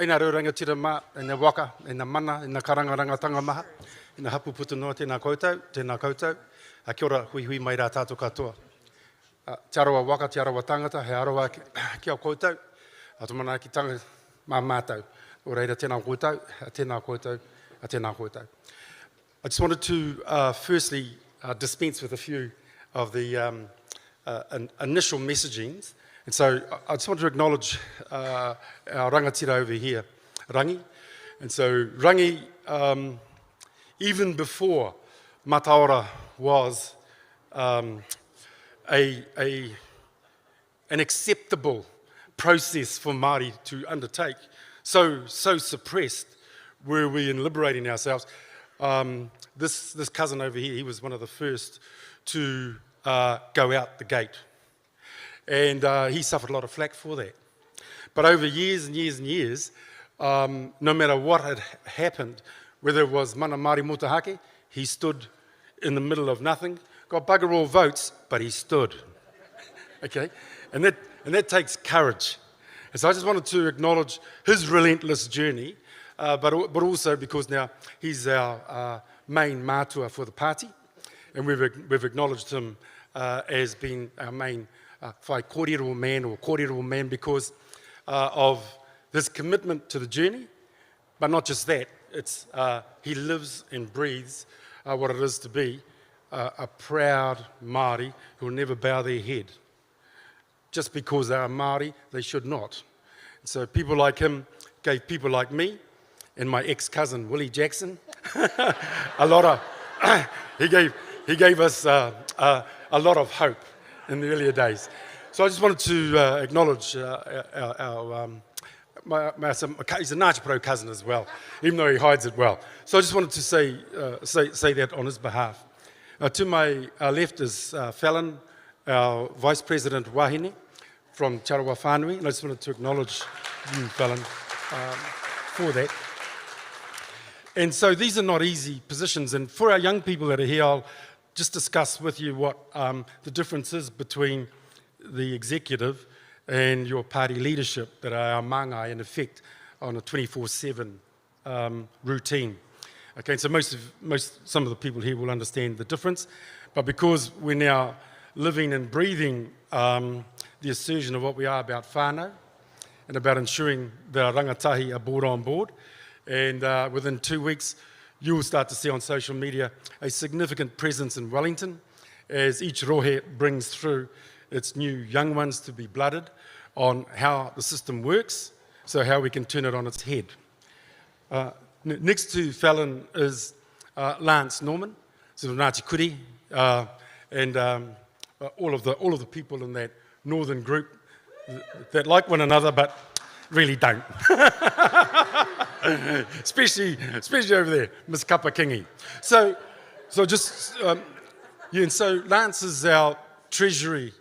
Aina rau rangatira mā, ina waka, ina mana, ina karangarangatanga maha, ina hapu putu noa tēnā koutou, kia ora hui hui mai rā tātou katoa. Te arawa waka, te arawa tangata, he arawa kia koutou, atu mana ki tanga mā mātou. O reira tēnā koutou, tēnā koutou, tēnā koutou. I just wanted to firstly dispense with a few of the initial messagings. And so I just want to acknowledge our rangatira over here, Rangi. And so Rangi, even before Mataora was an acceptable process for Māori to undertake, so suppressed were we in liberating ourselves. This cousin over here, he was one of the first to go out the gate. And he suffered a lot of flack for that. But over years and years and years, no matter what had happened, whether it was Mana Māori Motahake, he stood in the middle of nothing, got bugger all votes, but he stood. Okay? And that takes courage. And so I just wanted to acknowledge his relentless journey, but also because now he's our main mātua for the party, and we've acknowledged him as being our main whai kōrero man or kōrero man because of his commitment to the journey, but not just that, it's he lives and breathes what it is to be a proud Māori who will never bow their head. Just because they are Māori, they should not. So people like him gave people like me and my ex-cousin Willie Jackson a lot of, he gave us a lot of hope in the earlier days. So I just wanted to acknowledge he's a Ngāti Porou cousin as well, even though he hides it well. So I just wanted to say that on his behalf. To my left is Fallon, our Vice President Wahine from Tarawa Whānui, and I just wanted to acknowledge you, Fallon, for that. And so these are not easy positions, and for our young people that are here, I'll just discuss with you what the difference is between the executive and your party leadership that are our māngai in effect on a 24/7 routine. Okay, so some of the people here will understand the difference, but because we're now living and breathing the assertion of what we are about whānau and about ensuring that our rangatahi are brought on board, and within 2 weeks you will start to see on social media a significant presence in Wellington as each rohe brings through its new young ones to be blooded on how the system works, so how we can turn it on its head. Next to Fallon is Lance Norman, so Ngāti Kuri, and all of the people in that northern group that like one another but really don't. especially over there, Miss Kapakingi. So Lance is our treasury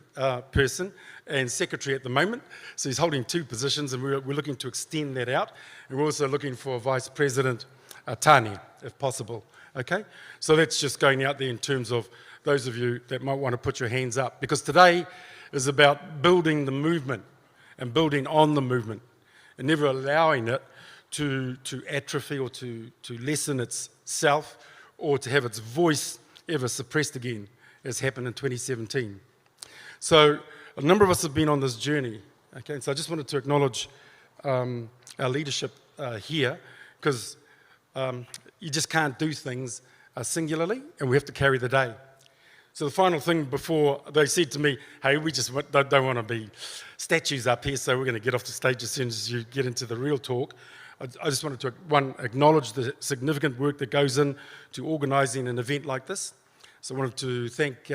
person and secretary at the moment. So he's holding two positions, and we're looking to extend that out. And we're also looking for a vice president, Tāne, if possible. Okay? So that's just going out there in terms of those of you that might want to put your hands up, because today is about building the movement and building on the movement and never allowing it to atrophy or to lessen itself or to have its voice ever suppressed again, as happened in 2017. So a number of us have been on this journey, okay? And so I just wanted to acknowledge our leadership here, because you just can't do things singularly, and we have to carry the day. So the final thing before they said to me, hey, we just don't want to be statues up here, so we're going to get off the stage as soon as you get into the real talk. I just wanted to, one, acknowledge the significant work that goes in to organising an event like this. So I wanted to thank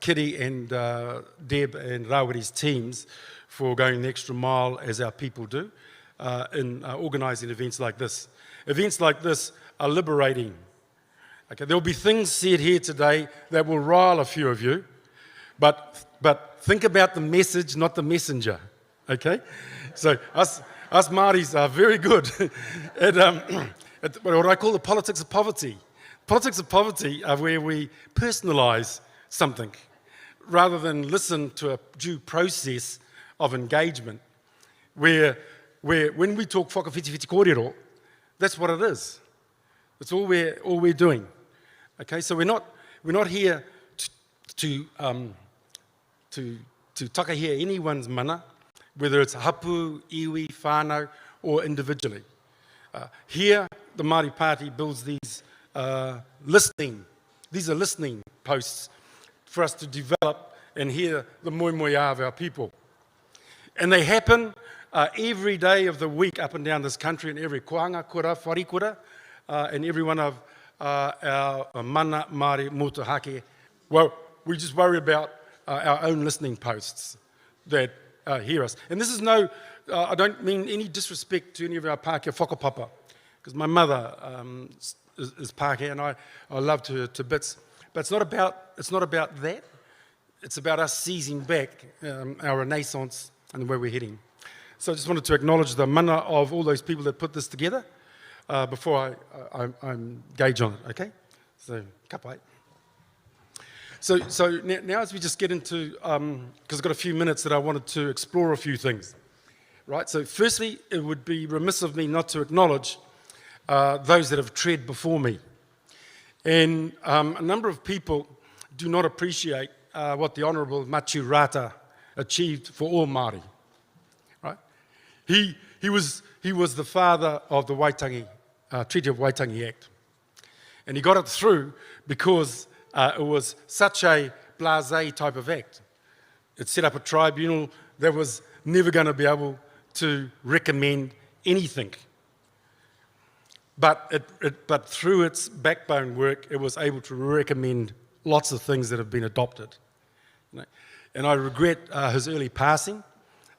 Kitty and Deb and Rawiri's teams for going the extra mile, as our people do, in organising events like this. Events like this are liberating. Okay, there'll be things said here today that will rile a few of you, but think about the message, not the messenger. Okay, so us Māoris are very good at what I call the politics of poverty. Politics of poverty are where we personalise something rather than listen to a due process of engagement, where where when we talk whakawhitiwhiti kōrero, that's what it is. It's all we're doing. Okay, so we're not here to takahia anyone's mana, whether it's hapu, iwi, whānau, or individually. Here, the Māori Party builds these these are listening posts for us to develop and hear the moe of our people. And they happen every day of the week up and down this country, in every koanga, kura, whari kura, and every one of our mana Māori motuhake. Well, we just worry about our own listening posts that hear us. And this is I don't mean any disrespect to any of our Pākehā whakapapa, because my mother is Pākehā and I loved her to bits. But it's not about that. It's about us seizing back our renaissance and where we're heading. So I just wanted to acknowledge the mana of all those people that put this together before I engage on it, okay? So, ka pai. So now as we just get into, because I've got a few minutes that I wanted to explore a few things, right? So firstly, it would be remiss of me not to acknowledge those that have tread before me. And a number of people do not appreciate what the Honourable Matiu Rata achieved for all Māori, right? He was the father of the Waitangi, Treaty of Waitangi Act. And he got it through because it was such a blasé type of act. It set up a tribunal that was never going to be able to recommend anything. But through its backbone work, it was able to recommend lots of things that have been adopted. You know? And I regret his early passing,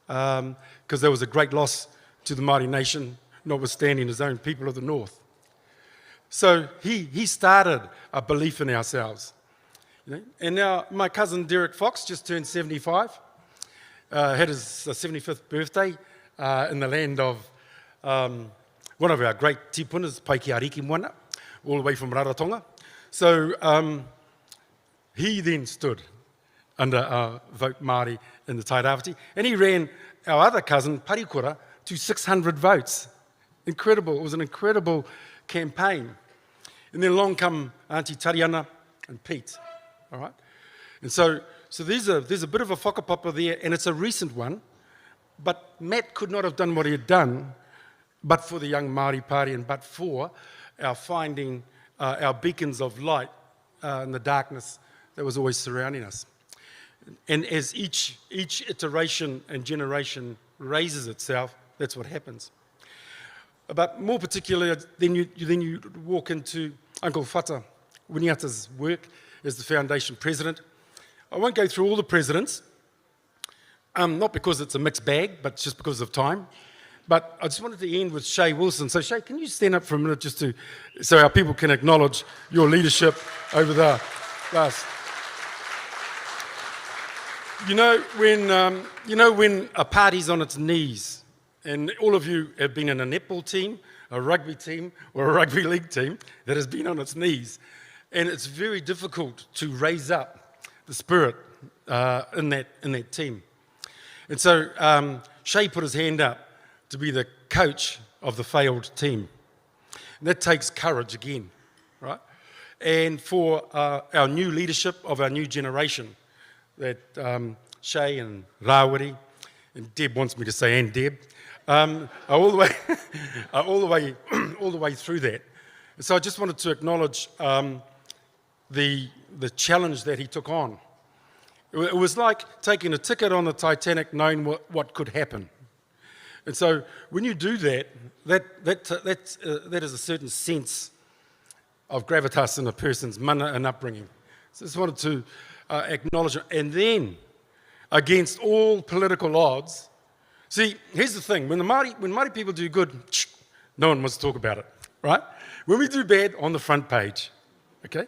because there was a great loss to the Māori nation, notwithstanding his own people of the north. So he started a belief in ourselves. You know? And now my cousin Derek Fox just turned 75, had his 75th birthday in the land of one of our great tipunas, Paiki Ariki Moana, all the way from Rarotonga. So he then stood under Vote Māori in the Tairawhiti, and he ran our other cousin, Parikura, to 600 votes. Incredible. It was an incredible campaign. And then along come Auntie Tariana and Pete, all right? And so there's a bit of a whakapapa there, and it's a recent one, but Matt could not have done what he had done but for the Young Māori Party and but for our finding our beacons of light in the darkness that was always surrounding us. And as each iteration and generation raises itself, that's what happens. But more particularly, then you walk into Uncle Whata Winiata's work as the foundation president. I won't go through all the presidents, not because it's a mixed bag, but just because of time. But I just wanted to end with Shay Wilson. So Shay, can you stand up for a minute just so our people can acknowledge your leadership over the last... You know when a party's on its knees, and all of you have been in a netball team, a rugby team, or a rugby league team that has been on its knees, and it's very difficult to raise up the spirit in that team. And so Shay put his hand up to be the coach of the failed team. And that takes courage again, right? And for our new leadership of our new generation, that Shay and Rawiri, and Deb wants me to say, and Deb, are all the way through that. And so I just wanted to acknowledge the challenge that he took on. It was like taking a ticket on the Titanic, knowing what could happen. And so when you do that is a certain sense of gravitas in a person's mana and upbringing. So I just wanted to acknowledge it. And then, against all political odds, see, here's the thing, when Māori people do good, no one wants to talk about it, right? When we do bad, on the front page, okay?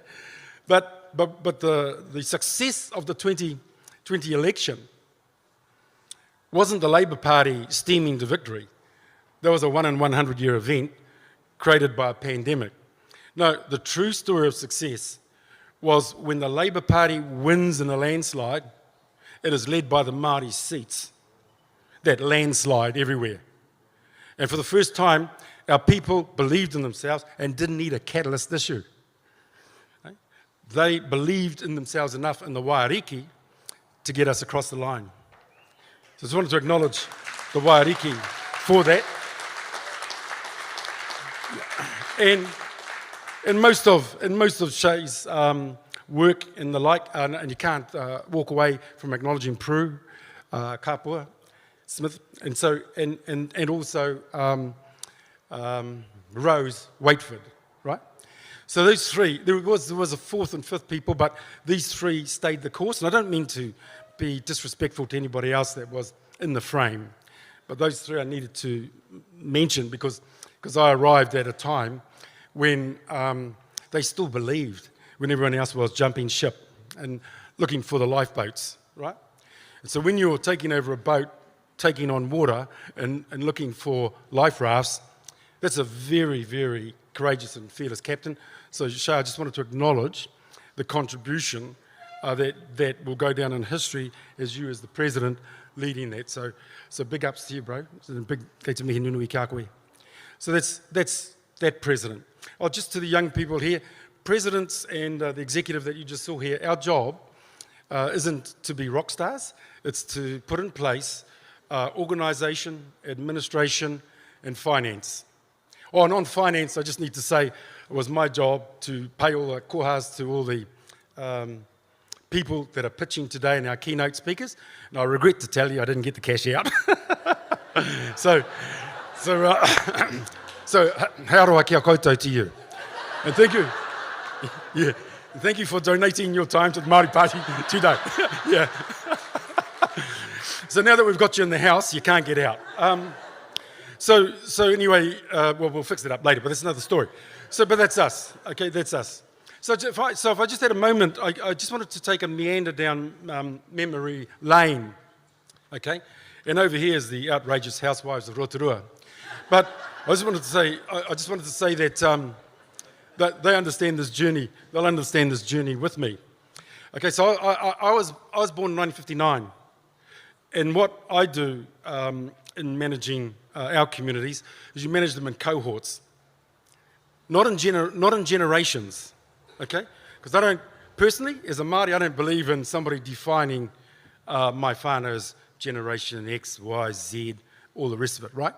But the success of the 2020 election wasn't the Labour Party steaming to victory. That was a 1 in 100 year event created by a pandemic. No, the true story of success was when the Labour Party wins in a landslide, it is led by the Māori seats. That landslide everywhere. And for the first time, our people believed in themselves and didn't need a catalyst issue. Right? They believed in themselves enough in the Waiariki to get us across the line. So I just wanted to acknowledge the Waiariki for that. And most of Shay's work and the like, and you can't walk away from acknowledging Prue, Kapua, Smith, and so and also Rose Waitford, right? So those three, there was a fourth and fifth people, but these three stayed the course. And I don't mean to be disrespectful to anybody else that was in the frame, but those three I needed to mention because I arrived at a time when they still believed when everyone else was jumping ship and looking for the lifeboats, right? And so when you're taking over a boat, taking on water and looking for life rafts, that's a very, very courageous and fearless captain. So Shay, I just wanted to acknowledge the contribution that will go down in history as you as the president leading that. So big ups to you, bro. So that's that president. Oh, just to the young people here, presidents and the executive that you just saw here, our job isn't to be rock stars. It's to put in place organisation, administration, and finance. Oh, and on finance, I just need to say it was my job to pay all the kohas to all the people that are pitching today and our keynote speakers. And I regret to tell you I didn't get the cash out. So how do I kia koutou to you? And thank you. Yeah, thank you for donating your time to the Māori Party today. Yeah. So now that we've got you in the house, you can't get out. So anyway, well, we'll fix it up later, but that's another story. But that's us. Okay, that's us. So if I just had a moment, I just wanted to take a meander down memory lane. Okay, and over here is the outrageous housewives of Rotorua. But I just wanted to say that that they understand this journey. They'll understand this journey with me. Okay, so I was born in 1959, and what I do in managing our communities is you manage them in cohorts, not in generations. Okay, because I don't personally, as a Māori, I don't believe in somebody defining my whānau as generation X, Y, Z, all the rest of it. Right?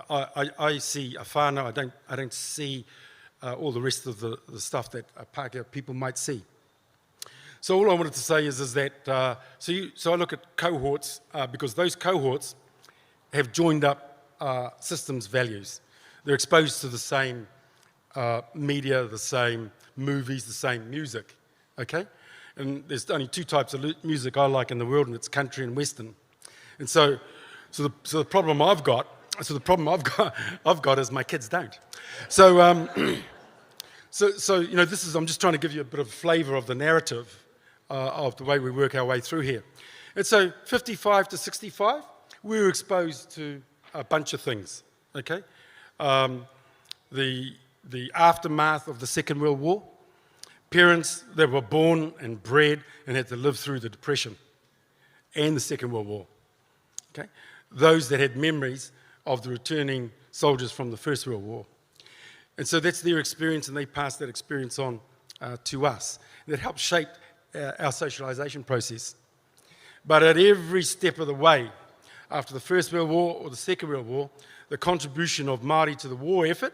I see a whānau. I don't see all the rest of the stuff that Pākehā people might see. So all I wanted to say is that so I look at cohorts because those cohorts have joined up systems values. They're exposed to the same media, the same movies, the same music. Okay, and there's only two types of music I like in the world, and it's country and western. And so the problem I've got is my kids don't. So you know, I'm just trying to give you a bit of flavour of the narrative of the way we work our way through here. And so 55 to 65, we were exposed to a bunch of things, okay? The aftermath of the Second World War, parents that were born and bred and had to live through the Depression and the Second World War, okay? Those that had memories of the returning soldiers from the First World War. And so that's their experience, and they pass that experience on to us. And it helped shape our socialisation process. But at every step of the way, after the First World War or the Second World War, the contribution of Māori to the war effort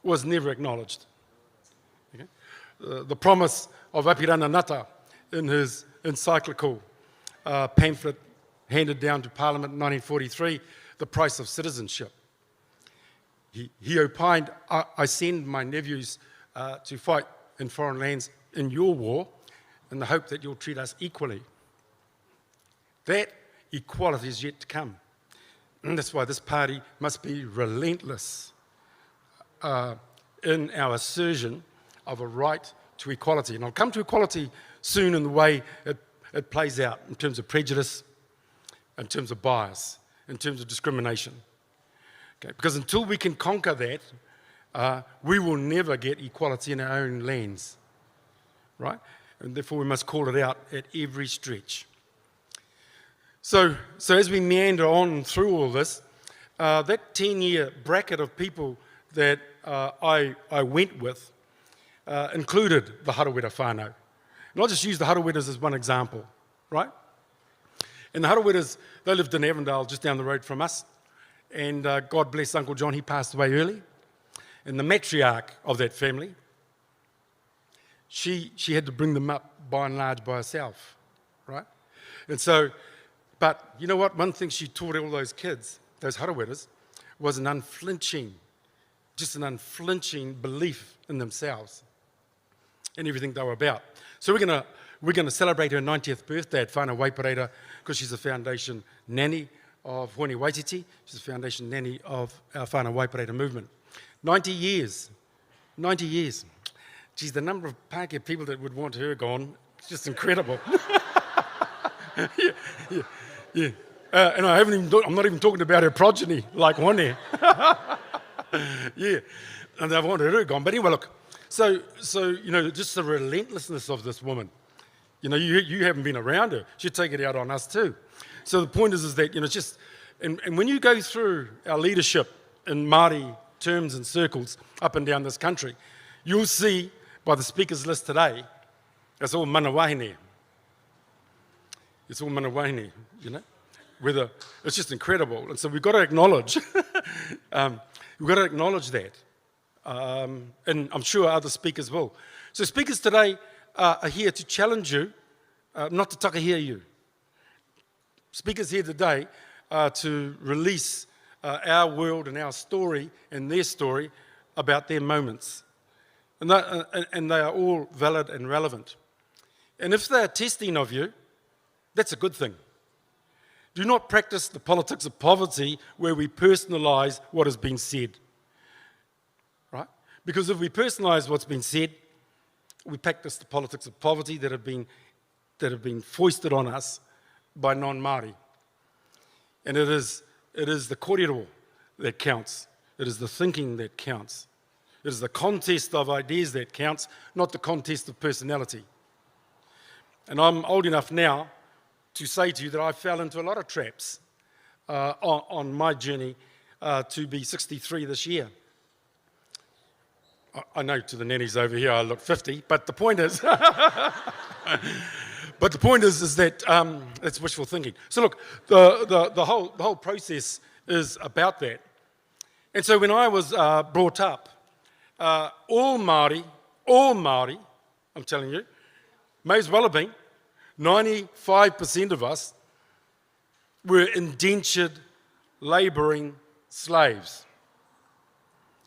was never acknowledged. Okay? The promise of Apirana Ngata in his encyclical pamphlet handed down to Parliament in 1943, The Price of Citizenship. He opined, I send my nephews to fight in foreign lands in your war in the hope that you'll treat us equally. That equality is yet to come. And that's why this party must be relentless in our assertion of a right to equality. And I'll come to equality soon in the way it plays out in terms of prejudice, in terms of bias, in terms of discrimination. Okay? Because until we can conquer that, we will never get equality in our own lands, right? And therefore we must call it out at every stretch. So as we meander on through all this, that 10-year bracket of people that I went with included the Harawira whānau. And I'll just use the Harawiras as one example, right? And the Harawiras, they lived in Avondale, just down the road from us. And God bless Uncle John, he passed away early. And the matriarch of that family, she had to bring them up by and large by herself, right? And so, but you know what? One thing she taught all those kids, those Harawiras, was an unflinching belief in themselves and everything they were about. So we're gonna celebrate her 90th birthday at Whānau Waipareira because she's a foundation nanny of Hone Waititi. She's a foundation nanny of our Whānau Waipareira movement. 90 years. Geez, the number of Pākehā people that would want her gone, it's just incredible. Yeah. And I'm not even talking about her progeny, like Hone. Yeah, and they wanted her gone. But anyway, look, so just the relentlessness of this woman. You haven't been around her. She'd take it out on us too. So the point is that, and when you go through our leadership in Māori terms and circles up and down this country, you'll see by the speakers list today, it's all mana wahine. It's all mana wahine, Whether it's just incredible. And so we've got to acknowledge, that. And I'm sure other speakers will. So speakers today are here to challenge you, not to takahia you. Speakers here today are to release our world and our story and their story about their moments. And they are all valid and relevant. And if they are testing of you, that's a good thing. Do not practice the politics of poverty where we personalise what has been said. Right? Because if we personalise what's been said, we practice the politics of poverty that have been foisted on us by non-Māori. And it is the kōrero that counts. It is the thinking that counts. It is the contest of ideas that counts, not the contest of personality. And I'm old enough now to say to you that I fell into a lot of traps on my journey to be 63 this year. I know to the nannies over here I look 50, but the point is, is that it's wishful thinking. So look, the whole process is about that. And so when I was brought up, all Māori, I'm telling you, may as well have been, 95% of us were indentured, labouring slaves.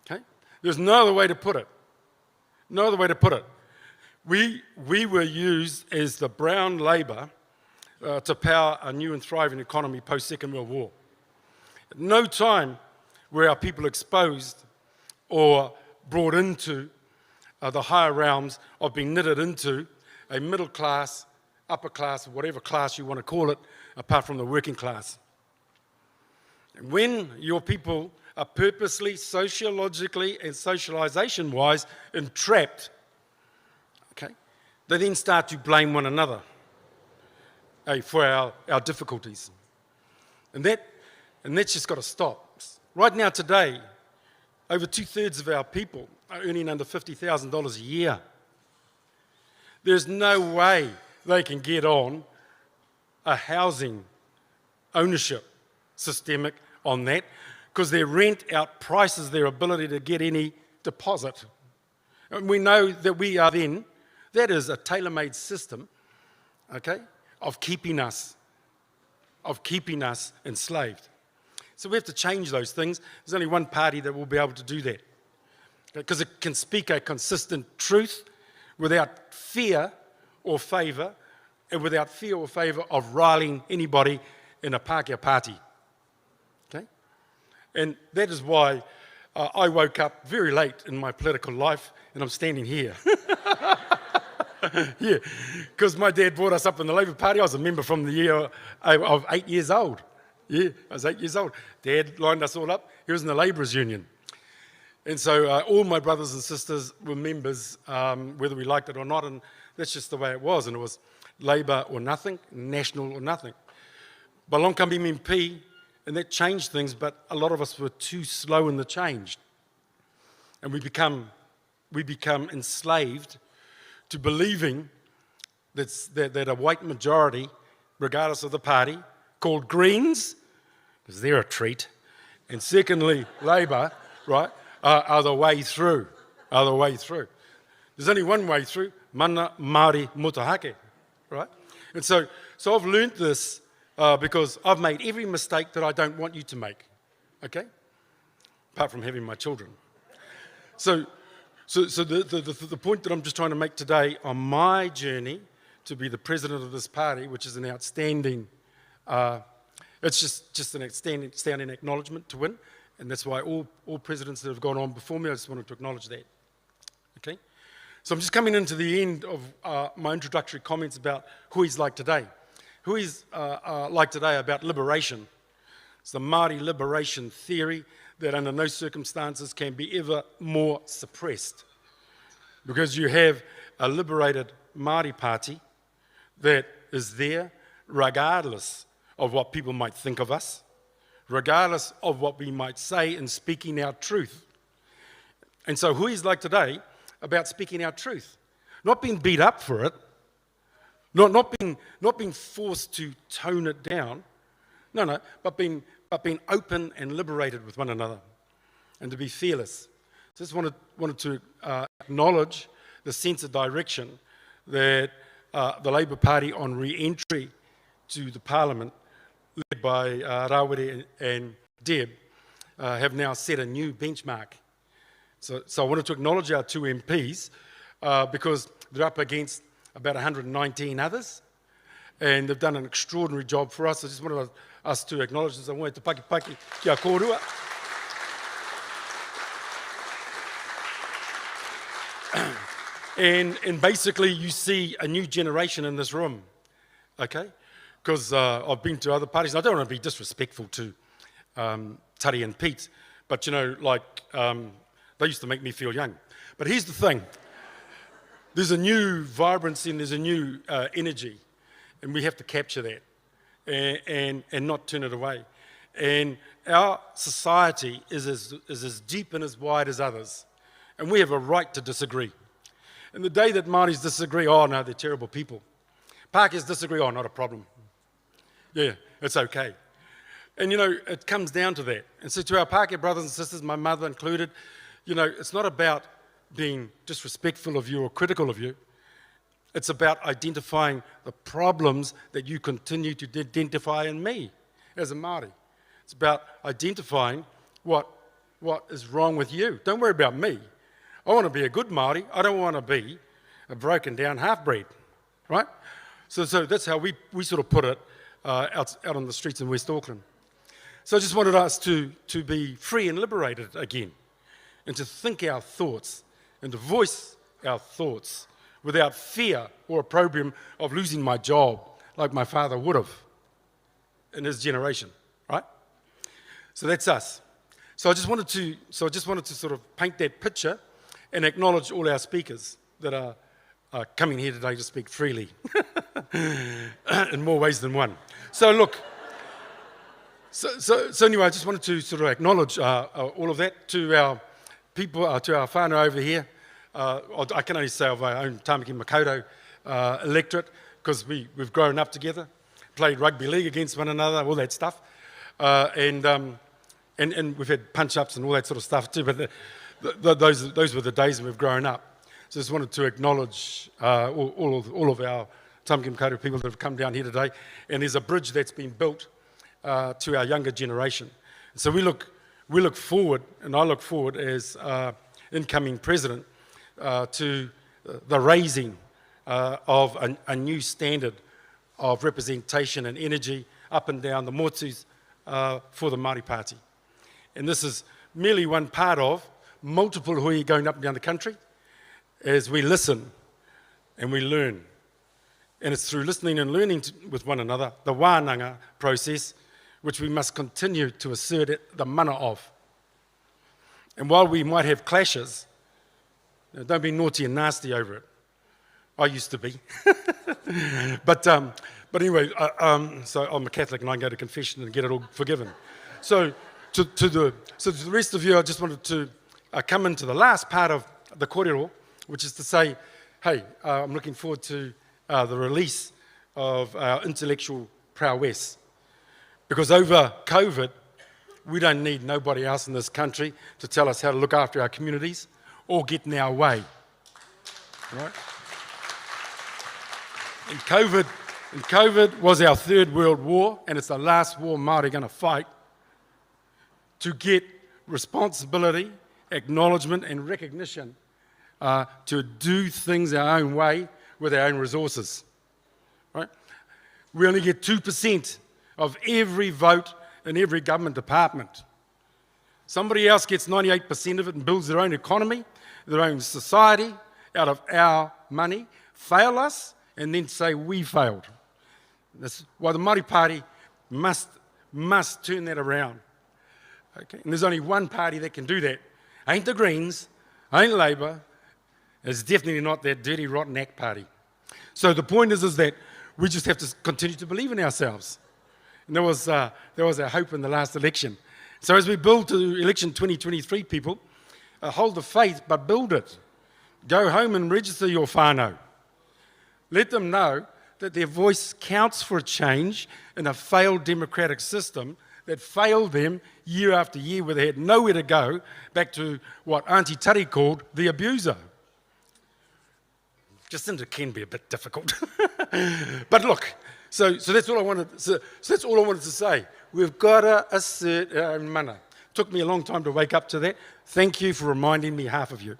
Okay? There's no other way to put it. No other way to put it. We were used as the brown labour to power a new and thriving economy post-Second World War. At no time were our people exposed or brought into the higher realms of being knitted into a middle class, upper class, whatever class you want to call it, apart from the working class. And when your people are purposely, sociologically and socialisation-wise entrapped, okay, they then start to blame one another for our difficulties. And that's just got to stop. Right now today, over 2/3 of our people are earning under $50,000 a year. There's no way they can get on a housing ownership systemic on that because their rent outprices their ability to get any deposit. And we know that that is a tailor-made system, okay, of keeping us enslaved. So we have to change those things. There's only one party that will be able to do that because it can speak a consistent truth without fear or favour, and without fear or favour of riling anybody in a Pākehā party. Okay? And that is why I woke up very late in my political life and I'm standing here. Yeah, because my dad brought us up in the Labour Party. I was a member from the year of 8 years old. Yeah, I was 8 years old. Dad lined us all up. He was in the Labourers Union. And so all my brothers and sisters were members, whether we liked it or not, and that's just the way it was. And it was Labour or nothing, National or nothing. But along come MMP and that changed things, but a lot of us were too slow in the change. And we become enslaved to believing that a white majority, regardless of the party, called Greens, because they're a treat, and secondly, Labour, right, are the way through, There's only one way through, mana Māori mutahake, right? And so I've learnt this because I've made every mistake that I don't want you to make, okay? Apart from having my children. So the point that I'm just trying to make today on my journey to be the president of this party, which is an outstanding, it's just an outstanding acknowledgement to win, and that's why all presidents that have gone on before me, I just wanted to acknowledge that. Okay, so I'm just coming into the end of my introductory comments about who he's like today. Who he's like today about liberation. It's the Māori liberation theory that under no circumstances can be ever more suppressed, because you have a liberated Māori party that is there regardless of what people might think of us, regardless of what we might say in speaking our truth. And so who is like today about speaking our truth, not being beat up for it, not being forced to tone it down, but being open and liberated with one another, and to be fearless. Just wanted to acknowledge the sense of direction that the Labour Party on re-entry to the Parliament, led by Rawere and Deb, have now set a new benchmark. So I wanted to acknowledge our two MPs because they're up against about 119 others, and they've done an extraordinary job for us. I just wanted us to acknowledge this. I wanted to paki kia kōrua. And basically you see a new generation in this room, okay? Because I've been to other parties, and I don't want to be disrespectful to Tari and Pete, but you know, like, they used to make me feel young. But here's the thing. There's a new vibrancy and there's a new energy, and we have to capture that and not turn it away. And our society is as deep and as wide as others, and we have a right to disagree. And the day that Māoris disagree, oh no, they're terrible people. Pākehās disagree, oh, not a problem. Yeah, it's okay. And you know, it comes down to that. And so to our Pākehā brothers and sisters, my mother included, you know, it's not about being disrespectful of you or critical of you. It's about identifying the problems that you continue to identify in me as a Māori. It's about identifying what is wrong with you. Don't worry about me. I want to be a good Māori. I don't want to be a broken down half-breed, right? So that's how we sort of put it out on the streets in West Auckland. So I just wanted us to be free and liberated again, and to think our thoughts and to voice our thoughts without fear or opprobrium of losing my job like my father would have in his generation, right? So that's us. So I just wanted to sort of paint that picture and acknowledge all our speakers that are coming here today to speak freely in more ways than one. So look, so anyway, I just wanted to sort of acknowledge all of that to our people, to our whānau over here. I can only say of our own Tāmaki Makaurau electorate, because we've grown up together, played rugby league against one another, all that stuff, and we've had punch-ups and all that sort of stuff too, but those were the days when we've grown up. So I just wanted to acknowledge all of our Tāmaki Makaurau people that have come down here today, and there's a bridge that's been built to our younger generation. So we look forward, and I look forward as incoming president, to the raising of a new standard of representation and energy up and down the motus for the Māori Party. And this is merely one part of multiple hui going up and down the country as we listen and we learn. And it's through listening and learning with one another, the wānanga process, which we must continue to assert the mana of. And while we might have clashes, don't be naughty and nasty over it. I used to be. But anyway, so I'm a Catholic and I go to confession and get it all forgiven. So to the rest of you, I just wanted to come into the last part of the kōrero, which is to say, hey, I'm looking forward to the release of our intellectual prowess. Because over COVID, we don't need nobody else in this country to tell us how to look after our communities or get in our way. Right? And COVID was our third world war, and it's the last war Māori are going to fight to get responsibility, acknowledgement, and recognition to do things our own way with our own resources. Right? We only get 2% of every vote in every government department. Somebody else gets 98% of it and builds their own economy, their own society out of our money, fail us, and then say we failed. That's why the Māori Party must turn that around. Okay? And there's only one party that can do that. Ain't the Greens, ain't Labour, it's definitely not that dirty, rotten ACT party. So the point is that we just have to continue to believe in ourselves. And that was our hope in the last election. So as we build to election 2023, people, hold the faith, but build it. Go home and register your whānau. Let them know that their voice counts for a change in a failed democratic system that failed them year after year, where they had nowhere to go, back to what Auntie Tari called the abuser. Jacinda can be a bit difficult. But look, so that's all I wanted. So that's all I wanted to say. We've got to assert our own mana. Took me a long time to wake up to that. Thank you for reminding me, half of you.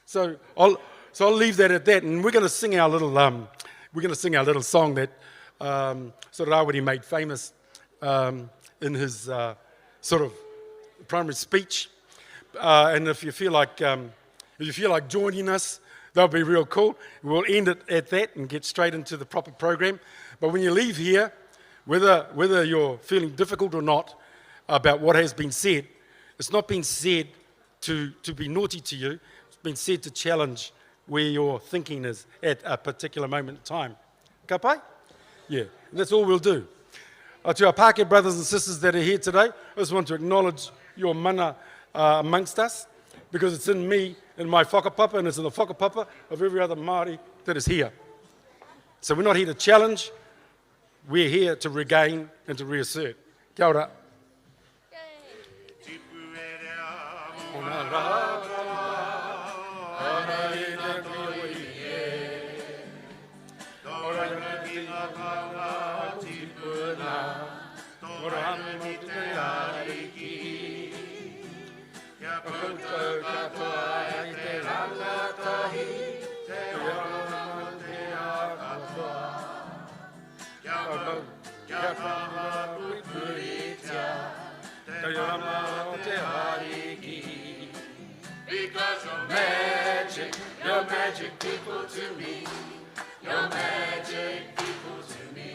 So I'll leave that at that, and we're going to sing our little song that sort of Rawiri made famous in his sort of primary speech. And if you feel like joining us, that'll be real cool. We'll end it at that and get straight into the proper program. But when you leave here, whether you're feeling difficult or not about what has been said, it's not been said to be naughty to you. It's been said to challenge where your thinking is at a particular moment in time. Ka pai? Yeah, and that's all we'll do. To our Pākehā brothers and sisters that are here today, I just want to acknowledge your mana amongst us, because it's in me, in my whakapapa, and it's in the whakapapa of every other Māori that is here. So we're not here to challenge, we're here to regain and to reassert. Kia ora. Because your magic people to me, your magic people to me.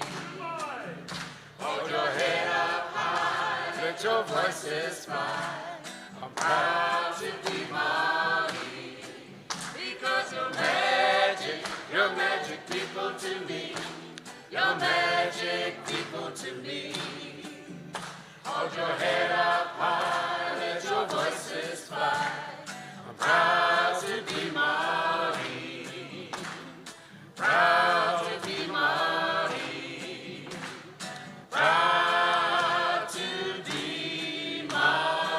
Hold your head up high, let your voices fly. I'm proud to be Māori. Because your magic people to me, your magic people to me. Hold your head up high, let your voices fly. I'm proud to be Māori. Proud to be Māori. Proud to be Māori.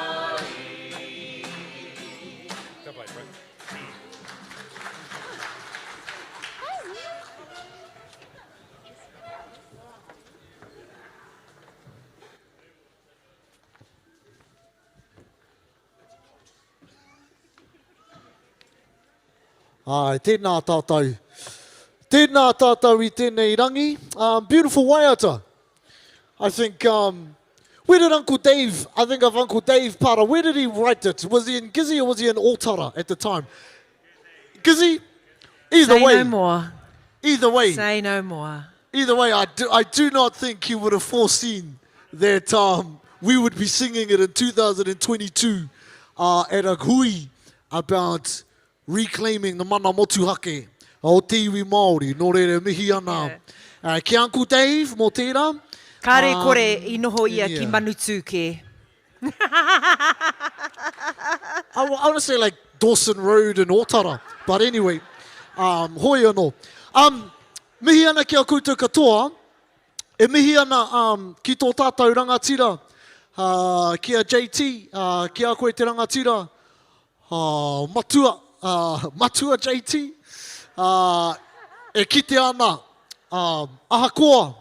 Ai, tēnā tātou. Tēnā tātou I tēnei rangi. Beautiful waiata. I think, where did Uncle Dave, I think of Uncle Dave Para, where did he write it? Was he in Gizzy or was he in Altara at the time? Gizzy? Either Say way. no more. Either way. Say no more. Either way, I do not think he would have foreseen that we would be singing it in 2022 at a hui about reclaiming the mana motuhake o te iwi Māori, nō reira mihi ana. Ki Uncle Dave, mō tērā. Kāre kore I noho ia yeah. ki Manutūke. I want to say like Dawson Road and Otara. But anyway, hoi anō. Mihi ana ki a koutou katoa, e mihi ana ki tō tātou rangatira, ki a JT, ki a koe te rangatira, matua JT, e kite ana ahakoa,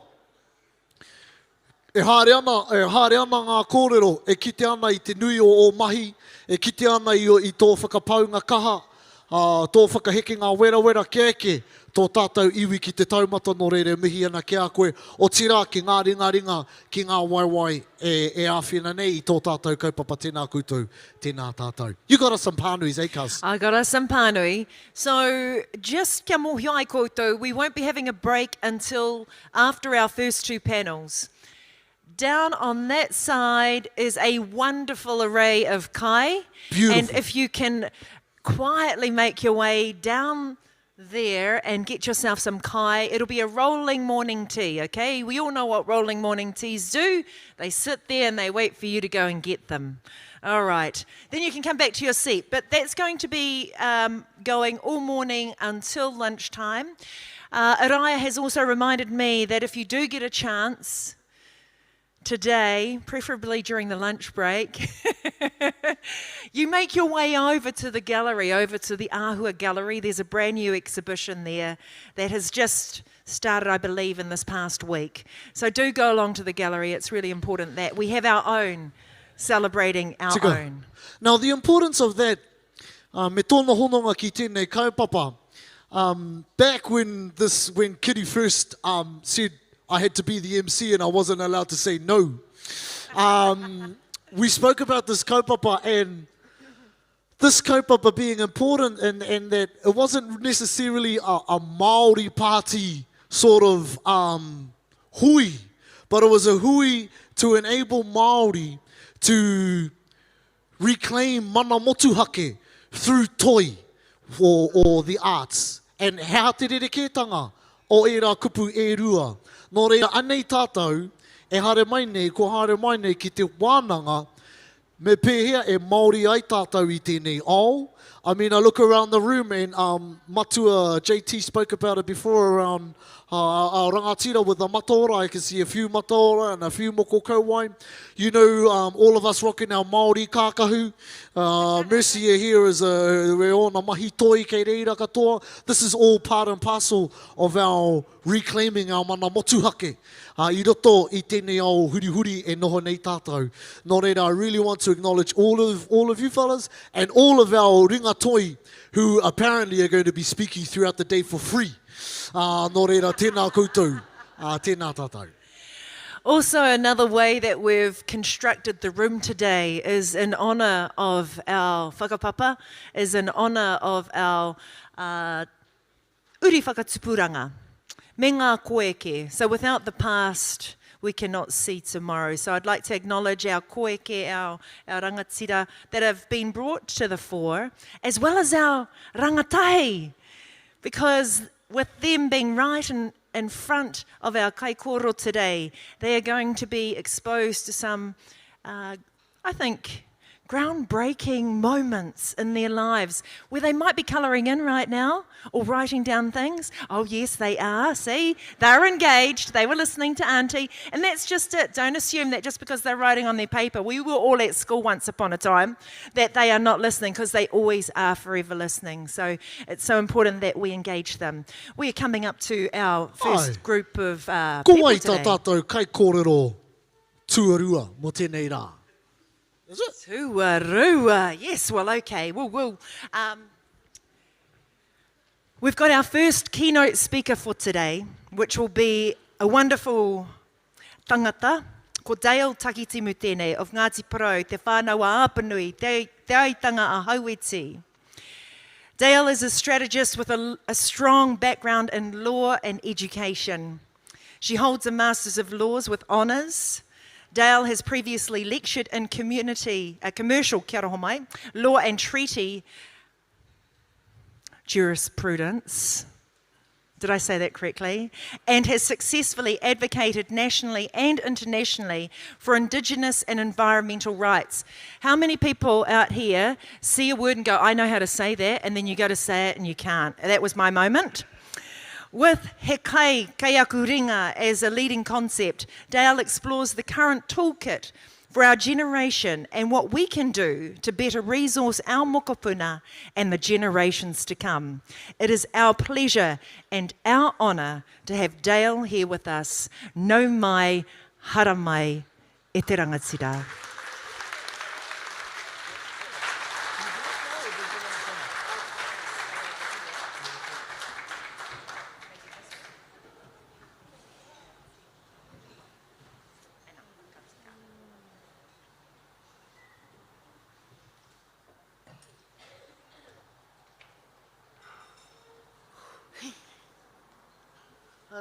e haere ana ngā kōrero, e kite ana i te nui o mahi, e kite ana i tō whakapaunga kaha, tō whakaheke ngā wera kēke, tō tātou iwi ki te taumata no reire mihi ana ki a koe, o tira ki ngā ringa, ki ngā waiwai e āwhina nei i tō tātou kaupapa tēnā koutou, tēnā tātou. You got us some pānuis, eh, cuz? I got us some pānui. So just kia mohi ai koutou, we won't be having a break until after our first two panels. Down on that side is a wonderful array of kai. Beautiful. And if you can quietly make your way down there and get yourself some kai, it'll be a rolling morning tea, okay? We all know what rolling morning teas do. They sit there and they wait for you to go and get them. All right. Then you can come back to your seat. But that's going to be going all morning until lunchtime. Araya has also reminded me that if you do get a chance today, preferably during the lunch break, you make your way over to the gallery, over to the Āhua Gallery. There's a brand new exhibition there that has just started, I believe, in this past week. So do go along to the gallery. It's really important that we have our own, celebrating our own. Now, the importance of that, me tōna hononga ki tēnei kaupapa, back when Kitty first said I had to be the MC and I wasn't allowed to say no. We spoke about this kaupapa and this kaupapa being important and that it wasn't necessarily a Māori party sort of hui, but it was a hui to enable Māori to reclaim mana motuhake through toi or the arts. And hea te rerekētanga o e rā kupu e rua. Nō reira, anei tātou, e hare mai nei, ko hare mai nei ki te wānanga, me pēhea e Māori ai tātou i tēnei ao. I mean, I look around the room and Matua, JT spoke about it before around our rangatira with the mataora. I can see a few mataora and a few moko kauai. You know, all of us rocking our Māori kākahu. Mercy here is we're on a mahi toi kei reira katoa. This is all part and parcel of our reclaiming our mana motuhake. I roto I tēnei ao huri e noho nei tātou. Nō reira, I really want to acknowledge all of you fellas and all of our ringatoi who apparently are going to be speaking throughout the day for free. Nō reira, tēnā koutou, tēnā tātou. Also, another way that we've constructed the room today is in honour of our whakapapa, is in honour of our uri whakatupuranga, me ngā koeke. So without the past, we cannot see tomorrow. So I'd like to acknowledge our koeke, our rangatira that have been brought to the fore, as well as our rangatahi, because with them being right in front of our kaikoro today, they are going to be exposed to some, I think, groundbreaking moments in their lives where they might be colouring in right now or writing down things. Oh yes, they are. See, they're engaged. They were listening to Auntie. And that's just it. Don't assume that just because they're writing on their paper. We were all at school once upon a time that they are not listening, because they always are forever listening. So it's so important that we engage them. We are coming up to our first group of Ko people wai today. tā tātou kai kōrero tuarua mo tēnei rā. Is it? Tuarua. Yes, well, okay. We've got our first keynote speaker for today, which will be a wonderful tangata, ko Dale Takitimu tēnei of Ngāti Porou, te whānaua āpanui, te aitanga a Haueti. Dale is a strategist with a strong background in law and education. She holds a Masters of Laws with honours. Dale has previously lectured in commercial kia ora homai, law and treaty jurisprudence. Did I say that correctly? And has successfully advocated nationally and internationally for Indigenous and environmental rights. How many people out here see a word and go, I know how to say that, and then you go to say it and you can't? That was my moment. With He Kai Keiaku Ringa as a leading concept, Dale explores the current toolkit for our generation and what we can do to better resource our mokopuna and the generations to come. It is our pleasure and our honour to have Dale here with us. Nau mai, hara mai, e te rangatira.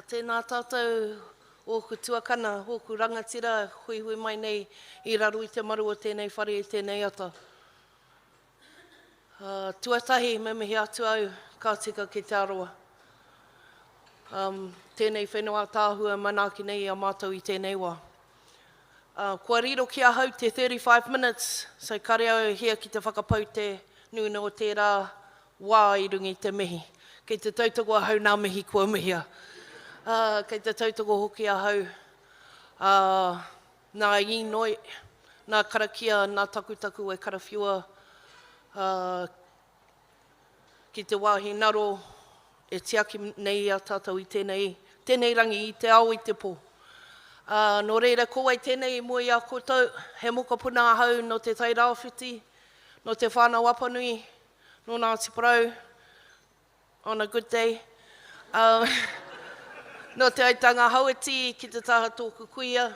Tēnā tātou o ku tuakana, o ku rangatira, hui hui mai nei I raru I te maru o tēnei whare I tēnei ata. Tuatahi me mihi atu au, ka tika ki te aroa. Tēnei whenua tāhua manaki nei a mātou I tēnei wā. Kua riro ki a hau te 35 minutes, so kare au hea ki te whakapau te nuna o tērā wā I rungi te mihi. Kei te tautoko a hau nā mihi kua mihia. Kei te tautoko hoki a hau. Nā inoi, nā karakia, nā takutaku e karawhiua. Ki te wāhi naro, e tiaki nei a tātou I tēnei rangi I te ao I te pō. Nō reira, ko ai tēnei mua I a koutou, he mokopuna a hau no te tairawhiti, no te whānau apanui, no Ngāti Porou, on a good day. No te aitanga haueti ki te taha tōku kuia,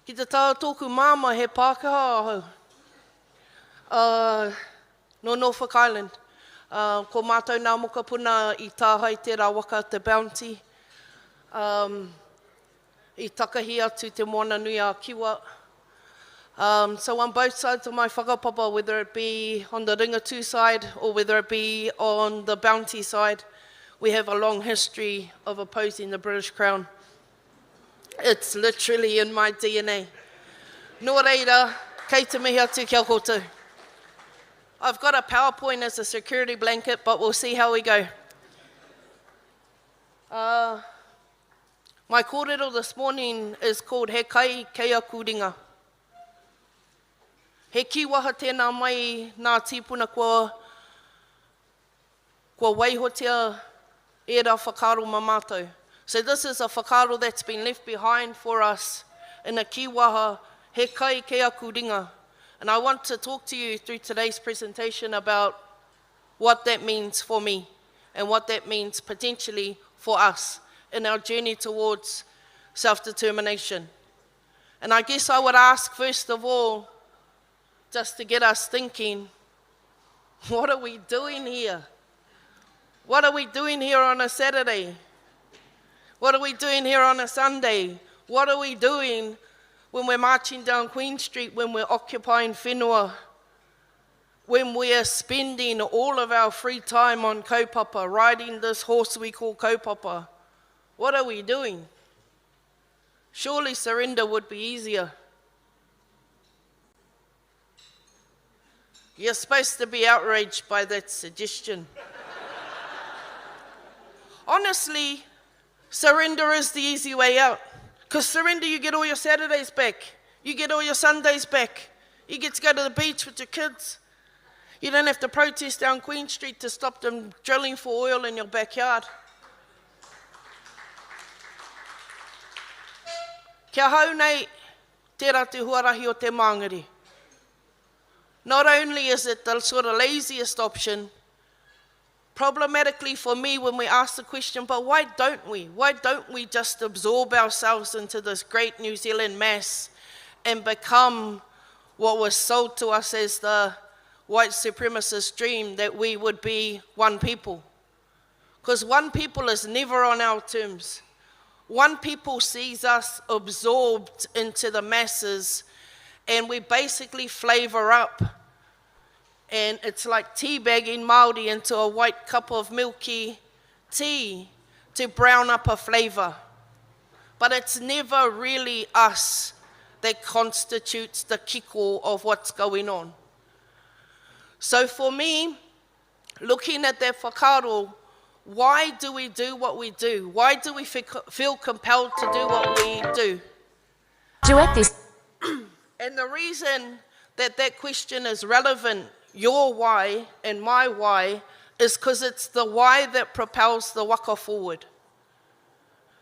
ki te taha tōku māma he Pākehā ahau. No Norfolk Island, ko mātou nā mokopuna I tāhai tērā waka te Bounty, I takahi atu te moana nui a kiwa. So on both sides of my whakapapa, whether it be on the Ringatu side or whether it be on the Bounty side, we have a long history of opposing the British Crown. It's literally in my DNA. Nō reira, kei te mihi atu kia koutou. I've got a PowerPoint as a security blanket, but we'll see how we go. My kōrero this morning is called He Kai Keiaku Ringa. He kiwaha tēnā mai nā tīpuna kua waihotia era whakaro ma mātou. So this is a whakaro that's been left behind for us in a kiwaha He Kai Keiaku Ringa. And I want to talk to you through today's presentation about what that means for me and what that means potentially for us in our journey towards self-determination. And I guess I would ask, first of all, just to get us thinking, what are we doing here? What are we doing here on a Saturday? What are we doing here on a Sunday? What are we doing when we're marching down Queen Street, when we're occupying whenua, when we are spending all of our free time on kaupapa, riding this horse we call kaupapa? What are we doing? Surely surrender would be easier. You're supposed to be outraged by that suggestion. Honestly, surrender is the easy way out. Because surrender, you get all your Saturdays back. You get all your Sundays back. You get to go to the beach with your kids. You don't have to protest down Queen Street to stop them drilling for oil in your backyard. Kia hau nei tērā te huarahi o te māngere. Not only is it the sort of laziest option, problematically for me when we ask the question, but why don't we? Why don't we just absorb ourselves into this great New Zealand mass and become what was sold to us as the white supremacist dream, that we would be one people? Because one people is never on our terms. One people sees us absorbed into the masses, and we basically flavor up. And it's like teabagging Māori into a white cup of milky tea to brown up a flavour. But it's never really us that constitutes the kiko of what's going on. So for me, looking at that whakaaro, why do we do what we do? Why do we feel compelled to do what we do? Duet this. And the reason that that question is relevant, your why and my why, is because it's the why that propels the waka forward.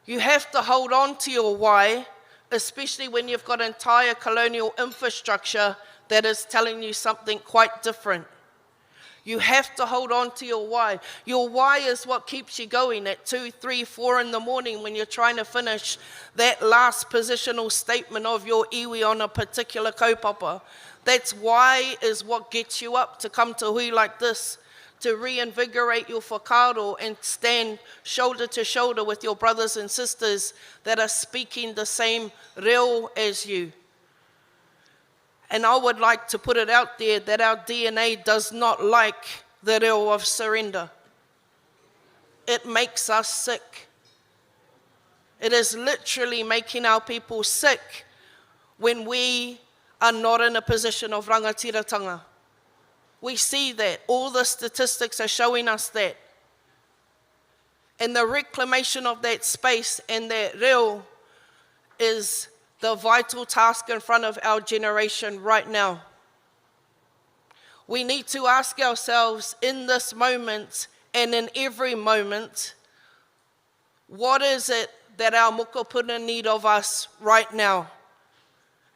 You have to hold on to your why, especially when you've got entire colonial infrastructure that is telling you something quite different. You have to hold on to your why. Your why is what keeps you going at 2, 3, 4 in the morning when you're trying to finish that last positional statement of your iwi on a particular kaupapa. That's why is what gets you up to come to hui like this, to reinvigorate your whakaaro and stand shoulder to shoulder with your brothers and sisters that are speaking the same reo as you. And I would like to put it out there that our DNA does not like the reo of surrender. It makes us sick. It is literally making our people sick when we are not in a position of rangatiratanga. We see that. All the statistics are showing us that. And the reclamation of that space and that reo is the vital task in front of our generation right now. We need to ask ourselves in this moment and in every moment, what is it that our mokopuna need of us right now?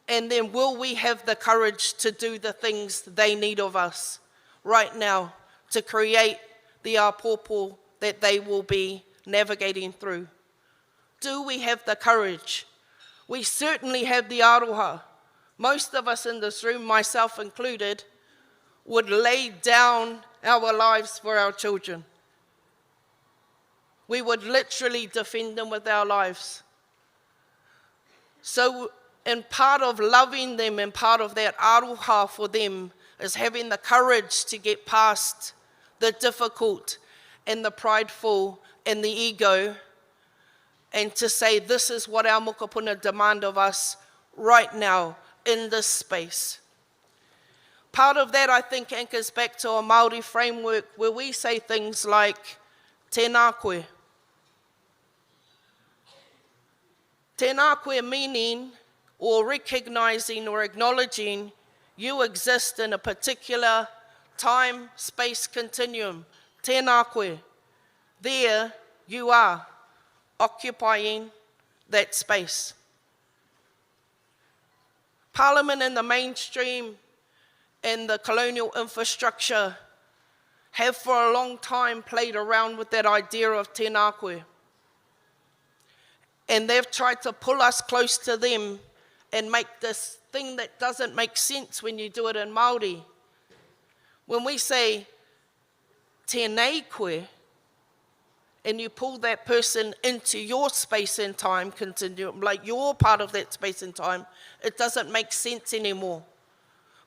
And then will we have the courage to do the things they need of us right now to create the apopo that they will be navigating through? Do we have the courage? We certainly have the aroha. Most of us in this room, myself included, would lay down our lives for our children. We would literally defend them with our lives. So, and part of loving them and part of that aroha for them is having the courage to get past the difficult and the prideful and the ego, and to say this is what our mokopuna demand of us right now in this space. Part of that, I think, anchors back to a Māori framework where we say things like tēnā koe. Tēnā koe meaning or recognizing or acknowledging you exist in a particular time, space continuum. Tēnā koe. There you are, occupying that space. Parliament and the mainstream and the colonial infrastructure have for a long time played around with that idea of tēnā koe. And they've tried to pull us close to them and make this thing that doesn't make sense when you do it in Māori. When we say tēnei koe, and you pull that person into your space and time continuum, like you're part of that space and time, it doesn't make sense anymore.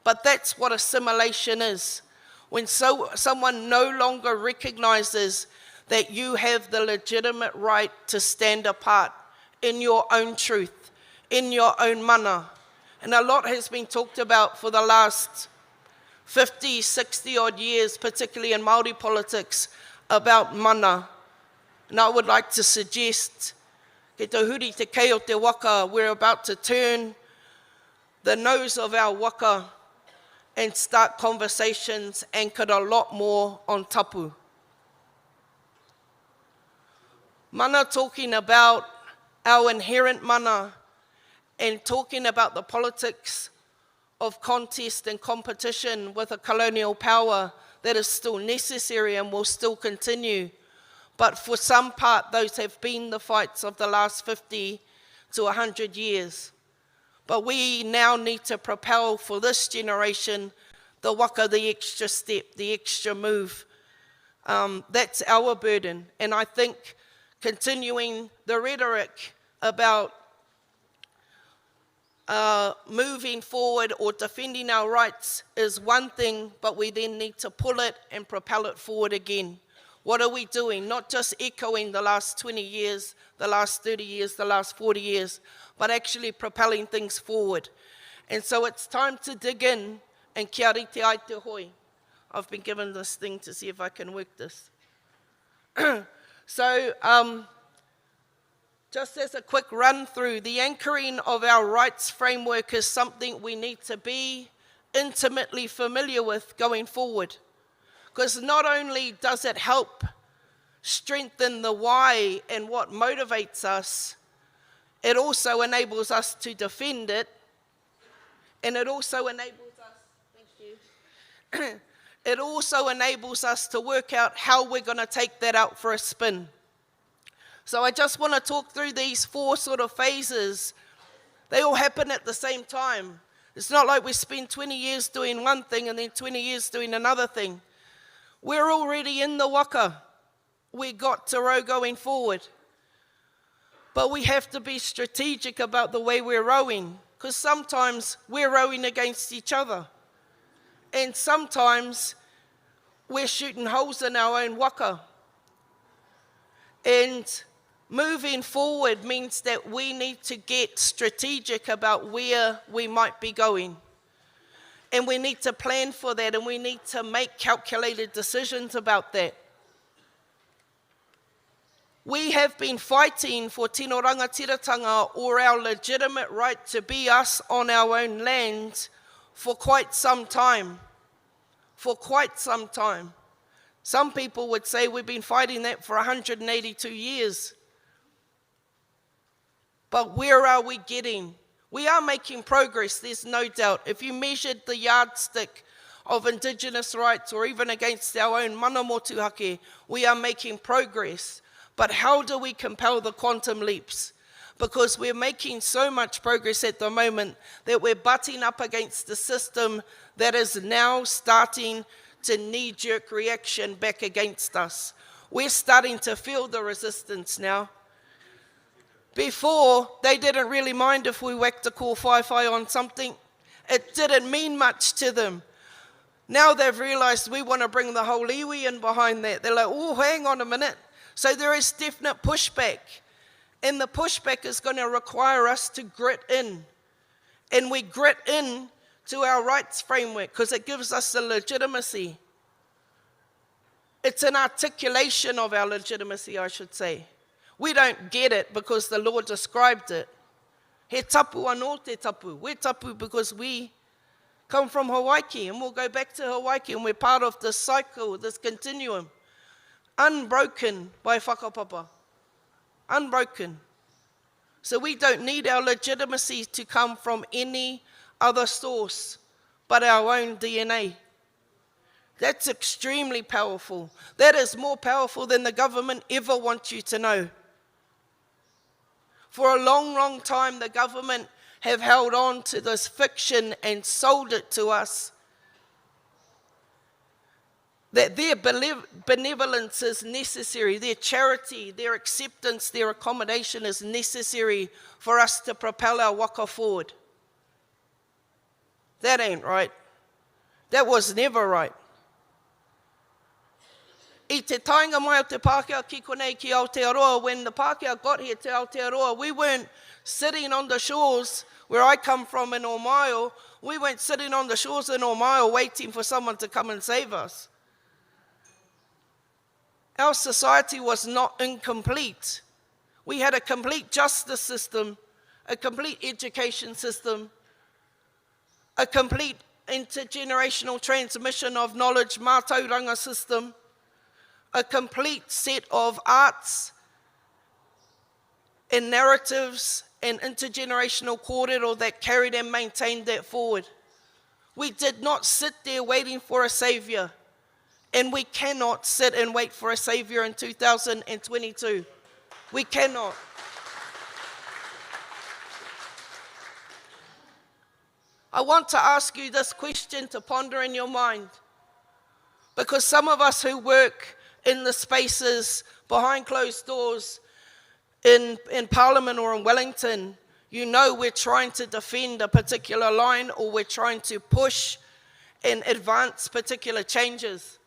But that's what assimilation is. When someone no longer recognizes that you have the legitimate right to stand apart in your own truth, in your own mana. And a lot has been talked about for the last 50, 60 odd years, particularly in Māori politics, about mana. And I would like to suggest, ke te huri te kei o te waka, we're about to turn the nose of our waka and start conversations anchored a lot more on tapu. Mana talking about our inherent mana and talking about the politics of contest and competition with a colonial power that is still necessary and will still continue. But for some part, those have been the fights of the last 50 to 100 years. But we now need to propel for this generation the waka, the extra step, the extra move. That's our burden. And I think continuing the rhetoric about moving forward or defending our rights is one thing, but we then need to pull it and propel it forward again. What are we doing? Not just echoing the last 20 years, the last 30 years, the last 40 years, but actually propelling things forward. And so it's time to dig in and kia rite ai te hoi. I've been given this thing to see if I can work this. So, just as a quick run through, the anchoring of our rights framework is something we need to be intimately familiar with going forward. Because not only does it help strengthen the why and what motivates us, it also enables us to defend it, and it also enables us, thank you, it also enables us to work out how we're going to take that out for a spin. So I just want to talk through these 4 sort of phases. They all happen at the same time. It's not like we spend 20 years doing one thing and then 20 years doing another thing. We're already in the waka. We got te row going forward. But we have to be strategic about the way we're rowing, because sometimes we're rowing against each other. And sometimes we're shooting holes in our own waka. And moving forward means that we need to get strategic about where we might be going. And we need to plan for that, and we need to make calculated decisions about that. We have been fighting for tino rangatiratanga, or our legitimate right to be us on our own land, for quite some time. For quite some time. Some people would say we've been fighting that for 182 years. But where are we getting? We are making progress, there's no doubt. If you measured the yardstick of Indigenous rights, or even against our own mana motuhake, we are making progress. But how do we compel the quantum leaps? Because we're making so much progress at the moment that we're butting up against the system that is now starting to knee-jerk reaction back against us. We're starting to feel the resistance now. Before, they didn't really mind if we whacked a ko whai on something. It didn't mean much to them. Now they've realized we want to bring the whole iwi in behind that. They're like, oh, hang on a minute. So there is definite pushback. And the pushback is going to require us to grit in. And we grit in to our rights framework because it gives us a legitimacy. It's an articulation of our legitimacy, I should say. We don't get it because the Lord described it. He tapu anō te tapu. We're tapu because we come from Hawaii, and we'll go back to Hawaii, and we're part of this cycle, this continuum. Unbroken by whakapapa. Unbroken. So we don't need our legitimacy to come from any other source but our own DNA. That's extremely powerful. That is more powerful than the government ever wants you to know. For a long, long time, the government have held on to this fiction and sold it to us that their benevolence is necessary, their charity, their acceptance, their accommodation is necessary for us to propel our waka forward. That ain't right. That was never right. I te tainga mai o te Pākehā ki konei ki Aotearoa, when the Pākehā got here to Aotearoa, we weren't sitting on the shores where I come from in Omaio. We weren't sitting on the shores in Omaio waiting for someone to come and save us. Our society was not incomplete. We had a complete justice system, a complete education system, a complete intergenerational transmission of knowledge, mātauranga system, a complete set of arts and narratives and intergenerational kōrero that carried and maintained that forward. We did not sit there waiting for a savior, and we cannot sit and wait for a savior in 2022. We cannot. I want to ask you this question to ponder in your mind, because some of us who work in the spaces behind closed doors in Parliament or in Wellington, you know we're trying to defend a particular line, or we're trying to push and advance particular changes.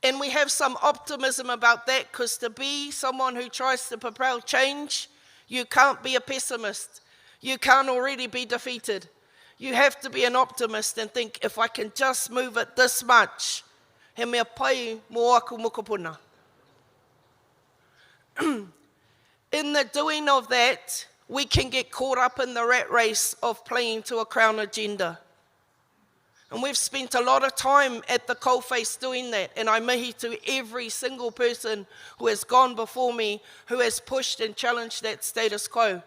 And we have some optimism about that, because to be someone who tries to propel change, you can't be a pessimist. You can't already be defeated. You have to be an optimist and think, if I can just move it this much, he mea pai mō aku mokopuna. In the doing of that, we can get caught up in the rat race of playing to a Crown agenda. And we've spent a lot of time at the coalface doing that. And I mihi to every single person who has gone before me, who has pushed and challenged that status quo.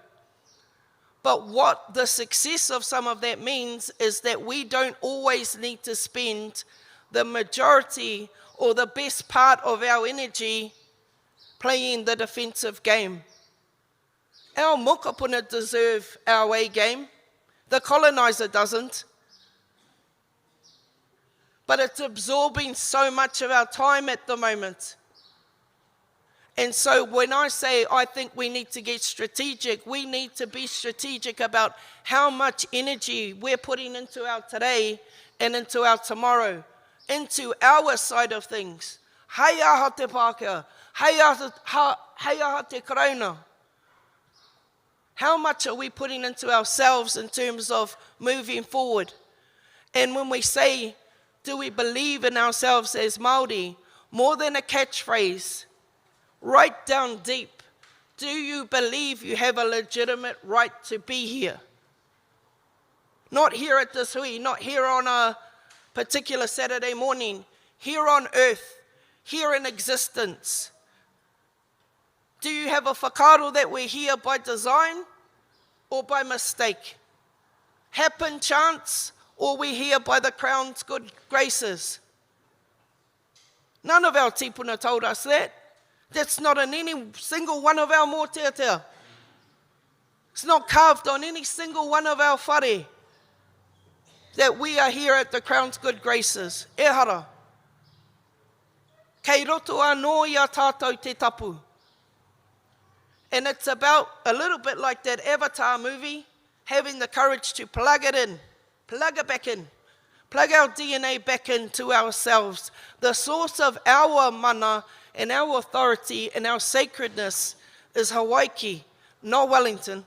But what the success of some of that means is that we don't always need to spend the majority or the best part of our energy playing the defensive game. Our mokopuna deserve our A game. The colonizer doesn't. But it's absorbing so much of our time at the moment. And so when I say I think we need to get strategic, we need to be strategic about how much energy we're putting into our today and into our tomorrow, into our side of things. Hei aha te Pākehā, hei aha te Karauna. How much are we putting into ourselves in terms of moving forward? And when we say, do we believe in ourselves as Māori? More than a catchphrase, right down deep. Do you believe you have a legitimate right to be here? Not here at this hui, not here on a particular Saturday morning, here on earth, here in existence. Do you have a whakaaro that we're here by design or by mistake? Happen chance, or we're here by the Crown's good graces? None of our tipuna told us that. That's not in any single one of our mōteatea. It's not carved on any single one of our whare that we are here at the Crown's good graces. Ehara. Kei roto anō ia tātou te tapu. And it's about a little bit like that Avatar movie, having the courage to plug it in, plug it back in, plug our DNA back into ourselves. The source of our mana and our authority and our sacredness is Hawaii, not Wellington.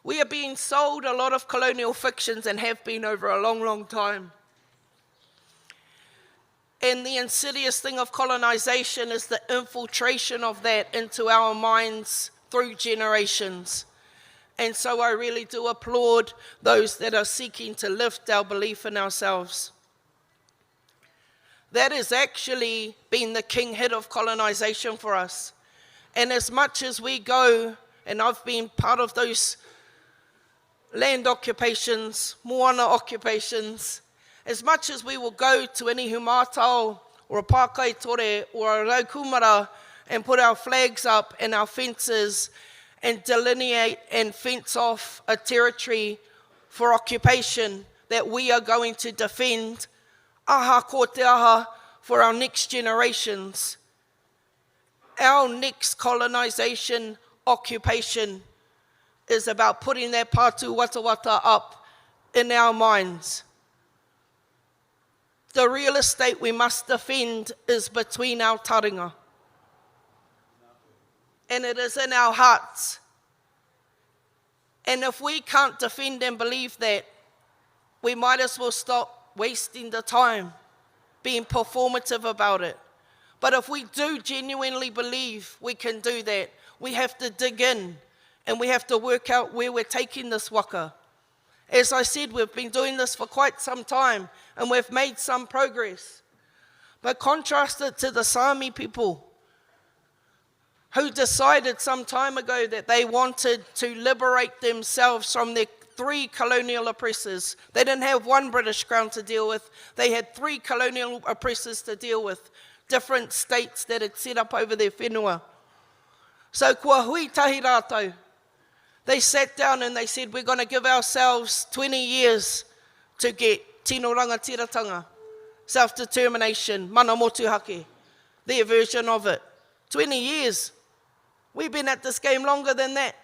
We are being sold a lot of colonial fictions and have been over a long, long time. And the insidious thing of colonization is the infiltration of that into our minds through generations. And so I really do applaud those that are seeking to lift our belief in ourselves. That has actually been the king hit of colonization for us. And as much as we go, and I've been part of those land occupations, moana occupations, as much as we will go to any humatao or a Pākai Tore or a Raukumara and put our flags up and our fences and delineate and fence off a territory for occupation that we are going to defend, aha ko te aha, for our next generations. Our next colonization occupation is about putting that pātu watawata up in our minds. The real estate we must defend is between our taringa. And it is in our hearts. And if we can't defend and believe that, we might as well stop wasting the time being performative about it. But if we do genuinely believe we can do that, we have to dig in and we have to work out where we're taking this waka. As I said, we've been doing this for quite some time and we've made some progress. But contrast it to the Sami people who decided some time ago that they wanted to liberate themselves from their 3 colonial oppressors. They didn't have one British Crown to deal with. They had 3 colonial oppressors to deal with, different states that had set up over their whenua. So kua hui tahi rātou. They sat down and they said, we're going to give ourselves 20 years to get tino rangatiratanga, self-determination, mana motuhake, their version of it. 20 years. We've been at this game longer than that.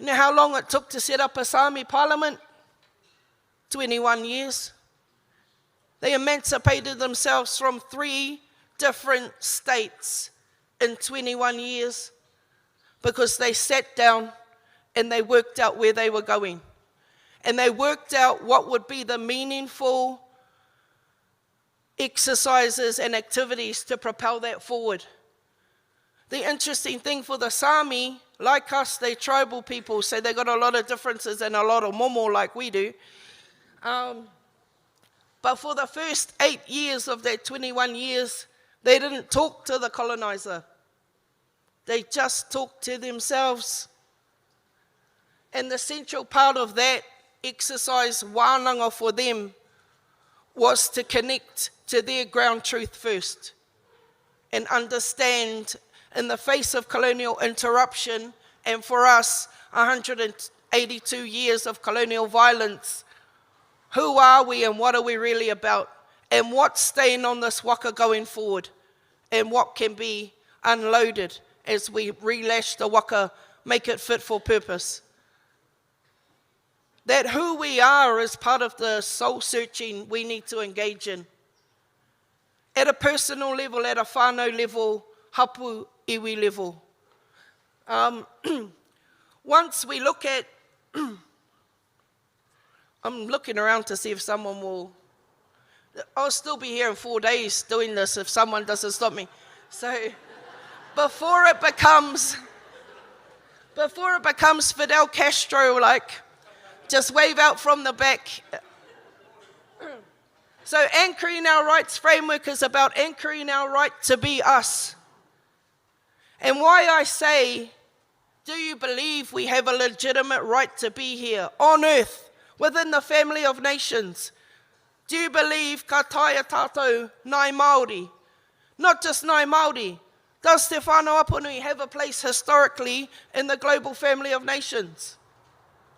You know how long it took to set up a Sami parliament? 21 years. They emancipated themselves from 3 different states in 21 years because they sat down and they worked out where they were going. And they worked out what would be the meaningful exercises and activities to propel that forward. The interesting thing for the Sami, like us, they're tribal people, so they got a lot of differences and a lot of momo like we do. But for the first 8 years of that 21 years, they didn't talk to the colonizer. They just talked to themselves. And the central part of that exercise, wānanga for them, was to connect to their ground truth first and understand in the face of colonial interruption, and for us, 182 years of colonial violence, who are we and what are we really about? And what's staying on this waka going forward? And what can be unloaded as we relash the waka, make it fit for purpose? That who we are is part of the soul searching we need to engage in. At a personal level, at a whānau level, hapu iwi level. Once we look at, I'm looking around to see if someone will, I'll still be here in 4 days doing this if someone doesn't stop me. So before it becomes Fidel Castro, like, just wave out from the back. So anchoring our rights framework is about anchoring our right to be us. And why I say, do you believe we have a legitimate right to be here on earth, within the family of nations? Do you believe ka taia tātou nai Māori? Not just nai Māori. Does Te Whānau Apunui have a place historically in the global family of nations?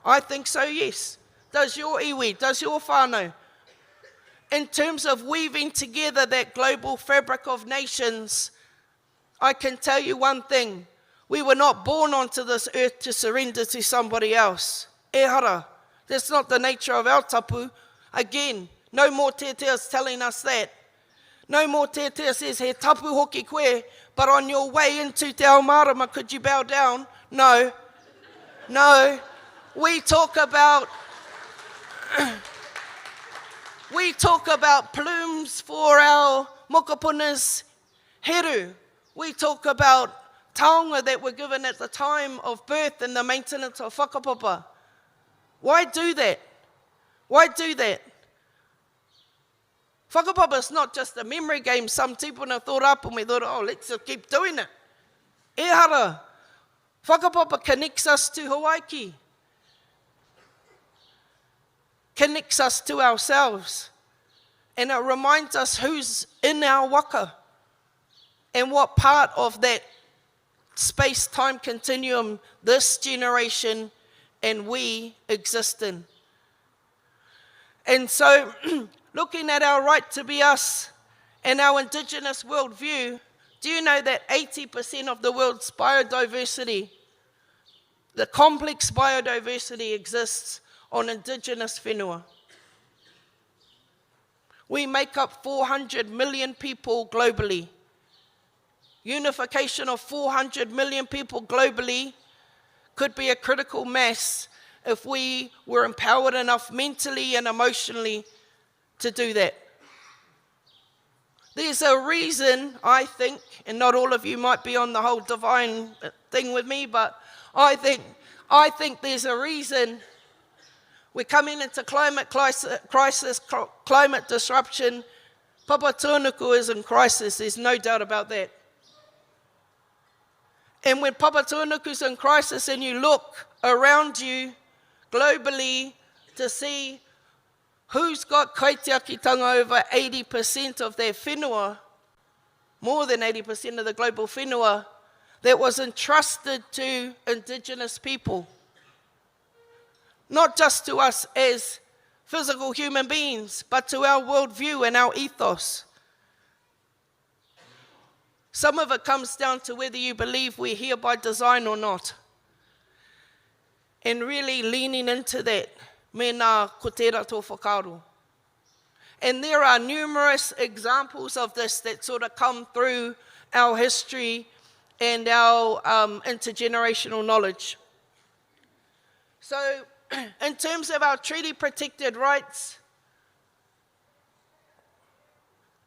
I think so, yes. Does your iwi, does your whānau? In terms of weaving together that global fabric of nations, I can tell you one thing. We were not born onto this earth to surrender to somebody else. Ehara, that's not the nature of our tapu. Again, no more teteas telling us that. No more tetea says, he tapu hoki koe, but on your way into Te Ao Marama, could you bow down? No. No. We talk about plumes for our mokapunas heru. We talk about taonga that were given at the time of birth and the maintenance of whakapapa. Why do that? Why do that? Whakapapa is not just a memory game. Some tipuna thought up and we thought, oh, let's just keep doing it. Ehara, whakapapa connects us to Hawaii. Connects us to ourselves, and it reminds us who's in our waka and what part of that space-time continuum this generation and we exist in. And so, looking at our right to be us and our indigenous worldview, do you know that 80% of the world's biodiversity, the complex biodiversity, exists on indigenous whenua? We make up 400 million people globally. Unification of 400 million people globally could be a critical mass if we were empowered enough mentally and emotionally to do that. There's a reason, I think, and not all of you might be on the whole divine thing with me, but I think there's a reason we're coming into climate crisis, climate disruption. Papatūānuku is in crisis, there's no doubt about that. And when Papatūānuku is in crisis and you look around you globally to see who's got kaitiakitanga over 80% of their whenua, more than 80% of the global whenua, that was entrusted to indigenous people. Not just to us as physical human beings, but to our worldview and our ethos. Some of it comes down to whether you believe we're here by design or not. and really leaning into that, mena ko tērā tō whakaaro. And there are numerous examples of this that sort of come through our history and our intergenerational knowledge. So, in terms of our treaty-protected rights,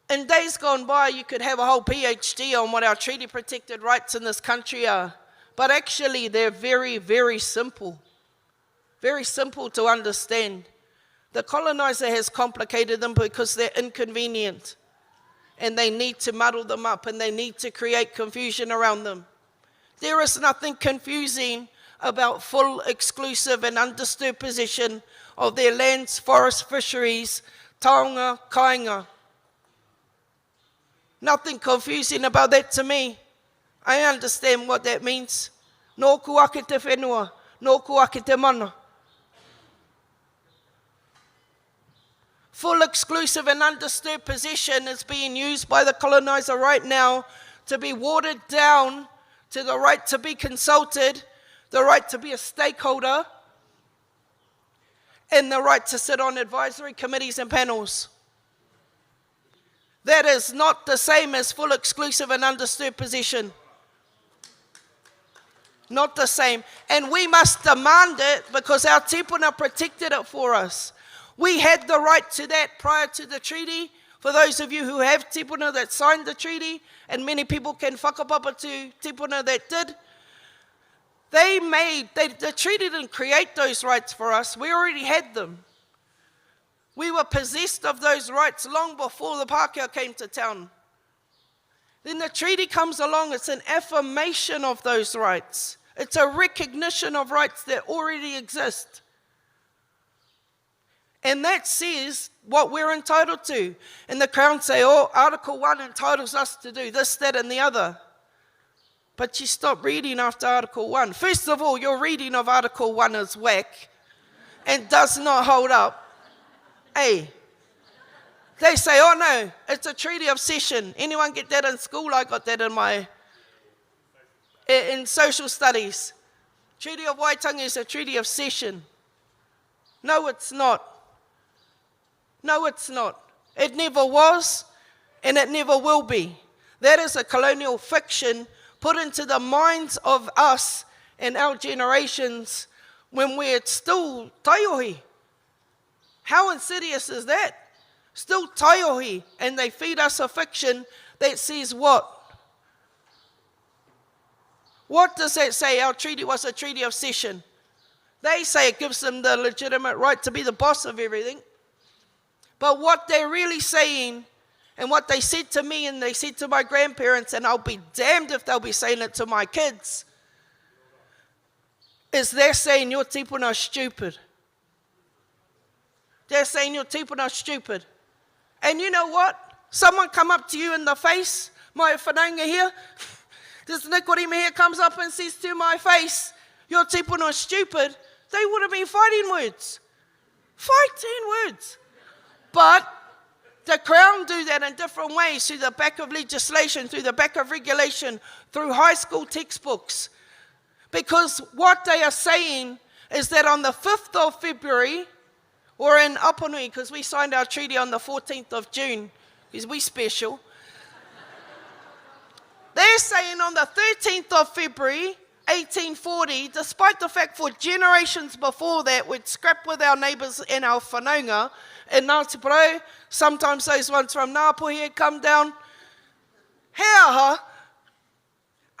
in days gone by, you could have a whole PhD on what our treaty-protected rights in this country are. But actually, they're very, very simple. Very simple to understand. The colonizer has complicated them because they're inconvenient. And they need to muddle them up, and they need to create confusion around them. There is nothing confusing about full, exclusive, and undisturbed possession of their lands, forests, fisheries, taonga, kāinga. Nothing confusing about that to me. I understand what that means. Nō ku ake te whenua, nō ku ake te mana. Full, exclusive, and undisturbed possession is being used by the colonizer right now to be watered down to the right to be consulted, the right to be a stakeholder, and the right to sit on advisory committees and panels. That is not the same as full, exclusive, and undisturbed possession. Not the same. And we must demand it because our tipuna protected it for us. We had the right to that prior to the treaty. For those of you who have tipuna that signed the treaty, and many people can whakapapa to tipuna that did, the treaty didn't create those rights for us. We already had them. We were possessed of those rights long before the Pākehā came to town. Then the treaty comes along, it's an affirmation of those rights. It's a recognition of rights that already exist. And that says what we're entitled to. And the Crown say, oh, Article 1 entitles us to do this, that, and the other. But you stop reading after Article 1. First of all, your reading of Article 1 is whack and does not hold up. Hey, they say, oh no, it's a treaty of cession. Anyone get that in school? I got that in social studies. Treaty of Waitangi is a treaty of cession. No, it's not. No, it's not. It never was, and it never will be. That is a colonial fiction put into the minds of us and our generations when we're still taiohi. How insidious is that? Still taiohi, and they feed us a fiction that says what? What does that say? Our treaty was a treaty of cession. They say it gives them the legitimate right to be the boss of everything. But what they're really saying, and what they said to me and they said to my grandparents, and I'll be damned if they'll be saying it to my kids, is they're saying your tipuna is stupid. They're saying your tipuna is stupid. And you know what? Someone come up to you in the face, my whanaunga here, this Nikorima here comes up and says to my face, your tipuna is stupid, they would have been fighting words. Fighting words. But the Crown do that in different ways, through the back of legislation, through the back of regulation, through high school textbooks. Because what they are saying is that on the 5th of February, or in Apanui, because we signed our treaty on the 14th of June, because we're special. They're saying on the 13th of February, 1840, despite the fact for generations before that, we'd scrap with our neighbours and our whanaunga, in Ngāti Porou, sometimes those ones from Ngāpuhi had come down. He aha,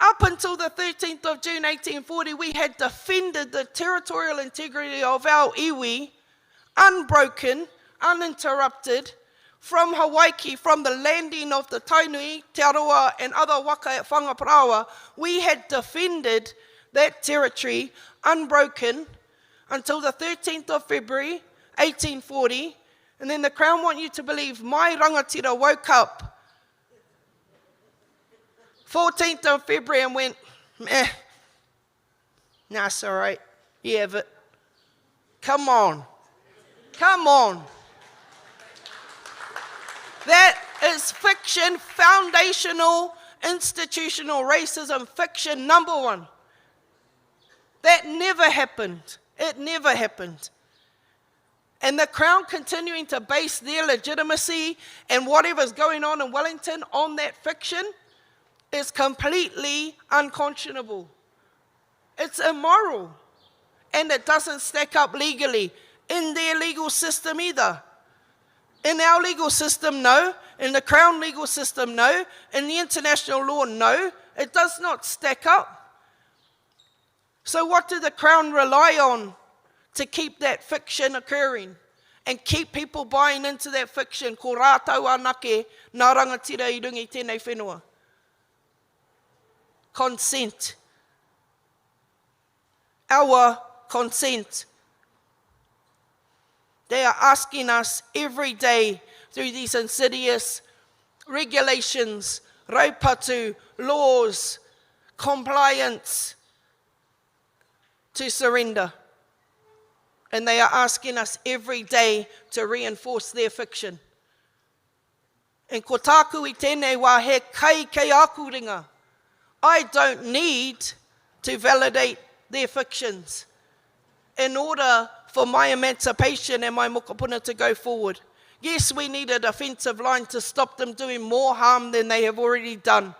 up until the 13th of June 1840, we had defended the territorial integrity of our iwi, unbroken, uninterrupted, from Hawaii, from the landing of the Tainui, Te Aroa, and other waka at Whangaparaoa. We had defended that territory unbroken until the 13th of February 1840, and then the Crown want you to believe my rangatira woke up 14th of February and went, nah, it's all right, you have it. Come on. Come on. That is fiction, foundational, institutional racism fiction number one. That never happened. It never happened. And the Crown continuing to base their legitimacy and whatever's going on in Wellington on that fiction is completely unconscionable. It's immoral. And it doesn't stack up legally in their legal system either. In our legal system, no. In the Crown legal system, no. In the international law, no. It does not stack up. So what did the Crown rely on to keep that fiction occurring and keep people buying into that fiction? Ko rātau anake nā rangatira I rungi tēnei whenua. Consent. Our consent. They are asking us every day through these insidious regulations, raupatu, laws, compliance, to surrender. And they are asking us every day to reinforce their fiction. And ko tāku I tēnei wā he kai kei aku ringa. I don't need to validate their fictions in order for my emancipation and my mokopuna to go forward. Yes, we need a defensive line to stop them doing more harm than they have already done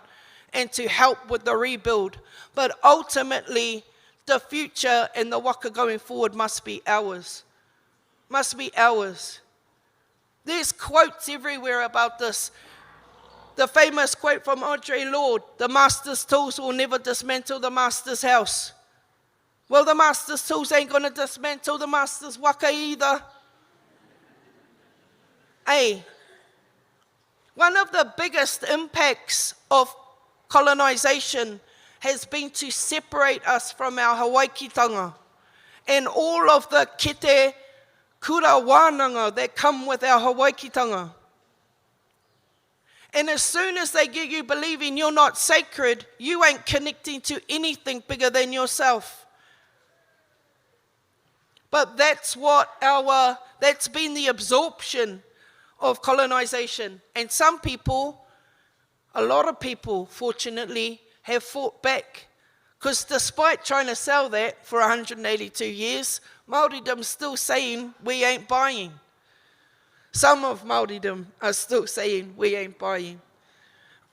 and to help with the rebuild. But ultimately, the future and the waka going forward must be ours. Must be ours. There's quotes everywhere about this. The famous quote from Audre Lorde, the master's tools will never dismantle the master's house. Well, the master's tools ain't going to dismantle the master's waka either. Hey, one of the biggest impacts of colonization has been to separate us from our Hawaikitanga and all of the kete kura wānanga that come with our Hawaikitanga. And as soon as they get you believing you're not sacred, you ain't connecting to anything bigger than yourself. But that's been the absorption of colonization. And some people, a lot of people, fortunately, have fought back. Because despite trying to sell that for 182 years, Māoridom's still saying we ain't buying. Some of Māoridom are still saying we ain't buying.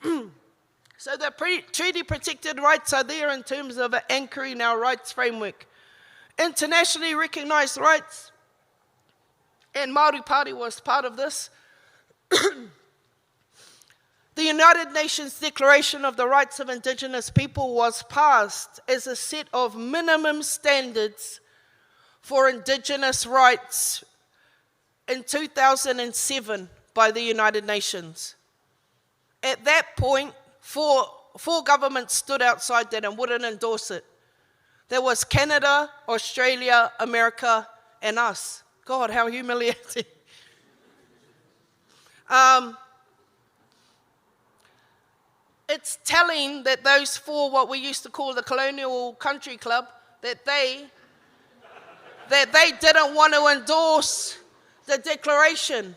So the treaty protected rights are there in terms of anchoring our rights framework. Internationally recognized rights, and Māori Party was part of this. The United Nations Declaration of the Rights of Indigenous People was passed as a set of minimum standards for Indigenous rights in 2007 by the United Nations. At that point, four governments stood outside that and wouldn't endorse it. There was Canada, Australia, America, and us. God, how humiliating. It's telling that those four, what we used to call the colonial country club, that they didn't want to endorse the declaration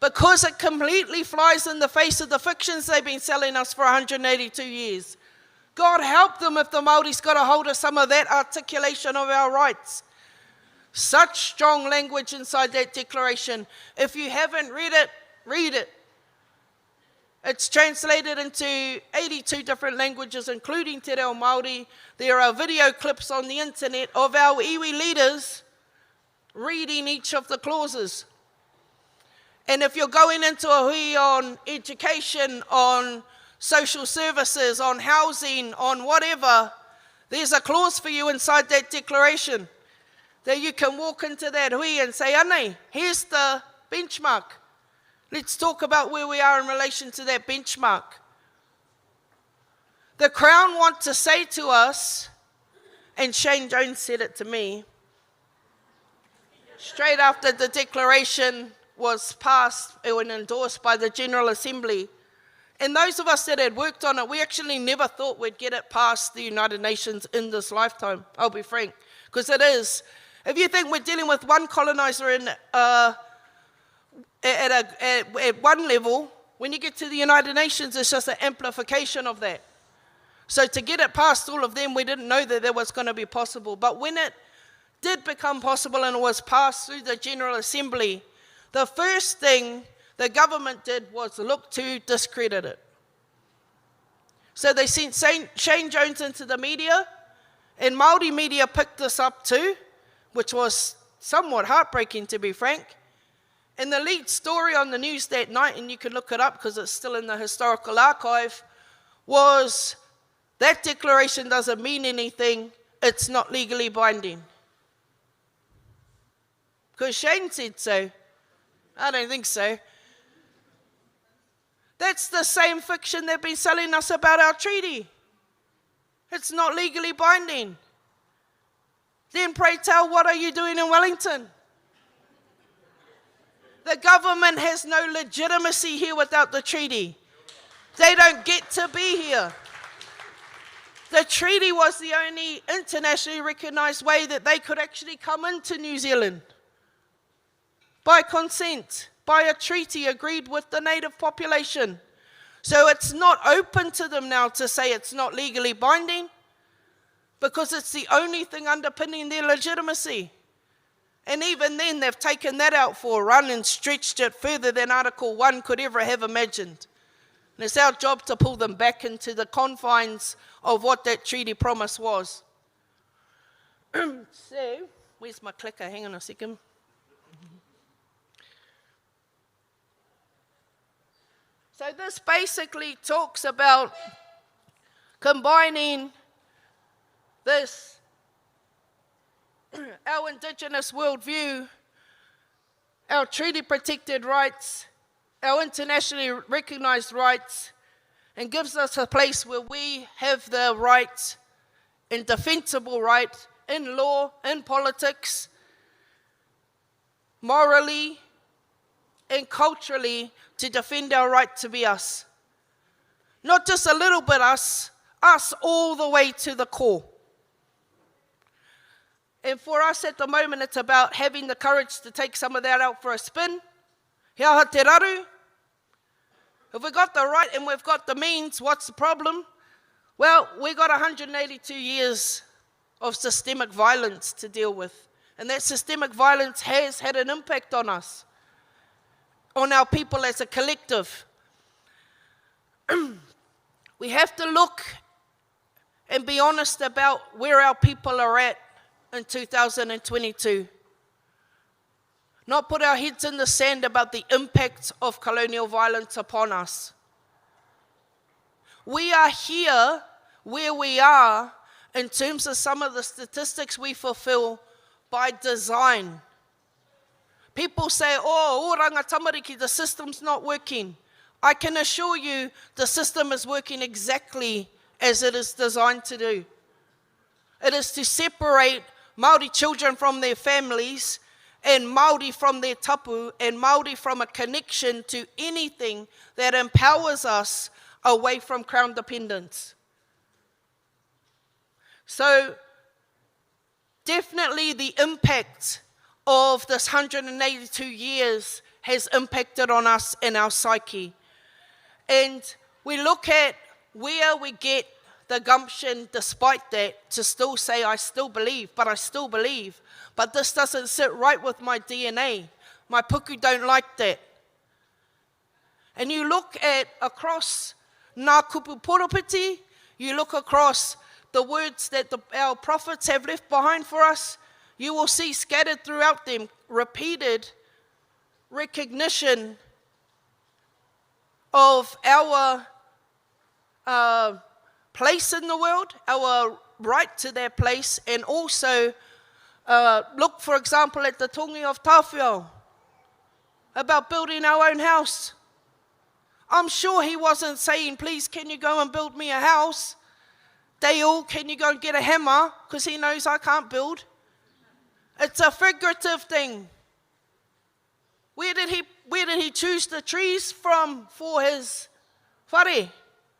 because it completely flies in the face of the fictions they've been selling us for 182 years. God help them if the Māori's got a hold of some of that articulation of our rights. Such strong language inside that declaration. If you haven't read it, read it. It's translated into 82 different languages, including Te Reo Māori. There are video clips on the internet of our iwi leaders reading each of the clauses. And if you're going into a hui on education, on social services, on housing, on whatever, there's a clause for you inside that declaration that you can walk into that hui and say, Anei, here's the benchmark. Let's talk about where we are in relation to that benchmark. The Crown want to say to us, and Shane Jones said it to me, straight after the declaration was passed and endorsed by the General Assembly, and those of us that had worked on it, we actually never thought we'd get it past the United Nations in this lifetime, I'll be frank, because it is. If you think we're dealing with one colonizer at one level, when you get to the United Nations, it's just an amplification of that. So to get it past all of them, we didn't know that was going to be possible. But when it did become possible and was passed through the General Assembly, the first thing the government did was look to discredit it. So they sent Shane Jones into the media, and Māori media picked this up too, which was somewhat heartbreaking, to be frank. And the lead story on the news that night, and you can look it up because it's still in the historical archive, was that declaration doesn't mean anything, it's not legally binding. Because Shane said so. I don't think so. That's the same fiction they've been selling us about our treaty. It's not legally binding. Then pray tell, what are you doing in Wellington? The government has no legitimacy here without the treaty. They don't get to be here. The treaty was the only internationally recognized way that they could actually come into New Zealand. By consent, by a treaty agreed with the native population. So it's not open to them now to say it's not legally binding, because it's the only thing underpinning their legitimacy. And even then, they've taken that out for a run and stretched it further than Article 1 could ever have imagined. And it's our job to pull them back into the confines of what that treaty promise was. So, where's my clicker? Hang on a second. So this basically talks about combining this, our Indigenous worldview, our treaty-protected rights, our internationally recognized rights, and gives us a place where we have the right, indefensible right, in law, in politics, morally, and culturally, to defend our right to be us. Not just a little bit us all the way to the core. And for us at the moment, it's about having the courage to take some of that out for a spin. Hea ha te raru. If we've got the right and we've got the means, what's the problem? Well, we've got 182 years of systemic violence to deal with. And that systemic violence has had an impact on us, on our people as a collective. We have to look and be honest about where our people are at in 2022. Not put our heads in the sand about the impact of colonial violence upon us. We are here where we are in terms of some of the statistics we fulfill by design. People say, oh, oranga tamariki, the system's not working. I can assure you the system is working exactly as it is designed to do. It is to separate Māori children from their families, and Māori from their tapu, and Māori from a connection to anything that empowers us away from crown dependence. So, definitely the impact of this 182 years has impacted on us and our psyche. And we look at where we get the gumption despite that to still say, I still believe, but this doesn't sit right with my DNA. My puku don't like that. And you look at across Ngā Kupu Poropiti, you look across the words that our prophets have left behind for us, you will see scattered throughout them repeated recognition of our place in the world, our right to that place, and also look, for example, at the Tongi of Tawhio about building our own house. I'm sure he wasn't saying, please, can you go and build me a house? Dale, can you go and get a hammer? Because he knows I can't build. It's a figurative thing. Where did he choose the trees from for his whare?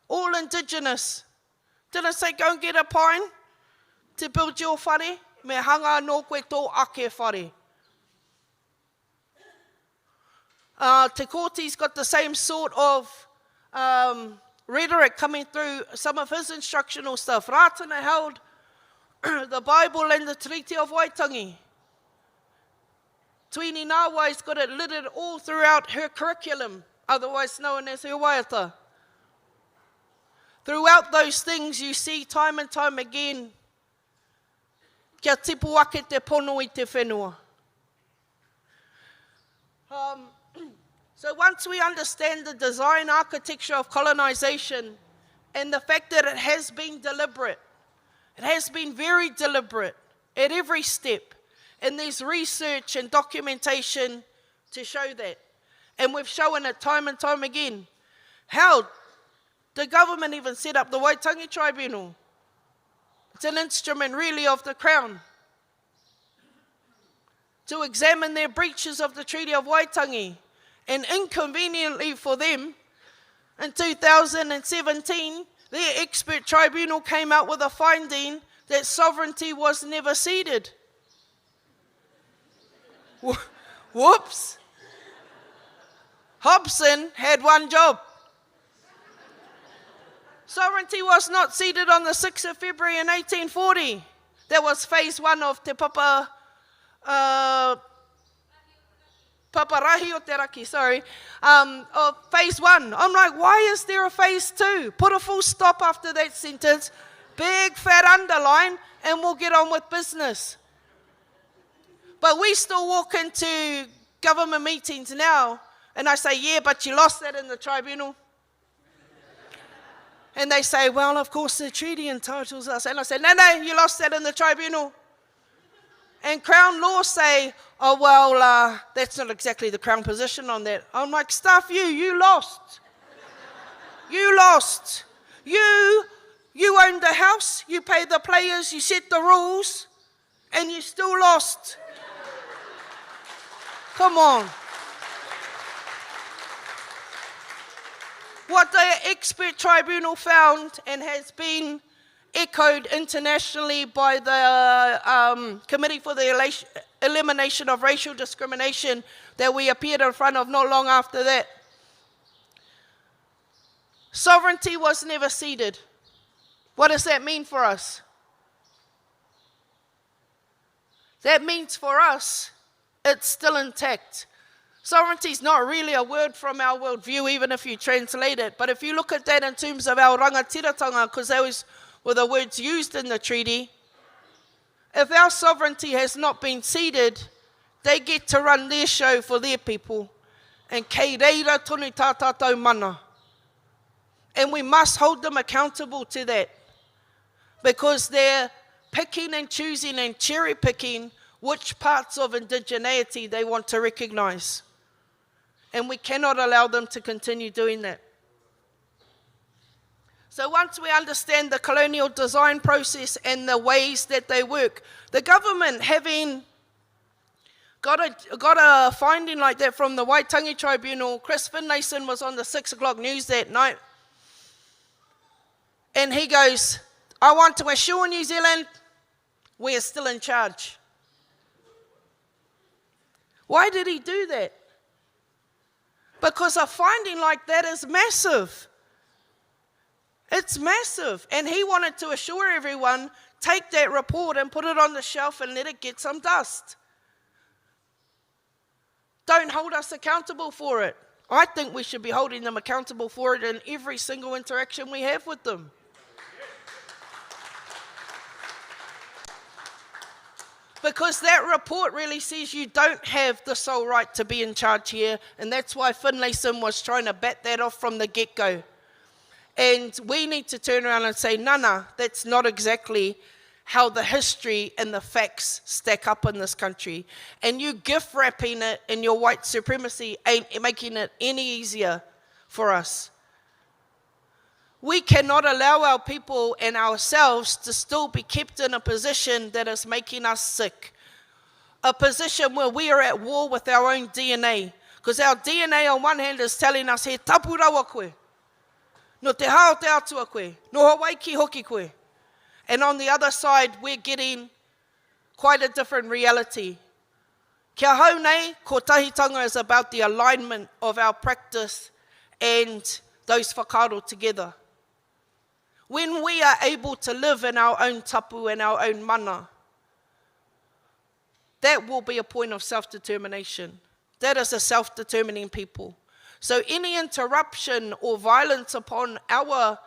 All indigenous. Didn't say go and get a pine to build your whare. Me hanga no koe tō ake whare. Te Koti's got the same sort of rhetoric coming through some of his instructional stuff. Rātana held the Bible and the Treaty of Waitangi. Tuini Nawai's got it littered all throughout her curriculum, otherwise known as her waiata. Throughout those things you see time and time again, kia tipu ake te pono I te whenua. So once we understand the design architecture of colonization and the fact that it has been deliberate, it has been very deliberate at every step, and there's research and documentation to show that. And we've shown it time and time again. How the government even set up the Waitangi Tribunal. It's an instrument really of the Crown to examine their breaches of the Treaty of Waitangi. And inconveniently for them, in 2017, their expert tribunal came out with a finding that sovereignty was never ceded. Whoops. Hobson had one job. Sovereignty was not ceded on the 6th of February in 1840. That was phase one of Te Paparahi o Te Raki, of phase one. I'm like, why is there a phase two? Put a full stop after that sentence, big fat underline, and we'll get on with business. But we still walk into government meetings now, and I say, yeah, but you lost that in the tribunal. And they say, well, of course the treaty entitles us. And I say, no, you lost that in the tribunal. And Crown law say, oh, well, that's not exactly the Crown position on that. I'm like, stuff you lost. You lost. You owned the house, you paid the players, you set the rules, and you still lost. Come on. What the expert tribunal found, and has been echoed internationally by the Committee for the Elimination of Racial Discrimination that we appeared in front of not long after that. Sovereignty was never ceded. What does that mean for us? That means for us, it's still intact. Sovereignty is not really a word from our worldview, even if you translate it. But if you look at that in terms of our rangatiratanga, because those were the words used in the treaty, if our sovereignty has not been ceded, they get to run their show for their people. And kei reira tonu tā tātou mana. And we must hold them accountable to that. Because they're picking and choosing and cherry picking which parts of indigeneity they want to recognize. And we cannot allow them to continue doing that. So once we understand the colonial design process and the ways that they work, the government having got a finding like that from the Waitangi Tribunal, Chris Finlayson was on the 6 o'clock news that night, and he goes, I want to assure New Zealand, we are still in charge. Why did he do that? Because a finding like that is massive. It's massive. And he wanted to assure everyone, take that report and put it on the shelf and let it get some dust. Don't hold us accountable for it. I think we should be holding them accountable for it in every single interaction we have with them. Because that report really says you don't have the sole right to be in charge here, and that's why Finlayson was trying to bat that off from the get-go. And we need to turn around and say, no, that's not exactly how the history and the facts stack up in this country. And you gift wrapping it in your white supremacy ain't making it any easier for us. We cannot allow our people and ourselves to still be kept in a position that is making us sick. A position where we are at war with our own DNA. Because our DNA on one hand is telling us, he tapu rawa koe. No te hao te atua koe. No Hawaii ki hoki koe. And on the other side, we're getting quite a different reality. Kia hau nei, ko tahitanga is about the alignment of our practice and those whakaaro together. when we are able to live in our own tapu and our own mana, that will be a point of self-determination. That is a self-determining people. So any interruption or violence upon our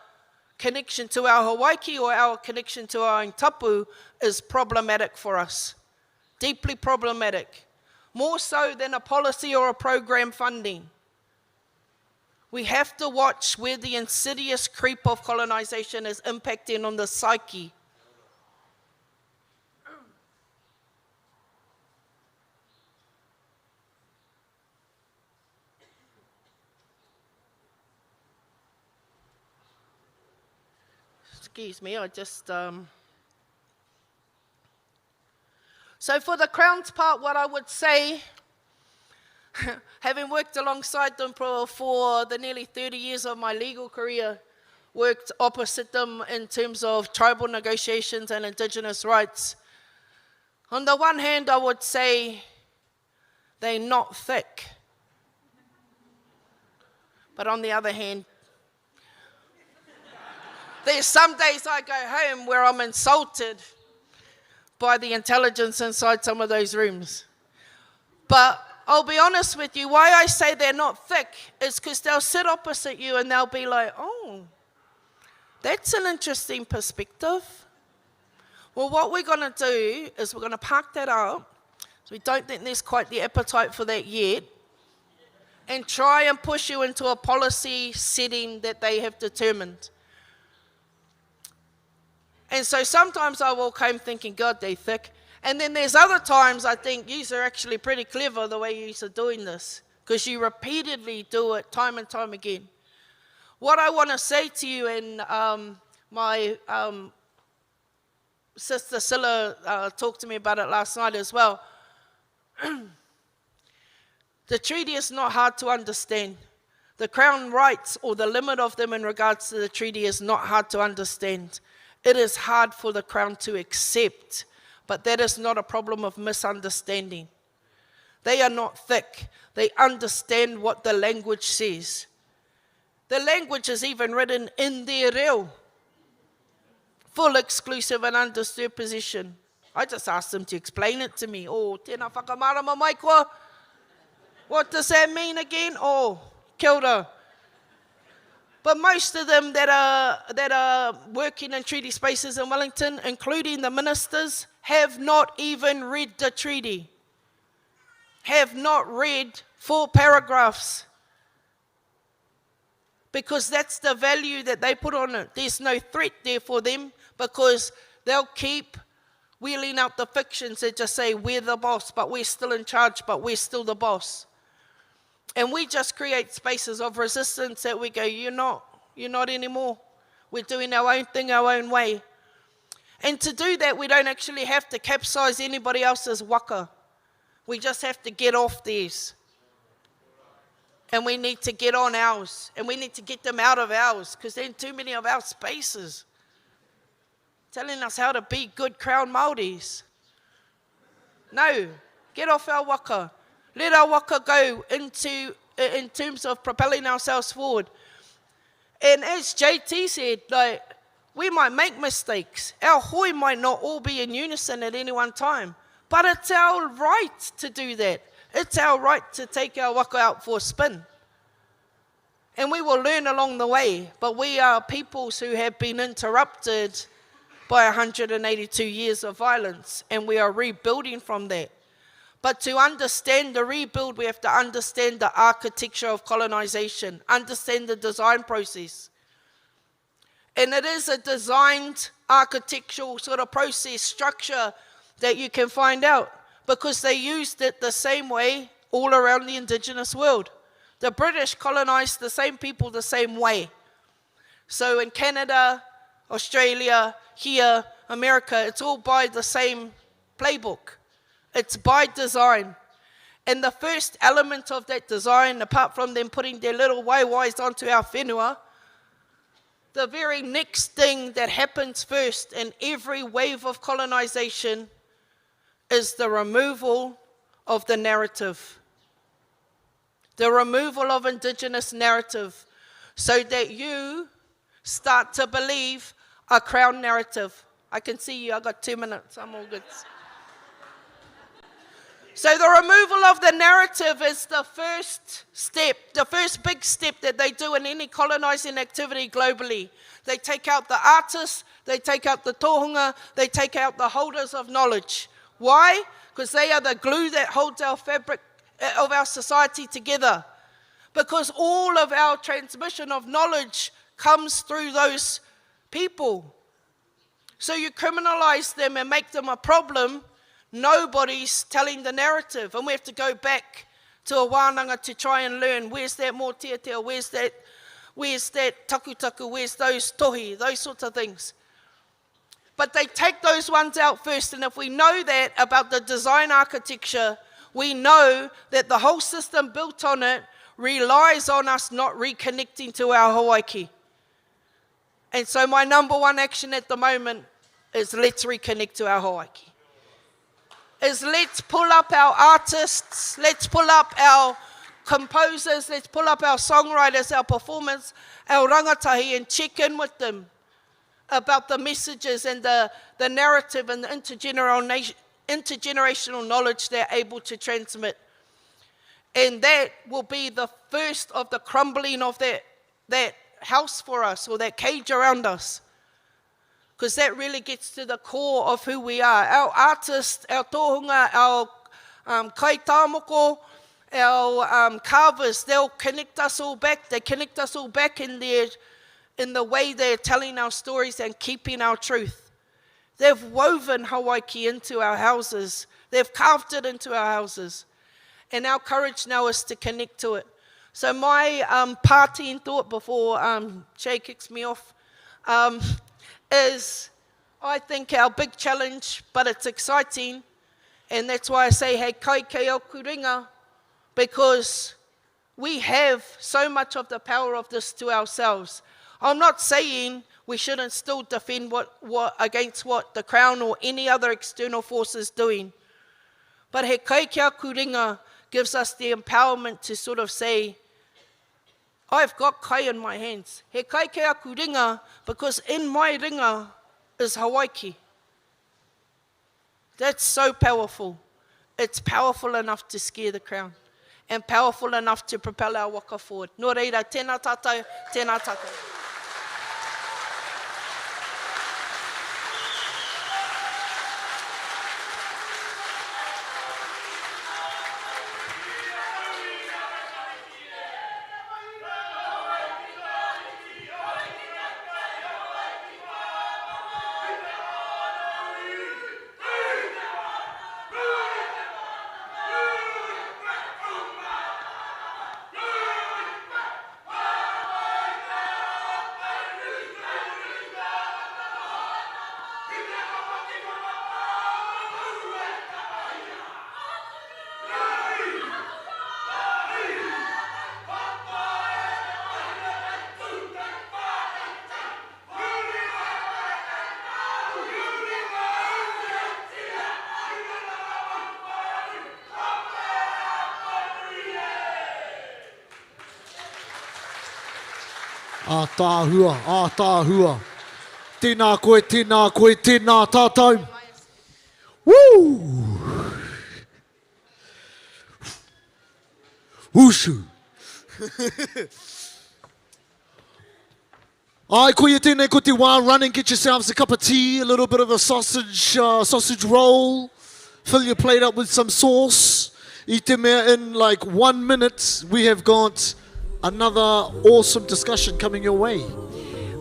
connection to our Hawaiki or our connection to our own tapu is problematic for us. Deeply problematic. More so than a policy or a program funding. We have to watch where the insidious creep of colonization is impacting on the psyche. Excuse me, I just... So for the Crown's part, what I would say, having worked alongside them for the nearly 30 years of my legal career, worked opposite them in terms of tribal negotiations and Indigenous rights. On the one hand, I would say they're not thick. But on the other hand, there's some days I go home where I'm insulted by the intelligence inside some of those rooms. But I'll be honest with you, why I say they're not thick is because they'll sit opposite you and they'll be like, oh, that's an interesting perspective. Well, what we're going to do is we're going to park that up, so we don't think there's quite the appetite for that yet, and try and push you into a policy setting that they have determined. And so sometimes I walk home thinking, God, they're thick. And then there's other times I think, yous are actually pretty clever the way yous are doing this, because you repeatedly do it time and time again. What I want to say to you, and my sister Scylla talked to me about it last night as well. The treaty is not hard to understand. The Crown rights, or the limit of them in regards to the treaty, is not hard to understand. It is hard for the Crown to accept, but that is not a problem of misunderstanding. They are not thick. They understand what the language says. The language is even written in their reo. Full, exclusive, and undisturbed position. I just asked them to explain it to me. Oh, tēnā whakamarama mai koa. What does that mean again? Oh, kia ora. But most of them that are working in treaty spaces in Wellington, including the ministers, have not even read the treaty. Have not read 4 paragraphs. Because that's the value that they put on it. There's no threat there for them, because they'll keep wheeling out the fictions that just say, we're the boss, but we're still in charge, but we're still the boss. And we just create spaces of resistance that we go, you're not anymore. We're doing our own thing, our own way. And to do that, we don't actually have to capsize anybody else's waka. We just have to get off theirs. And we need to get on ours. And we need to get them out of ours, because they're in too many of our spaces. Telling us how to be good Crown Māoris. No, get off our waka. Let our waka go in terms of propelling ourselves forward. And as JT said, like, we might make mistakes. Our hoi might not all be in unison at any one time. But it's our right to do that. It's our right to take our waka out for a spin. And we will learn along the way. But we are peoples who have been interrupted by 182 years of violence. And we are rebuilding from that. But to understand the rebuild, we have to understand the architecture of colonization, understand the design process. And it is a designed architectural sort of process structure that you can find out, because they used it the same way all around the Indigenous world. The British colonized the same people the same way. So in Canada, Australia, here, America, it's all by the same playbook. It's by design. And the first element of that design, apart from them putting their little waiwais onto our whenua, the very next thing that happens first in every wave of colonization is the removal of the narrative. The removal of Indigenous narrative, so that you start to believe a crown narrative. I can see you, I got 2 minutes, I'm all good. So the removal of the narrative is the first step, the first big step that they do in any colonizing activity globally. They take out the artists, they take out the tohunga, they take out the holders of knowledge. Why? Because they are the glue that holds our fabric of our society together. Because all of our transmission of knowledge comes through those people. So you criminalize them and make them a problem. Nobody's telling the narrative, and we have to go back to a wānanga to try and learn where's that mōtiatia, where's that takutaku, where's those tohi, those sorts of things. But they take those ones out first, and if we know that about the design architecture, we know that the whole system built on it relies on us not reconnecting to our Hawaii. And so my number one action at the moment is let's reconnect to our Hawaii. Is let's pull up our artists, let's pull up our composers, let's pull up our songwriters, our performers, our rangatahi, and check in with them about the messages and the narrative and the intergenerational knowledge they're able to transmit. And that will be the first of the crumbling of that house for us, or that cage around us. Because that really gets to the core of who we are. Our artists, our tohunga, our kaitāmoko, our carvers, they'll connect us all back. They connect us all back in the way they're telling our stories and keeping our truth. They've woven Hawaii into our houses. They've carved it into our houses. And our courage now is to connect to it. So my parting thought before Shay kicks me off is, I think our big challenge, but it's exciting, and that's why I say, hey, kai kei au kuringa, because we have so much of the power of this to ourselves. I'm not saying we shouldn't still defend against what the Crown or any other external force is doing, but he kai kei au kuringa gives us the empowerment to sort of say, I've got kai in my hands. He kai kei aku ringa, because in my ringa is Hawaii. That's so powerful. It's powerful enough to scare the Crown, and powerful enough to propel our waka forward. Nō reira, tēnā tātou, tēnā tātou. Tāhua. Tēnā koe, tēnā tātou. Woo! Wushu. Ai, koe tēnei ko te wā, run and get yourselves a cup of tea, a little bit of a sausage roll. Fill your plate up with some sauce. I te mea, in like 1 minute, we have got another awesome discussion coming your way.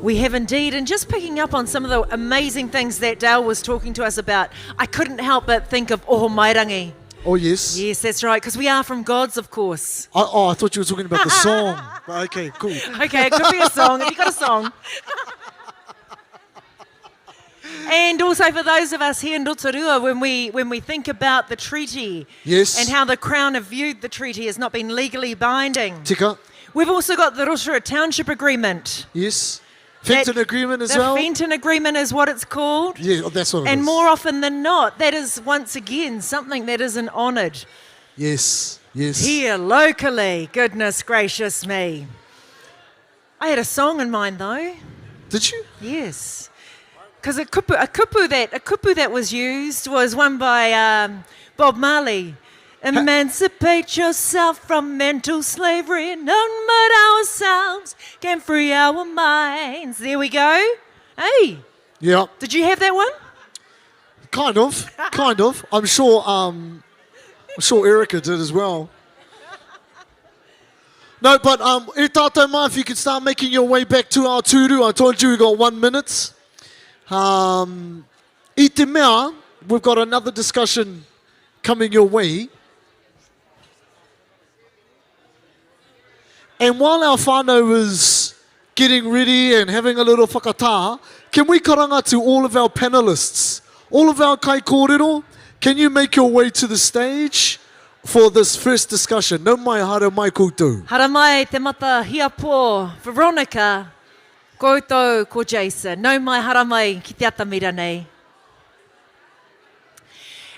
We have indeed, and just picking up on some of the amazing things that Dale was talking to us about, I couldn't help but think of Oho Mairangi. Oh, yes? Yes, that's right, because we are from gods, of course. I thought you were talking about the song. Okay, cool. Okay, it could be a song. Have you got a song? And also for those of us here in Rotorua, when we think about the treaty, Yes. and how the Crown have viewed the treaty as not being legally binding. Tika, We've also got the Rotorua Township Agreement. yes. Fenton Agreement as the well. The Fenton Agreement is what it's called. Yeah, that's what it is. And more often than not, that is once again something that isn't honoured Yes, yes. here locally. Goodness gracious me. I had a song in mind though. Did you? Yes. Because a kupu that was used was one by Bob Marley. Emancipate yourself from mental slavery. None but ourselves can free our minds. There we go. Hey, Yeah. did you have that one? Kind of. I'm sure Erica did as well. No, but e tātou mā, if you could start making your way back to our tūru. I told you we got 1 minute. I te mea, we've got another discussion coming your way. And while our whānau is getting ready and having a little whakatā, can we karanga to all of our panelists, all of our kai kōrero? Can you make your way to the stage for this first discussion? Nau mai hara mai koutou. Hara mai te mata hia pō, Veronica, koutou ko Jason. Nau mai hara mai ki te atamira nei.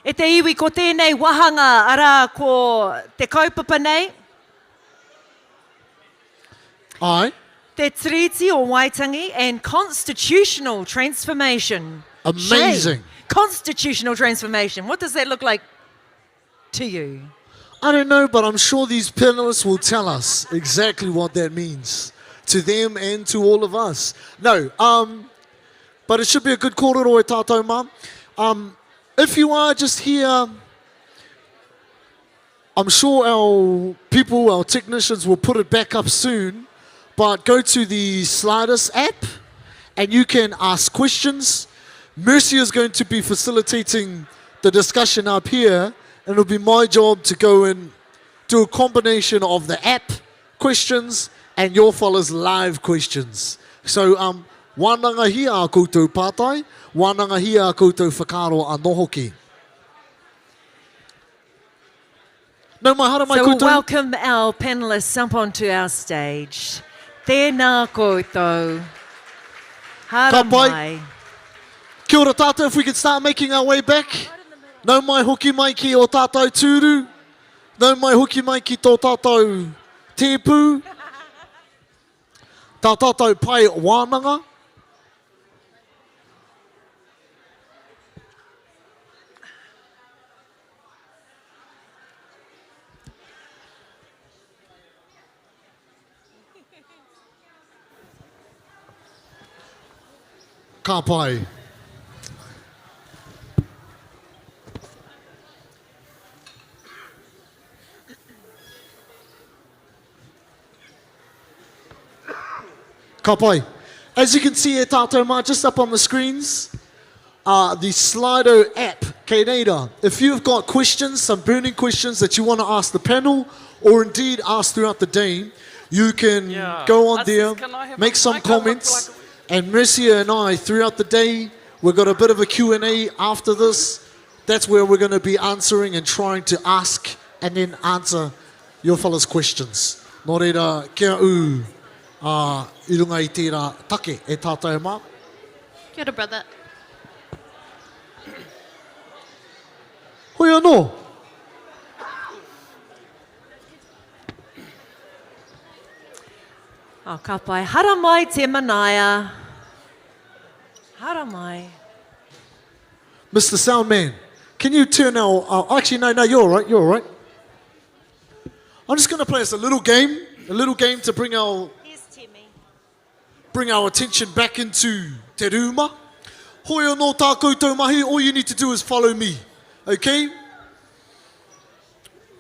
E te iwi ko tēnei wahanga ara ko te kaupapa nei. Ai, Te tiriti o Waitangi and constitutional transformation. Amazing. Shane, constitutional transformation. What does that look like to you? I don't know, but I'm sure these panelists will tell us exactly what that means to them and to all of us. No, but it should be a good kōrero e tātou mā. If you are just here, I'm sure our people, our technicians will put it back up soon, but go to the Sliders app and you can ask questions. Mercy is going to be facilitating the discussion up here, and it'll be my job to go and do a combination of the app questions and your fellas' live questions. So, wānanga hi a koutou pātai, wānanga hi a koutou whakaro anō hoki. No mai hara mai So we'll koutou. welcome our panelists up onto our stage. Tēnā koutou. Hara Ka pai. mai. Kia ora tātou, if we could start making our way back. Nau mai hoki mai ki o tātou tūru. Nau mai hoki mai ki tō tātou tēpū. Tā tātou pai wānanga. Ka pai. Ka pai. As you can see e tātou mā, just up on the screens, the Slido app, kei reira. If you've got questions, some burning questions that you want to ask the panel, or indeed ask throughout the day, you can go on there, make some comments, and Mercia and I, throughout the day, we've got a bit of a Q&A after this. That's where we're going to be answering and trying to ask and then answer your fellas' questions. Nō reira, kia u, I runga i tērā take e tātou mā. Kia ora, brother. Hoi anō. Oh, ka pai. Hara mai te manaia. Hara mai. Mr. Soundman, can you turn our... actually, no, you're all right, you're all right. I'm just going to play us a little game to bring our attention back into te rūma. Hoi anō tā koutou mahi, all you need to do is follow me, okay?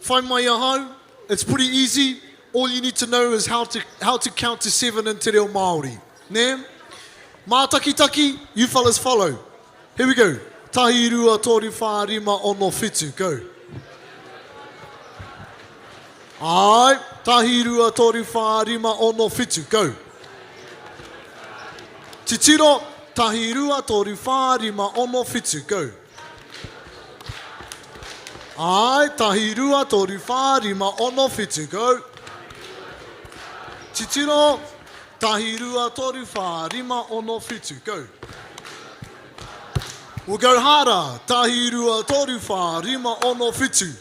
Whai mai ahau, it's pretty easy. All you need to know is how to count to 7 in te reo Māori. Ne? Mā taki taki, you fellas follow. Here we go. Tahi rua tori wha rima ono whitu, go. Ai, tahi rua tori wha rima ono whitu, go. Te tiro, tahi rua tori wha rima ono whitu, go. Ai, tahi rua tori wha rima ono whitu, go. Te tiro, tahi rua tori wha rima ono whitu, go. We'll go harder. Tahi rua tori wha rima ono whitu.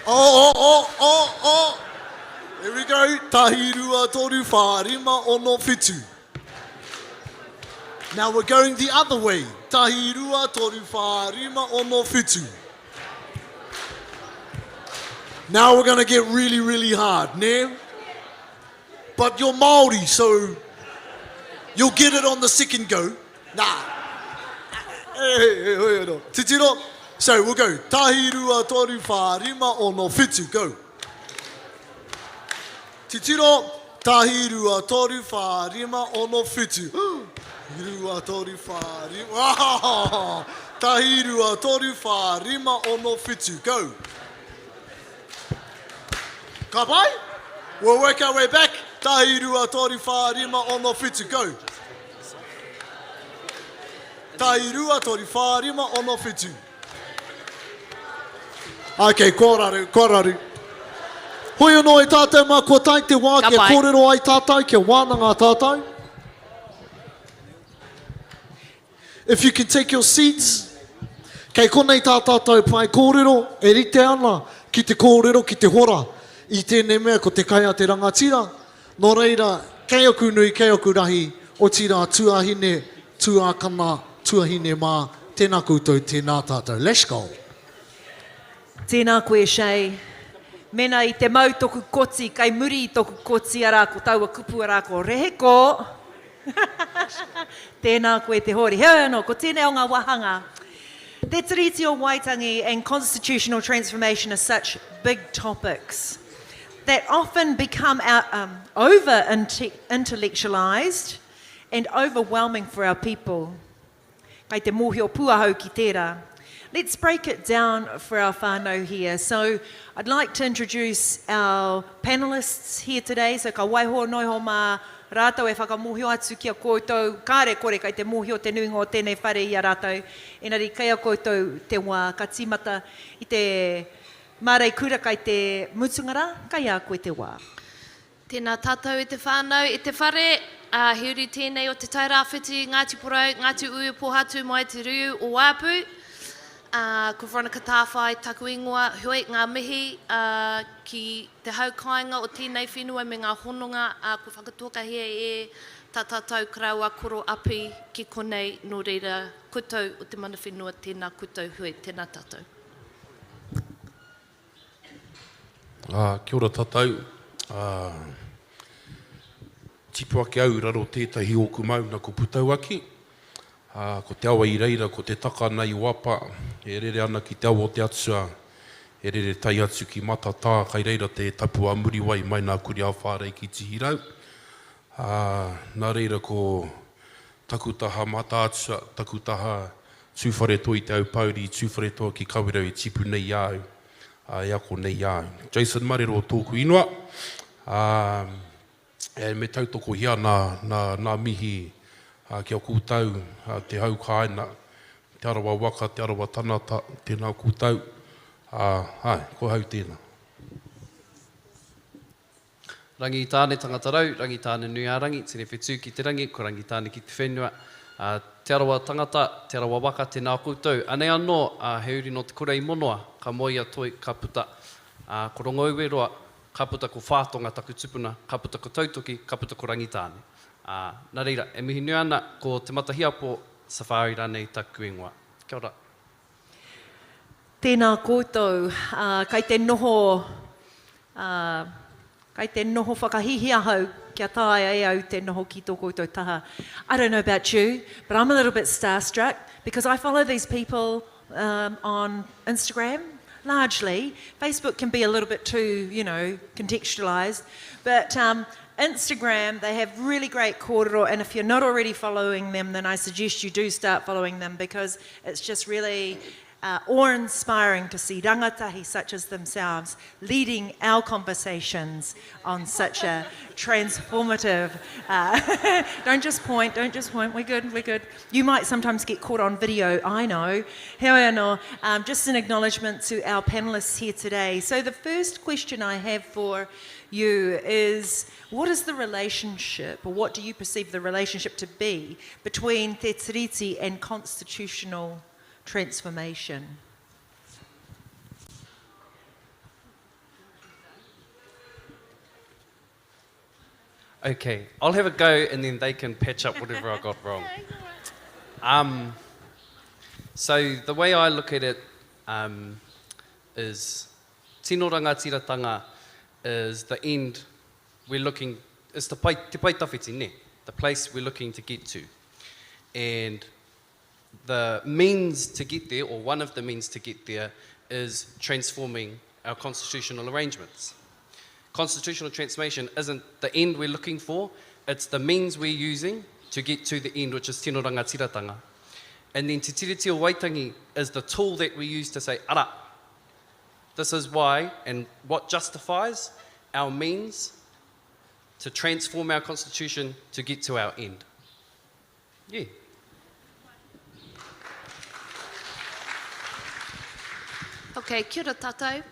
Oh. Here we go. Tahi rua tori wha rima ono whitu. Now we're going the other way. Tahi, rua, toru, wha, rima, ono, whitu. Now we're going to get really, really hard, ne? But you're Māori, so you'll get it on the second go. Nah. Titiro. So we'll go. Tahi, rua, toru, wha, rima, ono, whitu. Go. Titiro. Tahi, rua, toru, wha, rima, ono, whitu. Rua, toru, wha, rima. Oh, tahi, rua, toru, wha, rima, ono, whitu. Go. Ka pai? We'll work our way back. Tahi, rua, toru, wha, rima, ono, whitu. Go. Tahi, rua, toru, wha, rima, ono, whitu. Okay, kōraru, kōraru. Hoi anō e tātou mā kua tai te wā, Ka kia pai. kōrero ai tātou, kia wānanga tātou. If you can take your seats, kei konei tā tātou pai kōrero, e rite ana ki te kōrero, ki te hora, i tēnei mea ko te kai a te rangatira. Nō reira, kei oku nui, kei oku rahi, o tira tuahine, tuakana, tuahine mā, tēnā koutou, tēnā tātou. Let's go. Tēnā koe, Shay. Mena i te mau toku koti, kai muri i toku koti ara ko taua kupu ara ko reheko. Tēnā koe te hori. Hea anō, ko tēnei o ngā wahanga. Te tiriti o Waitangi and constitutional transformation are such big topics that often become over-intellectualised and overwhelming for our people. Kai te mōhio puahau ki tērā. Let's break it down for our whānau here. So I'd like to introduce our panellists here today. So ka waiho noiho mā rātou e whakamohio atu ki a koutou. Kāre kore kai te mōhio te nuingo tēnei whare i a rātou. Engari kai a koutou te wā ka tīmata i te mārei kura kai te mutungara. Kai a koe te wā. Tēnā tātou i te whānau, i te whare, heuri tēnei o te tairāwhiti, Ngāti Porou, Ngāti Uio Pohatu mai te riu o Waipu. Ko Veronica Tāwhai, taku ingoa, hoi ngā mihi ki te haukainga o tēnei whenua me ngā hononga, ko whakatokahia e tā tātou kraua koro api ki konei no reira koutou o te mana whenua, tēnā koutou hui, tēnā tātou. Kia ora tātou. Tipu ake au raro tētahi oku mauna ko Putauaki. Ko te awa i reira, ko te taka nei wapa, e rere ana ki te awa o te atua, e rere tai atu ki matata, kai reira te tapua muri wai mai nā kuri a whārei ki tihirau. Nā reira ko takutaha mata atua, takutaha tūwhare toi te au pauri, tūwhare toa ki kawirau i tipu nei au, e ako nei au. Jason Marero o tōku ingoa, e me tautoko hia nā mihi, kia kūtau, te hau kāina, te arawa waka, te arawa tanata, tēnā kūtau. Ko hau tēnā. Rangi i tāne tangata rau, rangi i tāne nui ārangi, tere whetū ki te rangi, ko rangi i tāne ki te whenua. Te arawa tangata, te arawa waka, tēnā kūtau. Anei anō, he uri no te kurei monoa, ka moia toi ka puta. Ko rongo ue roa, ka puta ko whātonga taku tupuna, ka puta ko tautoki, ka puta ko rangi tāne. Nā reira, e mihi nui ana ko te matahiapo safari ranei taku ingoa. Kia ora. Tēnā koutou, kai te noho whakahihia hau kia tāia e au te noho ki tō koutou taha. I don't know about you, but I'm a little bit starstruck because I follow these people on Instagram, largely. Facebook can be a little bit too, contextualised. But Instagram, they have really great kōrero, and if you're not already following them, then I suggest you do start following them because it's just really awe-inspiring to see rangatahi such as themselves leading our conversations on such a transformative... Don't just point, we're good. You might sometimes get caught on video, I know. Hea anō, just an acknowledgement to our panellists here today. So the first question I have for you is, what is the relationship, or what do you perceive the relationship to be between te tiriti and constitutional transformation? Okay, I'll have a go and then they can patch up whatever I got wrong. So the way I look at it is tino rangatiratanga is the end we're looking, is te pai tawhiti ne, the place we're looking to get to. And the means to get there, or one of the means to get there, is transforming our constitutional arrangements. Constitutional transformation isn't the end we're looking for, it's the means we're using to get to the end, which is tino rangatiratanga. And then Te Tiriti o Waitangi is the tool that we use to say, ara, this is why and what justifies our means to transform our constitution to get to our end. Yeah. Okay, kia ora tātou.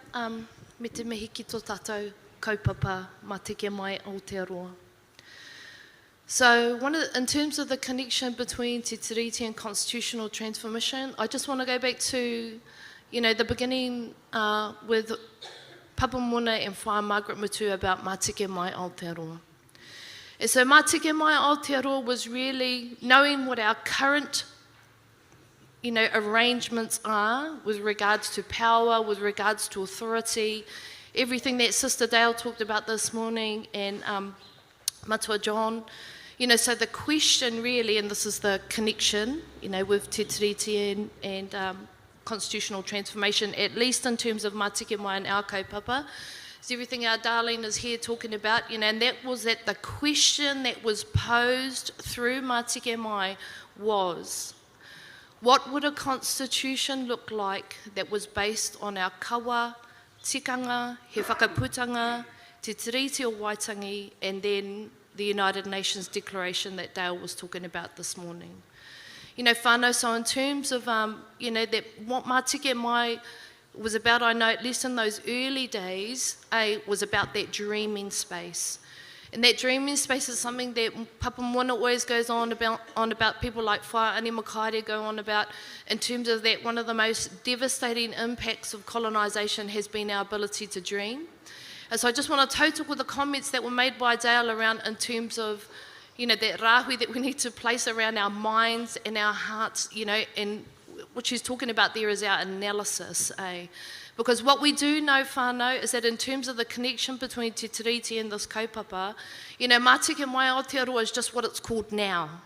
Me te mihi ki tō tātou kaupapa mā teke mai Aotearoa. So, in terms of the connection between Te Tiriti and constitutional transformation, I just want to go back to, the beginning with Papa Mona and Whā Margaret Mutu about mā teke mai Aotearoa. And so mā teke mai Aotearoa was really knowing what our current arrangements are with regards to power, with regards to authority, everything that Sister Dale talked about this morning and Matua John. So the question really, and this is the connection, with Te Tiriti and constitutional transformation, at least in terms of mā teke mai and our kaupapa, is everything our Darlene is here talking about, and that was that the question that was posed through mā teke mai was, what would a constitution look like that was based on our kawa, tikanga, he whakaputanga, Te Tiriti o Waitangi, and then the United Nations Declaration that Dale was talking about this morning. Whānau, so in terms of, that what mā teke mai was about, I know at least in those early days, was about that dreaming space. And that dreaming space is something that Papa Moana always goes on about people like Whaani Makaere go on about, in terms of that one of the most devastating impacts of colonisation has been our ability to dream. And so I just want to tautoko the comments that were made by Dale around in terms of, that rahui that we need to place around our minds and our hearts, and what she's talking about there is our analysis, Because what we do know, whānau, is that in terms of the connection between Te Tiriti and this kaupapa, mā teke mai Aotearoa is just what it's called now.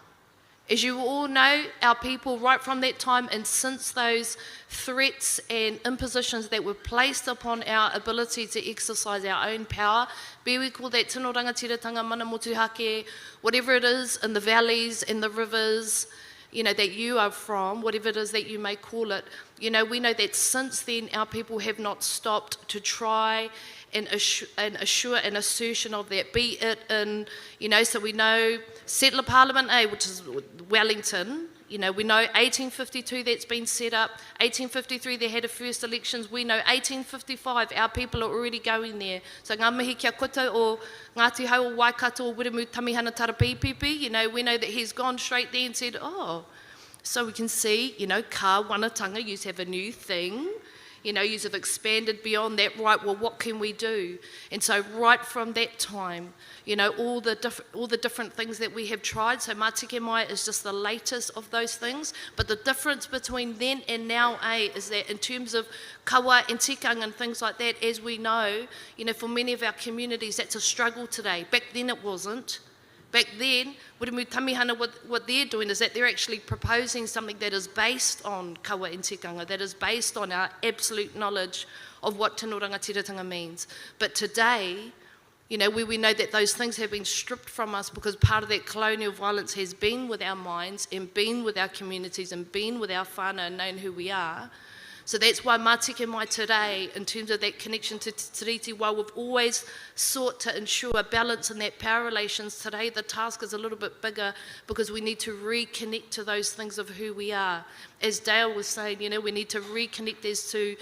As you all know, our people right from that time and since those threats and impositions that were placed upon our ability to exercise our own power, be we call that tino rangatiratanga, mana motuhake, whatever it is in the valleys and the rivers, that you are from, whatever it is that you may call it, we know that since then our people have not stopped to try and assure an assertion of that, be it in, so we know Settler Parliament, which is Wellington, we know 1852 that's been set up, 1853 they had a first elections, we know 1855 our people are already going there. So ngā mihi kia koutou o Ngāti Hau o Waikato o Wiremu Tamihana Tarapipipi, we know that he's gone straight there and said, so we can see, ka wanatanga, you have a new thing, you have expanded beyond that, right, well, what can we do? And so right from that time, all the different things that we have tried, so mā teke mai is just the latest of those things, but the difference between then and now, is that in terms of kawa and tikanga and things like that, as we know, for many of our communities, that's a struggle today. Back then it wasn't. Back then, Wiremu Tamihana, what they're doing is that they're actually proposing something that is based on kawa and tikanga, that is based on our absolute knowledge of what tino rangatiratanga means. But today, where we know that those things have been stripped from us because part of that colonial violence has been with our minds and been with our communities and been with our whānau and known who we are. So that's why mā teke mai today, in terms of that connection to Te Tiriti, while we've always sought to ensure a balance in that power relations, today the task is a little bit bigger because we need to reconnect to those things of who we are. As Dale was saying, we need to reconnect as to,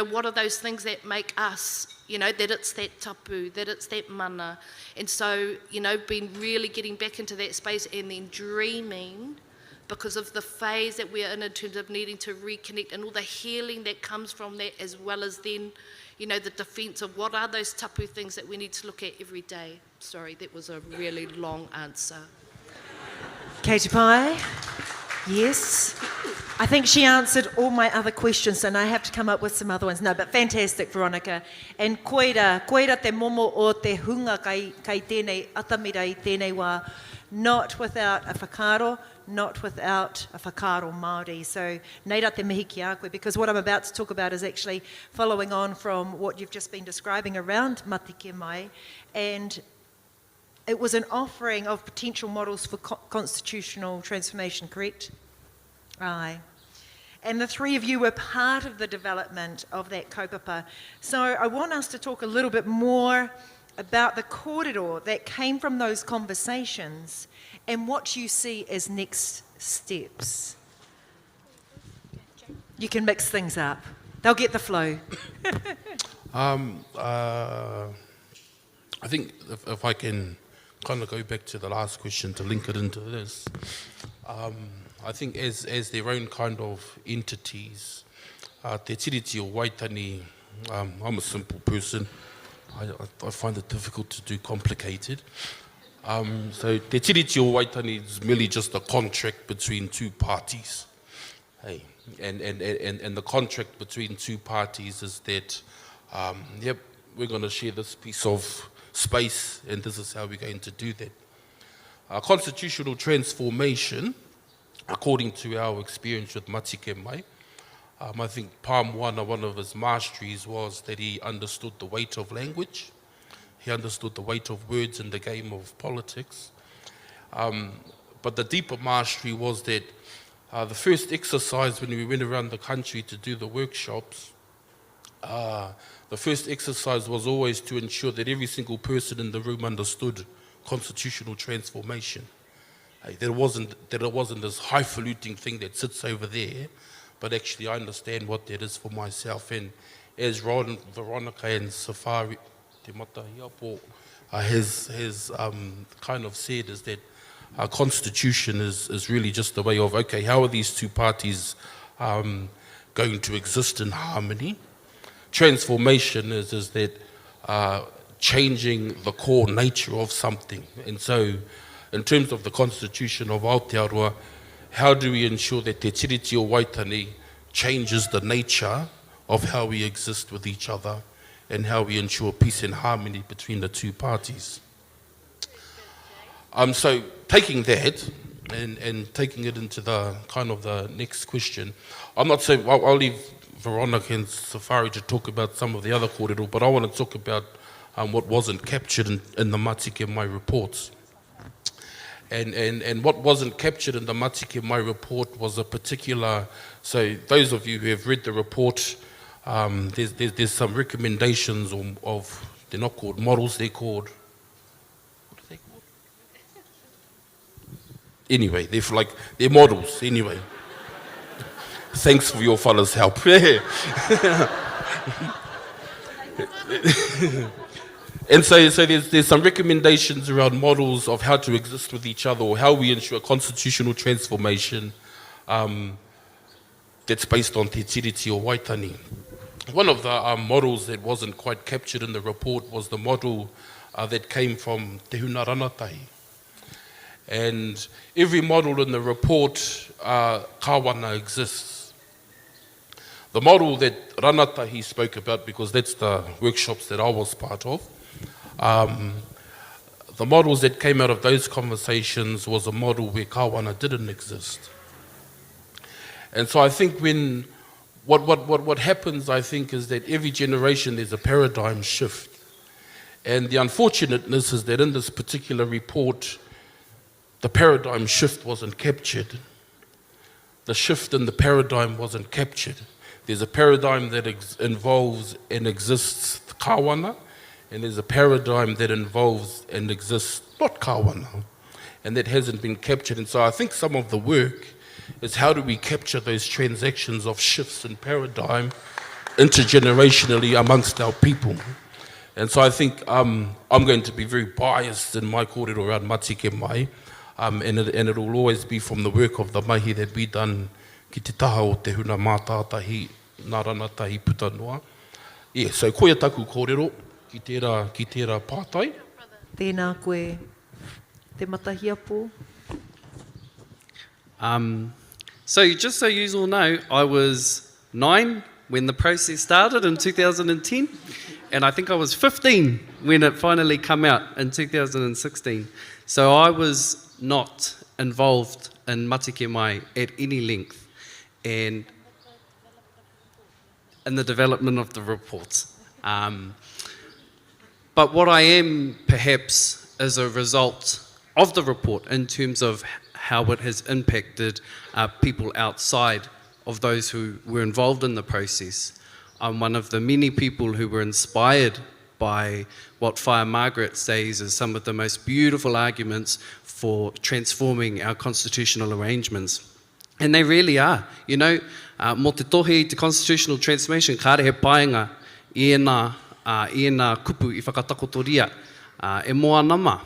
what are those things that make us, that it's that tapu, that it's that mana. And so, been really getting back into that space and then dreaming, because of the phase that we're in terms of needing to reconnect and all the healing that comes from that, as well as then, the defence of what are those tapu things that we need to look at every day. Sorry, that was a really long answer. Katie Pye. Yes. I think she answered all my other questions, and I have to come up with some other ones. No, but fantastic, Veronica. And koira te momo o te hunga kai tēnei atamira I tēnei wā, not without a whakaro, not without a whakaro Māori. So, neira te mihi ki a koe, because what I'm about to talk about is actually following on from what you've just been describing around Matike Mai, and it was an offering of potential models for constitutional transformation, correct? Aye. And the three of you were part of the development of that kaupapa. So I want us to talk a little bit more about the kōrero that came from those conversations and what you see as next steps. You can mix things up. They'll get the flow. I think if I can kind of go back to the last question to link it into this, I think as their own kind of entities, Te Tiriti o Waitani, I'm a simple person. I find it difficult to do complicated. So Te Tiriti o Waitani is merely just a contract between two parties. Hey, and the contract between two parties is that, yep, we're going to share this piece of space, and this is how we're going to do that. Constitutional transformation, according to our experience with Matike Mai, I think Palm-Wana, one of his masteries was that he understood the weight of language. He understood the weight of words in the game of politics. But the deeper mastery was that the first exercise when we went around the country to do the workshops, the first exercise was always to ensure that every single person in the room understood constitutional transformation. That it wasn't this highfalutin thing that sits over there, but actually I understand what that is for myself. And as Ron, Veronica and Safari, Te Matahiapo, has kind of said, is that our constitution is really just a way of, okay, how are these two parties going to exist in harmony? Transformation is that changing the core nature of something. And so, in terms of the constitution of Aotearoa, how do we ensure that Te Tiriti o Waitani changes the nature of how we exist with each other and how we ensure peace and harmony between the two parties? So taking that and taking it into the kind of the next question, I'm not saying, I'll leave Veronica and Safari to talk about some of the other kōrero, but I want to talk about what wasn't captured in the Matike Mai reports. And what wasn't captured in the Matike Mai report was a particular, so those of you who have read the report, there's some recommendations of, they're not called models, they're called, what are they called? Anyway, they're models, anyway. Thanks for your fellas' help. And so there's some recommendations around models of how to exist with each other or how we ensure constitutional transformation that's based on Te Tiriti o Waitani. One of the models that wasn't quite captured in the report was the model that came from Te Huna Ranatahi. And every model in the report, kawana exists. The model that Ranatahi spoke about, because that's the workshops that I was part of, the models that came out of those conversations was a model where kawana didn't exist. And so I think when, what happens, I think, is that every generation there's a paradigm shift. And the unfortunateness is that in this particular report, the paradigm shift wasn't captured. The shift in the paradigm wasn't captured. There's a paradigm that involves and exists kawana, and there's a paradigm that involves and exists not kawana, and that hasn't been captured. And so I think some of the work is how do we capture those transactions of shifts in paradigm intergenerationally amongst our people. And so I think I'm going to be very biased in my kōrero around Matike Mai, and it will always be from the work of the mahi that we done ki te taha o te huna mātātahi, nā ranatahi putanua. Yeah, so koia taku kōrero, ki tērā pātai. Tēnā koe, te matahiapo. So just so you all know, I was 9 when the process started in 2010, and I think I was 15 when it finally came out in 2016. So I was not involved in Matike Mai at any length and in the development of the reports. But what I am perhaps is a result of the report in terms of how it has impacted people outside of those who were involved in the process. I'm one of the many people who were inspired by what Whaia Margaret says is some of the most beautiful arguments for transforming our constitutional arrangements. And they really are. You know, mo te tohe te constitutional transformation, kāre he paenga i ena kupu i whakatakotoria, e moa nama.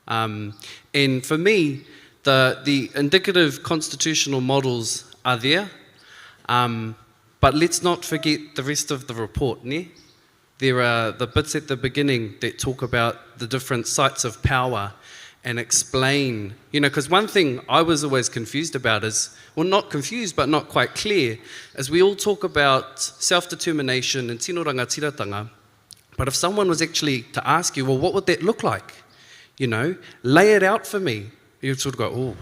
And for me, the indicative constitutional models are there, but let's not forget the rest of the report, ne? There are the bits at the beginning that talk about the different sites of power and explain, you know, because one thing I was always confused about is, well, not confused, but not quite clear, is we all talk about self-determination and tino rangatiratanga, but if someone was actually to ask you, well, what would that look like? You know, lay it out for me. You'd sort of go, oh,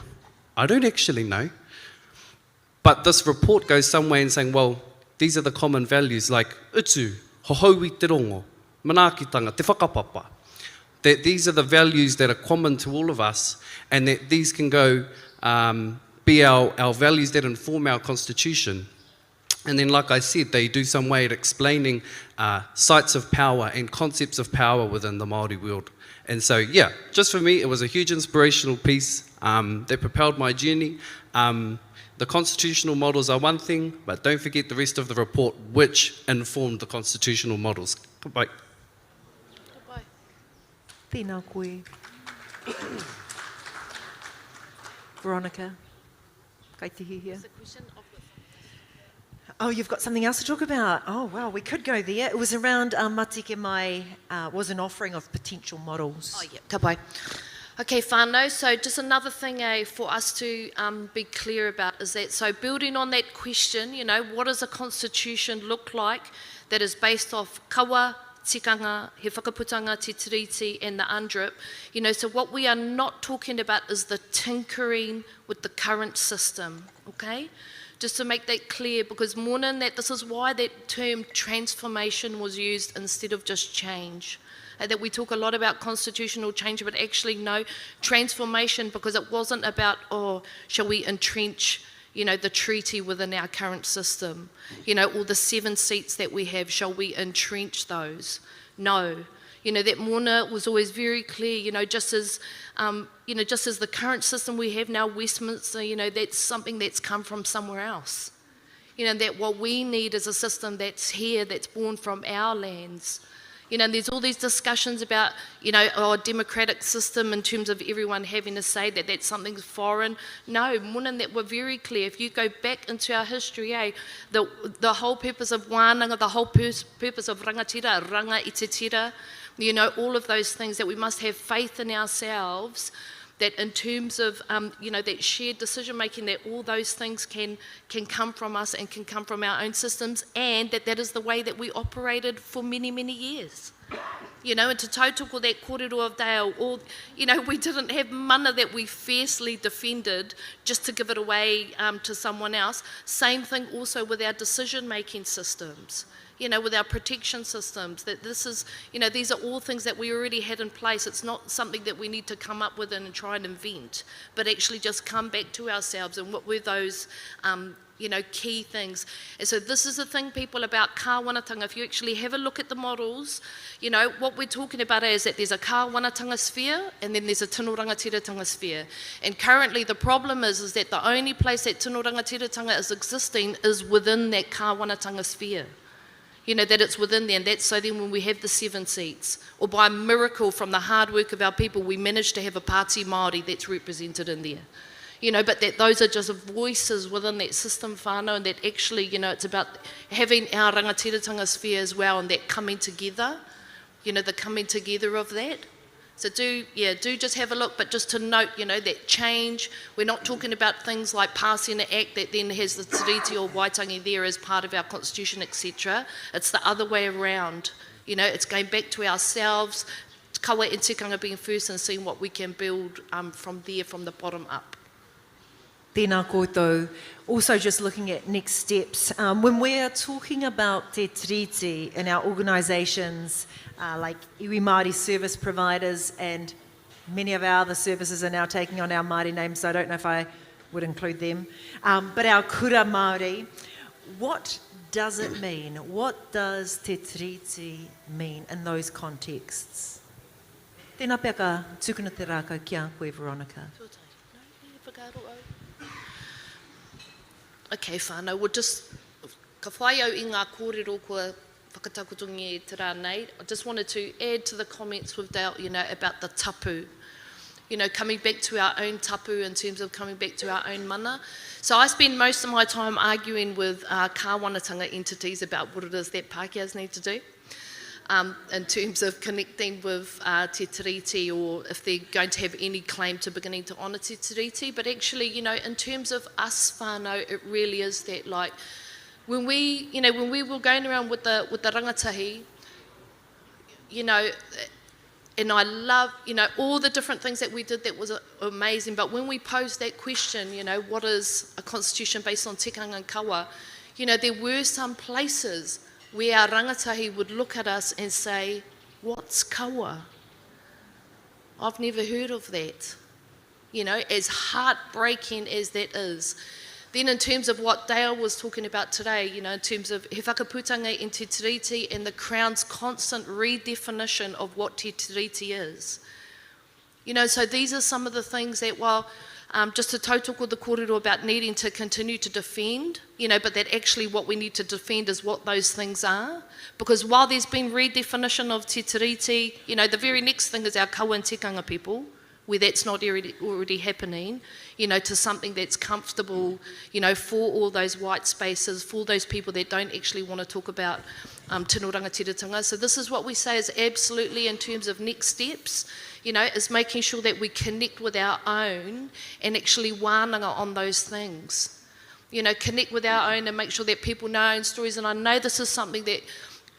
I don't actually know. But this report goes some way in saying, well, these are the common values like utu, hohoi te rongo, manaakitanga, te whakapapa. That these are the values that are common to all of us, and that these can go be our values that inform our constitution. And then, like I said, they do some way at explaining sites of power and concepts of power within the Māori world. And so, yeah, just for me, it was a huge inspirational piece that propelled my journey. The constitutional models are one thing, but don't forget the rest of the report, which informed the constitutional models. Goodbye. Goodbye. Tēnā koe. Veronica, kaitihi here. It's a question of the Oh, you've got something else to talk about. Oh, wow, we could go there. It was around Matike Mai was an offering of potential models. Oh, yeah, ka pai. Okay, whānau, so just another thing for us to be clear about is that, so building on that question, you know, what does a constitution look like that is based off kawa, tikanga, he whakaputanga, te tiriti, and the UNDRIP. You know, so what we are not talking about is the tinkering with the current system, okay? Just to make that clear, because Morning, that this is why that term transformation was used instead of just change. That we talk a lot about constitutional change, but actually no, transformation, because it wasn't about, oh, shall we entrench, you know, the treaty within our current system? You know, all the 7 seats that we have, shall we entrench those? No. You know, that Mona was always very clear, you know, just as the current system we have now, Westminster, you know, that's something that's come from somewhere else. You know, that what we need is a system that's here, that's born from our lands. You know, there's all these discussions about, you know, our democratic system in terms of everyone having a say, that that's something foreign. No, Mona, that we're very clear. If you go back into our history, the whole purpose of wānanga, the whole purpose of rangatira, ranga i te tira, you know, all of those things, that we must have faith in ourselves, that in terms of, you know, that shared decision making, that all those things can come from us and can come from our own systems, and that is the way that we operated for many, many years. You know, and to tautoko that kōrero of Dale, or, you know, we didn't have mana that we fiercely defended just to give it away to someone else. Same thing also with our decision making systems. You know, with our protection systems, that this is, you know, these are all things that we already had in place. It's not something that we need to come up with and try and invent, but actually just come back to ourselves and what were those, you know, key things. And so this is the thing, people, about kāwanatanga. If you actually have a look at the models, you know, what we're talking about is that there's a kāwanatanga sphere and then there's a tino rangatiratanga sphere. And currently the problem is that the only place that tino rangatiratanga is existing is within that kāwanatanga sphere. You know, that it's within there, and that's so then when we have the 7 seats, or by a miracle from the hard work of our people, we manage to have a Pāti Māori that's represented in there. You know, but that those are just voices within that system whānau, and that actually, you know, it's about having our rangatiratanga sphere as well, and that coming together, you know, the coming together of that. So do just have a look, but just to note, that change, we're not talking about things like passing an act that then has the tiriti or waitangi there as part of our constitution, etc. It's the other way around. It's going back to ourselves, kawa and tikanga being first and seeing what we can build from there, from the bottom up. Tēnā koutou. Also just looking at next steps. When we are talking about te tiriti in our organisations, like iwi Māori service providers, and many of our other services are now taking on our Māori names, so I don't know if I would include them. But our kura Māori, what does it mean? What does te tiriti mean in those contexts? Tēnā pea ka tukuna te rākau ki a koe, Veronica. Okay, whānau, we'll just, ka whai au I ngā kōrero kua whakatakutungi e te rā nei. I just wanted to add to the comments we've dealt, about the tapu. Coming back to our own tapu in terms of coming back to our own mana. So I spend most of my time arguing with kāwanatanga entities about what it is that Pākehās need to do. In terms of connecting with te tiriti, or if they're going to have any claim to beginning to honour te tiriti. But actually, in terms of us whānau, it really is that, like, when we were going around with the rangatahi, and I love, all the different things that we did that was amazing. But when we posed that question, what is a constitution based on tikanga and kawa, there were some places where our rangatahi would look at us and say, what's kawa? I've never heard of that. As heartbreaking as that is. Then in terms of what Dale was talking about today, in terms of he whakaputanga in te tiriti and the Crown's constant redefinition of what te tiriti is. So these are some of the things that, just to tautoko the kōrero about needing to continue to defend, but that actually what we need to defend is what those things are. Because while there's been redefinition of te tiriti, the very next thing is our kawa and tikanga people, where that's not already happening, to something that's comfortable, for all those white spaces, for those people that don't actually want to talk about tino rangatiratanga. So this is what we say is absolutely in terms of next steps, is making sure that we connect with our own and actually wānanga on those things. Connect with our own and make sure that people know our own stories. And I know this is something that,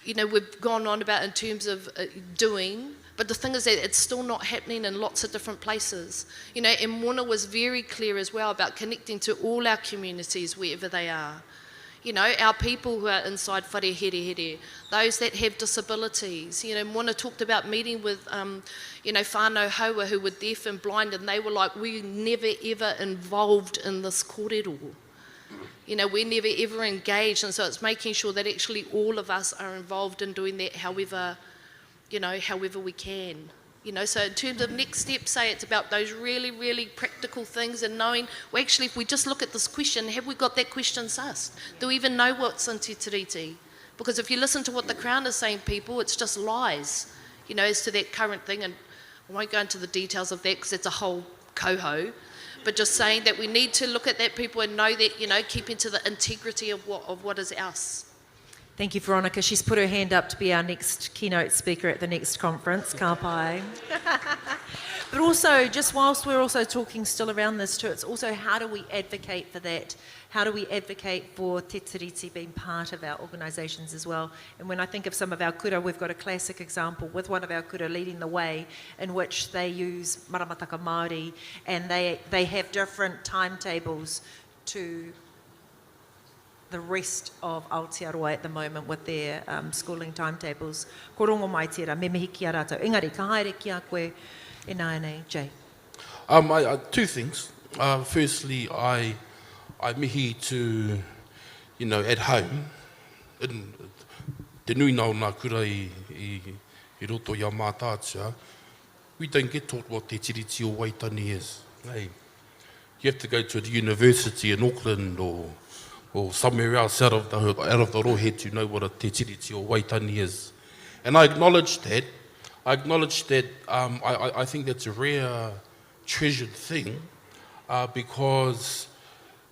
we've gone on about in terms of doing, but the thing is that it's still not happening in lots of different places. And Mona was very clear as well about connecting to all our communities wherever they are. Our people who are inside whare here, those that have disabilities. Mona talked about meeting with, whānau haua who were deaf and blind, and they were like, we're never ever involved in this kōrero. We're never ever engaged, and so it's making sure that actually all of us are involved in doing that however we can. So in terms of next steps, say it's about those really, really practical things and knowing, well, actually, if we just look at this question, have we got that question sussed? Do we even know what's in te tiriti? Because if you listen to what the Crown is saying, people, it's just lies, as to that current thing. And I won't go into the details of that because it's a whole coho. But just saying that we need to look at that, people, and know that, keeping to the integrity of what is us. Thank you, Veronica. She's put her hand up to be our next keynote speaker at the next conference. Ka pai. But also, just whilst we're also talking still around this too, it's also how do we advocate for that? How do we advocate for te tiriti being part of our organisations as well? And when I think of some of our kura, we've got a classic example with one of our kura leading the way in which they use maramataka Māori, and they have different timetables to the rest of Aotearoa at the moment with their schooling timetables. Ko rongo mai tērā, me mihi ki a rātou. Engari, ka haere ki a koe e nāianei, Jay. Two things. Firstly, I mihi to, at home, in te nui nao nā kura I roto i a mātātia, we don't get taught what te tiriti o Waitani is. Hey, you have to go to a university in Auckland or somewhere else out of the rohe to know what a te tiriti o Waitani is. And I acknowledge that. I think that's a rare, treasured thing because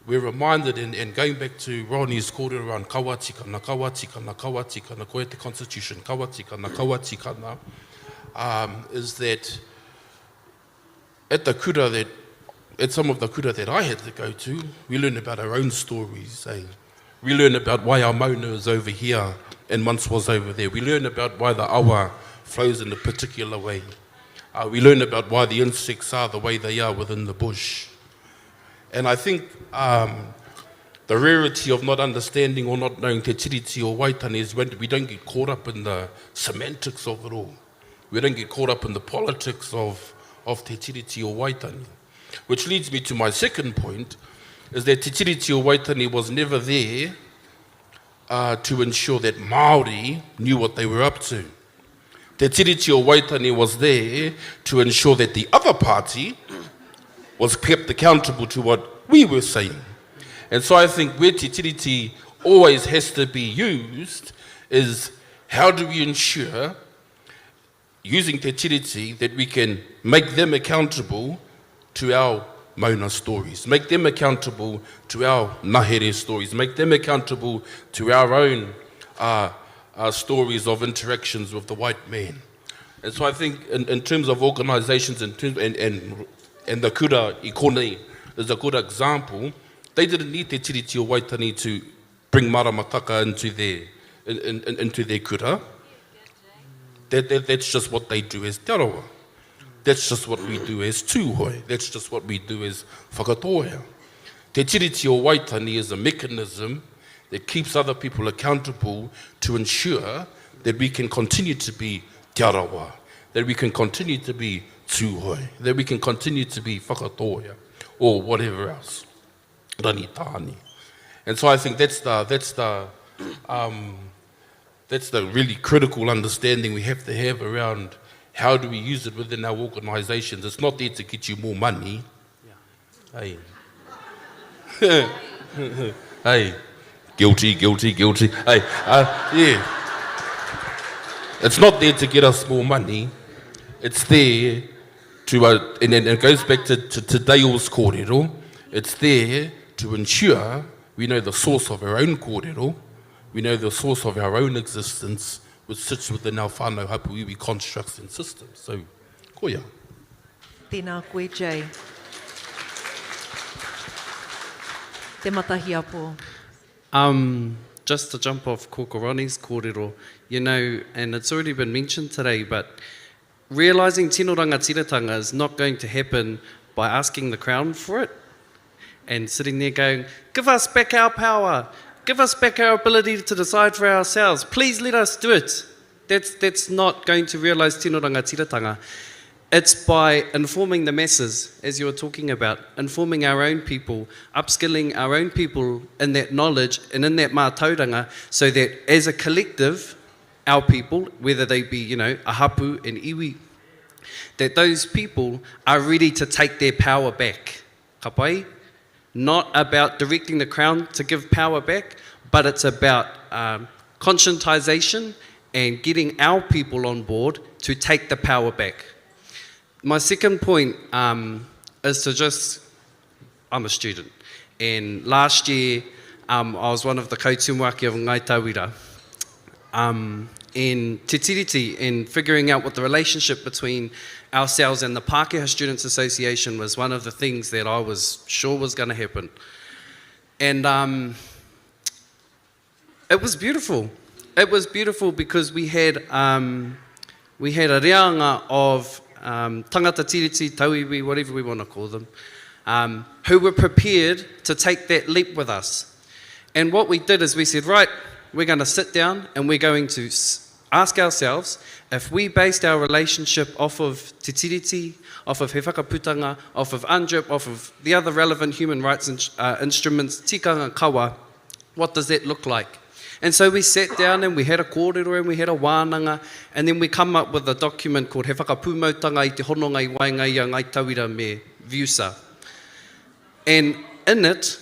we're reminded, and going back to Ronnie's kōrero around kawatikana, koe te constitution, kawatikana, is that at the kura that, at some of the kura that I had to go to, we learn about our own stories. We learn about why our mauna is over here and once was over there. We learn about why the awa flows in a particular way. We learn about why the insects are the way they are within the bush. And I think the rarity of not understanding or not knowing Te Tiriti o Waitangi is when we don't get caught up in the semantics of it all. We don't get caught up in the politics of Te Tiriti o Waitangi. Which leads me to my second point, is that Te Tiriti o Waitangi was never there to ensure that Māori knew what they were up to. Te Tiriti o Waitangi was there to ensure that the other party was kept accountable to what we were saying. And so I think where Te Tiriti always has to be used is how do we ensure, using Te Tiriti, that we can make them accountable to our Mauna stories, make them accountable to our Nahere stories, make them accountable to our own stories of interactions with the white man. And so I think in terms of organisations and the kura i konei is a good example. They didn't need Te Tiriti o Waitangi to bring maramataka into their kura. That's just what they do as te arawa. That's just what we do as tūhoi. That's just what we do as whakatohea. Te Tiriti o Waitangi is a mechanism that keeps other people accountable to ensure that we can continue to be te arawa, that we can continue to be tūhoi, that we can continue to be whakatohea, or whatever else. Rangitani. And so I think that's the really critical understanding we have to have around how do we use it within our organisations. It's not there to get you more money. Yeah. Hey. Hey. Guilty. Hey. Yeah. It's not there to get us more money. It's there to, and it goes back to Dale's kōrero. It's there to ensure we know the source of our own kōrero, we know the source of our own existence, which sits within our whānau hapuiwi constructs and systems. So, koia. Tēnā koe, Jay. Te matahi apo. Just to jump off Kokoroni's kōrero, you know, and it's already been mentioned today, but realising tino rangatiratanga is not going to happen by asking the Crown for it and sitting there going, give us back our power, give us back our ability to decide for ourselves, please let us do it. That's not going to realise tino rangatiratanga. It's by informing the masses, as you were talking about, informing our own people, upskilling our own people in that knowledge and in that mātauranga, so that as a collective, our people, whether they be, you know, a hapu and iwi, that those people are ready to take their power back. Ka pai? Not about directing the Crown to give power back, but it's about conscientisation and getting our people on board to take the power back. My second point is to just, I'm a student, and last year I was one of the kautumuaki of Ngai Tauira. In Te Tiriti, in figuring out what the relationship between ourselves and the Pākehā Students Association was one of the things that I was sure was going to happen. And it was beautiful. It was beautiful because we had a reanga of tangata tiriti, tauiwi, whatever we want to call them, who were prepared to take that leap with us. And what we did is we said, right, we're going to sit down and we're going to ask ourselves, if we based our relationship off of te tiriti, off of he whakaputanga, off of UNDRIP, off of the other relevant human rights instruments, tikanga kawa, what does that look like? And so we sat down and we had a kōrero and we had a wānanga, and then we come up with a document called He Whakapūmautanga I Te Hononga I Wainga I Ngai Tauira me Viusa. And in it,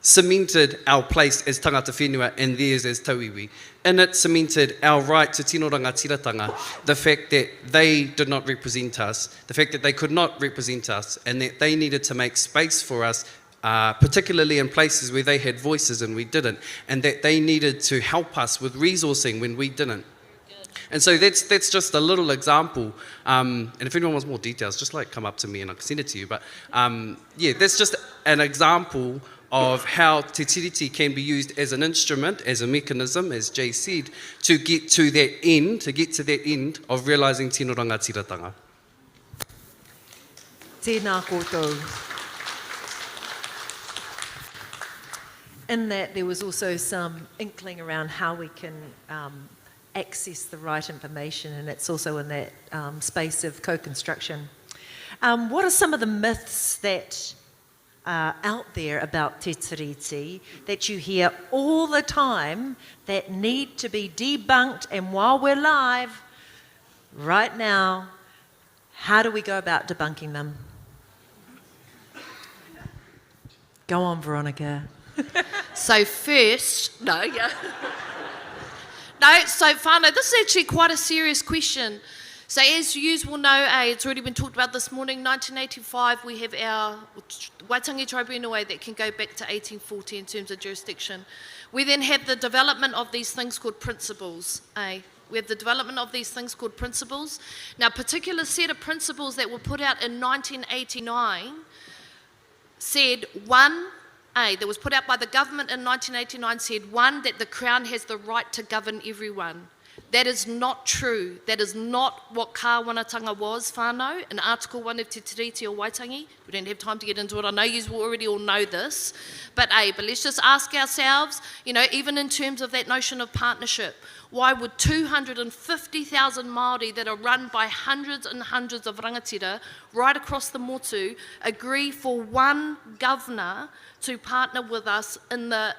cemented our place as tangata whenua and theirs as tauiwi. In it cemented our right to tino rangatiratanga, the fact that they did not represent us, the fact that they could not represent us, and that they needed to make space for us, particularly in places where they had voices and we didn't, and that they needed to help us with resourcing when we didn't. And so that's just a little example. And if anyone wants more details, just like come up to me and I can send it to you. But yeah, that's just an example of how Te Tiriti can be used as an instrument, as a mechanism, as Jay said, to get to that end of realising tino rangatiratanga. Tēnā koutou. In that, there was also some inkling around how we can access the right information, and it's also in that space of co-construction. What are some of the myths that are out there about Te Tiriti that you hear all the time that need to be debunked? And while we're live, right now, how do we go about debunking them? Go on, Veronica. So first, no, so whānau, this is actually quite a serious question. So as you will know, it's already been talked about this morning, 1985, we have our Waitangi Tribunal that can go back to 1840 in terms of jurisdiction. We then have the development of these things called principles. We have the development of these things called principles. Now, a particular set of principles that were put out in 1989 said, that was put out by the government in 1989 said, one, that the Crown has the right to govern everyone. That is not true. That is not what kāwanatanga was, whānau, in Article 1 of Te Tiriti o Waitangi. We don't have time to get into it. I know you already all know this. But let's just ask ourselves, even in terms of that notion of partnership, why would 250,000 Māori that are run by hundreds and hundreds of rangatira right across the motu agree for one governor to partner with us in the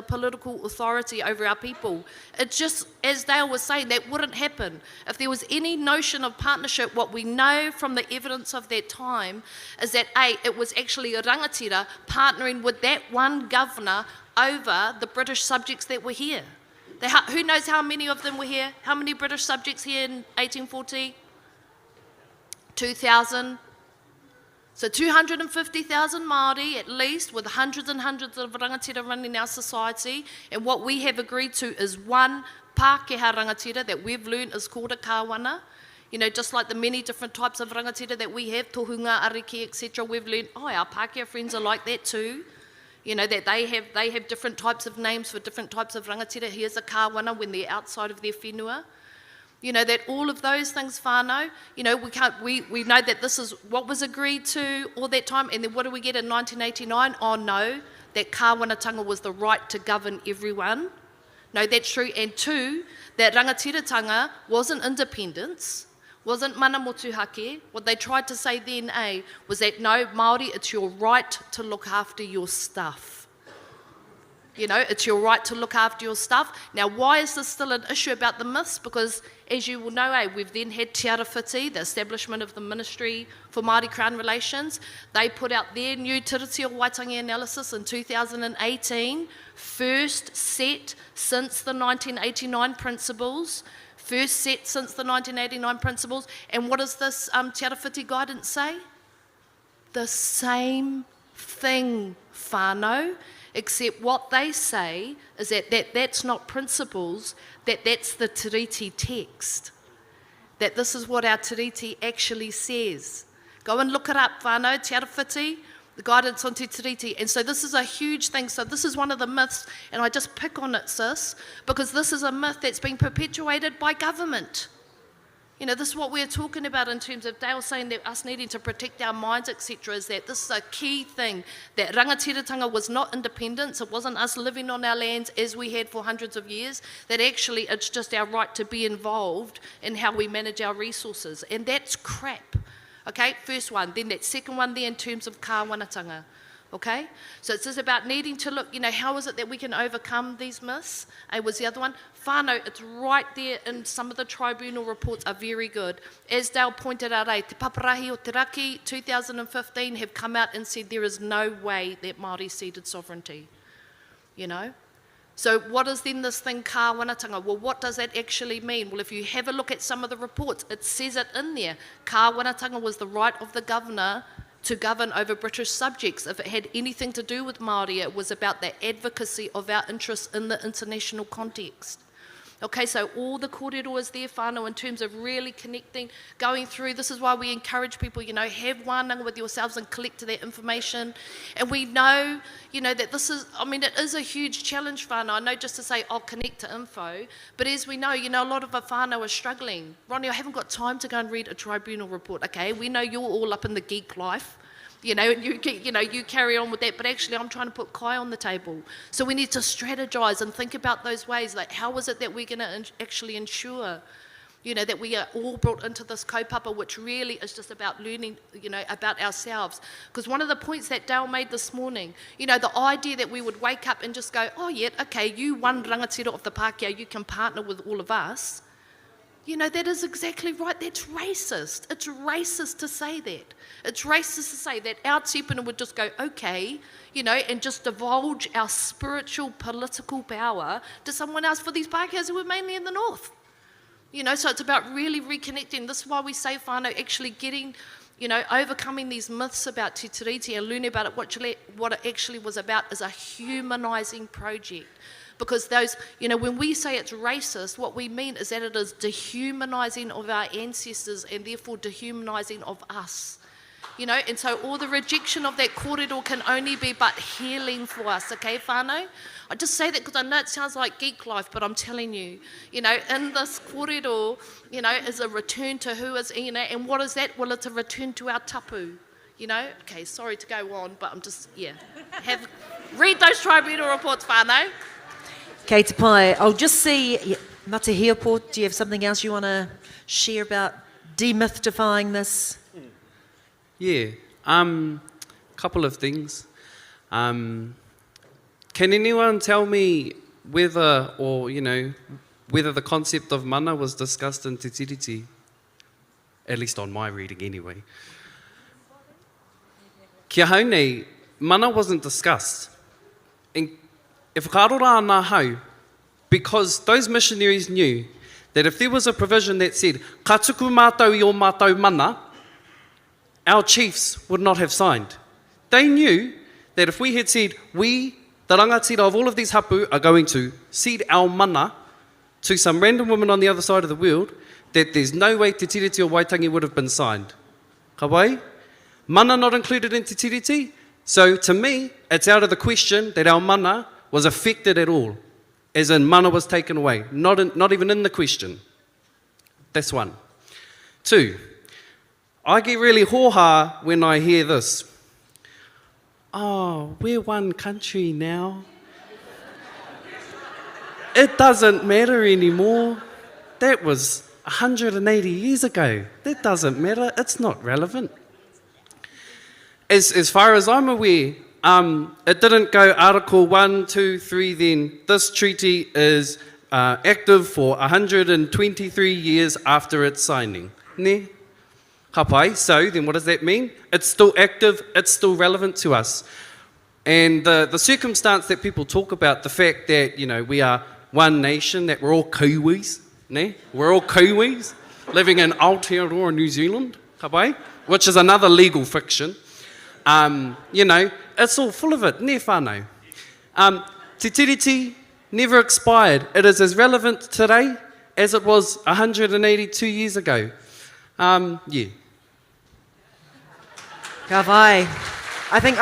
political authority over our people? It just, as Dale was saying, that wouldn't happen. If there was any notion of partnership, what we know from the evidence of that time is that it was actually a rangatira partnering with that one governor over the British subjects that were here. Who knows how many of them were here? How many British subjects here in 1840? 2,000. So 250,000 Māori at least, with hundreds and hundreds of rangatira running our society. And what we have agreed to is one Pākehā rangatira that we've learned is called a kāwana. Just like the many different types of rangatira that we have, tohunga, ariki, etc. We've learned, our Pākehā friends are like that too. That they have different types of names for different types of rangatira. Here's a kāwana when they're outside of their whenua. That all of those things, whānau, we know that this is what was agreed to all that time, and then what do we get in 1989? Oh no, that kāwanatanga was the right to govern everyone. No, that's true. And two, that rangatiratanga wasn't independence, wasn't mana motuhake. What they tried to say then, was that no, Māori, it's your right to look after your stuff. It's your right to look after your stuff. Now, why is this still an issue about the myths? Because, as you will know, we've then had Te Arawhiti, the establishment of the Ministry for Māori Crown Relations. They put out their new Tiriti o Waitangi analysis in 2018, first set since the 1989 principles. And what does this Te Arawhiti guidance say? The same thing, whānau. Except what they say is that's not principles, that's the Tiriti text. That this is what our Tiriti actually says. Go and look it up, whānau, Te Arawhiti, the guidance on Te Tiriti. And so this is a huge thing. So this is one of the myths, and I just pick on it, sis, because this is a myth that's being perpetuated by government. This is what we're talking about in terms of Dale saying that us needing to protect our minds, etc., is that this is a key thing, that rangatiratanga was not independence, it wasn't us living on our lands as we had for hundreds of years, that actually it's just our right to be involved in how we manage our resources. And that's crap. Okay, first one. Then that second one there in terms of kāwanatanga. Okay, so it's just about needing to look, how is it that we can overcome these myths? Was the other one. Whānau, it's right there in some of the tribunal reports are very good. As Dale pointed out, Te Paparahi o Te Raki, 2015, have come out and said there is no way that Māori ceded sovereignty. So what is then this thing, kāwanatanga? Well, what does that actually mean? Well, if you have a look at some of the reports, it says it in there. Kāwanatanga was the right of the governor to govern over British subjects. If it had anything to do with Māori, it was about the advocacy of our interests in the international context. Okay, so all the kōrero is there, whānau, in terms of really connecting, going through. This is why we encourage people, have wānanga with yourselves and collect that information. And we know, that this is, it is a huge challenge, whānau. I know just to say, I'll connect to info, but as we know, a lot of our whānau are struggling. Ronnie, I haven't got time to go and read a tribunal report, okay? We know you're all up in the geek life. And you carry on with that, but actually I'm trying to put kai on the table. So we need to strategize and think about those ways, like how is it that we're going to actually ensure, that we are all brought into this kaupapa, which really is just about learning, about ourselves. Because one of the points that Dale made this morning, the idea that we would wake up and just go, oh yeah, okay, you one rangatira of the Pākehā, you can partner with all of us. That is exactly right. That's racist. It's racist to say that. It's racist to say that our tūpuna would just go, okay, and just divulge our spiritual, political power to someone else for these Pākehās who are mainly in the north. So it's about really reconnecting. This is why we say, whānau, actually getting, overcoming these myths about Te Tiriti and learning about it, what it actually was about is a humanising project. Because those, when we say it's racist, what we mean is that it is dehumanising of our ancestors and therefore dehumanising of us. And so all the rejection of that kōrero can only be but healing for us, okay, whānau? I just say that because I know it sounds like geek life, but I'm telling you, in this kōrero, is a return to who is, and what is that? Well, it's a return to our tapu, Okay, sorry to go on, but I'm just, read those tribunal reports, whānau. Kei te pai. I'll just see, Mate Hiapo, do you have something else you want to share about demystifying this? Yeah, couple of things. Can anyone tell me whether, whether the concept of mana was discussed in Te Tiriti? At least on my reading anyway. Kia hau nei, mana wasn't discussed. And e whakarora ana hau, because those missionaries knew that if there was a provision that said, ka tuku mātou I o mātou mana, our chiefs would not have signed. They knew that if we had said, we, the rangatira of all of these hapu, are going to cede our mana to some random woman on the other side of the world, that there's no way Te Tiriti o Waitangi would have been signed. Ka wai? Mana not included in Te Tiriti? So to me, it's out of the question that our mana was affected at all, as in mana was taken away, not even in the question. That's one. Two, I get really hoha when I hear this. Oh, we're one country now. It doesn't matter anymore. That was 180 years ago. That doesn't matter. It's not relevant. As far as I'm aware, it didn't go Article 1, 2, 3, then this treaty is active for 123 years after its signing. Ne? Ka pai, so then what does that mean? It's still active, it's still relevant to us. And the circumstance that people talk about, the fact that, we are one nation, that we're all Kiwis, ne? We're all Kiwis living in Aotearoa, New Zealand, ka pai? Which is another legal fiction. It's all full of it, ne whānau. Te Tiriti never expired. It is as relevant today as it was 182 years ago. Yeah. Ka wai. I think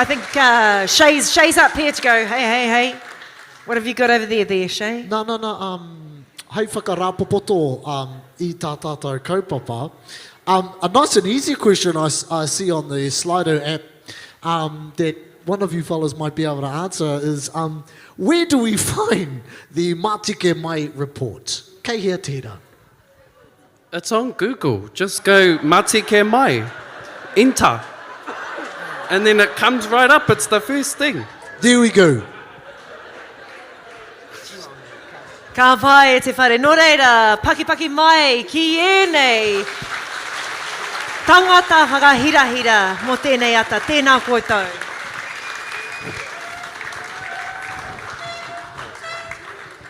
Shay's up here to go, hey. What have you got over there, Shay? No. Hei whakarapopoto I tā tātou kaupapa. A nice and easy question I see on the Slido app that one of you fellas might be able to answer is, where do we find the Matike Mai report? Kei hea tērā. It's on Google. Just go Matike Mai. Enter. And then it comes right up. It's the first thing. There we go. Ka whai e te whare. Nō reira, paki mai ki ēnei. Tangata whakahirahira mō tēnei ata. Tēnā koutou.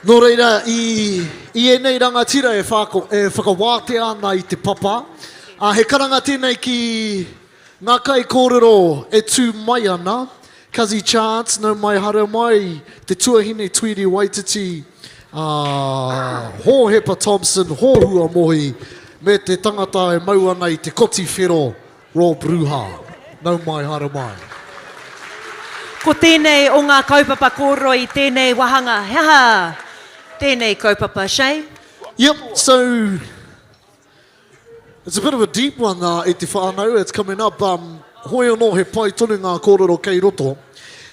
Nō reira, i ēnei rangatira e whakawāte ana I te papa. He karanga tēnei ki ngā kai kōrero e tū mai ana. Kazi Chance, no mai hara mai, te tuahine Tweedy Waititi, Hōhepa Thompson, Hōhua Mohi, me te tangata e mau ana i te koti whero, Rob Ruha. Nau mai, hara mai. Ko tēnei o ngā kaupapa kōroi i tēnei wahanga. Heha! Tēnei kaupapa, Shay. Yep, so it's a bit of a deep one i te whānau. It's coming up. Hoi anō he pai tonu ngā kōrero kei roto.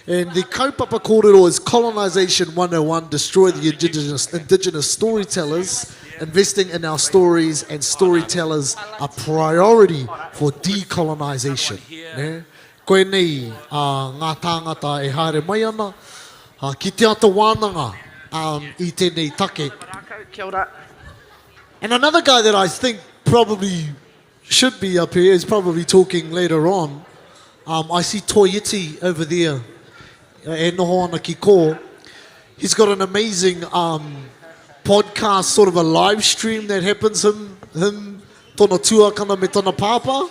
And the kaupapa kōrero is Colonization 101, destroy the indigenous storytellers. Investing in our stories and storytellers a priority for decolonization. Ne? Koe nei, ngā tāngata e haere mai ana, ki te ata wānanga i tēnei take. Kia ora. And another guy that I think probably should be up here is probably talking later on. I see Toyiti over there, e noho ana ki ko. He's got an amazing podcast, sort of a live stream that happens, him tōna tuakana me tōna pāpā.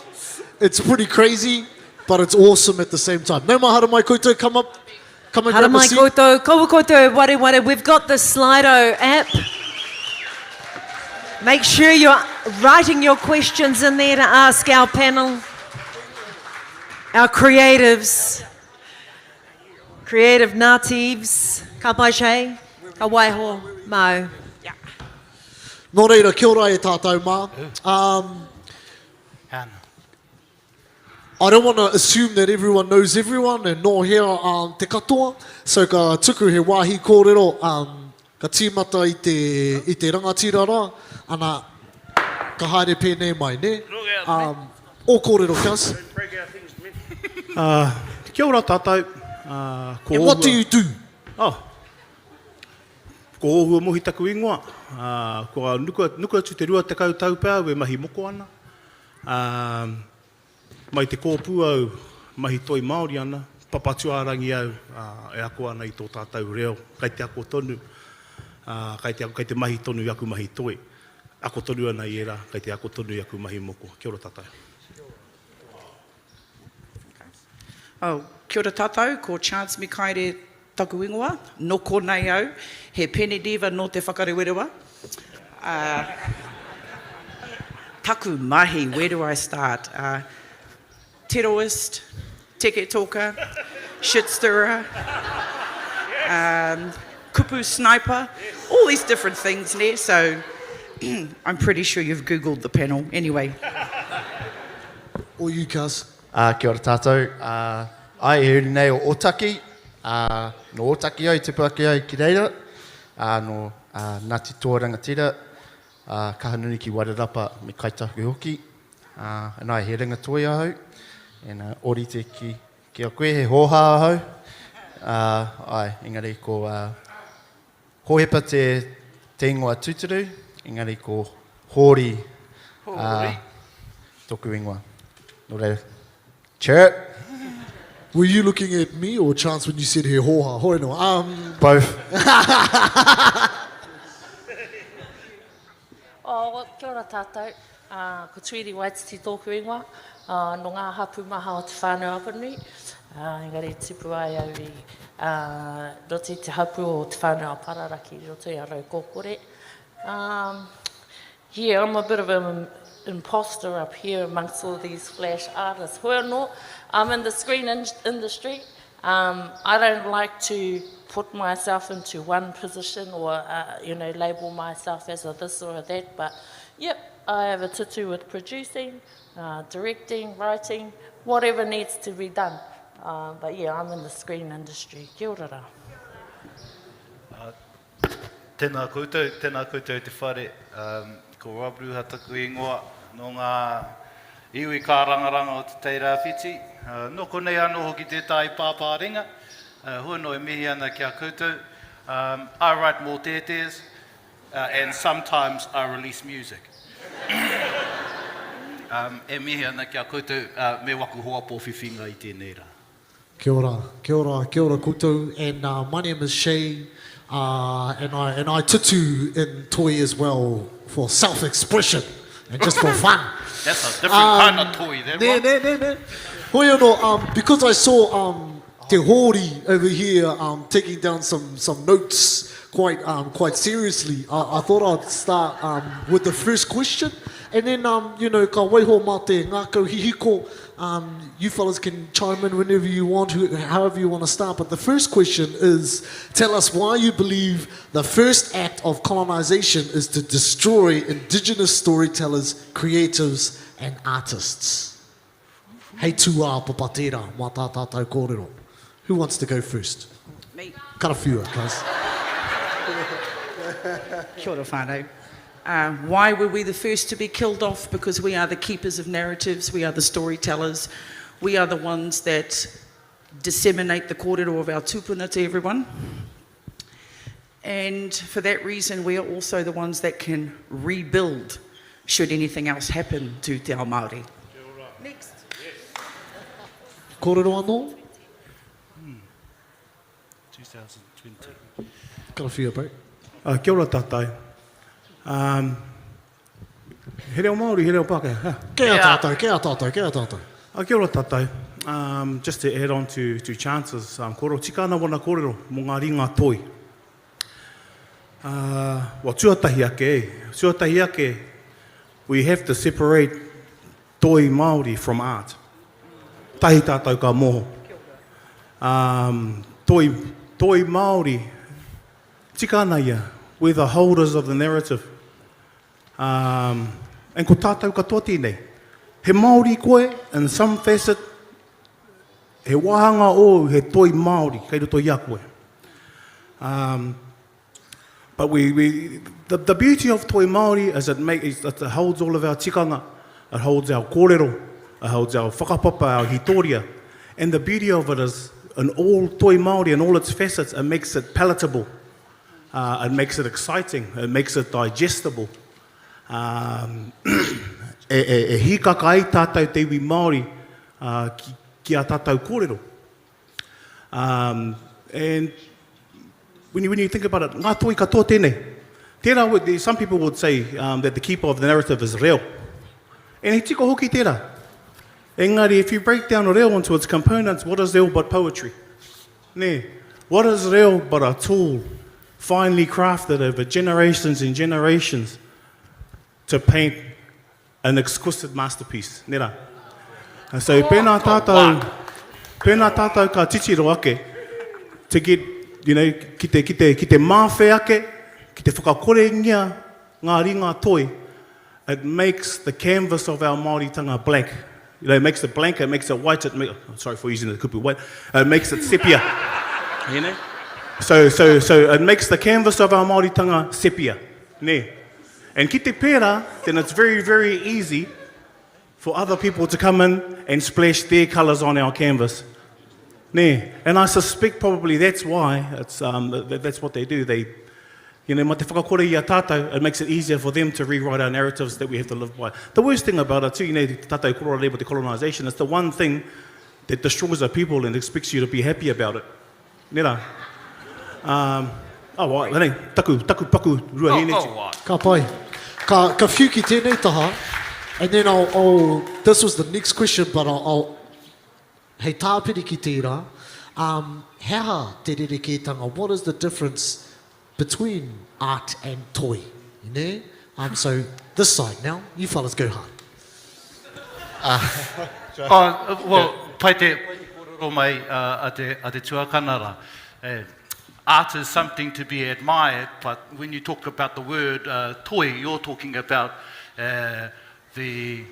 It's pretty crazy, but it's awesome at the same time. Nau mahara mai koutou, come up, come and Hara grab a mai seat. koutou, kaua koutou, ware ware. We've got the Slido app. Make sure you're writing your questions in there to ask our panel, our creatives, creative natives. Ka pai Shay, ka waiho, mau. Nō reira, kia ora e tātou mā. I don't want to assume that everyone knows everyone and nō hea te katoa. So ka tuku he wāhi kōrero, ka tīmata i te rangatira rā, ana ka haere pēnei mai, ne? O kōrero, Kaz. Kia ora tātou. And what do you do? Ko ohua mohi taku ingoa. Ko nuku atu te rua te kautau pēr, we mahi moko ana. Mai te kōpū au, mahi toi Māori ana, papatuarangi au, e ako ana i tō tātou reo, kai te ako tonu, kai te mahi tonu i aku mahi toi. Ako tonu ana i era, kai te ako tonu i aku mahi moko. Kia ora tātou. Kia ora tātou, ko Chance Mikaere taku ingoa, noko nei au, he pene diva no te whakarewerewa. Taku mahi, where do I start? Terrorist, teke toka, shit stirrer, kupu sniper, all these different things there, so I'm pretty sure you've Googled the panel. Anyway. Or you, Kaz. Kia ora tātou. Ai e huri nei o Otaki. No Otaki au te paki au ki reira. No Ngāti Toa Rangatira. Kahanuni ki Wairarapa me Kaitaku hoki. And ai he ringatoi ahau. And ori te ki a koe he hoha ahau. Ai, engari ko hohepa te ingoa tūturu. Engari ko hori toku ingoa. No reira. Chirp. Were you looking at me or Chance when you said he hoha? Hoi no. Both. Kia ora tātou. Ko Tuiri Waititi tōku ingoa. No ngā hapu maha o te whānau apanui. Engari tupu ai au i roti te hapu o te whānau Pararaki roto i arau kōkore. Yeah, I'm a bit of an imposter up here amongst all these flash artists. Hoi anō, I'm in the screen industry. I don't like to put myself into one position or, label myself as a this or a that, but yep, I have a tutu with producing, directing, writing, whatever needs to be done. But yeah, I'm in the screen industry. Kia ora rā. Tēnā koutou te whare, ko Rob Ruha taku ingoa, no ngā iwi kā rangaranga o te teira whiti. No konei anō hoki tētai pāpāringa, hono e mihi ana kia koutou. I write more tētēs, and sometimes I release music. E mihi ana kia koutou, me waku hoa pōwhiwhinga I tēnei rā. Kia ora koutou. And my name is Shay. And I tutu in toy as well for self-expression and just for fun. That's a different kind of toy there, Ne. Hoi anō, because I saw Te Hori over here taking down some notes quite seriously. I thought I'd start with the first question, and then you know, ka waiho mā te ngākau hihiko. You fellas can chime in whenever you want, however you want to start. But the first question is, tell us why you believe the first act of colonization is to destroy indigenous storytellers, creatives, and artists. Hei tūā papatera, mā tā tātou kōrero. Who wants to go first? Me. Karawhia, guys. Kia ora whānau. Why were we the first to be killed off? Because we are the keepers of narratives, we are the storytellers, we are the ones that disseminate the kōrero of our tupuna to everyone. And for that reason, we are also the ones that can rebuild should anything else happen to te ao Māori. Next. Kōrero anō? 2020. Karawhia, bro. Kia ora tātai. He reo Māori, he reo Pākehā. Kia tātou, kia tātou, kia tātou. Kia ora tātai. Just to add on to Chance's kōrero, tika ana wana kōrero mō ngā ringa toi. Tuatahi ake, tuatahi ake, we have to separate toi Māori from art. Tahi tātou ka moho. Toi Māori, tika ana ia, we're the holders of the narrative. And ko tātou katoa tēnei. He Māori koe, in some facet, he wahanga o he toi Māori, kei roto ia koe. But the beauty of toi Māori is it holds all of our tikanga, it holds our kōrero, it holds our whakapapa, our hitoria. And the beauty of it is, in all toi Māori and all its facets, it makes it palatable. It makes it exciting, it makes it digestible. E hikaka ai tātou te iwi Māori ki a tātou kōrero. And when you think about it, ngā toi katoa tēnei. Tērā, some people would say that the keeper of the narrative is reo. And he tiko hoki tērā. Engari, if you break down reo into its components, what is reo but poetry? Ne, what is reo but a tool finely crafted over generations and generations to paint an exquisite masterpiece. Nera. And so, pēnā tātou ka titiro ake to get, you know, ki te mawhai ake, ki te whakakorengia ngā ringa toi, it makes the canvas of our Māoritanga blank. You know, it makes it blank, it makes it white, sorry for using the kupu white, it makes it sepia. You know? So it makes the canvas of our Māoritanga sepia. Ne. And ki te pēra, then it's very, very easy for other people to come in and splash their colours on our canvas. Ne. And I suspect probably that's why, that's what they do. They, you know, ma te whakakore i a tātou, it makes it easier for them to rewrite our narratives that we have to live by. The worst thing about it too, you know, tātou korora le with the colonisation, it's the one thing that destroys our people and expects you to be happy about it. Nera. Hei, taku paku rua hene. Ka pai. Ka whiuki tēnei taha, and then this was the next question, but hei tāpiri ki tērā, hea te rerekētanga, what is the difference between art and toi? You know? So this side now, you fellas go hard. Well, pai te kōrero mai a te tuakanara. Art is something to be admired, but when you talk about the word toi, you're talking about the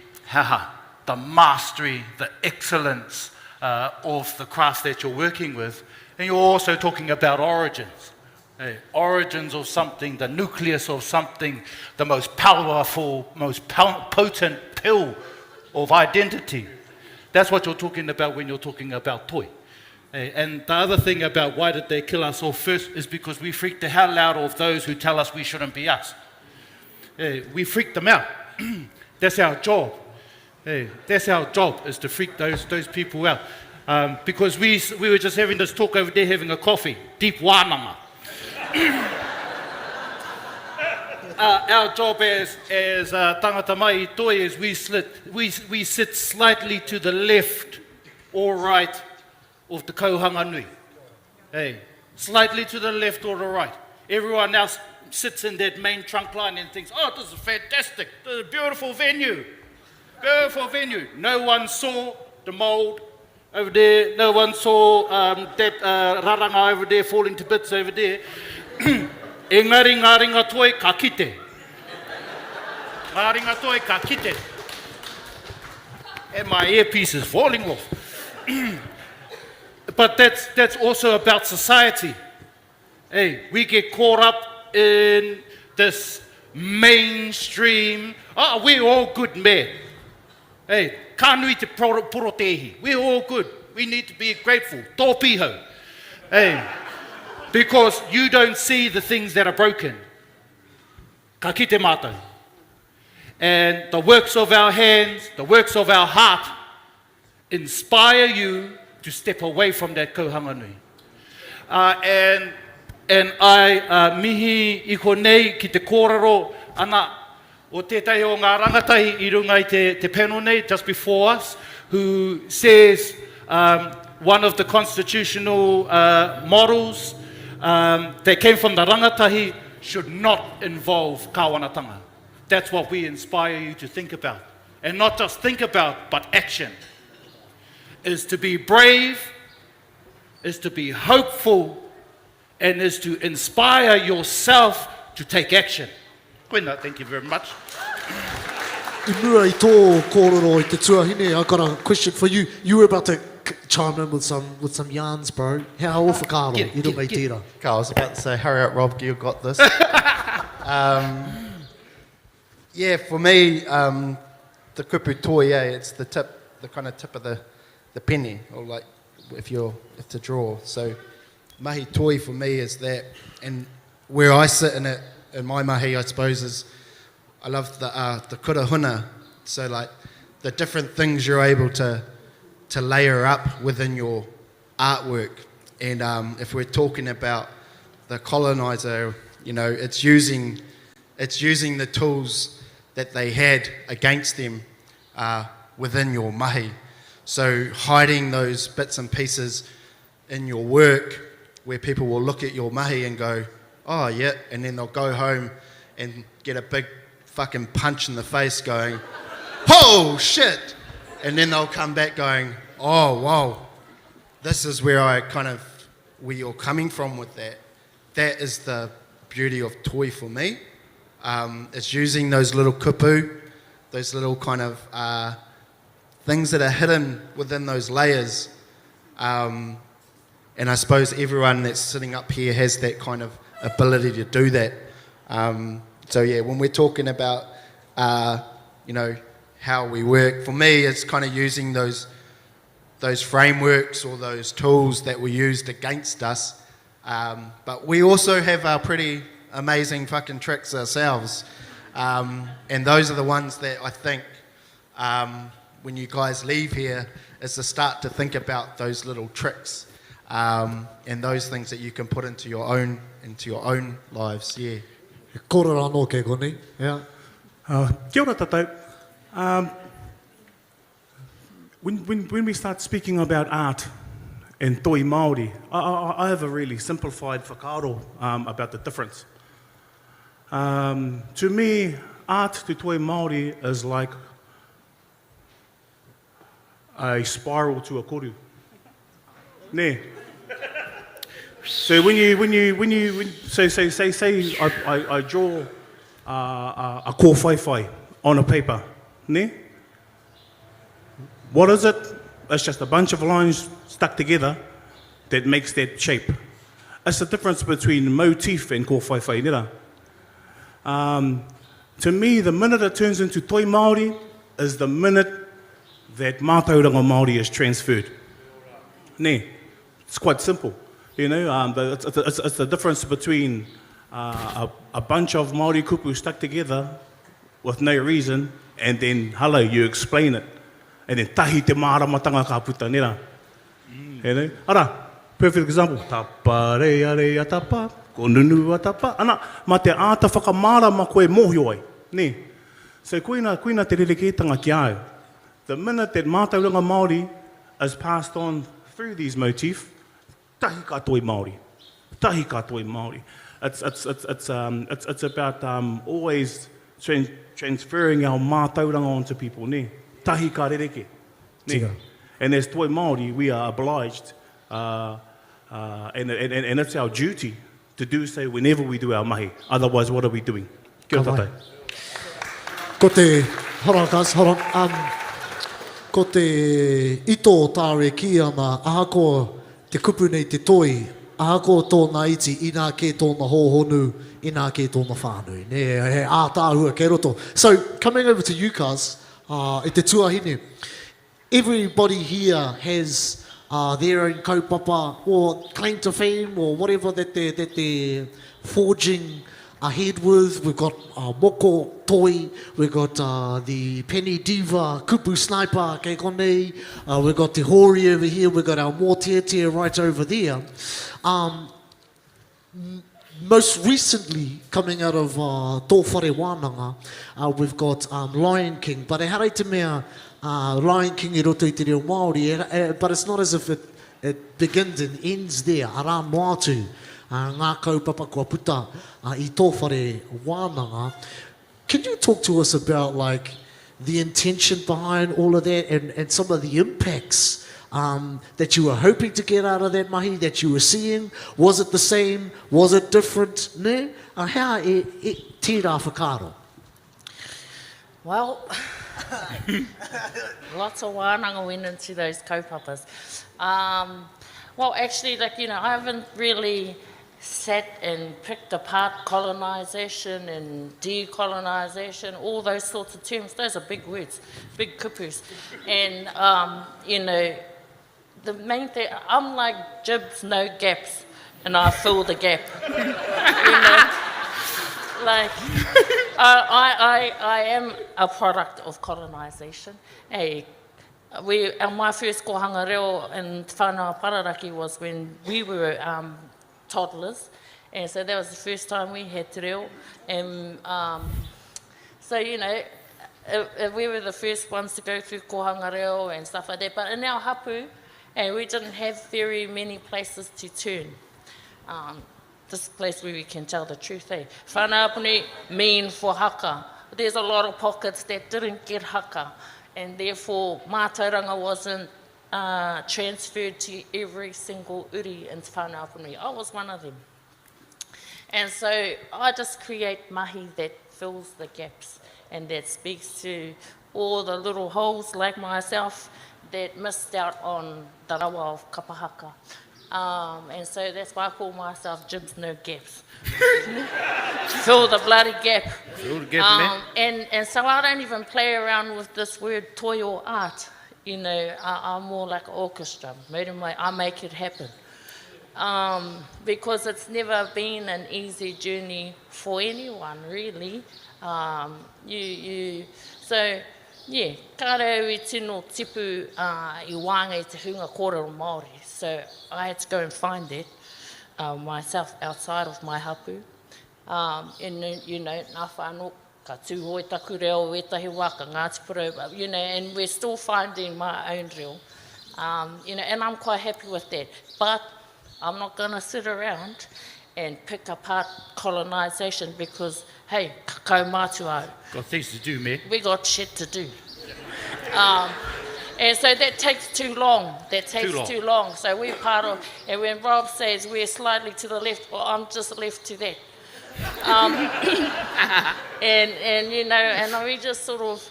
mastery, the excellence of the craft that you're working with. And you're also talking about origins. Origins of something, the nucleus of something, the most powerful, most potent pill of identity. That's what you're talking about when you're talking about toi. And the other thing about why did they kill us off first is because we freaked the hell out of those who tell us we shouldn't be us. We freaked them out. That's our job. That's our job, is to freak those people out. Because we were just having this talk over there, having a coffee, deep wānanga. Our job as tangata mai i toi is we sit slightly to the left or right of the kauhanga nui. Slightly to the left or the right. Everyone else sits in that main trunk line and thinks, oh, this is fantastic. This is a beautiful venue. Beautiful venue. No one saw the mold over there. No one saw that raranga over there falling to bits over there. Engari ngā ringa toi ka kite. Ngā ringa toi ka kite. And my earpiece is falling off. But that's also about society. Hey, we get caught up in this mainstream. Oh, we're all good men. Hey, ka nui te porotehi. We're all good. We need to be grateful. Tō piho. Hey, because you don't see the things that are broken. Ka kite mātou. And the works of our hands, the works of our heart, inspire you to step away from that kauhanga nui. And I mihi I konei ki te kōrero ana o tētai o ngā rangatahi I runga I te panel nei just before us, who says one of the constitutional models that came from the rangatahi should not involve kāwanatanga. That's what we inspire you to think about. And not just think about, but action. Is to be brave, is to be hopeful, and is to inspire yourself to take action. Koina, thank you very much. I mua I tō kōrero I te tuahine, I got a question for you. You were about to chime in with some yarns, bro. How whakaro? I don't make tira. I was about to say, hurry up, Rob, you got this. Yeah, for me, the kupu toi, it's the kind of tip of the penny, or like if to draw. So mahi toi for me is that, and where I sit in it, in my mahi, I suppose, is I love the kura huna. So like the different things you're able to layer up within your artwork. And if we're talking about the colonizer, you know, it's using the tools that they had against them within your mahi. So hiding those bits and pieces in your work where people will look at your mahi and go, oh yeah, and then they'll go home and get a big fucking punch in the face going, oh shit, and then they'll come back going, oh wow, this is where you're coming from with that. That is the beauty of toi for me. It's using those little kupu, those little kind of things that are hidden within those layers. And I suppose everyone that's sitting up here has that kind of ability to do that. So yeah, when we're talking about, you know, how we work, for me, it's kind of using those frameworks or those tools that were used against us. But we also have our pretty amazing fucking tricks ourselves. And those are the ones that I think, when you guys leave here, is to start to think about those little tricks and those things that you can put into your own lives. Yeah. Kōrero anō ke koni. Yeah. Kia ora tātou. When we start speaking about art and toi Māori, I have a really simplified whakaaro about the difference. To me, art to toi Māori is like a spiral to a koru. Ne. So when you say I draw a kōwhaiwhai on a paper, ne? What is it? It's just a bunch of lines stuck together that makes that shape. It's the difference between motif and kōwhaiwhai, nera. To me, the minute it turns into toi Māori is the minute that mātauranga Māori is transferred. Ne, it's quite simple. You know, it's the difference between a bunch of Māori kupu stuck together with no reason, and then, hello, you explain it. And then, tahi te māramatanga ka puta, nera. You know? Ara, perfect example. Tapa rea rea tapa, ko nunu a tapa. Ana, ma te āta whakamāra ma koe mohio ai. Ne. So koina te rereketanga ki au. The minute that mātauranga Māori is passed on through these motifs, tahi ka toi Māori. Tahi ka toi Māori. It's about always transferring our mātauranga onto people, ne? Tahi ka rereke, ne? Tika. And as toi Māori, we are obliged, and it's our duty to do so whenever we do our mahi. Otherwise, what are we doing? Kia ora tātou. Ko te, hold on guys, hold on. Ko te ito tāre ki ana, ahako te kupu nei te toi, ahako tōna iti, ina ke tōna hōhonu, ina ke tōna whānui. Ne, he ātāhua ke roto. So, coming over to you guys, i te tuahine, everybody here has their own kaupapa or claim to fame or whatever that they're forging ahead with. We've got Moko Toi, we've got the Penny Diva, Kupu Sniper, kei konei, we've got Te Hori over here, we've got our Mōteatea right over there. Most recently, coming out of Tō Whare Wānanga, we've got Lion King, but e harai te mea Lion King i roto i te reo Māori, but it's not as if it begins and ends there, ara moatu. Ngā kaupapa kua puta i tō whare wānanga. Can you talk to us about like the intention behind all of that and some of the impacts that you were hoping to get out of that mahi, that you were seeing? Was it the same? Was it different? Ne? How e tērā whakaro? Well, lots of wānanga went into those kaupapas. Well, actually, like, I haven't really sat and picked apart colonisation and decolonisation, all those sorts of terms. Those are big words, big kupus. And, the main thing, I'm like jibs, no gaps, and I fill the gap. Like, I am a product of colonisation. Hey, my first kohanga reo in whānau Pararaki was when we were toddlers, and so that was the first time we had te reo. And so, if we were the first ones to go through kohanga reo and stuff like that, but in our hapu, and we didn't have very many places to turn. This place where we can tell the truth, eh? Whanaapuni mean for haka. There's a lot of pockets that didn't get haka, and therefore mātauranga wasn't transferred to every single uri in Whanaapuni. I was one of them. And so I just create mahi that fills the gaps and that speaks to all the little holes like myself that missed out on the rawa of kapahaka. And so that's why I call myself Jibs No Gaps. Fill the bloody gap. Fill the gap, and so I don't even play around with this word toi or art. I'm more like an orchestra. I make it happen. Because it's never been an easy journey for anyone, really. So, yeah, ka rau I tino tipu I wānga I te hunga kōrero Māori. So I had to go and find it myself outside of my hapu. And, nā whānau, ka tūhoi taku reo, wetahi waka, Ngāti Porou, and we're still finding my own reo. And I'm quite happy with that. But I'm not going to sit around and pick apart colonisation because, hey, kaumātua. Got things to do, mate. We got shit to do. And so that takes too long. Too long. So we're part of, and when Rob says we're slightly to the left, well, I'm just left to that. And we just sort of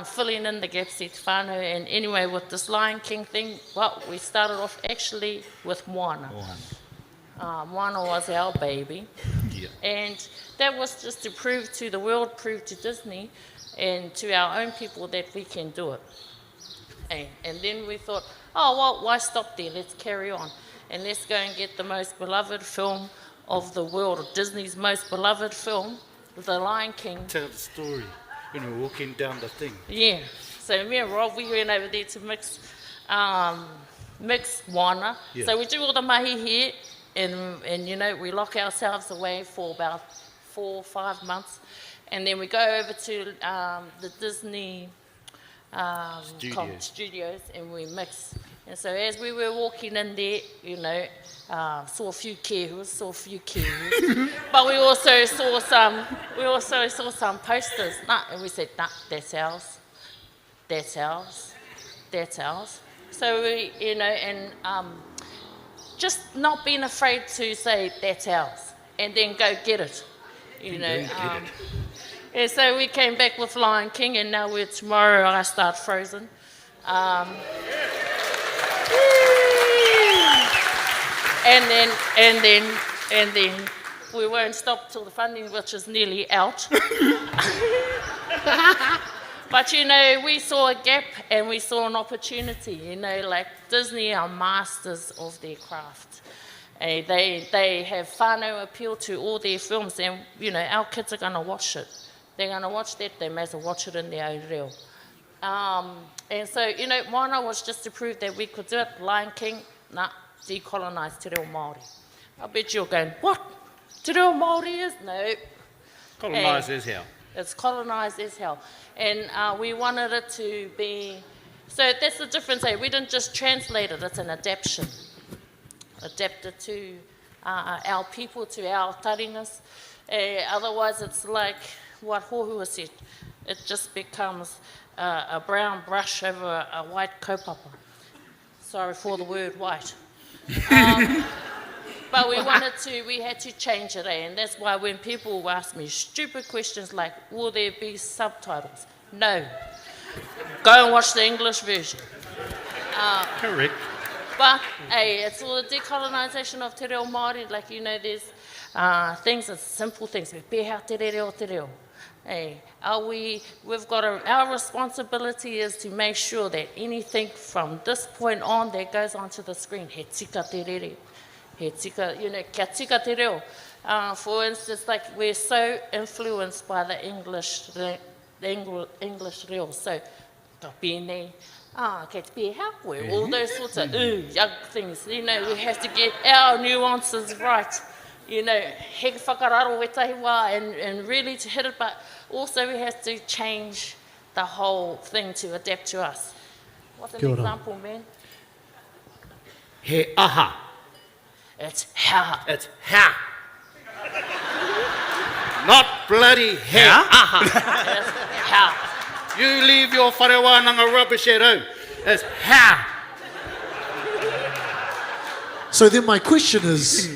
filling in the gaps at whānau. And anyway, with this Lion King thing, well, we started off actually with Moana. Moana was our baby. Yeah. And that was just to prove to the world, prove to Disney and to our own people that we can do it. And then we thought, oh, well, why stop there? Let's carry on. And let's go and get the most beloved film of the world, Disney's most beloved film, The Lion King. Tell the story when we were walking down the thing. Yeah. So me and Rob, we went over there to mix Moana. Yeah. So we do all the mahi here, and we lock ourselves away for about 4 or 5 months. And then we go over to the Disney studios, and we mix And so as we were walking in there, you know, saw a few carers, but we also saw some posters. Nah, and we said, nah, that's ours, that's ours, that's ours. So we, you know, and just not being afraid to say that's ours, and then go get it, you know. And so we came back with Lion King, and now tomorrow I start Frozen. And then we won't stop till the funding, which is nearly out. But you know, we saw a gap and we saw an opportunity. You know, like Disney are masters of their craft. They have whānau appeal to all their films, and you know, our kids are going to watch it. They're going to watch that. They may as well watch it in their own reo. And so, you know, Moana was just to prove that we could do it. Lion King, nah, decolonise te reo Māori. I bet you're going, what? Te reo Māori is? No. Colonised as hell. It's colonised as hell. And we wanted it to be... So that's the difference, eh? We didn't just translate it, it's an adaptation. Adapted to our people, to our taringas. Otherwise, it's like what Hohua said. It just becomes a brown brush over a white kaupapa. Sorry for the word white. But we had to change it, and that's why when people ask me stupid questions like, will there be subtitles? No. Go and watch the English version. Correct. But, hey, it's all the decolonisation of te reo Māori. Like, you know, there's things, it's simple things. Me pēhea te reo te reo. Hey, our responsibility is to make sure that anything from this point on that goes onto the screen, he tika te rere, he tika, you know, kia tika te reo. For instance, like we're so influenced by the English reo. So, ka pēnei, kei te pēhea, all those sorts of young things. You know, we have to get our nuances right. You know, he whakararo e tahi wā and really to hit it, but also we have to change the whole thing to adapt to us. What's an example, man? He aha. It's ha. It's ha. Not bloody he aha. It's ha. You leave your wharewānanga rubbish at home. It's ha. So then my question is...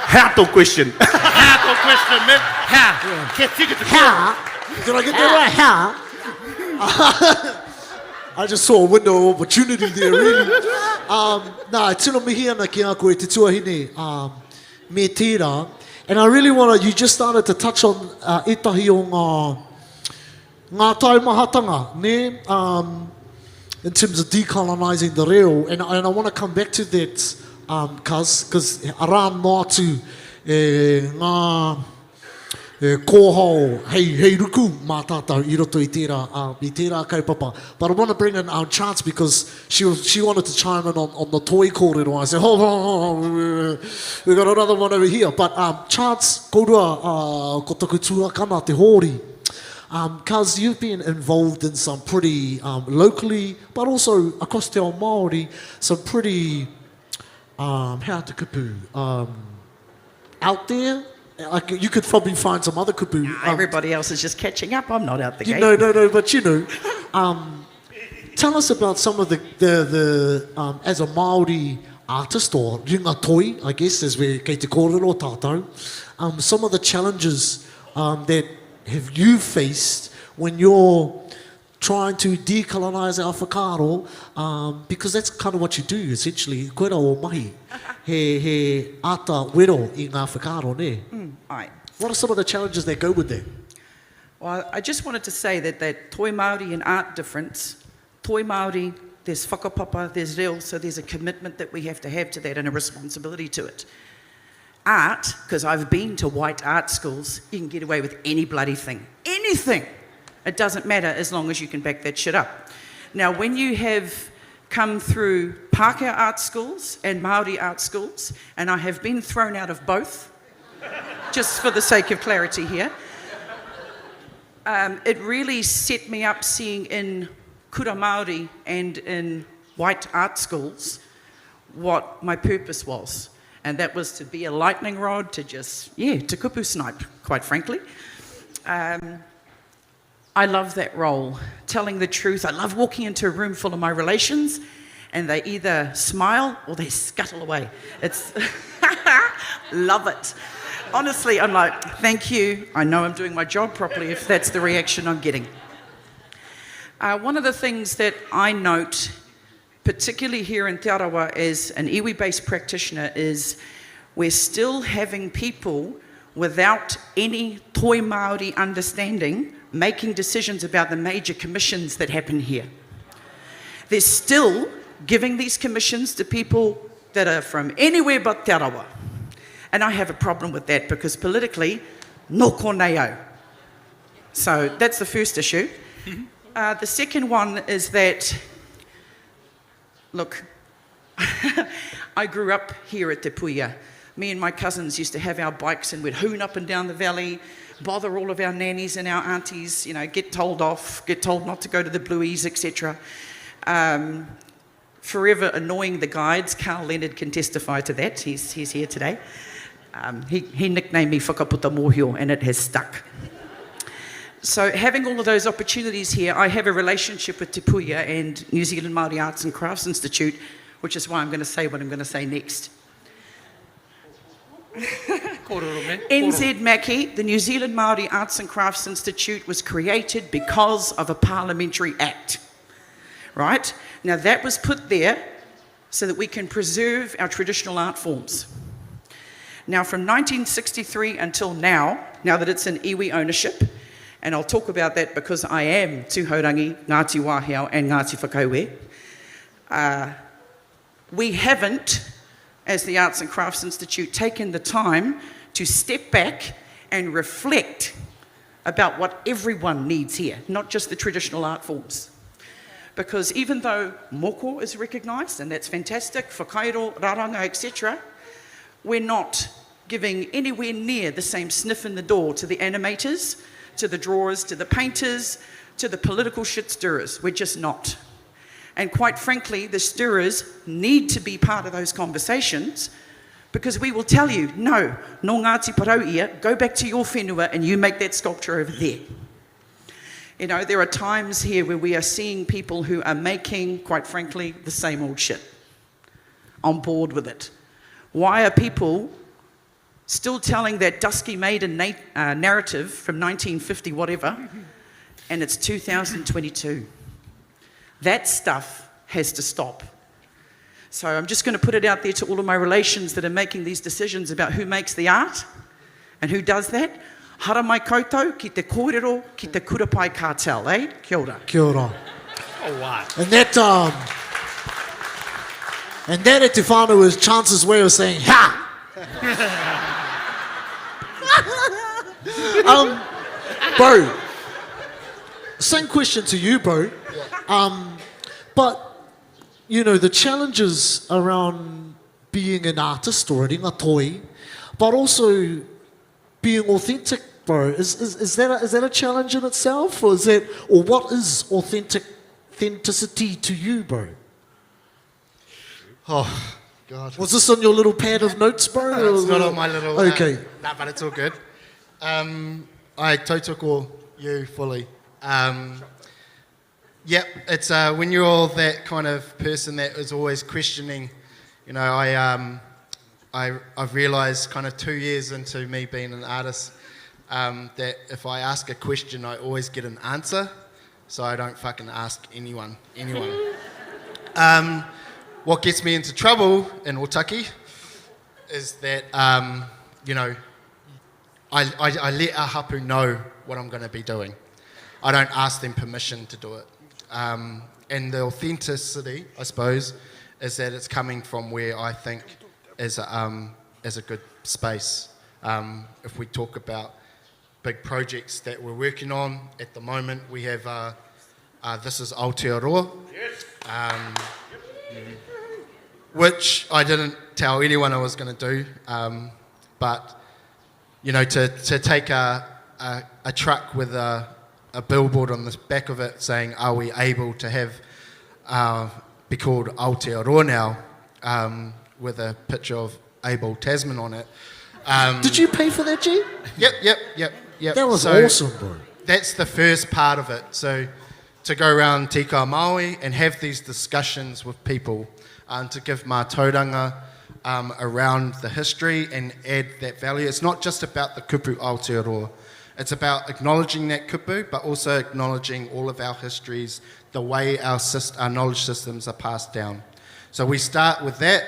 How to question? How to question, man? How? How? Did I get that right? How? I just saw a window of opportunity there, really. Nā, tino mihi ana ki a koe te tuahine me tērā. And I really want to, you just started to touch on etahi o ngā taumahatanga, ne? In terms of decolonising the reo. And I want to come back to that. Because around mātu ngā kōhau hei ruku mā tātou I roto I tērā kaupapa. But I want to bring in our Chance because she wanted to chime in on the toy kōrero. I said, hold on, we got another one over here. But Chance, kōrua ko taku tuakana te hōri. Because you've been involved in some pretty, locally, but also across te ao Māori, some pretty... how to kupu? Out there? Like you could probably find some other kupu. Everybody else is just catching up. I'm not out the gate. No, but you know. Tell us about some of the as a Māori artist or ringa toi, I guess, as we kei te kōrero tātou, some of the challenges that have you faced when you're trying to decolonise our whakaaro, because that's kind of what you do, essentially. Koe rā o mahi, he ata wero I ngā whakaaro, ne? Aye. What are some of the challenges that go with that? Well, I just wanted to say that toi Māori and art difference, toi Māori, there's whakapapa, there's reo, so there's a commitment that we have to that and a responsibility to it. Art, because I've been to white art schools, you can get away with any bloody thing. Anything! It doesn't matter as long as you can back that shit up. Now, when you have come through Pākehā art schools and Māori art schools, and I have been thrown out of both, just for the sake of clarity here, it really set me up seeing in kura Māori and in white art schools what my purpose was. And that was to be a lightning rod, to just, to kupu snipe, quite frankly. I love that role, telling the truth. I love walking into a room full of my relations and they either smile or they scuttle away. It's, love it. Honestly, I'm like, thank you. I know I'm doing my job properly if that's the reaction I'm getting. One of the things that I note, particularly here in Te Arawa as an iwi-based practitioner, is we're still having people without any toi Māori understanding making decisions about the major commissions that happen here. They're still giving these commissions to people that are from anywhere but Te Arawa. And I have a problem with that because politically, no konei au. So that's the first issue. The second one is that, look, I grew up here at Te Puia. Me and my cousins used to have our bikes and we'd hoon up and down the valley, bother all of our nannies and our aunties, you know, get told off, get told not to go to the blueies, etc. Forever annoying the guides. Carl Leonard can testify to that. He's here today. He nicknamed me Whakaputa Mōhio and it has stuck. So having all of those opportunities here, I have a relationship with Te Puia and New Zealand Māori Arts and Crafts Institute, which is why I'm going to say what I'm going to say next. NZ Maki, the New Zealand Māori Arts and Crafts Institute, was created because of a parliamentary act. Right? Now that was put there so that we can preserve our traditional art forms. Now from 1963 until now that it's in iwi ownership, and I'll talk about that because I am Tūhourangi, Ngāti Wāhiao and Ngāti Whakauē, we haven't, as the Arts and Crafts Institute, taken the time to step back and reflect about what everyone needs here, not just the traditional art forms. Because even though moko is recognised, and that's fantastic, whakairo, raranga, etc., we're not giving anywhere near the same sniff in the door to the animators, to the drawers, to the painters, to the political shit stirrers. We're just not. And quite frankly, the stirrers need to be part of those conversations because we will tell you, no Ngāti Parau ia, go back to your whenua and you make that sculpture over there. You know, there are times here where we are seeing people who are making, quite frankly, the same old shit. On board with it. Why are people still telling that dusky maiden narrative from 1950 whatever, and it's 2022? That stuff has to stop. So I'm just going to put it out there to all of my relations that are making these decisions about who makes the art and who does that. Hara mai koutou ki te kōrero ki te kurapai cartel, eh? Kia ora. Kia ora. Oh, wow. And that at Te Whānau is Chance's way of saying, ha! Bro, same question to you, bro. But, you know, the challenges around being an artist or a ringatoi, but also being authentic, bro, is that a challenge in itself? Or what is authenticity to you, bro? Oh, God. Was this on your little pad of notes, bro? It's not on my little... Okay. Nah, but it's all good. I tautoko you fully. Yep, it's when you're that kind of person that is always questioning, you know, I've realised kind of 2 years into me being an artist that if I ask a question, I always get an answer, so I don't fucking ask anyone. What gets me into trouble in Otaki is that, you know, I let a hapu know what I'm going to be doing. I don't ask them permission to do it. And the authenticity, I suppose, is that it's coming from where I think is a good space. If we talk about big projects that we're working on at the moment, we have This is Aotearoa, which I didn't tell anyone I was going to do, but you know, to take a truck with a a billboard on the back of it saying, are we able to have, be called Aotearoa now, with a picture of Abel Tasman on it. Did you pay for that, G? Yep. That was So awesome, bro. That's the first part of it. So to go around Tika Maui and have these discussions with people, to give mātauranga around the history and add that value. It's not just about the kupu Aotearoa. It's about acknowledging that kupu, but also acknowledging all of our histories, the way our knowledge systems are passed down. So we start with that.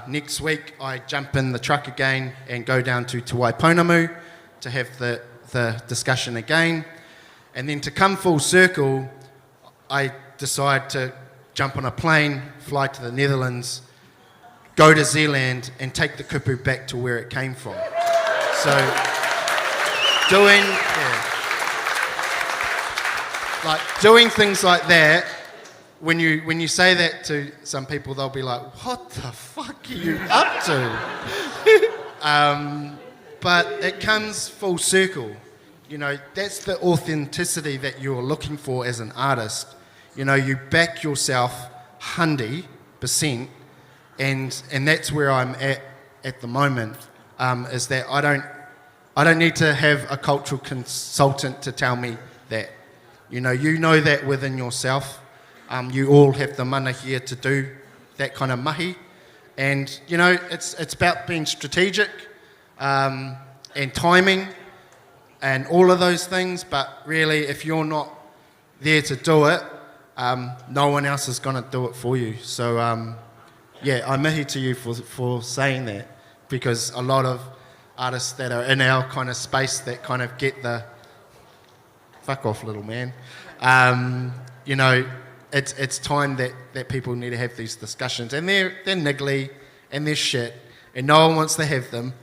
Next week, I jump in the truck again and go down to Te Waiponamu to have the discussion again. And then to come full circle, I decide to jump on a plane, fly to the Netherlands, go to Zealand, and take the kupu back to where it came from. So doing things like that, when you say that to some people, they'll be like, what the fuck are you up to? But it comes full circle. You know, that's the authenticity that you're looking for as an artist. You know, you back yourself 100%, and that's where I'm at the moment, is that I don't need to have a cultural consultant to tell me that. You know that within yourself. You all have the mana here to do that kind of mahi. And, you know, it's about being strategic and timing and all of those things. But really, if you're not there to do it, no one else is going to do it for you. So, yeah, I mihi to you for saying that, because a lot of artists that are in our kind of space that kind of get the fuck off, little man, you know, it's time that people need to have these discussions. And they're niggly and they're shit and no one wants to have them,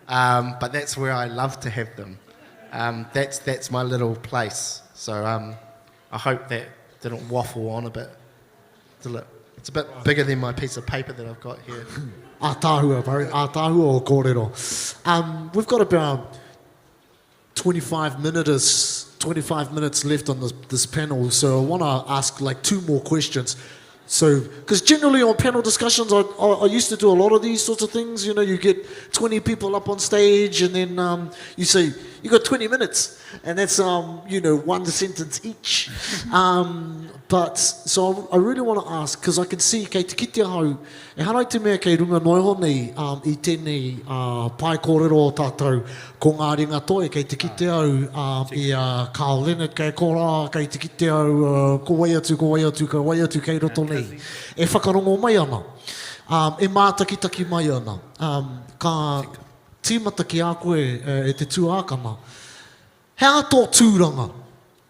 but that's where I love to have them. That's my little place. So I hope that didn't waffle on a bit. It's a bit bigger than my piece of paper that I've got here. Ātāhua, bro. Ātāhua o kōrero. We've got about 25 minutes left on this panel, so I want to ask like 2 more questions. So, because generally on panel discussions, I used to do a lot of these sorts of things. You know, you get 20 people up on stage, and then you say, you got 20 minutes, and that's, you know, 1 sentence each. But, so I really want to ask, because I can see, kei te kite hau, e harai te mea kei runga noiho nei I tēnei pai kōrero o tātou, ko ngā ringa toi, kei te kite au i Carl Leonard, kei kōrā, kei te kite au, ko wai atu, kei roto nei. E whakarongo mai ana, e mātakitaki mai ana. Ka tīmata ki a koe e te tūākana. Hea tō tūranga,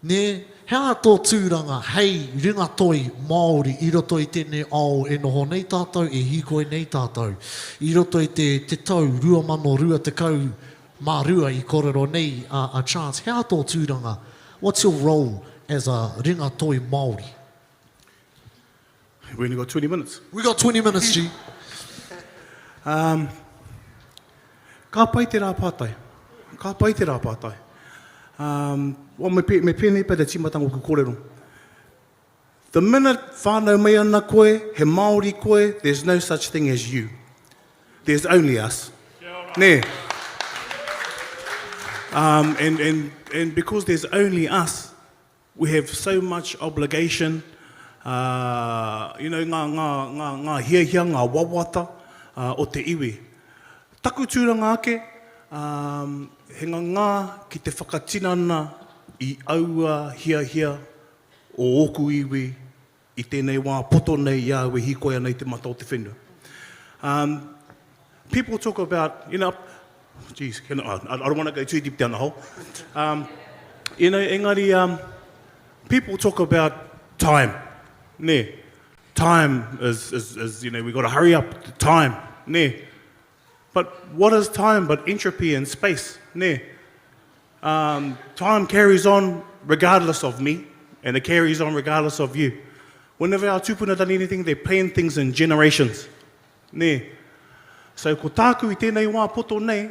ne? Hea tō tūranga, hei ringa toi Māori, i roto i tēnei ao e noho nei tātou, e hikoe nei tātou. I roto i te tau, 2022 mā rua i kōrero nei a chance. Hea tō tūranga, what's your role as a ringa toi Māori? We only got 20 minutes. We got 20 minutes, G. Ka pai te rā pātai. Ka pai te rā pātai. Me pēnei pēr te timatanga ku kōrero. The minute whānau mai ana koe, he Māori koe, there's no such thing as you. There's only us. Ne. And because there's only us, we have so much obligation. You know, ngā hiahia, ngā wawata o te iwi. Taku tūranga ake, he ngā ki te whakatinana i aua hiahia o oku iwi i tēnei wā poto nei ia we hikoia nei te mata o te whenua. People talk about, you know, geez, I don't want to go too deep down the hole. You know, engari, people talk about time. Ne. Time is, you know, we've got to hurry up. Time. Ne. But what is time but entropy and space? Ne. Time carries on regardless of me, and it carries on regardless of you. Whenever our tupuna done anything, they plan things in generations. Ne. So ko tāku I tēnei wā poto nei,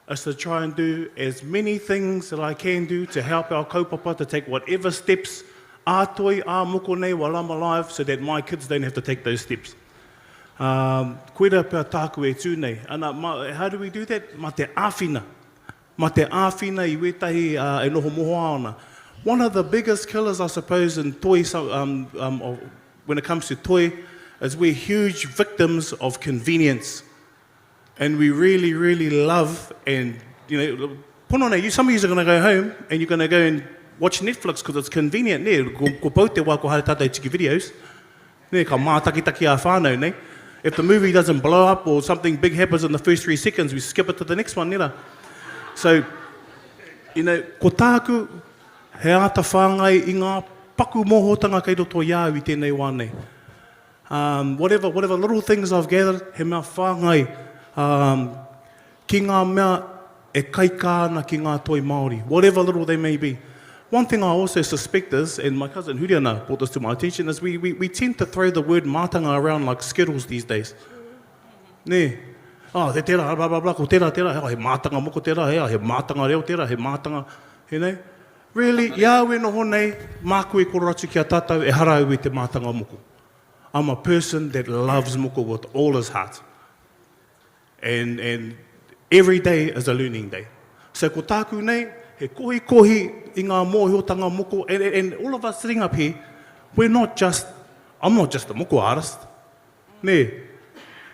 is to try and do as many things that I can do to help our kaupapa to take whatever steps ātoi, ā-moko nei while I'm alive so that my kids don't have to take those steps. Koera pia tāku e tū nei. How do we do that? Ma te āwhina. Ma te āwhina I wetahi e noho moho aona. One of the biggest killers, I suppose, in toi, when it comes to toi, is we're huge victims of convenience. And we really, really love and, some of you are going to go home and you're going to go and watch Netflix because it's convenient. Ko pau te wā ko hare tātou tiki videos. Ka mātaki-taki a whānau, ne? If the movie doesn't blow up or something big happens in the first 3 seconds, we skip it to the next one, nera. So, ko tāku, he ata whāngai I ngā paku mōhotanga kei roto iau I tēnei wā nei. Whatever little things I've gathered, he mea whāngai, ki ngā mea e kaikāna ki ngā toi Māori, whatever little they may be. One thing I also suspect is, and my cousin Huriana brought this to my attention, is we tend to throw the word mātanga around like Skittles these days. Ne? Te tera, blah, blah, blah, ko tera, he mātanga moko tera, he mātanga reo tera, he mātanga, Really, ia we noho nei, māku e kororatu ki a tātou, e harau e te mātanga moko. I'm a person that loves moko with all his heart. And every day is a learning day. So ko tāku nei, he kohi I ngā mōhiotanga moko, and all of us sitting up here, I'm not just a moko artist. Ne,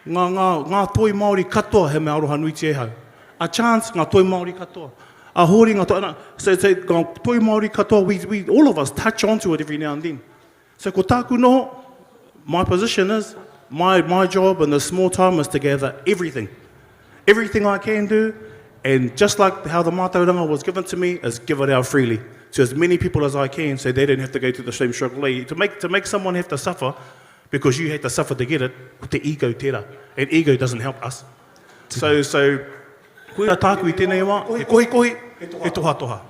ngā toi Māori katoa he mea aroha nui te ehau. A chance ngā toi Māori katoa. A hori ngā toi, so ngā toi Māori katoa, we all of us touch onto it every now and then. So ko tāku noho, my position is, my job in the small time is to gather everything I can do, and just like how the mātauranga was given to me, is give it out freely to as many people as I can, so they don't have to go through the same struggle. To make someone have to suffer because you had to suffer to get it, te ego tera, and ego doesn't help us. So koera tāku I tēnei wā, he kohi, he toha toha.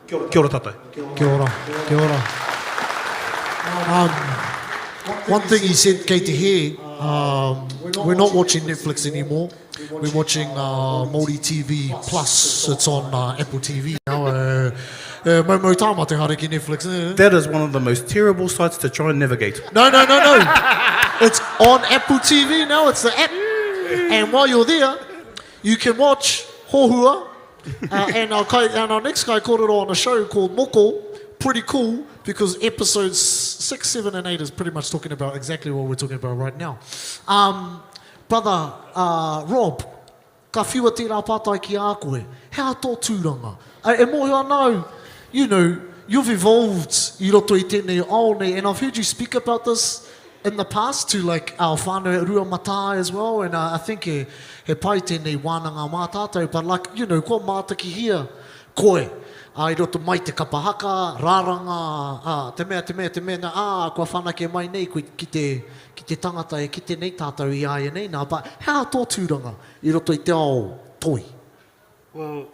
Kia ora tātou. Kia ora, kia ora. One thing he said, kei te he, we're not watching Netflix anymore. We're watching Māori TV Plus. It's on Apple TV now. Mau tāma te hare ki Netflix. That is one of the most terrible sites to try and navigate. No. It's on Apple TV now. It's the app. And while you're there, you can watch Hohua. And our next guy called it on a show called Moko. Pretty cool, because episodes 6, 7, and 8 is pretty much talking about exactly what we're talking about right now. Brother Rob, ka whiwa tērā pātai ki a koe. Hea tō tūranga? E mohi anau, you've evolved I roto I tēnei ao nei, and I've heard you speak about this in the past to like our whānau Rua Mata as well, and I think he pai tēnei wānanga mā tātou, but like, ko mātaki hia koe. I roto mai te kapahaka, rāranga, te mea, kua whanake mai nei, ki te tangata ki te nei tātou I aia nei nā, but hea tō tūranga I roto I te ao toi? Well,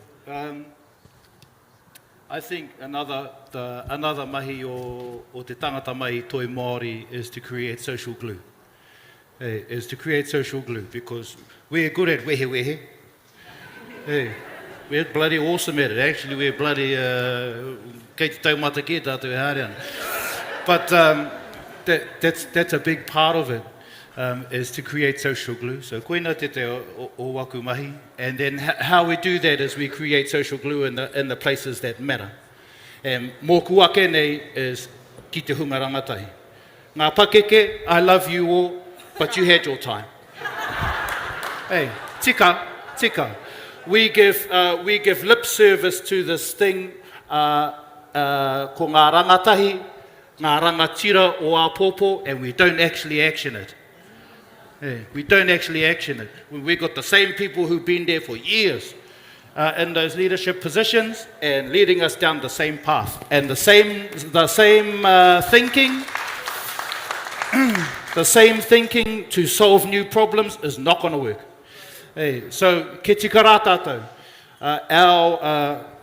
I think another mahi o te tangata mai toi Māori is to create social glue. Is to create social glue, because we're good at wehe. We're bloody awesome at it. Actually, we're bloody kei te taumata ki tātou e haere ana. But that's a big part of it, is to create social glue. So koina te o waku mahi. And then how we do that is we create social glue in the places that matter. And mō kuake nei is ki te hunga rangatahi. Ngā pakeke, I love you all, but you had your time. Hey, tika. We give lip service to this thing, ko ngā rangatahi, ngā rangatira o a popo, and we don't actually action it. We don't actually action it. We've got the same people who've been there for years in those leadership positions and leading us down the same path. And the same thinking, the same thinking to solve new problems is not going to work. So, ke tika rā tātou,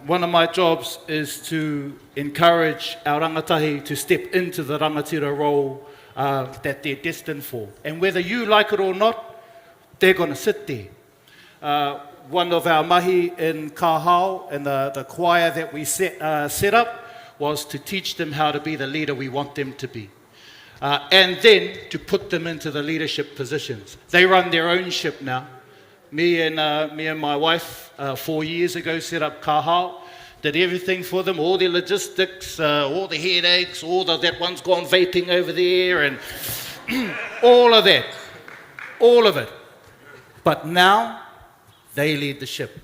one of my jobs is to encourage our rangatahi to step into the rangatira role that they're destined for. And whether you like it or not, they're going to sit there. one of our mahi in Kahao and the choir that we set up was to teach them how to be the leader we want them to be. And then to put them into the leadership positions. They run their own ship now. Me and my wife 4 years ago set up Kahao, did everything for them, all their logistics, all the headaches, that one's gone vaping over there, and all of that, all of it. But now they lead the ship.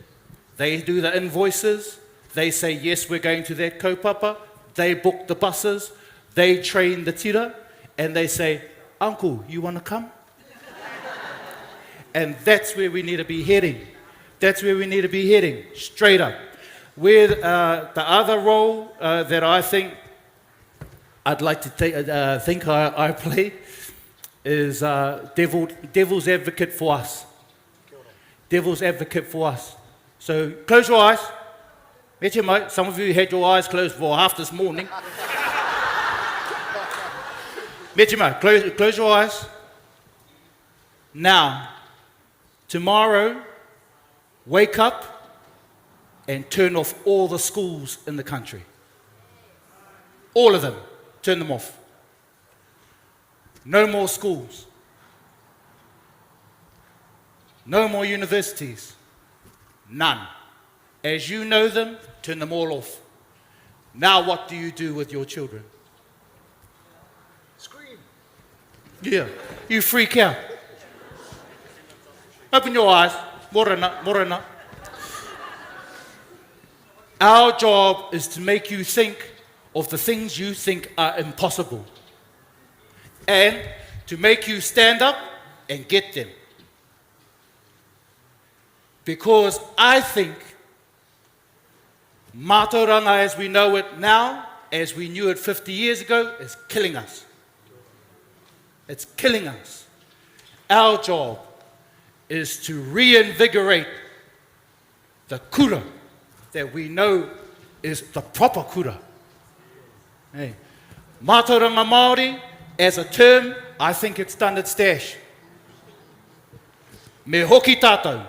They do the invoices. They say, yes, we're going to that kaupapa. They book the buses. They train the tira. And they say, Uncle, you want to come? And that's where we need to be heading. That's where we need to be heading, straight up. Where the other role that I think I'd like to think I play is devil's advocate for us. Devil's advocate for us. So close your eyes. Some of you had your eyes closed for half this morning. Close your eyes. Now, tomorrow, wake up and turn off all the schools in the country. All of them. Turn them off. No more schools. No more universities. None. As you know them, turn them all off. Now what do you do with your children? Yeah, you freak out. Open your eyes. Morena. Our job is to make you think of the things you think are impossible. And to make you stand up and get them. Because I think Mātauranga as we know it now, as we knew it 50 years ago, is killing us. It's killing us. Our job is to reinvigorate the kura that we know is the proper kura. Hey. Mātauranga Māori, as a term, I think it's done its dash. Me hoki tātou,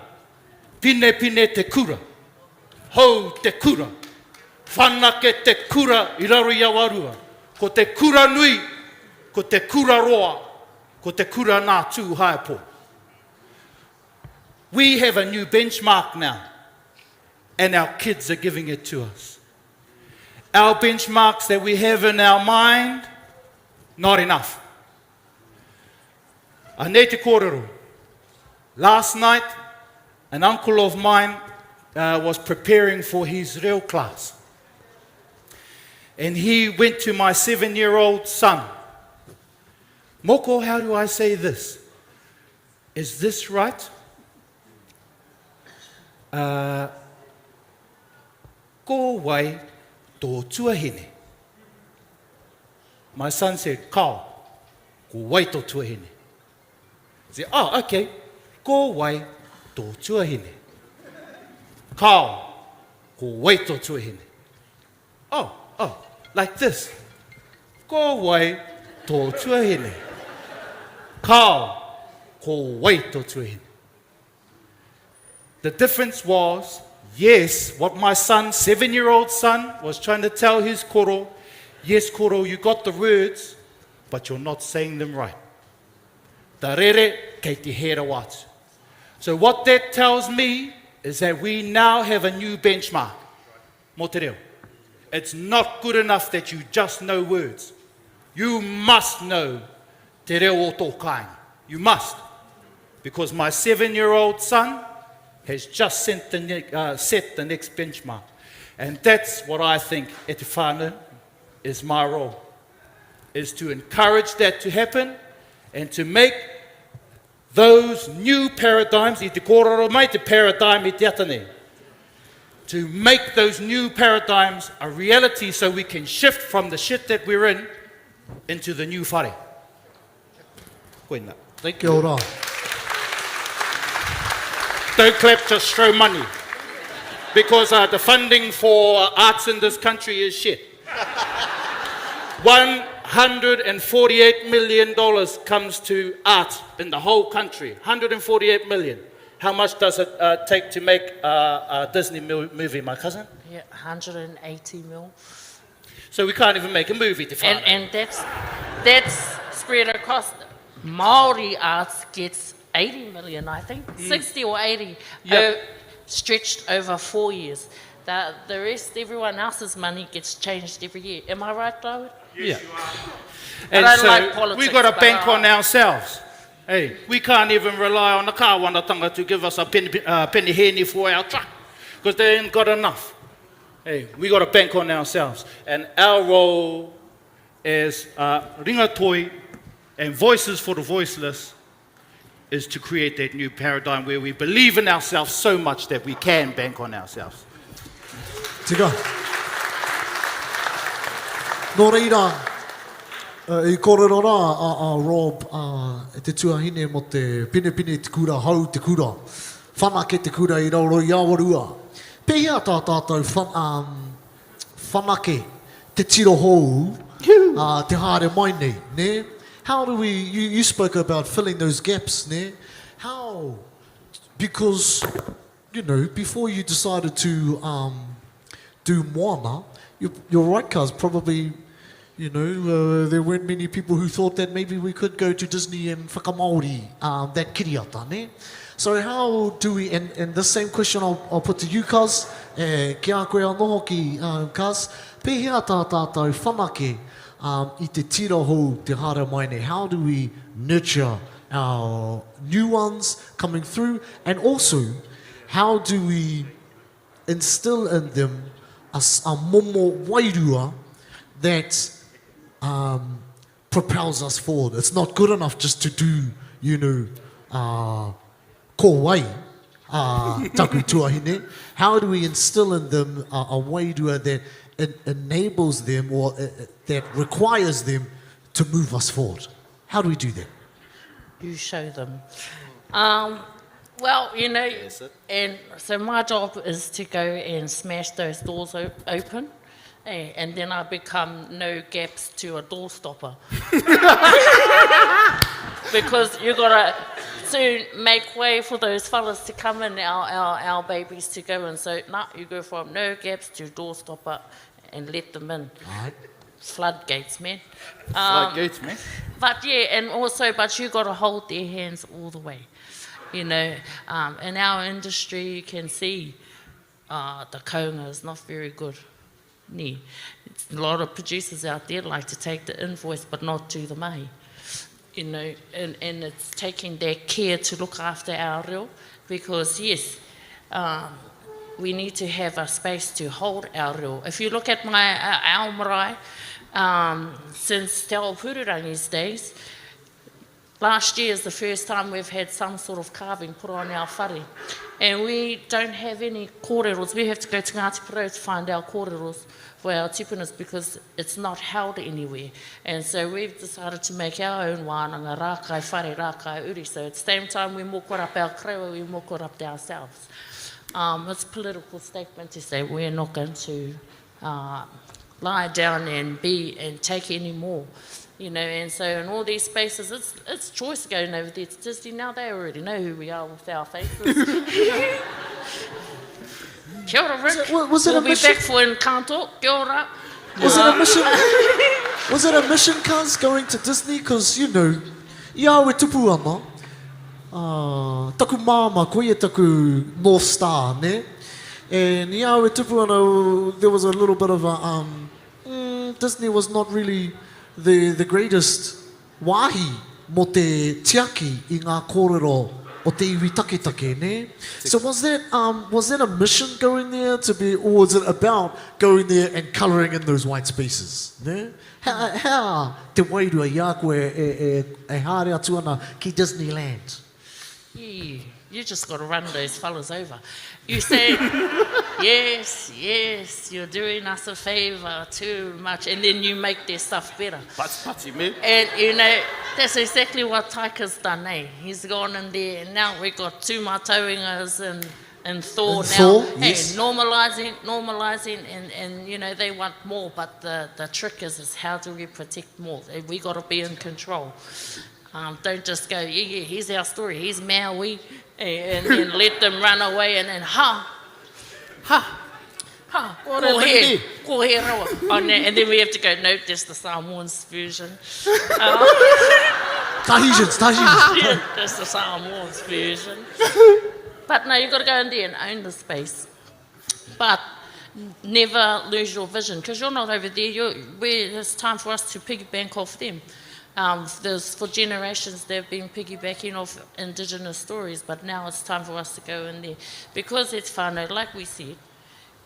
pine te kura, hou te kura, whanake te kura I raro I awarua, ko te kura nui, ko te kura roa, ko te kura nā tū haipo. We have a new benchmark now, and our kids are giving it to us. Our benchmarks that we have in our mind, not enough. Anei te kōrero. Last night, an uncle of mine was preparing for his reo class. And he went to my 7-year-old son. Moko, how do I say this? Is this right? Ko wai tō tuahine. My son said, Kao, ko wai tō tuahine. I said, oh, okay. Ko wai tō tuahine. Kao, ko wai tō tuahine. Oh, like this. Ko wai tō tuahine. Kao, ko wai tō tuahine. The difference was, yes, what my son, 7-year-old son, was trying to tell his koro, yes, koro, you got the words, but you're not saying them right. Ta rere kei te hera watu. So what that tells me is that we now have a new benchmark. Mo te reo. It's not good enough that you just know words. You must know te reo o tō kāinga. You must. Because my 7-year-old son has just set the next benchmark. And that's what I think e te whānau is my role. Is to encourage that to happen and to make those new paradigms, I te kōrero mai te paradigm I te atane, to make those new paradigms a reality so we can shift from the shit that we're in into the new whare. Koina. Thank you. Kia ora. Don't clap, just throw money. Because the funding for arts in this country is shit. $148 million comes to art in the whole country. 148 million. How much does it take to make a Disney movie, my cousin? Yeah, 180 mil. So we can't even make a movie, Te Whānau. And that's spread across. Māori arts gets 80 million, I think, 60 or 80, stretched over 4 years. The rest, everyone else's money gets changed every year. Am I right, David? Yeah. I And don't so like politics, we got to but bank I- on ourselves. Hey, we can't even rely on the kāwanatanga to give us a penny henny for our truck because they ain't got enough. Hey, we got to bank on ourselves. And our role as ringatoi and voices for the voiceless is to create that new paradigm where we believe in ourselves so much that we can bank on ourselves. Tika. Nō reira, I kōrero rā Rob e te tuahine mo te pine te kura, hau te kura, whanake te kura I rauro I awarua. Pehea tā tātou whanake te tiro hou, te haere mai nei, ne? How do we, you spoke about filling those gaps, ne? How? Because, you know, before you decided to do Moana, you're right, cuz, probably, you know, there weren't many people who thought that maybe we could go to Disney and whakamaori that kiriata, ne? So how do we, and the same question I'll put to you, cuz, ki a koe anō hoki, cuz, pehea tā tātou whanake I te tira hou te hara mai nei. How do we nurture our new ones coming through? And also, how do we instill in them a momo wairua that propels us forward? It's not good enough just to do, you know, ko wai, taku tuahine. How do we instill in them a wairua that enables them or that requires them to move us forward? How do we do that? You show them. Well, you know, and so my job is to go and smash those doors open, and then I become no gaps to a door stopper. Because you gotta soon make way for those fellas to come in, our babies to go in. So you go from no gaps to door stopper and let them in. Right. Floodgates, man. Floodgates, man. But yeah, and also, but you got to hold their hands all the way. You know, in our industry, you can see the kounga is not very good. A lot of producers out there like to take the invoice but not do the mahi. You know, and it's taking that care to look after our reo, because yes, we need to have a space to hold our reo. If you look at our marae, since Te Ao Pururangi's days, last year is the first time we've had some sort of carving put on our whare. And we don't have any kōreros. We have to go to Ngāti Porou to find our kōreros for our tipunas because it's not held anywhere. And so we've decided to make our own wānanga, rākai whare, rākai uri. So at the same time we mokora up our krewa, we mokora up ourselves. It's a political statement to say we're not going to lie down and take any more. You know, and so in all these spaces, it's choice going over there to Disney. Now they already know who we are with our faces. Kia ora, Rick. Was it we'll a be mission? back for Encanto. Kia ora. Was it a mission? Was it a mission, cuz, going to Disney? Because, you know, ia we tupu ana. Taku māma koe e taku North Star, ne? And ia we tupu ana, there was a little bit of a... Disney was not really the greatest wāhi mo te tiaki I ngā kōrero o te iwi take, ne? So was that a mission going there to be, or was it about going there and colouring in those white spaces, ne? How te wairua ia koe e haere atu ana ki Disneyland? You just got to run those fellas over. You say, yes, you're doing us a favour too much, and then you make their stuff better. Pati, man. And, you know, that's exactly what Taika's done, eh? He's gone in there, and now we've got two mātauingas and Thor now. Yes. Hey, normalising, and, you know, they want more, but the trick is how do we protect more? We got to be in control. Don't just go, yeah, here's our story, here's Maui, and then let them run away and then ko he rawa. And then we have to go, nope, that's the Samoans version. Tahitians. Yeah, that's the Samoans version. But no, you've got to go in there and own the space. But never lose your vision, because you're not over there. It's time for us to piggyback off them. For generations, they've been piggybacking off Indigenous stories, but now it's time for us to go in there. Because it's whānau, like we said,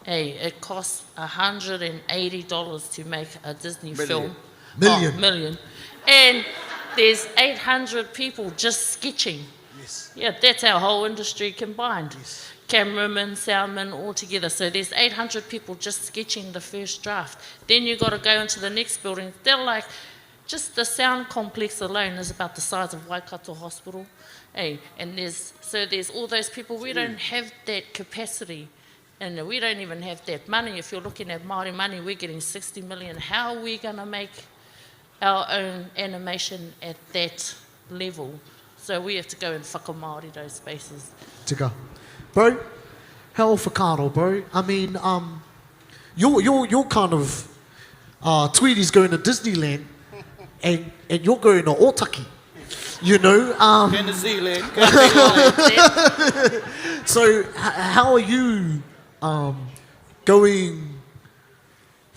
it costs $180 to make a Disney film. Million. And there's 800 people just sketching. Yes. Yeah, that's our whole industry combined. Yes. Cameramen, soundmen, all together. So there's 800 people just sketching the first draft. Then you've got to go into the next building. They're like, just the sound complex alone is about the size of Waikato Hospital. And there's all those people. We don't have that capacity. And we don't even have that money. If you're looking at Māori money, we're getting 60 million. How are we going to make our own animation at that level? So we have to go and whaka-Māori those spaces. Tika. Bro, how whakaro, bro? I mean, you're kind of, Tweedy's going to Disneyland and you're going to Otaki, you know? Tennessee land. So how are you going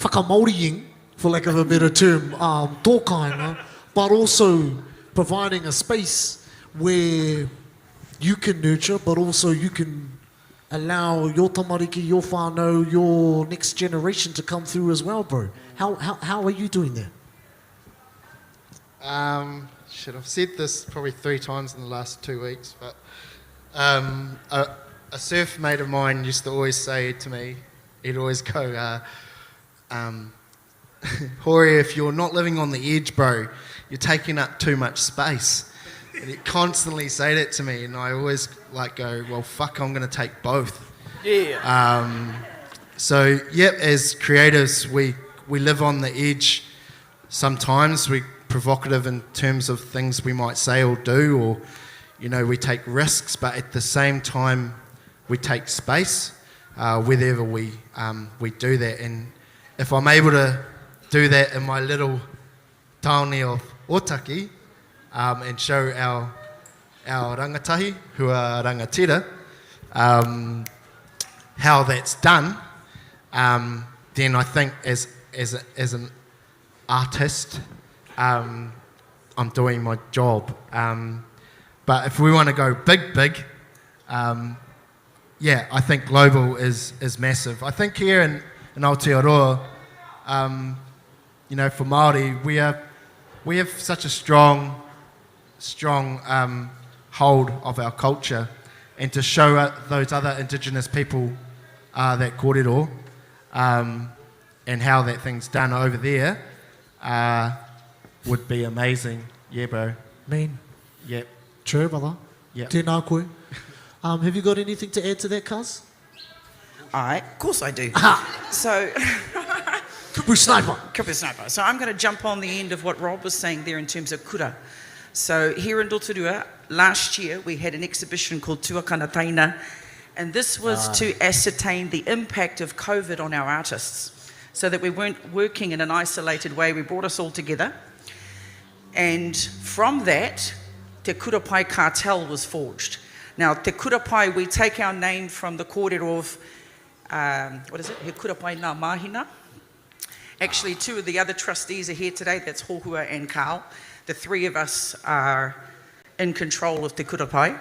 whaka-Māoriing, for lack of a better term, tōkainga, but also providing a space where you can nurture, but also you can allow your tamariki, your whānau, your next generation to come through as well, bro. How are you doing that? I've said this probably 3 times in the last 2 weeks, but a surf mate of mine used to always say to me, he'd always go, Hori, if you're not living on the edge, bro, you're taking up too much space. And he'd constantly say that to me, and I always go, well, fuck, I'm going to take both. Yeah. So, as creatives, we live on the edge. Sometimes we're provocative in terms of things we might say or do, or, we take risks, but at the same time, we take space wherever we do that. And if I'm able to do that in my little taone of Otaki, and show our rangatahi, who are rangatira, how that's done, then I think as an artist, I'm doing my job. But if we want to go big, I think global is massive. I think here in Aotearoa, for Māori, we have such a strong hold of our culture, and to show those other Indigenous people that kōrero and how that thing's done over there would be amazing. Yeah, bro. Mean. Yep. True, brother. Yep. Tēnā koe. Have you got anything to add to that, cuz? Of course I do. So... Kupu Sniper. Kupu Sniper. So I'm going to jump on the end of what Rob was saying there in terms of kura. So here in Rotorua, last year we had an exhibition called Tuakana Taina, and this was to ascertain the impact of COVID on our artists, so that we weren't working in an isolated way. We brought us all together, and from that, Te Kurapai cartel was forged. Now, Te Kurapai, we take our name from the kōrero of, He Kurapai Ngā Mahina. Actually, 2 of the other trustees are here today. That's Hohua and Carl. The 3 of us are in control of Te Kurapai.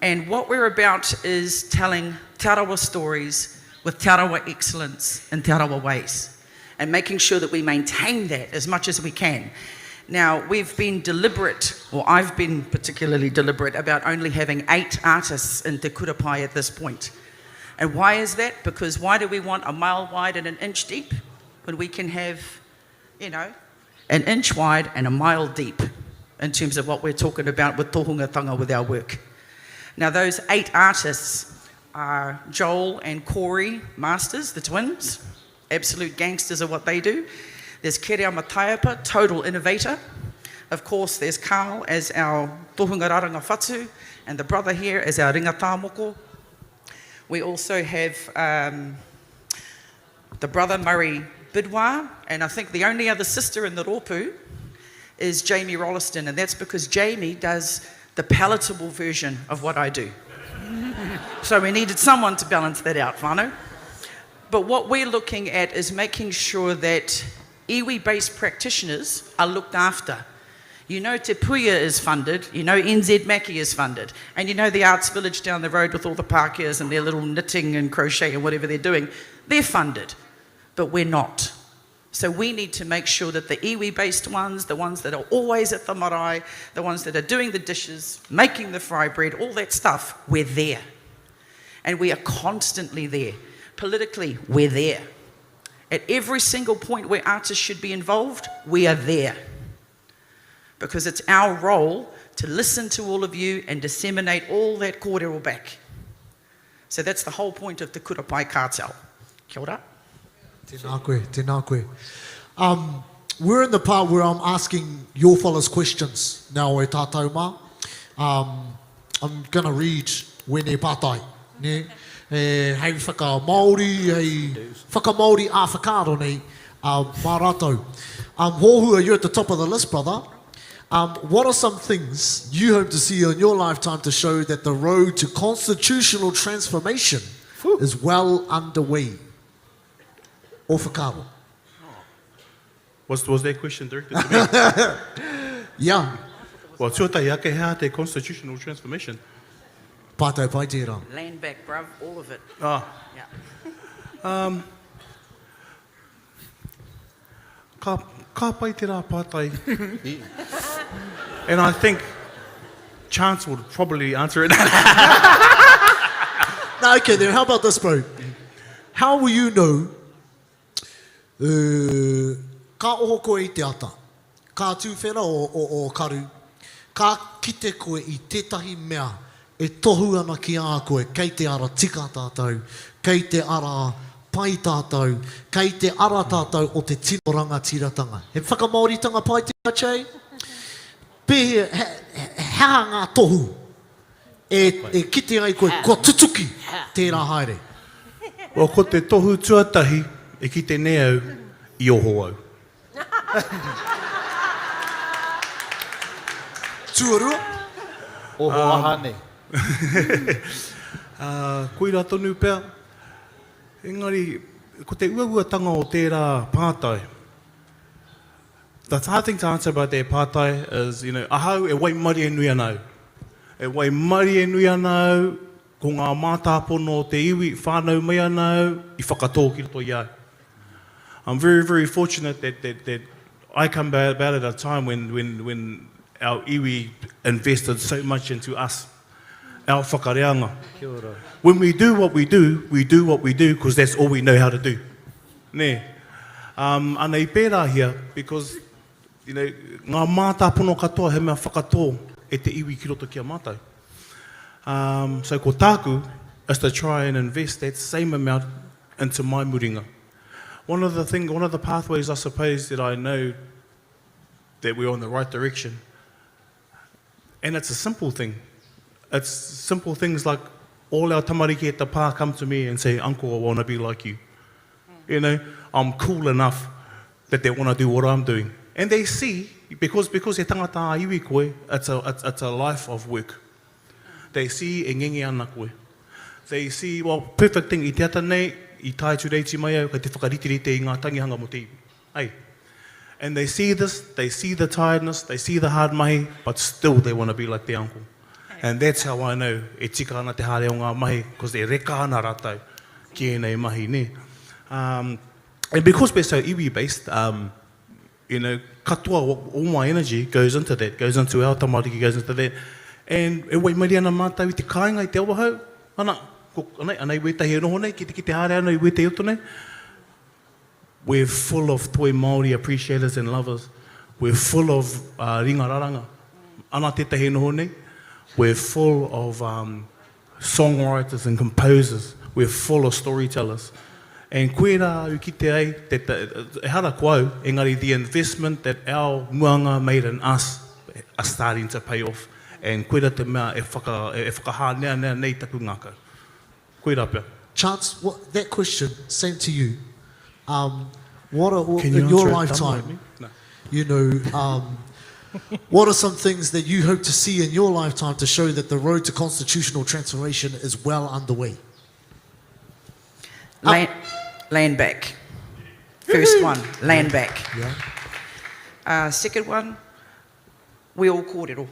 And what we're about is telling Te Arawa stories with Te Arawa excellence and Te Arawa ways, and making sure that we maintain that as much as we can. Now, we've been deliberate, or I've been particularly deliberate, about only having 8 artists in Te Kurapai at this point. And why is that? Because why do we want a mile wide and an inch deep when we can have, an inch wide and a mile deep in terms of what we're talking about with tohungatanga with our work? Now, those 8 artists are Joel and Corey Masters, the twins, absolute gangsters of what they do. There's Kerea Mataiapa, total innovator. Of course, there's Carl as our tohunga raranga whatu, and the brother here as our ringa tāmoko. We also have the brother Murray Bidwa, and I think the only other sister in the Ropu is Jamie Rolliston, and that's because Jamie does the palatable version of what I do. So we needed someone to balance that out, whānau. But what we're looking at is making sure that iwi-based practitioners are looked after. You know Te Puia is funded, you know NZ Maki is funded, and you know the Arts Village down the road with all the Pākeas and their little knitting and crochet and whatever they're doing, they're funded, but we're not. So we need to make sure that the iwi-based ones, the ones that are always at the marae, the ones that are doing the dishes, making the fry bread, all that stuff, we're there. And we are constantly there. Politically, we're there. At every single point where artists should be involved, we are there. Because it's our role to listen to all of you and disseminate all that kōrero back. So that's the whole point of the Kura Pai Cartel. Kia ora. Tēnā koe, tēnā koe. We're in the part where I'm asking your fellas questions. Now, e tātou mā. I'm going to read wene pātai. Ne? Hei whaka Māori, hei whaka Māori a whakaaro nei, mā rātou. Hōhua, you're at the top of the list, brother. What are some things you hope to see in your lifetime to show that the road to constitutional transformation is well underway? O whakaaro. Was that question directed to me? Yeah. Well, tuatai ake hea te constitutional transformation. Pātai pai tērā. Land back, bruv, all of it. Ah. Yeah. Ka pai tērā pātai. And I think Chance would probably answer it. No, okay, then how about this, bro? How will you know ka oho koe I te ata, ka tūwhera o karu, ka kite koe I tētahi mea e tohu ana ki a koe, kei te ara tika tātou, kei te ara pai tātou, kei te ara tātou o te tino rangatiratanga. He whakamaoritanga pai te achei? Pēhea, hea ngā tohu e kite ai koe, kua tutuki tērā haere. O ko te tohu tuatahi e ki te neau I oho au. Tuarua? Oho ahane. Koira tonu pēr. Engari, ko te uautanga o tērā pātai. The hard thing to answer about their pātai is, you know, ahau e wai mari e nui anau. E wai mari e nui anau, ko ngā mātāpono o te iwi whānau mai anau, I whakatō ki roto iau. I'm very, very fortunate that I come about at a time when our iwi invested so much into us, our whakareanga. When we do what we do because that's all we know how to do. Ne? Anei pērā here, because, you know, ngā mātāpono katoa he mea whakatō e te iwi ki roto ki a mātou. So ko tāku is to try and invest that same amount into my muringa. One of the pathways I suppose that I know that we're on the right direction, and it's a simple thing. It's simple things like all our tamariki at the pā come to me and say, Uncle, I want to be like you. You know, I'm cool enough that they want to do what I'm doing. And they see, because he tangata a iwi koe, it's a life of work. They see e ngengi ana koe. They see, well, perfect thing, I te ata nei, I tai tu reiti mai au, kei te whakaritirite I ngā tangihanga mo te iwi. Hey. And they see this, they see the tiredness, they see the hard mahi, but still they want to be like their uncle. And that's how I know e tika ana te hare o ngā mahi, because they reka ana rātou ki enei mahi, ne? And because we're so iwi-based, you know, katoa, all my energy goes into that, goes into our tamariki, goes into that. And e wai mari ana mātou I te kāinga I te awa hau, anei wetahi e noho nei, ki te hare ana I wetahi oto nei. We're full of toi Māori appreciators and lovers. We're full of ringararanga. Ana tētahi noho nei. We're full of songwriters and composers. We're full of storytellers. And koe rā u ki te ai, e hara ko au, engari the investment that our muanga made in us are starting to pay off. And koe rā te mea e whakahānea nei taku ngākau. Koe rā pia. Chance, that question, same to you. What are, Can you in your answer it dumb like lifetime, me? No. you know, what are some things that you hope to see in your lifetime to show that the road to constitutional transformation is well underway? Land back. First one, land back. Yeah. Second one, we all kōrero.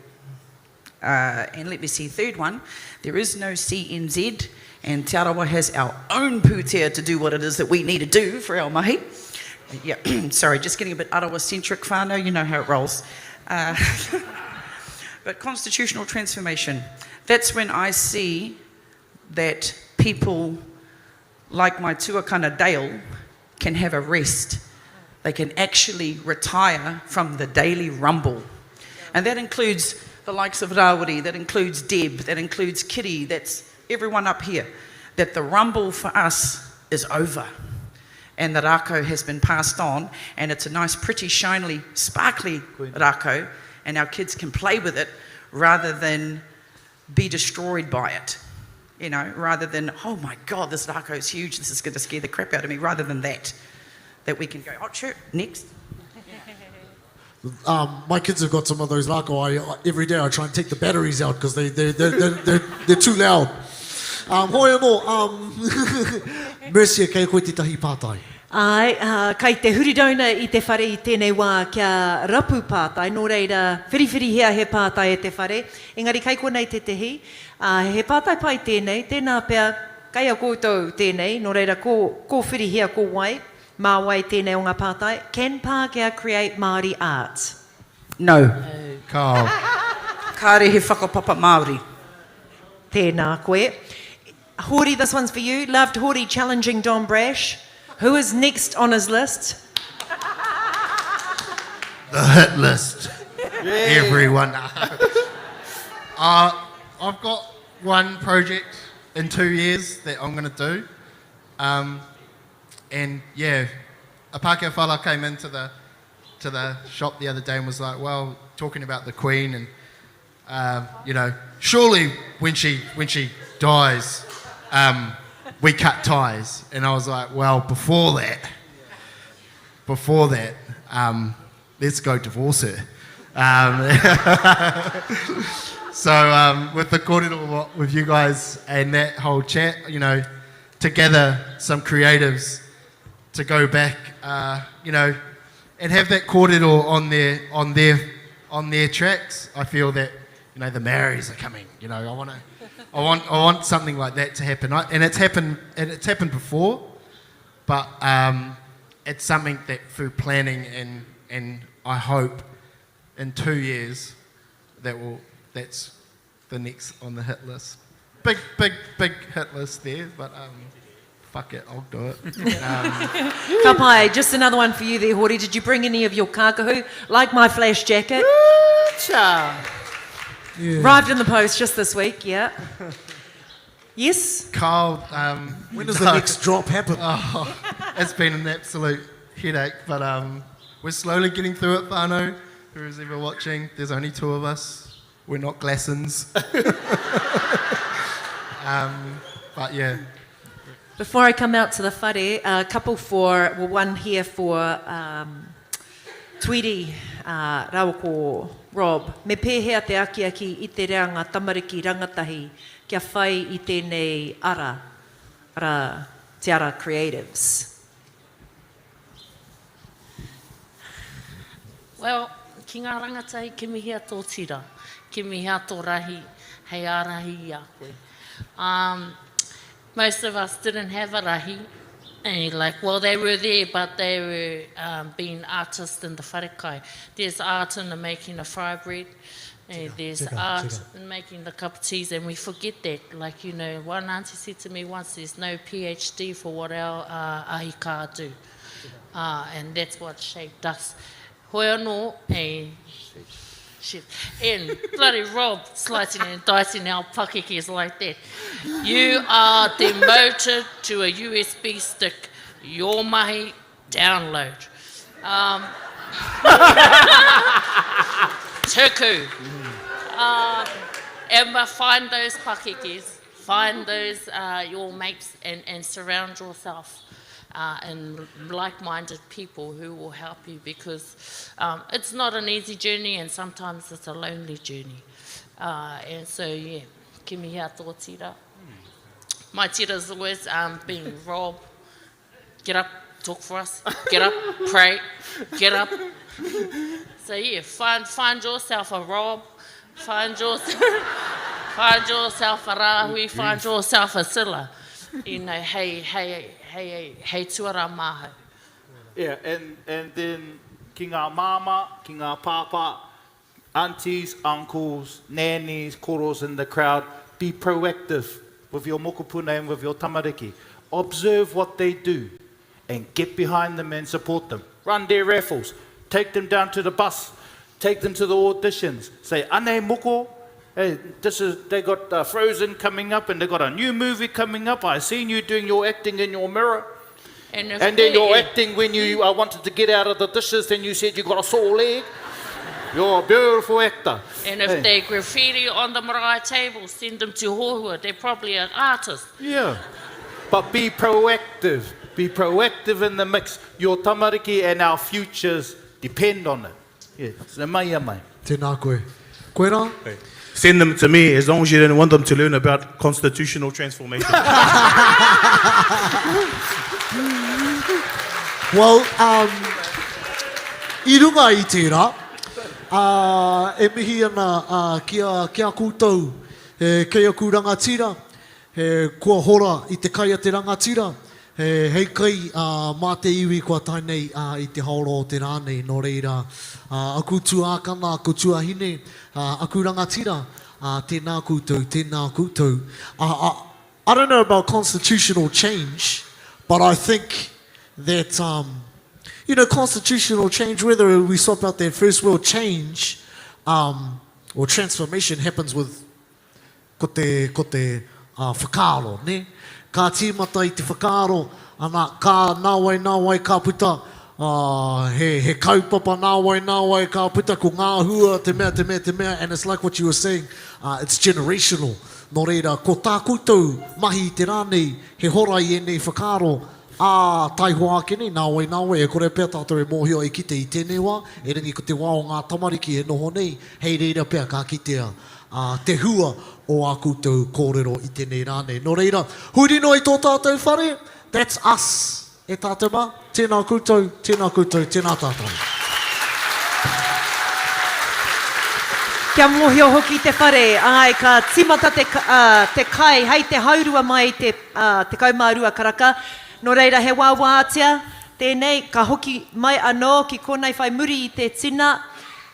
And let me see, third one, there is no CNZ, and Te Arawa has our own pūtea to do what it is that we need to do for our mahi. Yeah, sorry, just getting a bit Arawa-centric whānau, you know how it rolls. But constitutional transformation, that's when I see that people like my tuakana Dale can have a rest. They can actually retire from the daily rumble. And that includes the likes of Rawiri, that includes Deb, that includes Kitty, that's everyone up here. That the rumble for us is over. And the rako has been passed on, and it's a nice, pretty, shiny, sparkly rako, and our kids can play with it rather than be destroyed by it. You know, rather than, oh my God, this rako is huge, this is going to scare the crap out of me, rather than that we can go, oh sure, next. My kids have got some of those rako. Every day I try and take the batteries out because they're too loud. Hoi anō, Mercia, kei koe te tahi pātai. Ai, kai te huridona I te whare I tēnei wā kia rapu pātai, nō reira whiriwhiri hea he pātai e te whare. Engari kai ko nei te tehi, he pātai pai tēnei, tēnā pia kai a koutou tēnei, nō reira ko whiri hea ko wai, mā wai tēnei o ngā pātai. Can Pākehā create Māori art? No. Kao. Kāre he whakapapa Māori. Tēnā koe. Hori, this one's for you. Loved Hori challenging Don Brash. Who is next on his list? The hit list. Everyone. I've got one project in 2 years that I'm going to do. And yeah, a Pākehā whala came into the shop the other day and was like, well, talking about the Queen and, you know, surely when she dies, we cut ties. And I was like, well, before that, let's go divorce her. So with the kōrero with you guys and that whole chat, you know, together some creatives to go back, you know, and have that kōrero on their tracks. I feel that, you know, the Maoris are coming. You know, I want something like that to happen. And it's happened before, but it's something that through planning and I hope in 2 years that's the next on the hit list. Big hit list there, but fuck it, I'll do it. Ka pai, just another one for you there, Hori. Did you bring any of your kākahu? Like my flash jacket. Yeah. Arrived in the post just this week, yeah. Yes? Carl, when does the next drop happen? Oh, it's been an absolute headache, but we're slowly getting through it, whānau. Who's ever watching, there's only 2 of us. We're not Glassons. But yeah. Before I come out to the whare, a couple one here for Tweedy, Rawako, Rob. Me pēhea te aki I te reanga tamariki rangatahi kia whai I tēnei ara te ara creatives. Well, ki ngā rangatahi ke mihi ato tira, ke mihi ato rahi, hei ārahi I a koe. Most of us didn't have a rahi, and well, they were there, but they were being artists in the wharekai. There's art in the making of fry bread, and there's art in making the cup of teas, and we forget that. You know, one auntie said to me once, there's no PhD for what our ahika do. And that's what shaped us. Hoi anō, shit. And bloody Rob slicing and dicing our pakekes like that. You are demoted to a USB stick Your mahi, download. Tuku. Emma, find those pakekes, find those your mates, and surround yourself and like-minded people who will help you, because it's not an easy journey, and sometimes it's a lonely journey. And so, yeah, ki mihi a tō tira. My tira is always being Rob. Get up, talk for us. Get up, pray. Get up. So yeah, find yourself a Rob. Find yourself a Rahui. Find yourself a Silla. You know, hey, tuara maho. Yeah, and then ki ngā mama, ki ngā papa, aunties, uncles, nannies, koros in the crowd, be proactive with your mokopuna and with your tamariki. Observe what they do and get behind them and support them. Run their raffles, take them down to the bus, take them to the auditions. Say, ane moko, hey, they got Frozen coming up and they got a new movie coming up. I seen you doing your acting in your mirror. And then your acting when you wanted to get out of the dishes and you said you got a sore leg. You're a beautiful actor. And if they graffiti on the marae table, send them to Hohua. They're probably an artist. Yeah. But be proactive. Be proactive in the mix. Your tamariki and our futures depend on it. Yeah. So mai a mai. Tēnā koe. Koe rā? Send them to me as long as you didn't want them to learn about constitutional transformation. Well, I runga I tērā, e mihi ana kia koutou, kei aku rangatira, kua hora I te kai a te rangatira, hei kai mā te iwi kua tainei I te haoro o te rānei, nō reira, aku tuākana, aku tuahine, aku rangatira, tēnā koutou, tēnā koutou. I don't know about constitutional change, but I think that, constitutional change, whether we swap out that first world change or transformation happens with ko te whakaaro, ne? Ka tīmata I te whakaaro, ana ka nāwai ka puta, he kaupapa nāwai ka puta ko ngā hua, te mea, and it's like what you were saying, it's generational. Nō reira, ko tā koutou mahi te rānei, he hora I enei whakaaro, tai hoa ake nei, nāwai, e kore pēr tātou e mōhio e kite I tēnei wā, e ringi ko te wā o ngā tamariki e noho nei, hei reira pēr ka kitea te hua o a koutou kōrero I tēnei rānei. Nō reira, huri no I tō tātou whare, that's us, e tātou mā, tēnā koutou, tēnā tātou. Kia mōhio hoki te whare, ai ka timata te kai, hei te haurua mai te kaumārua karaka. Nō reira he wāwātia, tēnei ka hoki mai anō ki konei whai muri I te tina.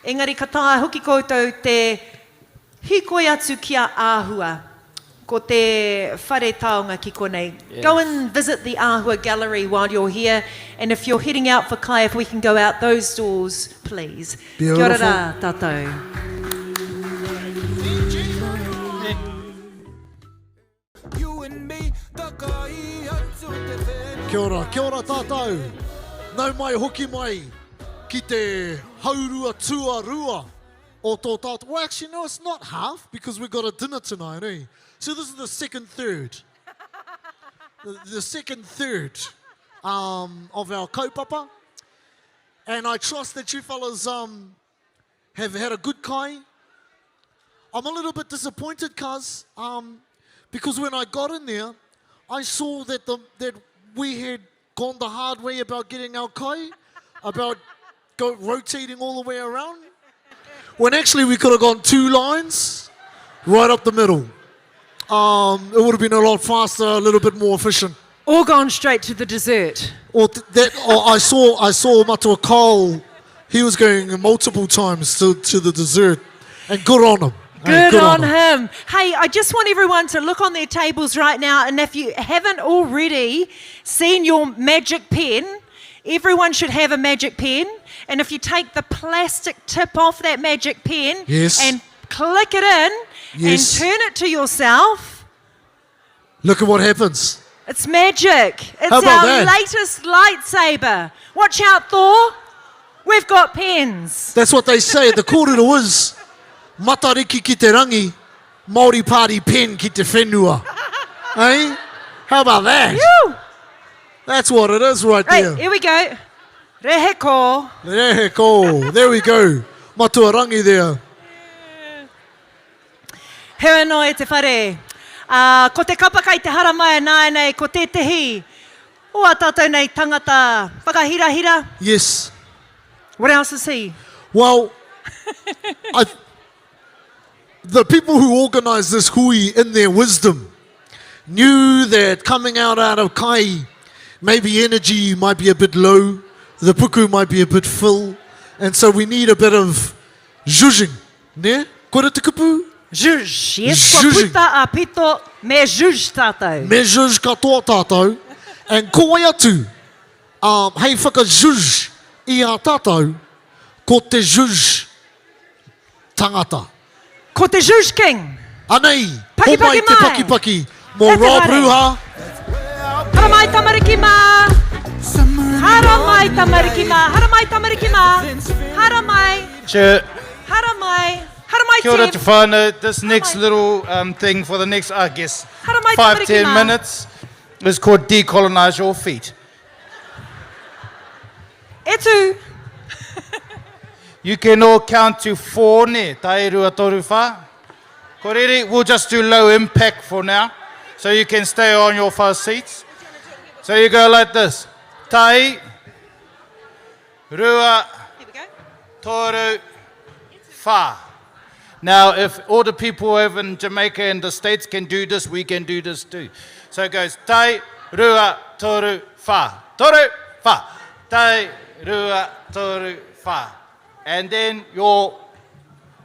Engari ka tā hoki koutou te hikoi atu kia āhua, ko te whare taonga ki konei. Yeah. Go and visit the Āhua Gallery while you're here, and if you're heading out for kai, if we can go out those doors, please. Beautiful. Kia ora rā, tātou. Kia ora tātou. Nau mai hoki mai ki te haurua tuarua o tō tātou. Well, actually, no, it's not half because we've got a dinner tonight, eh? So this is the second third. The second third of our kaupapa. And I trust that you fellas have had a good kai. I'm a little bit disappointed, cuz, because when I got in there, I saw that that we had gone the hard way about getting our kai, about rotating all the way around, when actually we could have gone 2 lines right up the middle. It would have been a lot faster, a little bit more efficient. Or gone straight to the dessert. Or I saw Matua Cole, he was going multiple times to the dessert, and good on him. Good on him. Hey, I just want everyone to look on their tables right now, and if you haven't already seen your magic pen, everyone should have a magic pen, and if you take the plastic tip off that magic pen and click it in and turn it to yourself. Look at what happens. It's magic. It's How about our that? latest lightsaber. Watch out, Thor. We've got pens. That's what they say. The kōrero is matariki ki te rangi, Māori Party pen ki te whenua. Eh? How about that? Whew. That's what it is right Right, there. here we go. Reheko. Reheko. There we go. Matuarangi there. Hea no e te whare. Ko te kapakai te haramai nāi nei, ko te tehi. O a tātou nei tangata. Whakahira-hira. Yes. What else is he? Well, the people who organised this hui in their wisdom knew that coming out of kai, maybe energy might be a bit low, the puku might be a bit full, and so we need a bit of zhuzhing. Ne? Kore te kupu? Zhuzh. Yes, kua Zhuzhing. puta a pito me zhuzh tātou. Me zhuzh katoa tātou, and ko ai atu, hei whaka zhuzh I a tātou, ko te zhuzh tangata. Ko te zhuzh king. Anei, Paki, ho mai paki te mai. paki paki, mō E te Rob whare. Ruha, Hara mai tamariki mā. Hara mai tamariki mā. Hara mai tamariki mā. Hara mai. Sure. Hara mai. Hara mai Kia ora te te. whānau. This next little thing for the next, I guess, Hara mai 5-10 tamariki mā. minutes is called Decolonize Your Feet. E tū. You can all count to 4 ne, tai rua toru wha. Korere, we'll just do low impact for now, so you can stay on your first seats. So you go like this. Tai, rua, toru, wha. Now, if all the people over in Jamaica and the States can do this, we can do this too. So it goes, tai, rua, toru, wha. Toru, wha. Tai, rua, toru, wha. And then your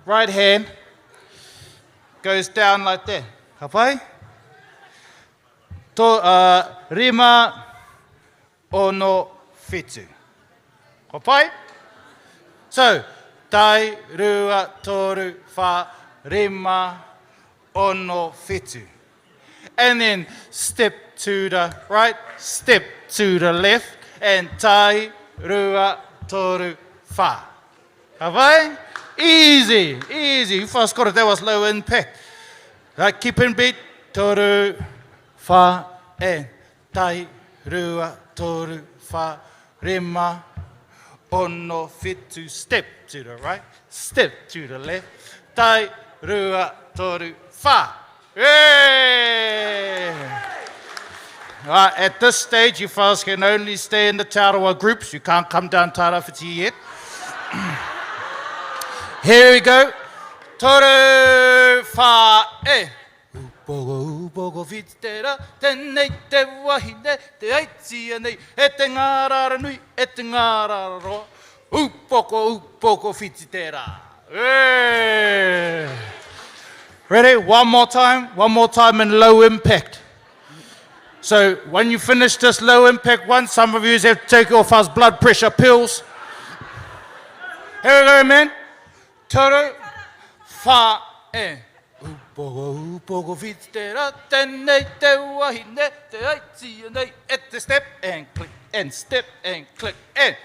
right hand goes down like that. Hapai? Rima, ono, fitu. Hapai? So, tai, rua, toru, wha, rima, ono, fitu. And then step to the right, step to the left, and tai, rua, toru, wha. Hapai? Easy, easy. You first got it, that was low impact. Right, keep in beat. Toru, wha, and tai, rua, toru, wha, rima, ono, fitu. Step to the right, step to the left. Tai, rua, toru, wha. Hey! Right, at this stage, you fellas can only stay in the Tarawa groups. You can't come down Tarawhiti yet. Here we go. Toru, wha, e. Upogo, fitera, tenei te wahine, te aitia nei, e te ngārara nui, e te ngārara roa. Upogo, fitera. Hey. Ready? One more time in low impact. So when you finish this low impact one, some of you have to take off us blood pressure pills. Here we go, man. Toru, wha, e. Upogo, fitera, tenei te wahine, te aitia nei, e te step and click, and step and click, and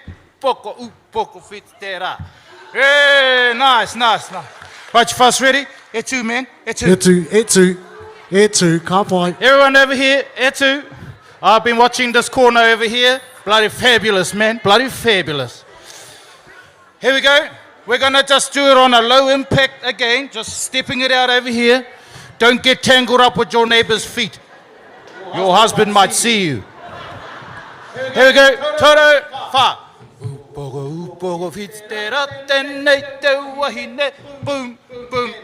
upogo, fitera. Hey, nice. Right, you first ready? E2, man. E2, ka pai. Everyone over here, E2. I've been watching this corner over here. Bloody fabulous, man. Bloody fabulous. Here we go. We're going to just do it on a low impact again. Just stepping it out over here. Don't get tangled up with your neighbor's feet. Your husband might see you. Here we go. Toru, wha. Upogo, fitera, tenei te wahine. Boom,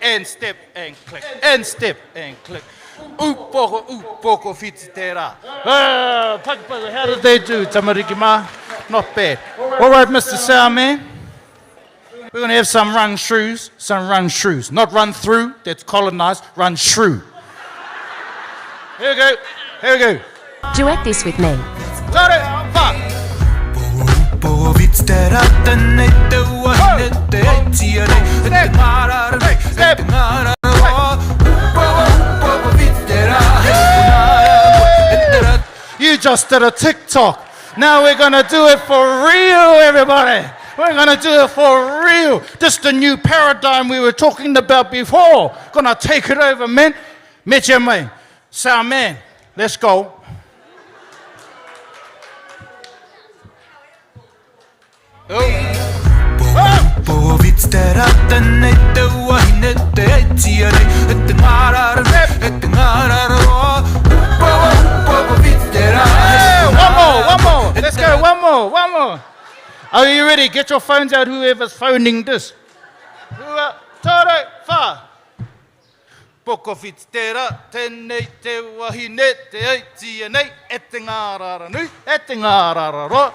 and step and click, and step and click. Upogo, fitera. How did they do, Tamariki Ma? Not bad. All right, Mr. Soundman. We're going to have some run shrews. Not run through, that's colonized, run shrew. Here we go. Duet this with me. Toru, wha. just did a TikTok. Now we're going to do it for real, everybody. We're going to do it for real. This is the new paradigm we were talking about before. Going to take it over, man. Meche mai. Sound man. Let's go. One more. Let's go. One more. Are you ready? Get your phones out, whoever's phoning this. Tore, fa. Poko fitera, tenei te wahine, te eiti nei, e te ngārara nui, e te ngārara ro.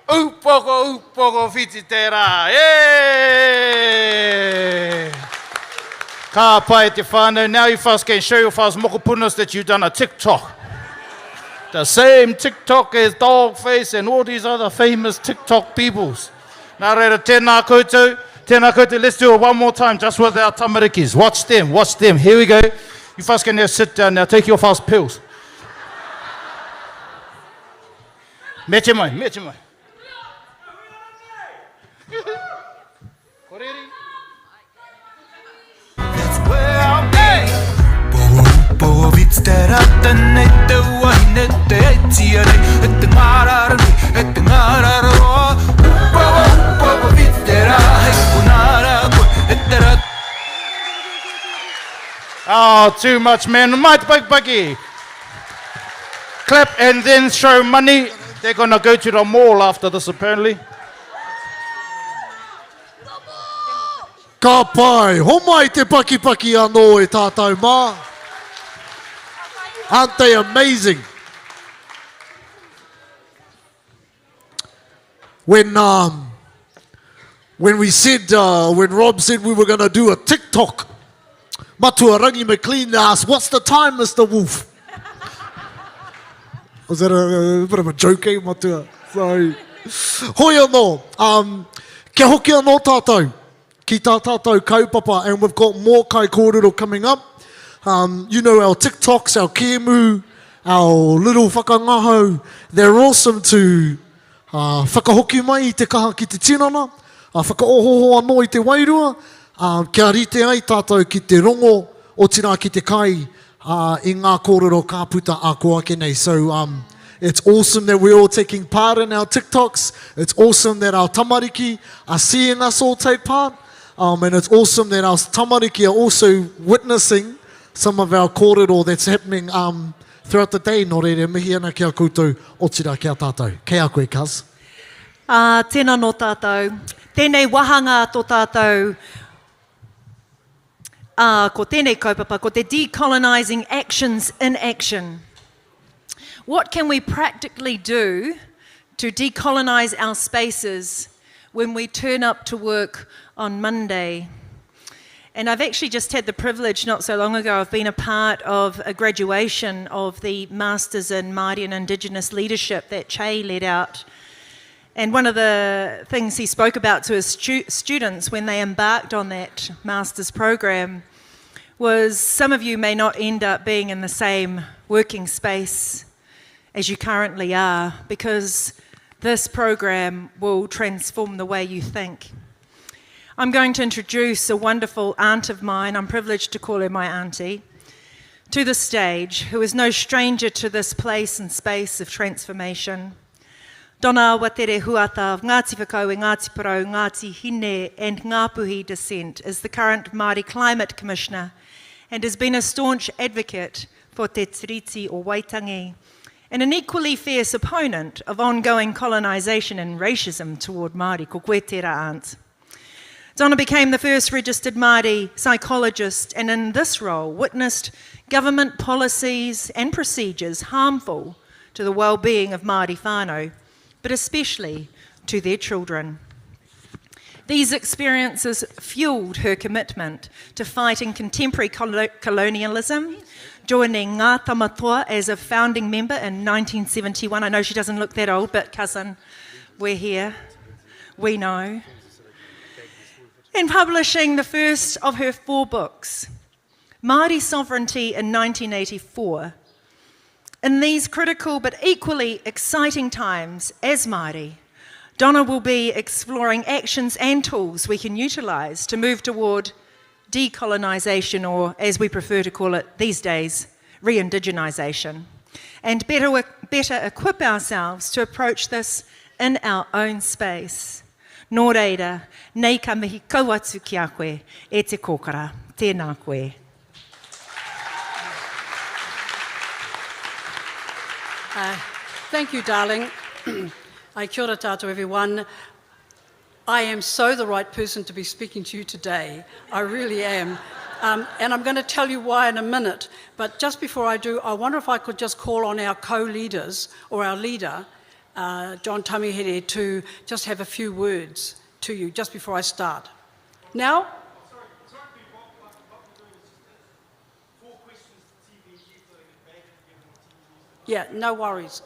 Upoko fitera. Yay! Ka pai te whānau. Now you first can show your first mokopunas that you've done a TikTok. The same TikTok as Dogface and all these other famous TikTok peoples. Nā reira, tēnā koutou. Let's do it one more time just with our tamarikis. Watch them. Here we go. You first can now sit down now. Take your first pills. Meche mai. That's where I'll be. Oh, too much, man. Might buggy. Clap and then show money. They're gonna go to the mall after this, apparently. Ka pai, ho mai te paki anō e tātou mā. Aren't they amazing? When we said, when Rob said we were going to do a TikTok, Matua Rangi McLean asked, "What's the time, Mr. Wolf?" Was that a bit of a joke, eh, Matua? Sorry. Hoi anō, kia hoki anō tātou, ki tā tātou kaupapa, and we've got more kai kōrero coming up. You know, our TikToks, our kēmu, our little whakangaho, they're awesome to whakahoki mai I te kaha ki te tinana, whakaohoho anō I te wairua, kia rite ai tātou ki te rongo o tina ki te kai I ngā kōrero ka puta a ko ake nei. So it's awesome that we're all taking part in our TikToks. It's awesome that our tamariki are seeing us all take part. And it's awesome that our tamariki are also witnessing some of our kōrero that's happening throughout the day. Nō reire, mihi ana kia koutou, o tira kia tātou. Kei a koe, Kaz. Tēnā no tātou. Tēnei wahanga tō tātou. Ko tēnei kaupapa, ko te decolonising actions in action. What can we practically do to decolonise our spaces when we turn up to work on Monday? And I've actually just had the privilege not so long ago of being a part of a graduation of the Masters in Māori and Indigenous Leadership that Che led out. And one of the things he spoke about to his students when they embarked on that Masters program was some of you may not end up being in the same working space as you currently are, because this program will transform the way you think. I'm going to introduce a wonderful aunt of mine, I'm privileged to call her my auntie, to the stage, who is no stranger to this place and space of transformation. Donna Watere Huata of Ngāti Whakau e Ngāti Porou, Ngāti Hine and Ngāpuhi descent is the current Māori Climate Commissioner and has been a staunch advocate for Te Tiriti o Waitangi and an equally fierce opponent of ongoing colonisation and racism toward Māori. Ko koe tērā, aunt. Donna became the first registered Māori psychologist and in this role witnessed government policies and procedures harmful to the well-being of Māori whānau, but especially to their children. These experiences fueled her commitment to fighting contemporary colonialism, joining Ngā Tamatoa as a founding member in 1971. I know she doesn't look that old, but cousin, we're here, we know. And publishing the first of her 4 books, Māori Sovereignty in 1984, In these critical but equally exciting times as Māori, Donna will be exploring actions and tools we can utilise to move toward decolonisation, or as we prefer to call it these days, re-indigenisation, and better equip ourselves to approach this in our own space. Nō reira, nei ka mihi kauatu ki a koe, e te kōkara, tēnā koe. Thank you, darling. Kia ora tātou, everyone. I am so the right person to be speaking to you today. I really am. And I'm going to tell you why in a minute. But just before I do, I wonder if I could just call on our co-leaders, or our leader, John Tamihere, to just have a few words to you just before I start. Now? Yeah, no worries.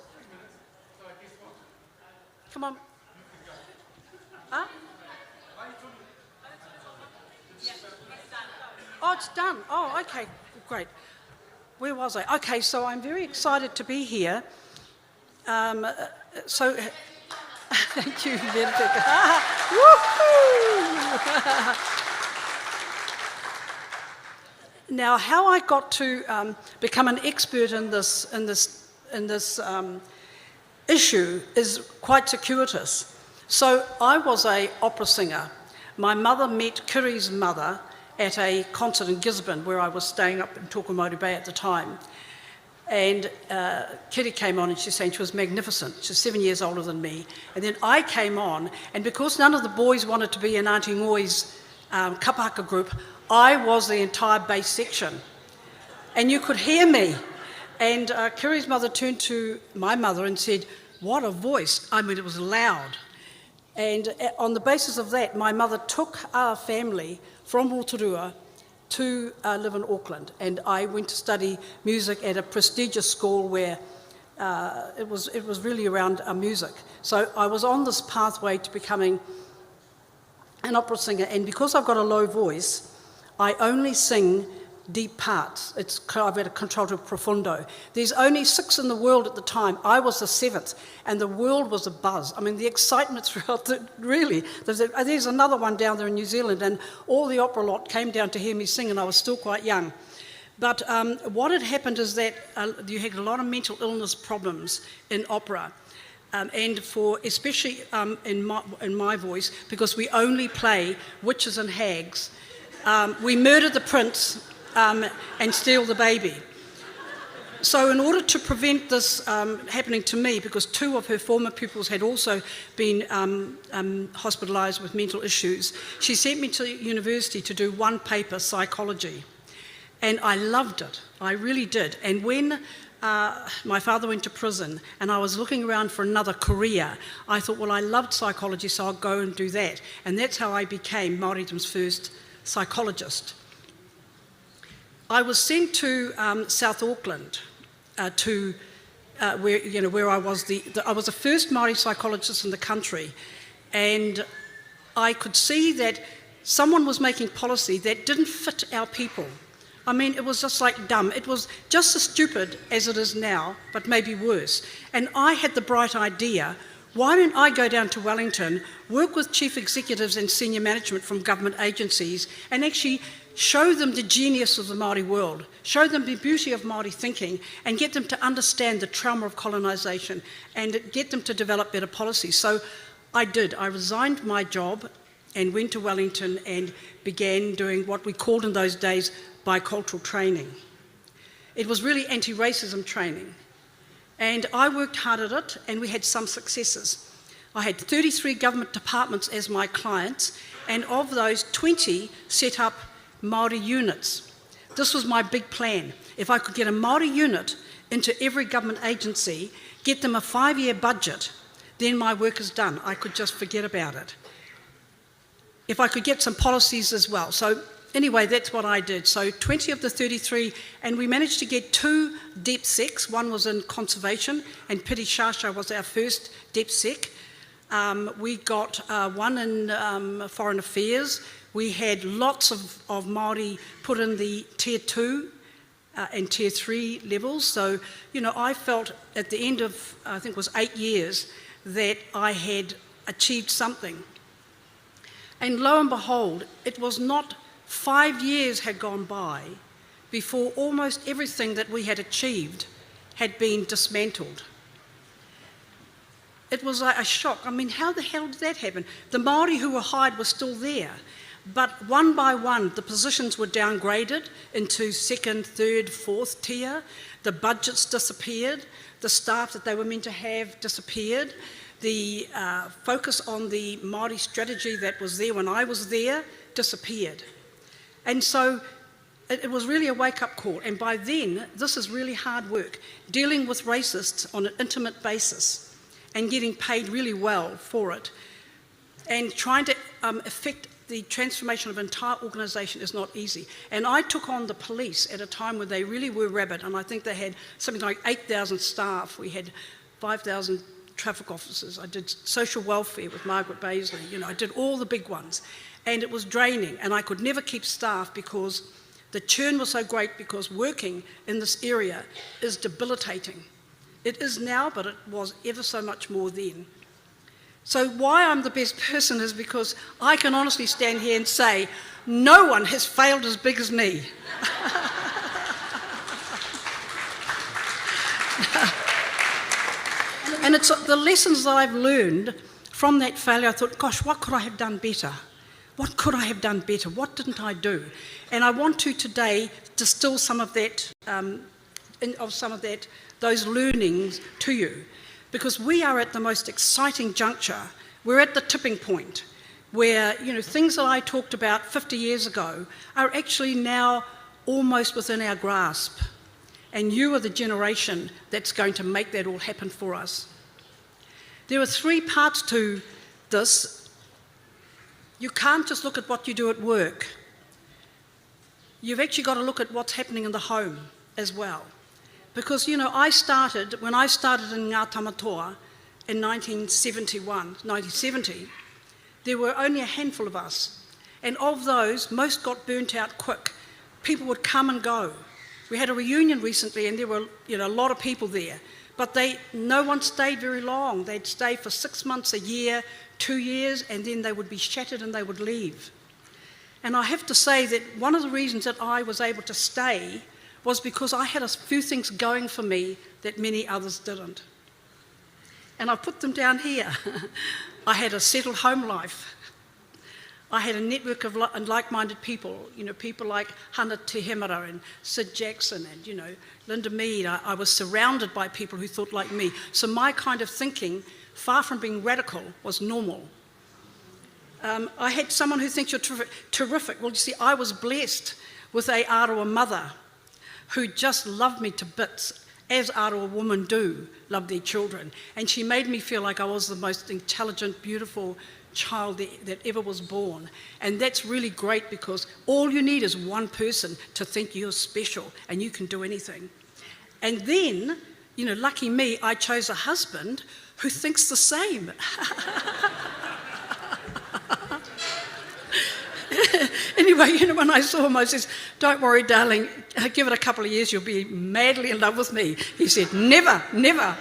Come on. Huh? Oh, it's done. Oh, okay, great. Where was I? Okay, so I'm very excited to be here. Thank you, Benedict. Now, how I got to become an expert in this issue is quite circuitous. So I was an opera singer. My mother met Kiri's mother at a concert in Gisborne, where I was staying up in Tokomaru Bay at the time. And Kiri came on and she sang, she was magnificent. She's 7 years older than me. And then I came on, and because none of the boys wanted to be in Auntie Ngoi's kapahaka group, I was the entire bass section. And you could hear me. And Kiri's mother turned to my mother and said, "What a voice." I mean, it was loud. And on the basis of that, my mother took our family from Rotorua to live in Auckland. And I went to study music at a prestigious school where it was really around music. So I was on this pathway to becoming an opera singer. And because I've got a low voice, I only sing deep parts. I've got a contralto profundo. There's only 6 in the world at the time. I was the 7th, and the world was abuzz. I mean, the excitement throughout really. There's another one down there in New Zealand, and all the opera lot came down to hear me sing, and I was still quite young. But what had happened is that you had a lot of mental illness problems in opera. And for especially in my voice, because we only play witches and hags. We murder the prince and steal the baby. So in order to prevent this happening to me, because 2 of her former pupils had also been hospitalised with mental issues, she sent me to university to do 1 paper, psychology. And I loved it, I really did. And when my father went to prison and I was looking around for another career, I thought, well, I loved psychology, so I'll go and do that. And that's how I became Māoridom's first psychologist. I was sent to South Auckland where I was I was the first Māori psychologist in the country, and I could see that someone was making policy that didn't fit our people. I mean, it was just like dumb. It was just as stupid as it is now, but maybe worse. And I had the bright idea, why don't I go down to Wellington, work with chief executives and senior management from government agencies, and actually show them the genius of the Māori world, show them the beauty of Māori thinking, and get them to understand the trauma of colonisation, and get them to develop better policies. So I did. I resigned my job and went to Wellington and began doing what we called in those days bicultural training. It was really anti-racism training. And I worked hard at it, and we had some successes. I had 33 government departments as my clients, and of those, 20 set up Māori units. This was my big plan. If I could get a Māori unit into every government agency, get them a 5-year budget, then my work is done. I could just forget about it. If I could get some policies as well. So anyway, that's what I did. So 20 of the 33, and we managed to get 2 DepSecs. One was in conservation, and Piri Shasha was our first DepSec. We got one in foreign affairs. We had lots of Māori put in the Tier 2 and Tier 3 levels. So, you know, I felt at the end of, I think it was 8 years, that I had achieved something. And lo and behold, it was not 5 years had gone by before almost everything that we had achieved had been dismantled. It was like a shock. I mean, how the hell did that happen? The Māori who were hired were still there, but one by one, the positions were downgraded into second, third, fourth tier. The budgets disappeared. The staff that they were meant to have disappeared. The focus on the Māori strategy that was there when I was there disappeared. And so it was really a wake-up call. And by then, this is really hard work, dealing with racists on an intimate basis and getting paid really well for it. And trying to affect the transformation of an entire organisation is not easy. And I took on the police at a time where they really were rabid, and I think they had something like 8,000 staff. We had 5,000 traffic officers. I did social welfare with Margaret Baisley. You know, I did all the big ones. And it was draining, and I could never keep staff because the churn was so great, because working in this area is debilitating. It is now, but it was ever so much more then. So why I'm the best person is because I can honestly stand here and say, no one has failed as big as me. And it's the lessons that I've learned from that failure. I thought, gosh, what could I have done better? What could I have done better? What didn't I do? And I want to today distill some of that, those learnings to you, because we are at the most exciting juncture. We're at the tipping point where, you know, things that I talked about 50 years ago are actually now almost within our grasp. And you are the generation that's going to make that all happen for us. There are 3 parts to this. You can't just look at what you do at work. You've actually got to look at what's happening in the home as well. Because, you know, when I started in Ngā Tamatoa in 1970, there were only a handful of us. And of those, most got burnt out quick. People would come and go. We had a reunion recently and there were, you know, a lot of people there. But no one stayed very long. They'd stay for 6 months, a year, 2 years, and then they would be shattered and they would leave. And I have to say that one of the reasons that I was able to stay was because I had a few things going for me that many others didn't. And I put them down here. I had a settled home life. I had a network of like-minded people, you know, people like Hana Te Hemera and Sid Jackson and, you know, Linda Mead. I was surrounded by people who thought like me. So my kind of thinking, far from being radical, was normal. I had someone who thinks you're terrific. Well, you see, I was blessed with a Aroa mother who just loved me to bits, as Aroa women do love their children. And she made me feel like I was the most intelligent, beautiful child that ever was born. And that's really great because all you need is one person to think you're special and you can do anything. And then, you know, lucky me, I chose a husband who thinks the same. Anyway, you know, when I saw him, I said, don't worry, darling, give it a couple of years, you'll be madly in love with me. He said, never, never.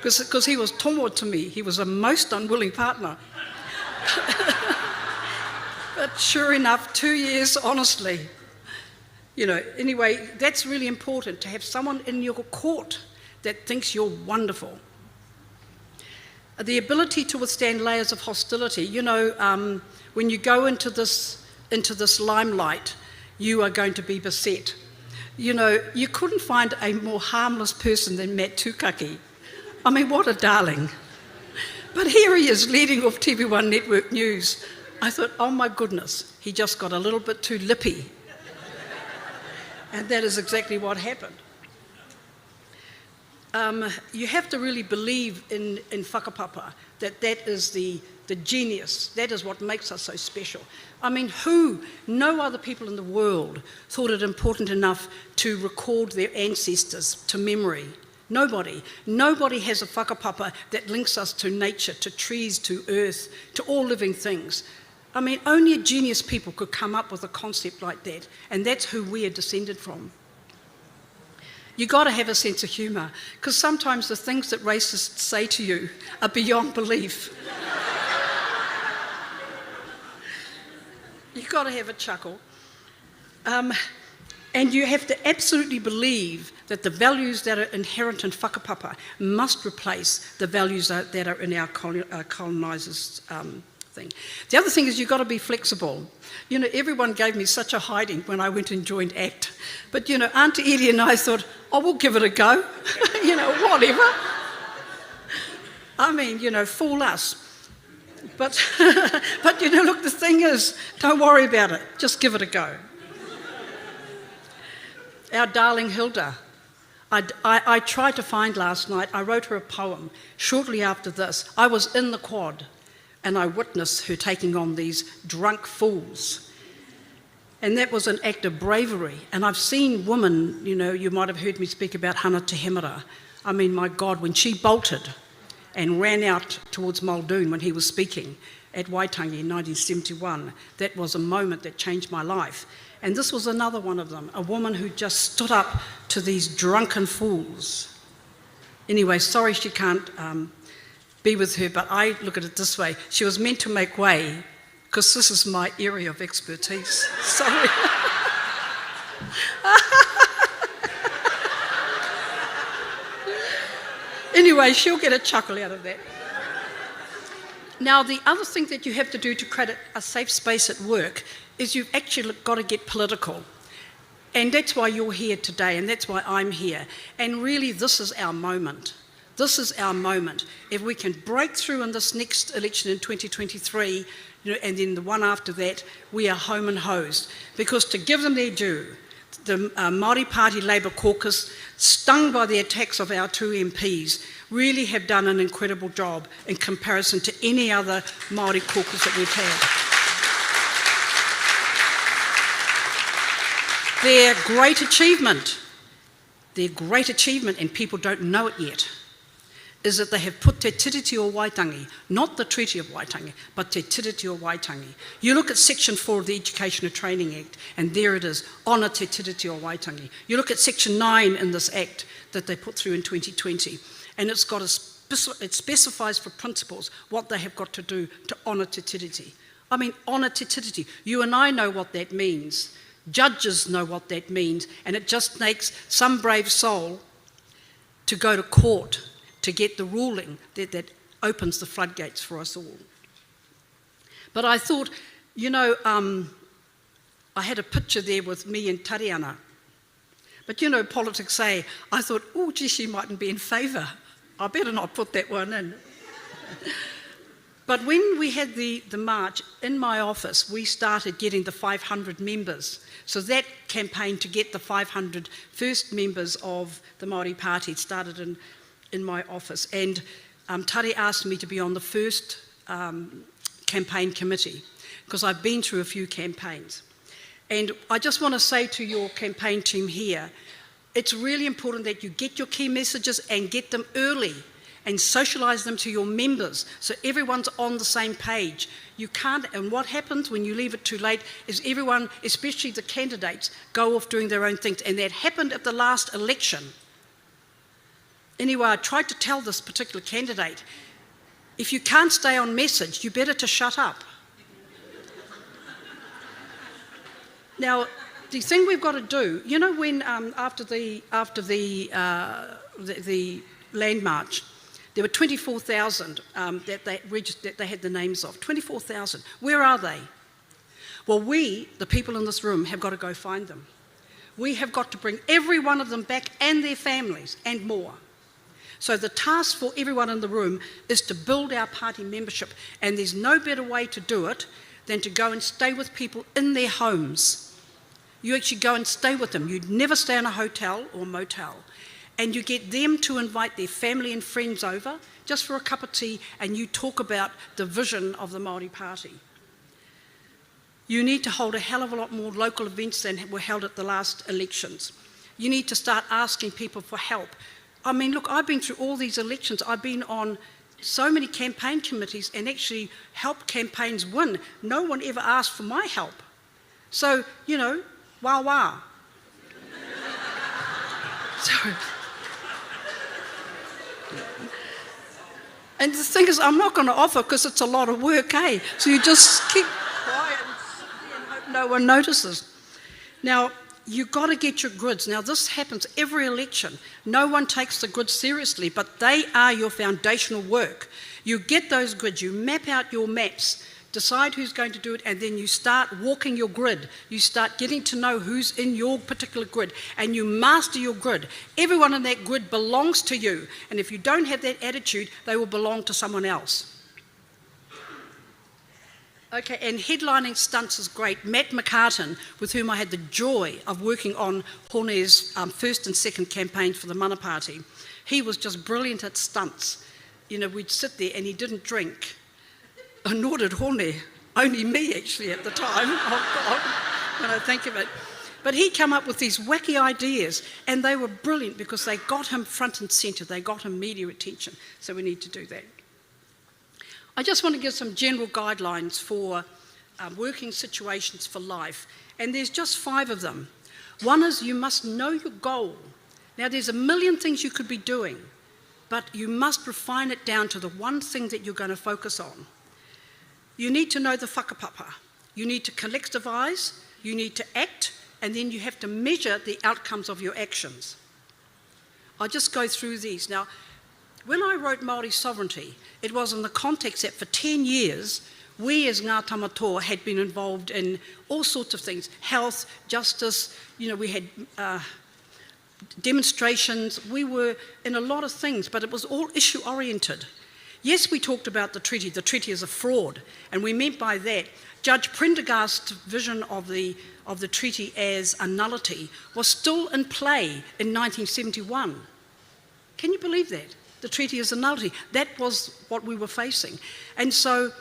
Because he was tomo to me. He was a most unwilling partner. But sure enough, 2 years, honestly. You know, anyway, that's really important, to have someone in your court that thinks you're wonderful. The ability to withstand layers of hostility. You know, when you go into this limelight, you are going to be beset. You know, you couldn't find a more harmless person than Matt Tukaki. I mean, what a darling. But here he is leading off TV1 Network News. I thought, oh my goodness, he just got a little bit too lippy. And that is exactly what happened. You have to really believe in whakapapa, that is the genius, that is what makes us so special. I mean, no other people in the world thought it important enough to record their ancestors to memory. Nobody. Nobody has a whakapapa that links us to nature, to trees, to earth, to all living things. I mean, only genius people could come up with a concept like that, and that's who we are descended from. You got to have a sense of humour, because sometimes the things that racists say to you are beyond belief. You've got to have a chuckle. And you have to absolutely believe that the values that are inherent in whakapapa must replace the values that are in our colonisers' thing. The other thing is you've got to be flexible. You know, everyone gave me such a hiding when I went and joined ACT. But, you know, Auntie Edie and I thought, oh, we'll give it a go. You know, whatever. I mean, you know, fool us. But, but, you know, look, the thing is, don't worry about it. Just give it a go. Our darling Hilda, I tried to find last night, I wrote her a poem shortly after this. I was in the quad and I witnessed her taking on these drunk fools. And that was an act of bravery. And I've seen women, you know, you might have heard me speak about Hana Te Hemera. I mean, my God, when she bolted and ran out towards Muldoon when he was speaking at Waitangi in 1971, that was a moment that changed my life. And this was another one of them, a woman who just stood up to these drunken fools. Anyway, sorry she can't be with her, but I look at it this way. She was meant to make way, because this is my area of expertise. Sorry. Anyway, she'll get a chuckle out of that. Now, the other thing that you have to do to create a safe space at work is you've actually got to get political. And that's why you're here today, and that's why I'm here. And really, this is our moment. This is our moment. If we can break through in this next election in 2023, you know, and then the one after that, we are home and hosed. Because to give them their due, the Māori Party Labour Caucus, stung by the attacks of our two MPs, really have done an incredible job in comparison to any other Māori caucus that we've had. Their great achievement, and people don't know it yet, is that they have put Te Tiriti o Waitangi, not the Treaty of Waitangi, but Te Tiriti o Waitangi. You look at Section 4 of the Education and Training Act, and there it is, honour Te Tiriti o Waitangi. You look at Section 9 in this Act that they put through in 2020, and it specifies for principals what they have got to do to honour Te Tiriti. I mean, honour Te Tiriti. You and I know what that means. Judges know what that means, and it just takes some brave soul to go to court to get the ruling that opens the floodgates for us all. But I thought, you know, I had a picture there with me and Tariana. But you know, politics say, I thought, oh, gee, she mightn't be in favour. I better not put that one in. But when we had the march in my office, we started getting the 500 members. So that campaign to get the 500 first members of the Māori Party started in my office. And Tari asked me to be on the first campaign committee, because I've been through a few campaigns. And I just want to say to your campaign team here, it's really important that you get your key messages and get them early, and socialise them to your members so everyone's on the same page. You can't, and what happens when you leave it too late is everyone, especially the candidates, go off doing their own things, and that happened at the last election. Anyway, I tried to tell this particular candidate, if you can't stay on message, you better to shut up. Now, the thing we've got to do, you know, when after the land march, there were 24,000 that they had the names of. 24,000. Where are they? Well, we, the people in this room, have got to go find them. We have got to bring every one of them back, and their families, and more. So the task for everyone in the room is to build our party membership, and there's no better way to do it than to go and stay with people in their homes. You actually go and stay with them. You'd never stay in a hotel or motel. And you get them to invite their family and friends over just for a cup of tea, and you talk about the vision of the Māori Party. You need to hold a hell of a lot more local events than were held at the last elections. You need to start asking people for help. I mean, look, I've been through all these elections. I've been on so many campaign committees and actually helped campaigns win. No one ever asked for my help. So, you know, wah wah. And the thing is, I'm not going to offer because it's a lot of work, eh? So you just keep quiet and hope no one notices. Now, you've got to get your grids. Now, this happens every election. No one takes the grids seriously, but they are your foundational work. You get those grids, you map out your maps, decide who's going to do it, and then you start walking your grid. You start getting to know who's in your particular grid, and you master your grid. Everyone in that grid belongs to you, and if you don't have that attitude, they will belong to someone else. Okay, and headlining stunts is great. Matt McCartan, with whom I had the joy of working on Hone's first and second campaign for the Mana Party, he was just brilliant at stunts. You know, we'd sit there and he didn't drink. Nor did Hone, only me actually at the time, oh God, when I think of it. But he came up with these wacky ideas and they were brilliant because they got him front and centre, they got him media attention, so we need to do that. I just want to give some general guidelines for working situations for life, and there's just 5 of them. One is you must know your goal. Now there's a million things you could be doing, but you must refine it down to the one thing that you're going to focus on. You need to know the whakapapa. You need to collectivise, you need to act, and then you have to measure the outcomes of your actions. I'll just go through these. Now, when I wrote Māori Sovereignty, it was in the context that for 10 years, we as Ngā Tamatoa had been involved in all sorts of things, health, justice, you know, we had demonstrations, we were in a lot of things, but it was all issue-oriented. Yes, we talked about the treaty is a fraud, and we meant by that, Judge Prendergast's vision of the treaty as a nullity was still in play in 1971. Can you believe that? The treaty is a nullity. That was what we were facing. And so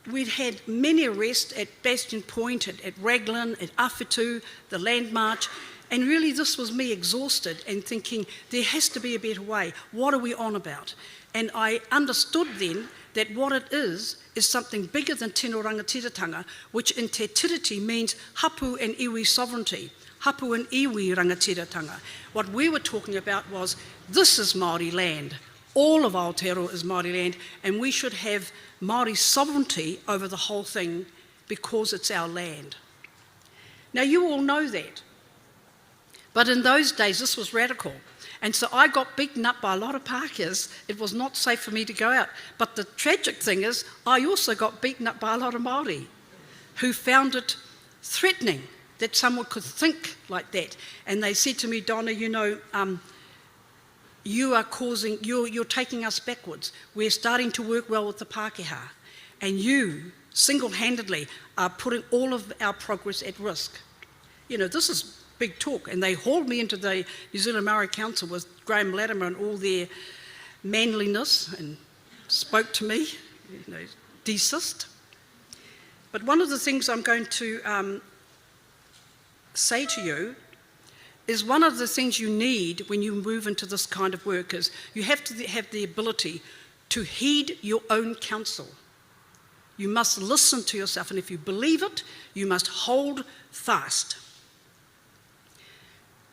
we'd had many arrests at Bastion Point, at Raglan, at Awhitu, the Land March, and really this was me exhausted and thinking, there has to be a better way. What are we on about? And I understood then that what it is something bigger than tino rangatiratanga, which in Te Tiriti means hapu and iwi sovereignty, hapu and iwi rangatiratanga. What we were talking about was, this is Māori land. All of Aotearoa is Māori land, and we should have Māori sovereignty over the whole thing because it's our land. Now, you all know that. But in those days, this was radical. And so I got beaten up by a lot of Pākehās. It was not safe for me to go out. But the tragic thing is, I also got beaten up by a lot of Māori who found it threatening that someone could think like that. And they said to me, Donna, you know, you're taking us backwards. We're starting to work well with the Pākehā. And you, single-handedly, are putting all of our progress at risk. You know, this is big talk, and they hauled me into the New Zealand Maori Council with Graham Latimer and all their manliness and spoke to me, you know, desist. But one of the things I'm going to say to you is one of the things you need when you move into this kind of work is you have to have the ability to heed your own counsel. You must listen to yourself, and if you believe it, you must hold fast.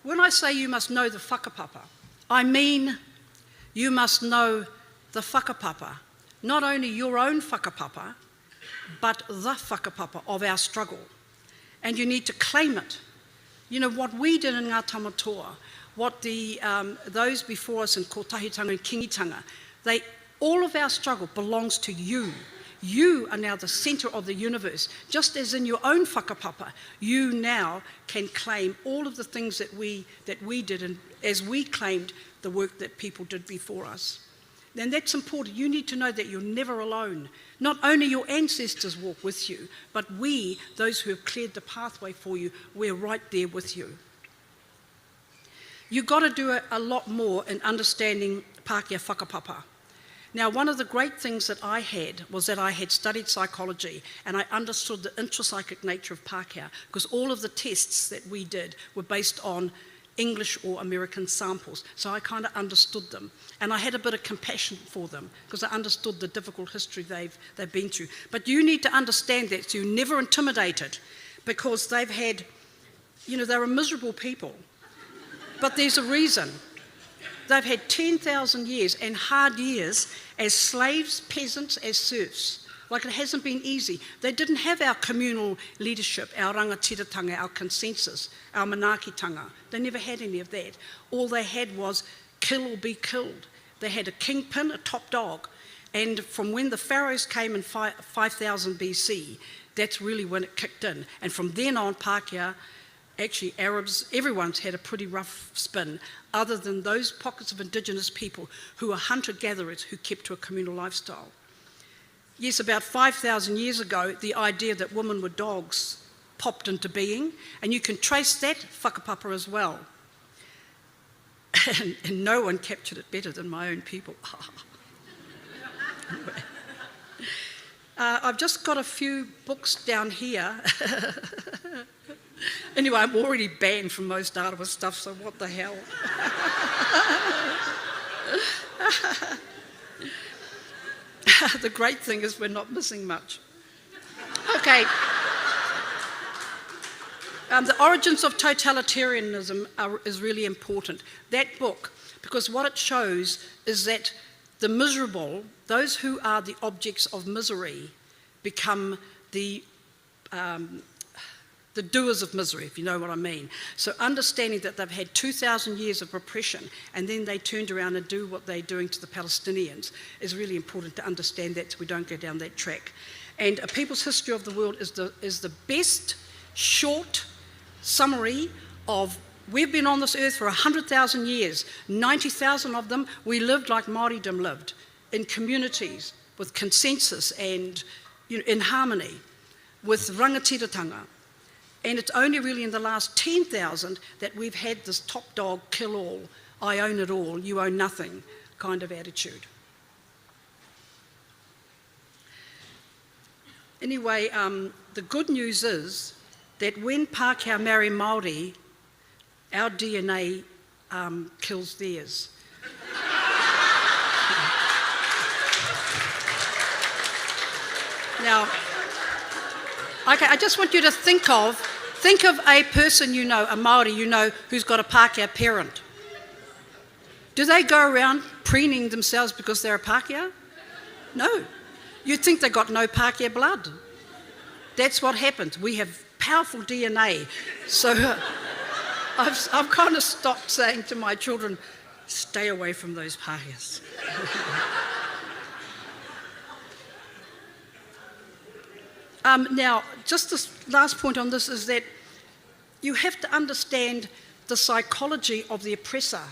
When I say you must know the whakapapa, I mean you must know the whakapapa, not only your own whakapapa, but the whakapapa of our struggle. And you need to claim it. You know, what we did in Ngā Tamatoa, what those before us in Kotahitanga and Kingitanga, all of our struggle belongs to you. You are now the centre of the universe. Just as in your own whakapapa, you now can claim all of the things that we did, and as we claimed the work that people did before us. And that's important. You need to know that you're never alone. Not only your ancestors walk with you, but we, those who have cleared the pathway for you, we're right there with you. You've got to do a lot more in understanding Pākehā whakapapa. Now, one of the great things that I had was that I had studied psychology and I understood the intrapsychic nature of Pākehā, because all of the tests that we did were based on English or American samples. So I kind of understood them. And I had a bit of compassion for them because I understood the difficult history they've been through. But you need to understand that so you're never intimidated, because they've had, you know, they're a miserable people. But there's a reason. They've had 10,000 years and hard years as slaves, peasants, as serfs. Like, it hasn't been easy. They didn't have our communal leadership, our rangatiratanga, our consensus, our manakitanga. They never had any of that. All they had was kill or be killed. They had a kingpin, a top dog. And from when the pharaohs came in 5000 BC, that's really when it kicked in. And from then on, Pākehā, actually Arabs, everyone's had a pretty rough spin, other than those pockets of indigenous people who are hunter-gatherers who kept to a communal lifestyle. Yes, about 5,000 years ago, the idea that women were dogs popped into being, and you can trace that whakapapa as well. And no one captured it better than my own people. Anyway. I've just got a few books down here. Anyway, I'm already banned from most Arawa stuff, so what the hell? The great thing is we're not missing much. Okay. The Origins of Totalitarianism is really important. That book, because what it shows is that the miserable, those who are the objects of misery, become the doers of misery, if you know what I mean. So understanding that they've had 2,000 years of repression and then they turned around and do what they're doing to the Palestinians is really important to understand that so we don't go down that track. And A People's History of the World is the best short summary of we've been on this earth for 100,000 years. 90,000 of them we lived like Māoridom lived, in communities with consensus and in harmony, with rangatiratanga. And it's only really in the last 10,000 that we've had this top dog, kill all, I own it all, you own nothing kind of attitude. Anyway, the good news is that when Pākehā marry Māori, our DNA kills theirs. Now, okay, I just want you to think of a person you know, a Māori you know, who's got a Pākehā parent. Do they go around preening themselves because they're a Pākehā? No. You'd think they got no Pākehā blood. That's what happens. We have powerful DNA. So I've kind of stopped saying to my children, stay away from those Pākehās. Now, just this last point on this is that you have to understand the psychology of the oppressor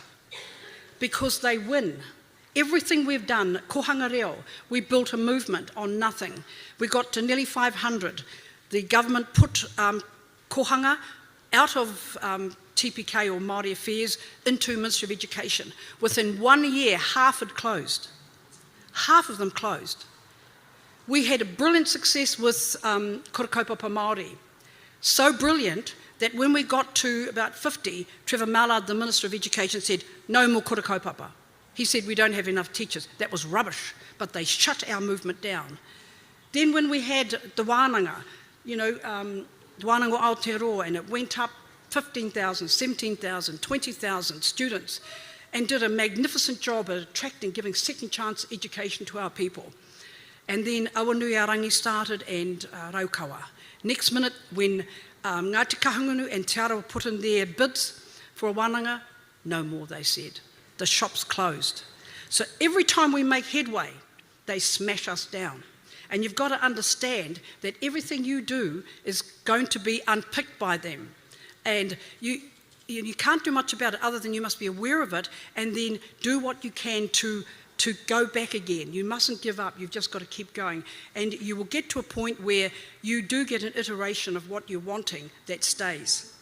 because they win. Everything we've done, kohanga reo, we built a movement on nothing. We got to nearly 500. The government put kohanga out of TPK or Māori Affairs into Ministry of Education. Within 1 year, half had closed. Half of them closed. We had a brilliant success with Kura Kaupapa Māori. So brilliant that when we got to about 50, Trevor Mallard, the Minister of Education, said, no more Kura Kaupapa. He said, we don't have enough teachers. That was rubbish, but they shut our movement down. Then when we had the wānanga, the wānanga o Aotearoa, and it went up 15,000, 17,000, 20,000 students, and did a magnificent job at attracting, giving second chance education to our people. And then Awanuiarangi started and Raukawa. Next minute, when Ngāti Kahungunu and Te Arawa put in their bids for a wānanga, no more, they said. The shops closed. So every time we make headway, they smash us down. And you've got to understand that everything you do is going to be unpicked by them. And you can't do much about it other than you must be aware of it and then do what you can to go back again. You mustn't give up, you've just got to keep going. And you will get to a point where you do get an iteration of what you're wanting that stays.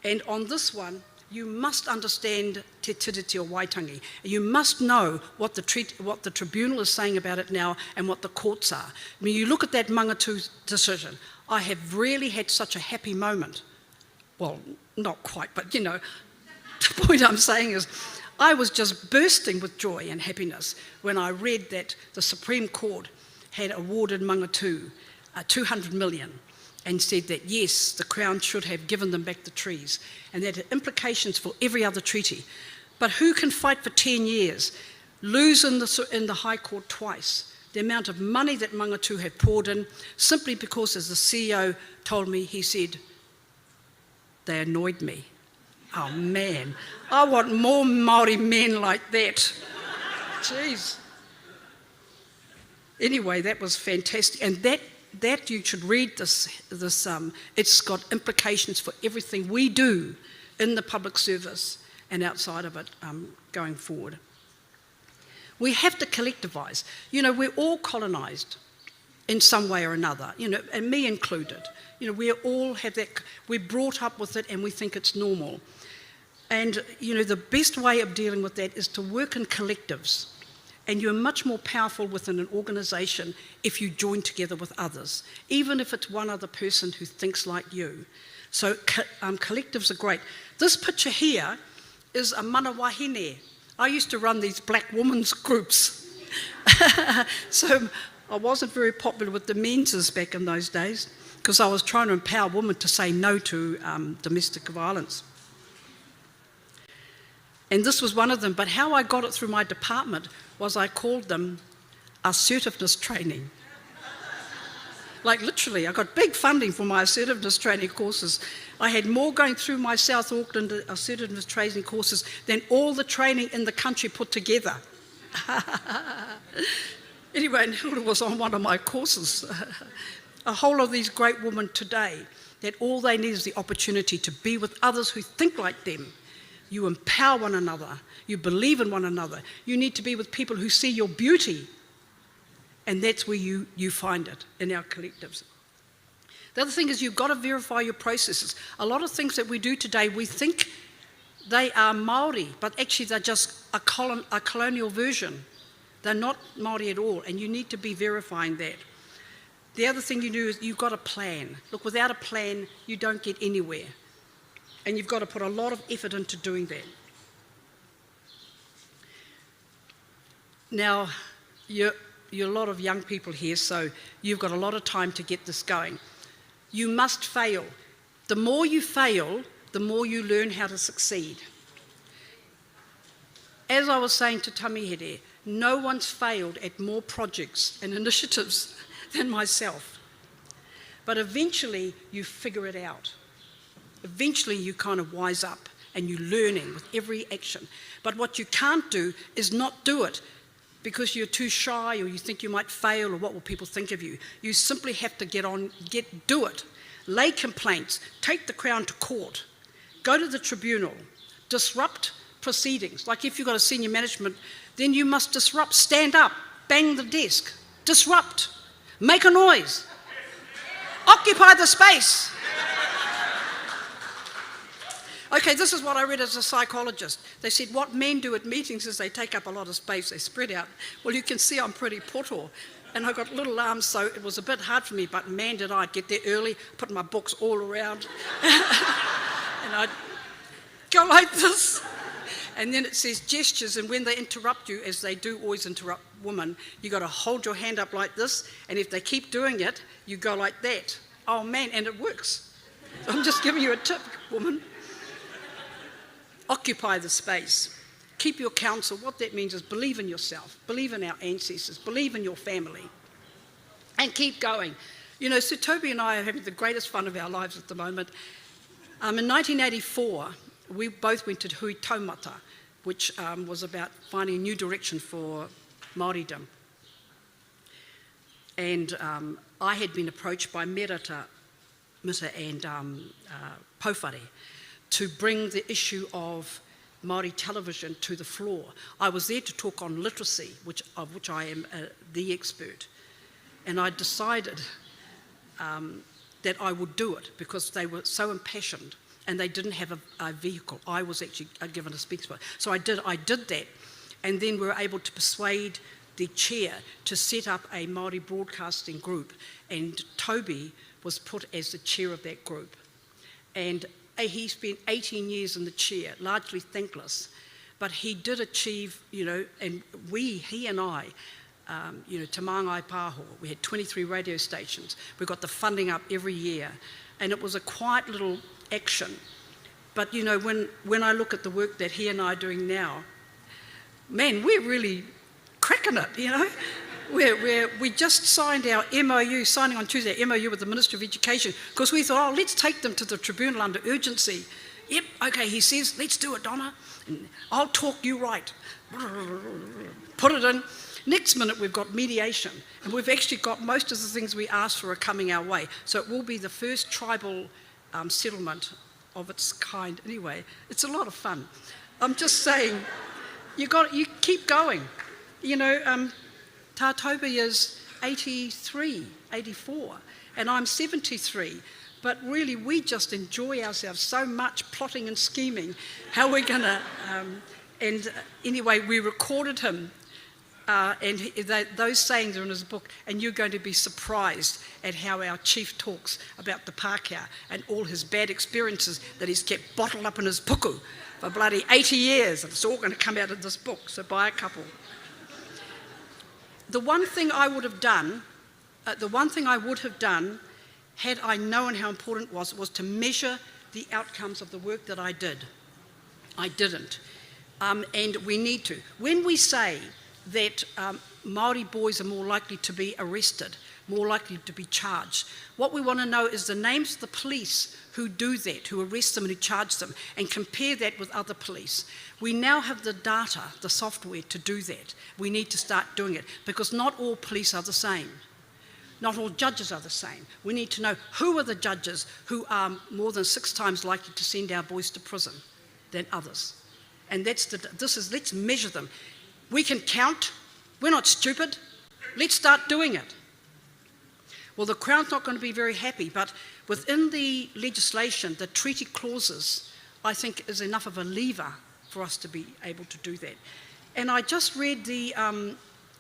And on this one, you must understand Te Tiriti o Waitangi. You must know what the tribunal is saying about it now and what the courts are. I mean, you look at that Mangatu decision. I have rarely had such a happy moment. Well, not quite, but the point I'm saying is I was just bursting with joy and happiness when I read that the Supreme Court had awarded Mangatu 200 million and said that yes, the Crown should have given them back the trees, and that had implications for every other treaty. But who can fight for 10 years, lose in the High Court twice, the amount of money that Mangatū had poured in, simply because, as the CEO told me, he said, they annoyed me. Oh man, I want more Māori men like that. Jeez. Anyway, that was fantastic, and that you should read this. It's got implications for everything we do in the public service and outside of it going forward. We have to collectivise. You know, we're all colonised in some way or another, you know, and me included. You know, we all have that, we're brought up with it and we think it's normal. And, you know, the best way of dealing with that is to work in collectives. And you're much more powerful within an organisation if you join together with others, even if it's one other person who thinks like you. So collectives are great. This picture here is a mana wahine. I used to run these black women's groups. So I wasn't very popular with the menses back in those days because I was trying to empower women to say no to domestic violence. And this was one of them, but how I got it through my department was I called them assertiveness training. Like literally, I got big funding for my assertiveness training courses. I had more going through my South Auckland assertiveness training courses than all the training in the country put together. Anyway, and Hilda was on one of my courses. A whole lot of these great women today, that all they need is the opportunity to be with others who think like them. You empower one another. You believe in one another. You need to be with people who see your beauty. And that's where you find it in our collectives. The other thing is you've got to verify your processes. A lot of things that we do today, we think they are Māori, but actually they're just a colonial version. They're not Māori at all, and you need to be verifying that. The other thing you do is you've got a plan. Look, without a plan, you don't get anywhere. And you've got to put a lot of effort into doing that. Now, you're a lot of young people here, so you've got a lot of time to get this going. You must fail. The more you fail, the more you learn how to succeed. As I was saying to Tamihere, no one's failed at more projects and initiatives than myself. But eventually, you figure it out. Eventually, you kind of wise up and you're learning with every action. But what you can't do is not do it because you're too shy or you think you might fail or what will people think of you. You simply have to do it. Lay complaints, take the Crown to court, go to the tribunal, disrupt proceedings. Like if you've got a senior management, then you must disrupt, stand up, bang the desk, disrupt, make a noise, occupy the space. Okay, this is what I read as a psychologist. They said what men do at meetings is they take up a lot of space, they spread out. Well, you can see I'm pretty poto, and I got little arms, so it was a bit hard for me, but man, did I get there early, put my books all around, and I'd go like this. And then it says gestures, and when they interrupt you, as they do always interrupt women, you got to hold your hand up like this, and if they keep doing it, you go like that. Oh man, and it works. So I'm just giving you a tip, woman. Occupy the space. Keep your counsel. What that means is believe in yourself, believe in our ancestors, believe in your family, and keep going. You know, Sir Toby and I are having the greatest fun of our lives at the moment. In 1984, we both went to Hui Taumata, which was about finding a new direction for Māoridom. And I had been approached by Merata Mita and Pouwhare to bring the issue of Māori television to the floor. I was there to talk on literacy, of which I am the expert. And I decided that I would do it because they were so impassioned and they didn't have a vehicle. I was actually given a speaker spot. So I did that. And then we were able to persuade the chair to set up a Māori broadcasting group. And Toby was put as the chair of that group. And he spent 18 years in the chair, largely thankless, but he did achieve, you know, and he and I Te Māngai Pāho. We had 23 radio stations. We got the funding up every year. And it was a quiet little action. But, when I look at the work that he and I are doing now, man, we're really cracking it, We just signed our MOU, signing on Tuesday, MOU with the Ministry of Education, because we thought, let's take them to the tribunal under urgency. Yep, okay, he says, let's do it, Donna. And I'll talk, you write. Put it in. Next minute, we've got mediation, and we've actually got most of the things we asked for are coming our way. So it will be the first tribal settlement of its kind. Anyway, it's a lot of fun. I'm just saying, you keep going. Tātoba is 83, 84, and I'm 73. But really, we just enjoy ourselves so much, plotting and scheming how we're going to... anyway, we recorded him, and those sayings are in his book, and you're going to be surprised at how our chief talks about the Pākehā and all his bad experiences that he's kept bottled up in his puku for bloody 80 years. And it's all going to come out of this book, so buy a couple. The one thing I would have done, had I known how important it was to measure the outcomes of the work that I did. I didn't. And we need to. When we say that Māori boys are more likely to be arrested, more likely to be charged, what we want to know is the names of the police who do that, who arrest them and who charge them, and compare that with other police. We now have the data, the software to do that. We need to start doing it, because not all police are the same. Not all judges are the same. We need to know who are the judges who are more than 6 times likely to send our boys to prison than others. And let's measure them. We can count. We're not stupid. Let's start doing it. Well, the Crown's not going to be very happy, but within the legislation, the treaty clauses, I think, is enough of a lever for us to be able to do that. And I just read the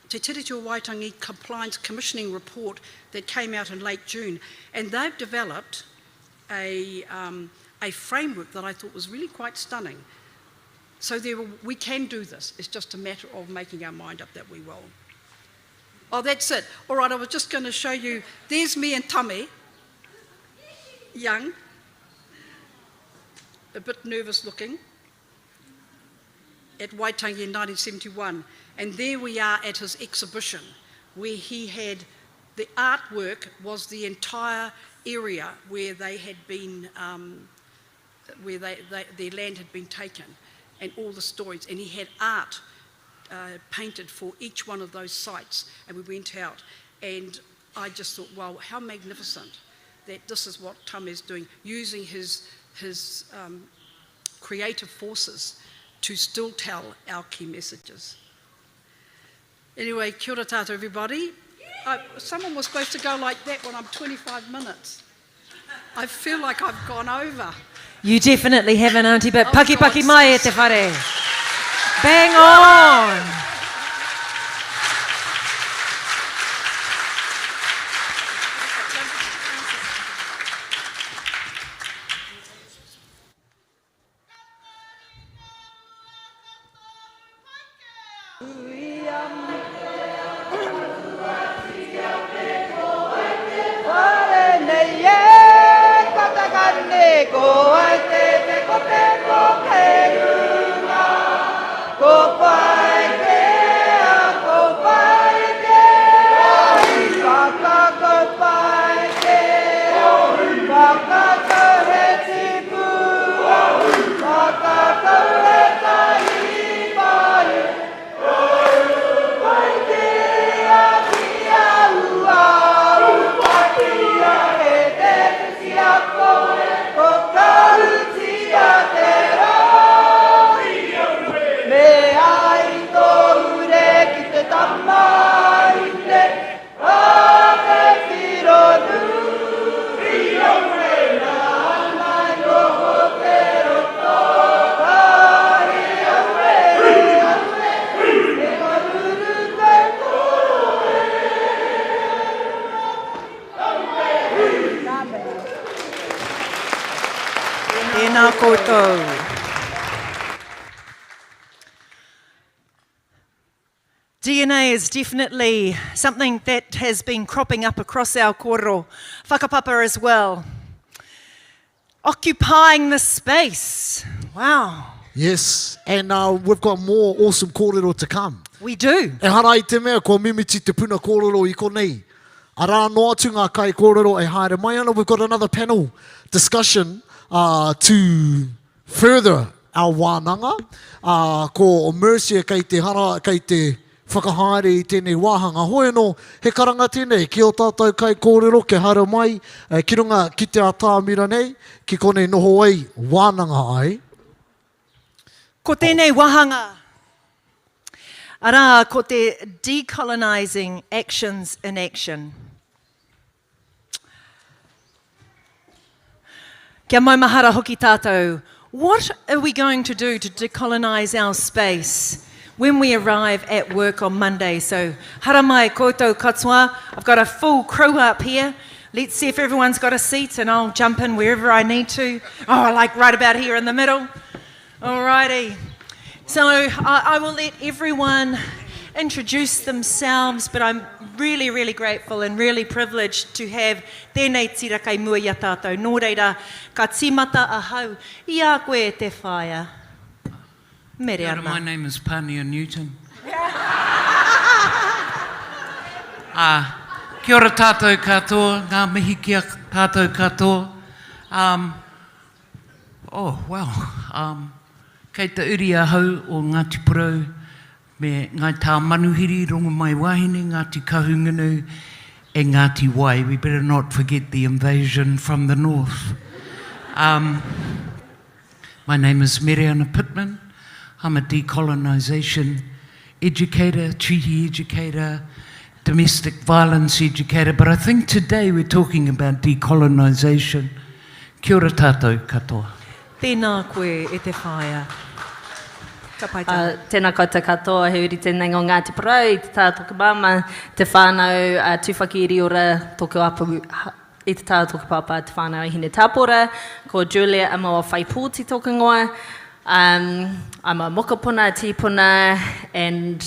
Te Tiriti o Waitangi Compliance Commissioning report that came out in late June, and they've developed a framework that I thought was really quite stunning. So we can do this. It's just a matter of making our mind up that we will. Oh, that's it. All right, I was just going to show you. There's me and Tame, young, a bit nervous looking, at Waitangi in 1971. And there we are at his exhibition, where he had, the artwork was the entire area where they had been, where their land had been taken, and all the stories. And he had art painted for each one of those sites, and we went out. And I just thought, wow, how magnificent that this is what Tame is doing, using his creative forces to still tell our key messages. Anyway, kia ora tātou everybody. Someone was supposed to go like that when I'm 25 minutes. I feel like I've gone over. You definitely haven't, Auntie, but paki paki mai e te whare. Bang on! Tēnā koutou. DNA is definitely something that has been cropping up across our kōrero whakapapa as well. Occupying the space. Wow. Yes, and we've got more awesome kōrero to come. We do. E hara i te mea, ko mimiti te puna kōrero i konei. A rā no atu ngā kai kōrero e haere mai ana. We've got another panel discussion to further our wānanga. Ko o Mercia kei te hara, kei te whakahaere i tēnei wāhanga. Hoi no, he karanga tēnei, ki o tātou kai kōrero, ke haere mai, ki runga ki te atāmira nei, ki konei noho ai, wānanga ai. Ko tēnei wahanga. Arā, ko te decolonising actions in action. Kia maumahara hoki tātou. What are we going to do to decolonise our space when we arrive at work on Monday? So, hara mai koutou katoa. I've got a full crew up here. Let's see if everyone's got a seat and I'll jump in wherever I need to. Oh, like right about here in the middle. Alrighty. So I will let everyone introduce themselves, but I'm really, really grateful and really privileged to have tēnei tira kai mua i a tātou. Nō reira, ka tīmata ahau i a koe te whaia. Mere ana. My name is Pania Newton. Kia ora tātou katoa, ngā mihi kia tātou katoa. Oh, wow. Kei te uri ahau o Ngāti Porou me ngai tā manuhiri rongo mai wahine, Ngāti Kahungunu e Ngāti Wai. We better not forget the invasion from the north. My name is Meriana Pittman. I'm a decolonisation educator, treaty educator, domestic violence educator, but I think today we're talking about decolonisation. Kia ora tātou katoa. Tēnā koe e te whaia. Tēnā koutou katoa, he uri tēnei ngō Ngāti Porou, i te tātoka mama, te whānau tūwhaki iri ora tōku apu, i te tātoka papa, te whānau hine tāpora, ko Julia Amawa Whaipōti tōku ngoa. I'm a mokapuna, tīpuna, and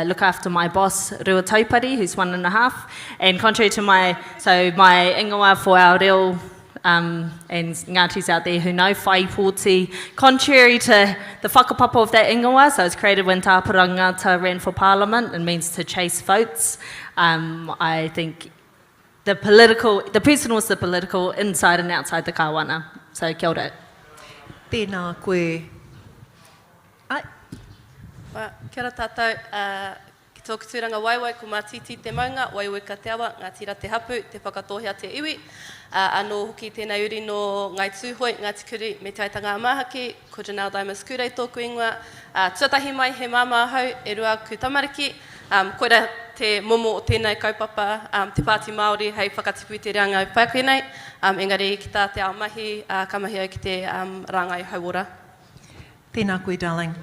look after my boss, Rua Taupari, who's 1.5. And contrary to my ingoa for our reo, and Ngātis out there who know Whaipōti, contrary to the whakapapa of that ingoa, so it's created when Tāpara Ngāta ran for Parliament, and means to chase votes. I think the person was the political inside and outside the kāwana. So kia ora. Tēnā koe. Kia ora tātou, ki tōku tūranga waiwai, ko mātiti te maunga, waiwai ka te awa, ngā tira te hapu, te whakatohia te iwi. Anō hoki tēnei uri no ngai tūhoi, Ngāti Kuri, me te aitanga māhaki, ko Janelle Dimas Kure tōku ingoa. Tuatahi mai he māma hau, e rua ku tamariki. Koira te momo o tēnei kaupapa, te Pāti Māori, hei whakatipu te reanga i Pākenei. Engari ki tā te ao mahi, ka mahi au ki te ranga i hauora. Tēnā koe, darling.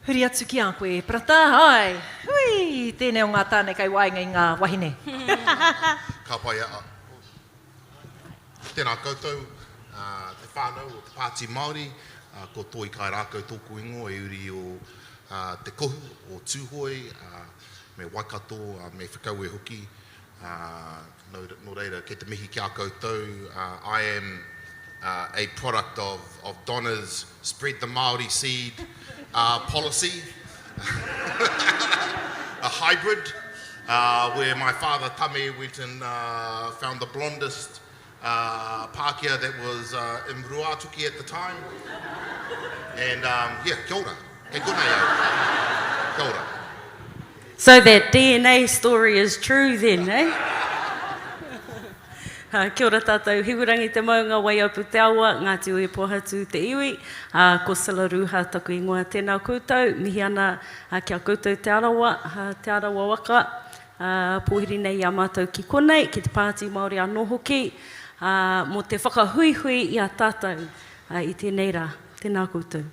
Huri atu ki a koe, prata, hai. Hui, tēnei o ngā tāne kai wainga i ngā wahine. Ka pai a. Tēnā koutou, te whānau o te Pāti Māori, ko toi kai rākau tōku ingo e uri o te kohu o tūhoi, me Waikato, me whakau e hoki. No reira, ke te mihi ki a koutou. I am a product of Donna's Spread the Māori Seed policy. A hybrid, where my father Tame went and found the blondest Pākehā that was in Ruatuki at the time. And yeah, kia ora. He kone au. Kia ora. So that DNA story is true then, eh? Kia ora tātou, hiwirangi te maunga wai apu te awa, Ngāti Oe Pohatu te iwi, ko Salaruha taku ingoa tēnā koutou, mihi ana kia koutou te arawa waka, pōhiri nei a mātou ki konei, ki te Pāti Māori anō hoki, mō te whakahuihui i a tātou i tēnei rā, tēnā koutou.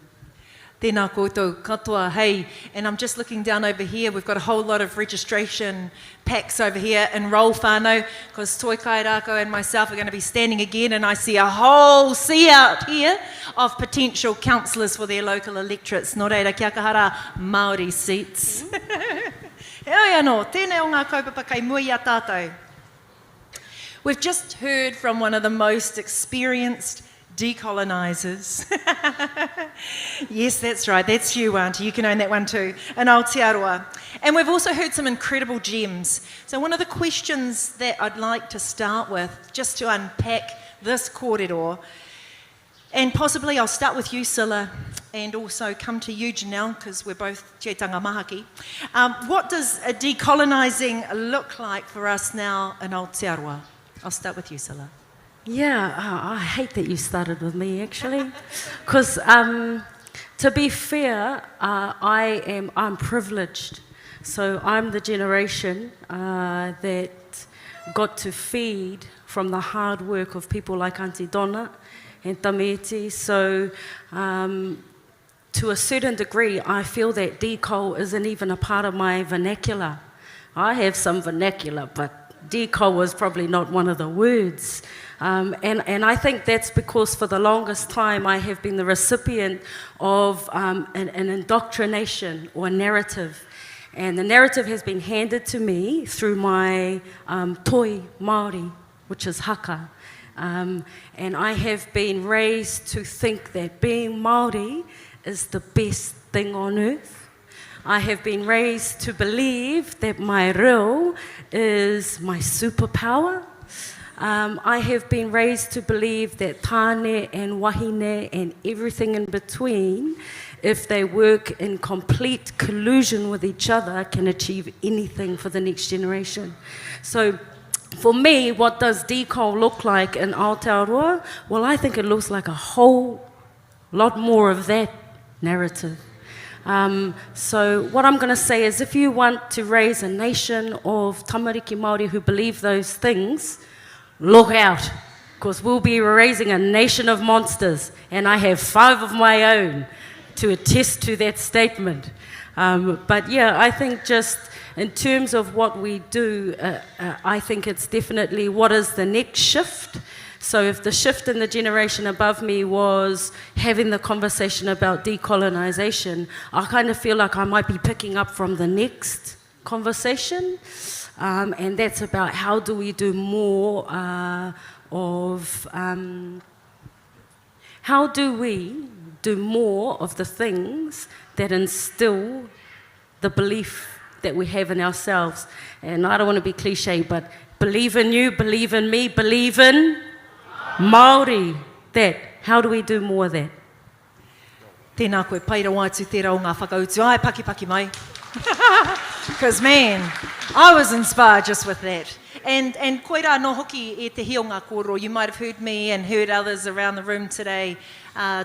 Tēnā koutou katoa, hey, and I'm just looking down over here, we've got a whole lot of registration packs over here, enroll whānau, because Toi Kairako and myself are going to be standing again, and I see a whole sea out here of potential councillors for their local electorates. Nō reira, kia kahara, Māori seats. Heoi anō, tēnei o ngā kaupapa kei mui a tātou. We've just heard from one of the most experienced decolonisers. Yes, that's right. That's you, Auntie. You can own that one too. And Aotearoa. And we've also heard some incredible gems. So one of the questions that I'd like to start with, just to unpack this kōrero, and possibly I'll start with you, Silla, and also come to you, Janelle, because we're both Tietanga Mahaki. What does a decolonising look like for us now in Aotearoa? I'll start with you, Silla. Yeah, I hate that you started with me actually, because to be fair, I'm privileged. So I'm the generation that got to feed from the hard work of people like Auntie Donna and Tameti. So to a certain degree, I feel that decol isn't even a part of my vernacular. I have some vernacular, but decol was probably not one of the words. And I think that's because for the longest time I have been the recipient of an indoctrination or narrative. And the narrative has been handed to me through my toi Māori, which is haka. And I have been raised to think that being Māori is the best thing on earth. I have been raised to believe that my reo is my superpower. I have been raised to believe that tāne and wahine and everything in between, if they work in complete collusion with each other, can achieve anything for the next generation. So for me, what does decol look like in Aotearoa? Well, I think it looks like a whole lot more of that narrative. So what I'm going to say is if you want to raise a nation of tamariki Māori who believe those things, look out, because we'll be raising a nation of monsters, and I have 5 of my own to attest to that statement. But yeah, I think just in terms of what we do, I think it's definitely what is the next shift. So if the shift in the generation above me was having the conversation about decolonisation, I kind of feel like I might be picking up from the next conversation. And that's about how do we do more how do we do more of the things that instill the belief that we have in ourselves. And I don't want to be cliche, but believe in you, believe in me, believe in Māori. That. How do we do more of that? Tēnā koe paira waitu tērā o ngā whakautu. Ai, paki mai. Because man, I was inspired just with that. And koe rā no hoki e te hi o ngā kōrero. You might have heard me and heard others around the room today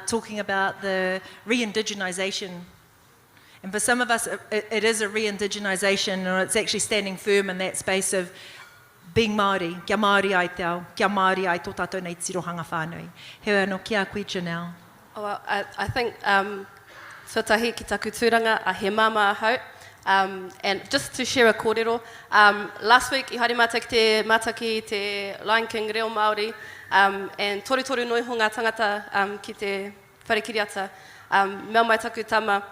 talking about the re-indigenisation. And for some of us, it is a re-indigenisation, and it's actually standing firm in that space of being Māori, kia Māori ai te ao, kia Māori ai tō tātou nei tirohanga whānui. Heoi anō, kia koe Janelle. Well, I think whatahi ki taku tūranga a he mama ahau. And just to share a kōrero, last week I haere mata ki te mataki te Lion King Reo Māori, and toru noi ho ngā tangata ki te wharekiriata, mea mai taku tama,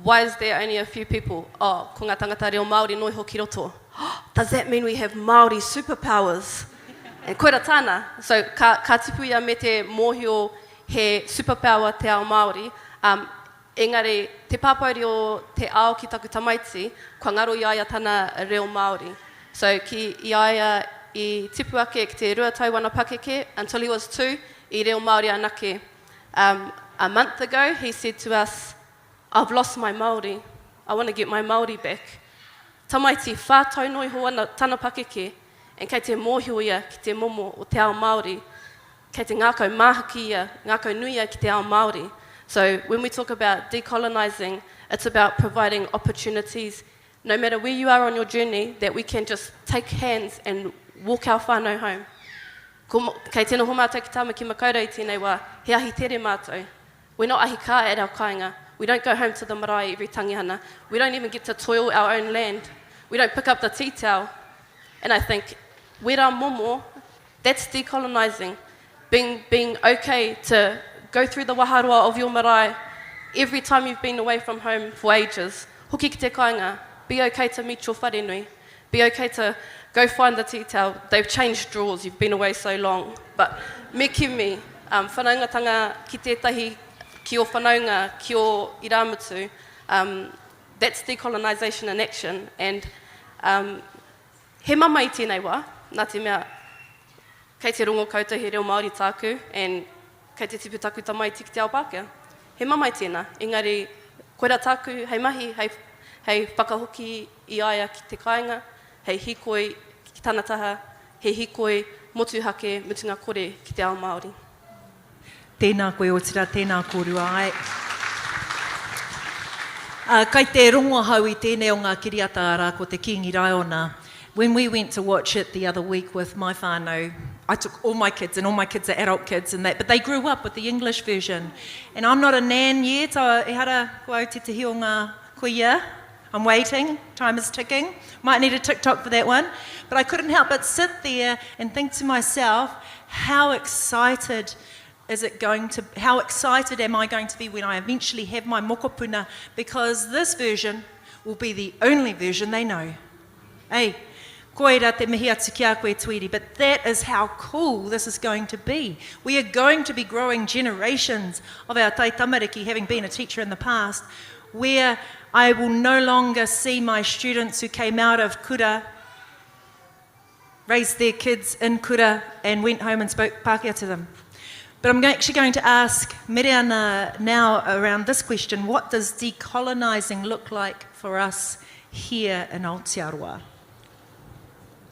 why is there only a few people? Oh, ko ngā tangata Reo Māori noi ho ki roto. Does that mean we have Māori superpowers? And koera tāna, so ka tipu ia me te mōhio he superpower te ao Māori, engari, te pāpauri o te ao ki taku tamaiti, kua ngaro i aia tana Reo Māori. So ki i aia I tipu ake ki te rua tauwana pakeke, until he was 2, I Reo Māori anake. A month ago, he said to us, I've lost my Māori. I want to get my Māori back. Tamaiti, whātau noi ho ana tana pakeke, and kei te mōhio ia ki te momo o te ao Māori, kei te ngākau māhaki ia, ngākau nui ia ki te ao Māori. So when we talk about decolonising, it's about providing opportunities, no matter where you are on your journey, that we can just take hands and walk our whānau home. Kei tēnā ho mātou ki tāma ki makaurau I tēnei wā, he ahi tere mātou. We're not ahi kā at our kāinga, We don't go home to the marae every tangihana. We don't even get to toil our own land. We don't pick up the tea towel. And I think, wera momo, that's decolonising. Being okay to go through the waharua of your marae every time you've been away from home for ages. Hoki ki te kāinga, be okay to meet your wharenui. Be okay to go find the tea towel. They've changed drawers, you've been away so long. But me ki me, whanaungatanga ki tētahi, ki o whanaunga, ki o iramutu, that's decolonisation in action. And he mama i tēnei wā, nā te mea, kei te rongo koutou he reo Māori tāku, and kei te tipu taku tamai tiki te ao Pākehā. He mama i tēnā, engari, koera tāku, hei mahi, hei whakahoki i aia ki te kāinga, hei hikoi ki tāna taha, hei hikoi motuhake mutunga kore ki te ao Māori. Tēnā koe o tira, tēnā kōrua ai. Kai te rongo hau i tēnei o ngā kiriata ara ko te Kingi Raiona. When we went to watch it the other week with my whānau, I took all my kids, and all my kids are adult kids, and that, but they grew up with the English version. And I'm not a nan yet, e hara kua te te o ngā kuia. I'm waiting, time is ticking. Might need a TikTok for that one. But I couldn't help but sit there and think to myself, how excited am I going to be when I eventually have my mokopuna, because this version will be the only version they know. Hey, koera te mihi atu ki a koe tuiri, but that is how cool this is going to be. We are going to be growing generations of our tai tamariki, having been a teacher in the past, where I will no longer see my students who came out of kura, raised their kids in kura, and went home and spoke Pākehā to them. But I'm actually going to ask Miriana now around this question: what does decolonising look like for us here in Aotearoa?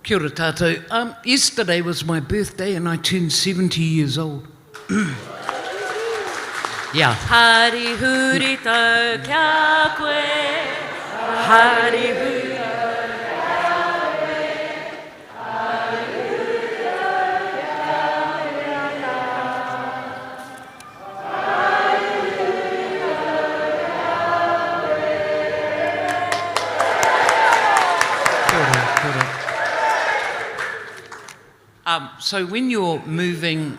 Kia ora tātou. Yesterday was my birthday and I turned 70 years old. Yeah. Hari huri tau kia koe, hari huri. So when you're moving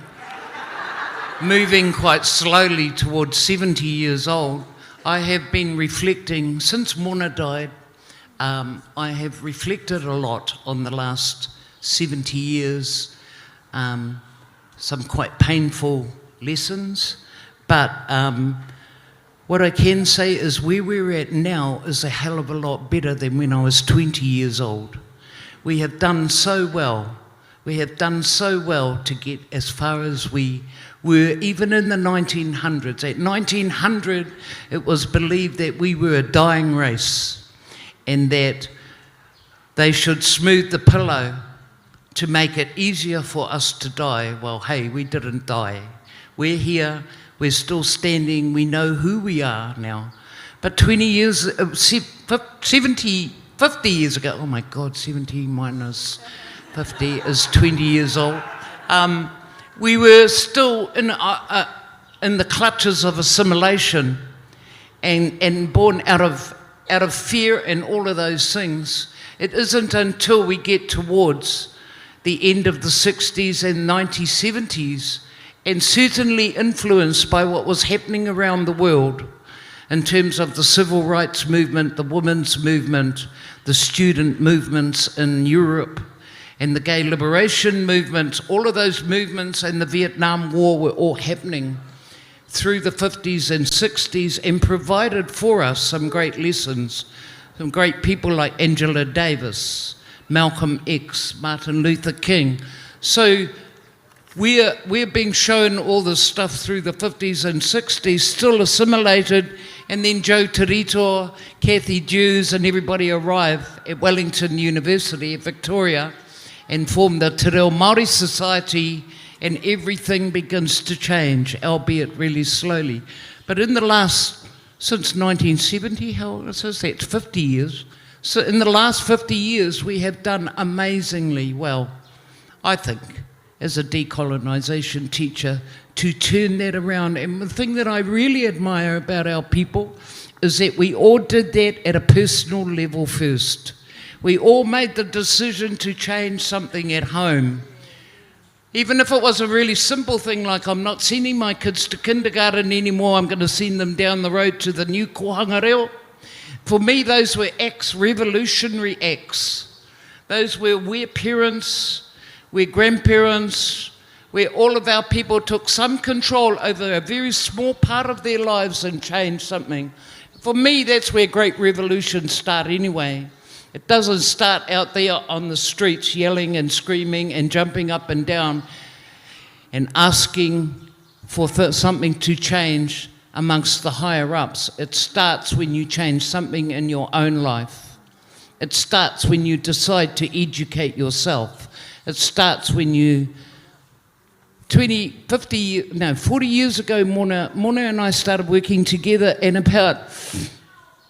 quite slowly towards 70 years old, I have been reflecting, since Mona died, I have reflected a lot on the last 70 years, some quite painful lessons, but what I can say is where we're at now is a hell of a lot better than when I was 20 years old. We have done so well. We have done so well to get as far as we were, even in the 1900s. At 1900, it was believed that we were a dying race and that they should smooth the pillow to make it easier for us to die. Well, hey, we didn't die. We're here, we're still standing, we know who we are now. But 50 years ago, oh my God, 70 minus 50 is 20 years old. We were still in the clutches of assimilation and born out of fear and all of those things. It isn't until we get towards the end of the 60s and 1970s, and certainly influenced by what was happening around the world in terms of the civil rights movement, the women's movement, the student movements in Europe, and the gay liberation movement. All of those movements and the Vietnam War were all happening through the 50s and 60s and provided for us some great lessons. Some great people like Angela Davis, Malcolm X, Martin Luther King. So we're being shown all this stuff through the 50s and 60s, still assimilated, and then Joe Tirito, Kathy Dews and everybody arrive at Wellington University at Victoria and form the Te Reo Māori Society, and everything begins to change, albeit really slowly. But in the last, since 1970, how is that, 50 years? So in the last 50 years, we have done amazingly well, I think. as a decolonisation teacher to turn that around. And the thing that I really admire about our people is that we all did that at a personal level first. We all made the decision to change something at home. Even if it was a really simple thing like I'm not sending my kids to kindergarten anymore, I'm going to send them down the road to the new kohanga reo. For me, those were acts, revolutionary acts. Those were where parents, where grandparents, where all of our people took some control over a very small part of their lives and changed something. For me, that's where great revolutions start anyway. It doesn't start out there on the streets yelling and screaming and jumping up and down and asking for something to change amongst the higher-ups. It starts when you change something in your own life. It starts when you decide to educate yourself. It starts when you 40 years ago, Mona and I started working together, and about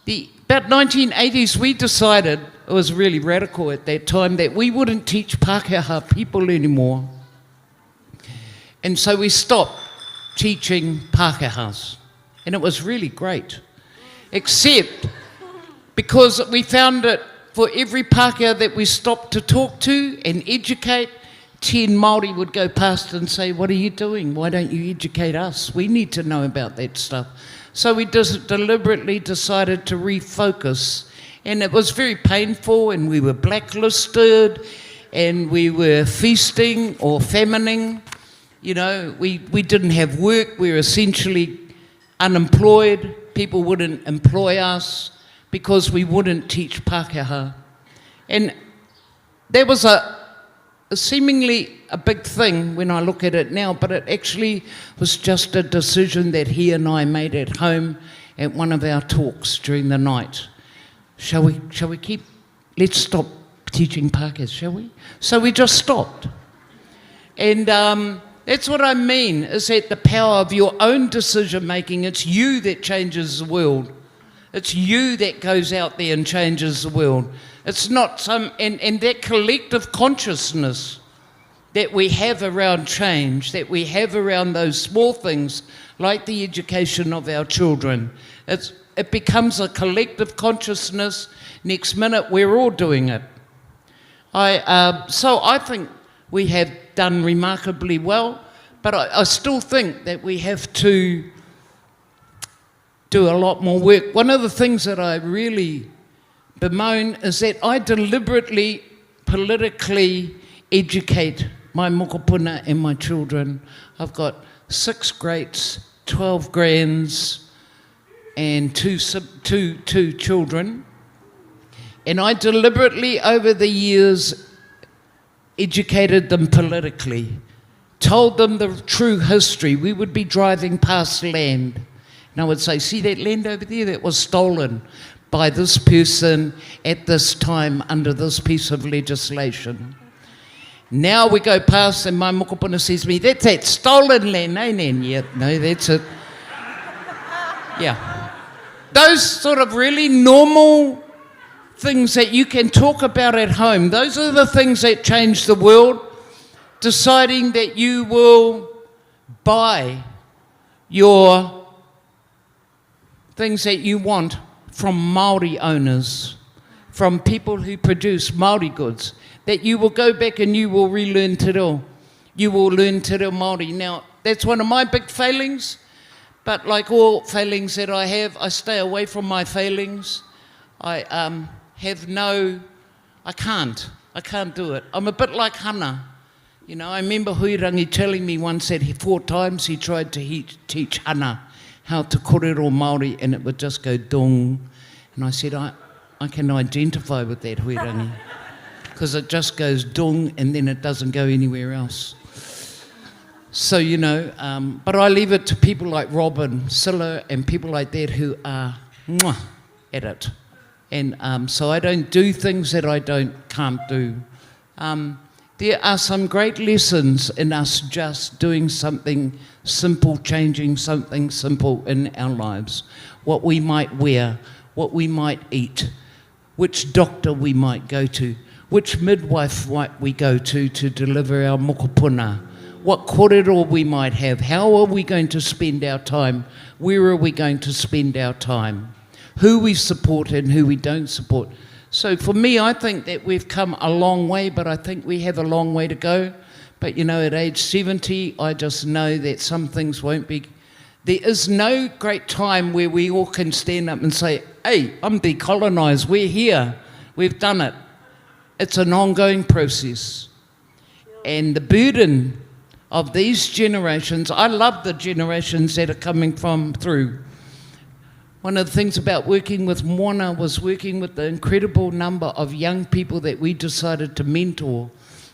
1980s, we decided, it was really radical at that time, that we wouldn't teach Pākehā people anymore. And so we stopped teaching Pākehās. And it was really great. Except because we found that for every Pākehā that we stopped to talk to and educate, 10 Māori would go past and say, what are you doing? Why don't you educate us? We need to know about that stuff. So we just deliberately decided to refocus. And it was very painful, and we were blacklisted, and we were feasting or famining. You know, we didn't have work. We were essentially unemployed. People wouldn't employ us because we wouldn't teach Pākehā. And there was seemingly a big thing when I look at it now, but it actually was just a decision that he and I made at home at one of our talks during the night. Shall we let's stop teaching Pākehā, shall we? So we just stopped. And that's what I mean, is that the power of your own decision making, it's you that changes the world. It's you that goes out there and changes the world. It's not and that collective consciousness that we have around change, that we have around those small things, like the education of our children. It becomes a collective consciousness. Next minute, we're all doing it. So I think we have done remarkably well, but I still think that we have to do a lot more work. One of the things that I really bemoan is that I deliberately, politically educate my mokopuna and my children. I've got 6 greats, 12 grands, and two children. And I deliberately, over the years, educated them politically, told them the true history. We would be driving past land, and I would say, see that land over there? That was stolen by this person at this time under this piece of legislation. Now we go past and my mokopuna says to me, that's that stolen land, eh, Nan? Yeah, no, that's it. Yeah. Those sort of really normal things that you can talk about at home, those are the things that change the world. Deciding that you will buy your things that you want from Māori owners, from people who produce Māori goods, that you will go back and you will relearn te reo. You will learn te reo Māori. Now, that's one of my big failings, but like all failings that I have, I stay away from my failings. I can't do it. I'm a bit like Hana. You know, I remember Huirangi telling me once that 4 times he tried to teach Hana how to kōrero Māori, and it would just go dong. And I said, I can identify with that, Huirangi, because it just goes dong and then it doesn't go anywhere else. So, you know, but I leave it to people like Robin, Silla, and people like that who are at it. And so I don't do things that I can't do. There are some great lessons in us just doing something simple, changing something simple in our lives. What we might wear, what we might eat, which doctor we might go to, which midwife might we go to deliver our mokopuna, what kōrero we might have, how are we going to spend our time, where are we going to spend our time, who we support and who we don't support. So for me, I think that we've come a long way, but I think we have a long way to go. But you know, at age 70, I just know that some things won't be. There is no great time where we all can stand up and say, hey, I'm decolonised, we're here, we've done it. It's an ongoing process. And the burden of these generations, I love the generations that are coming through. One of the things about working with Moana was working with the incredible number of young people that we decided to mentor.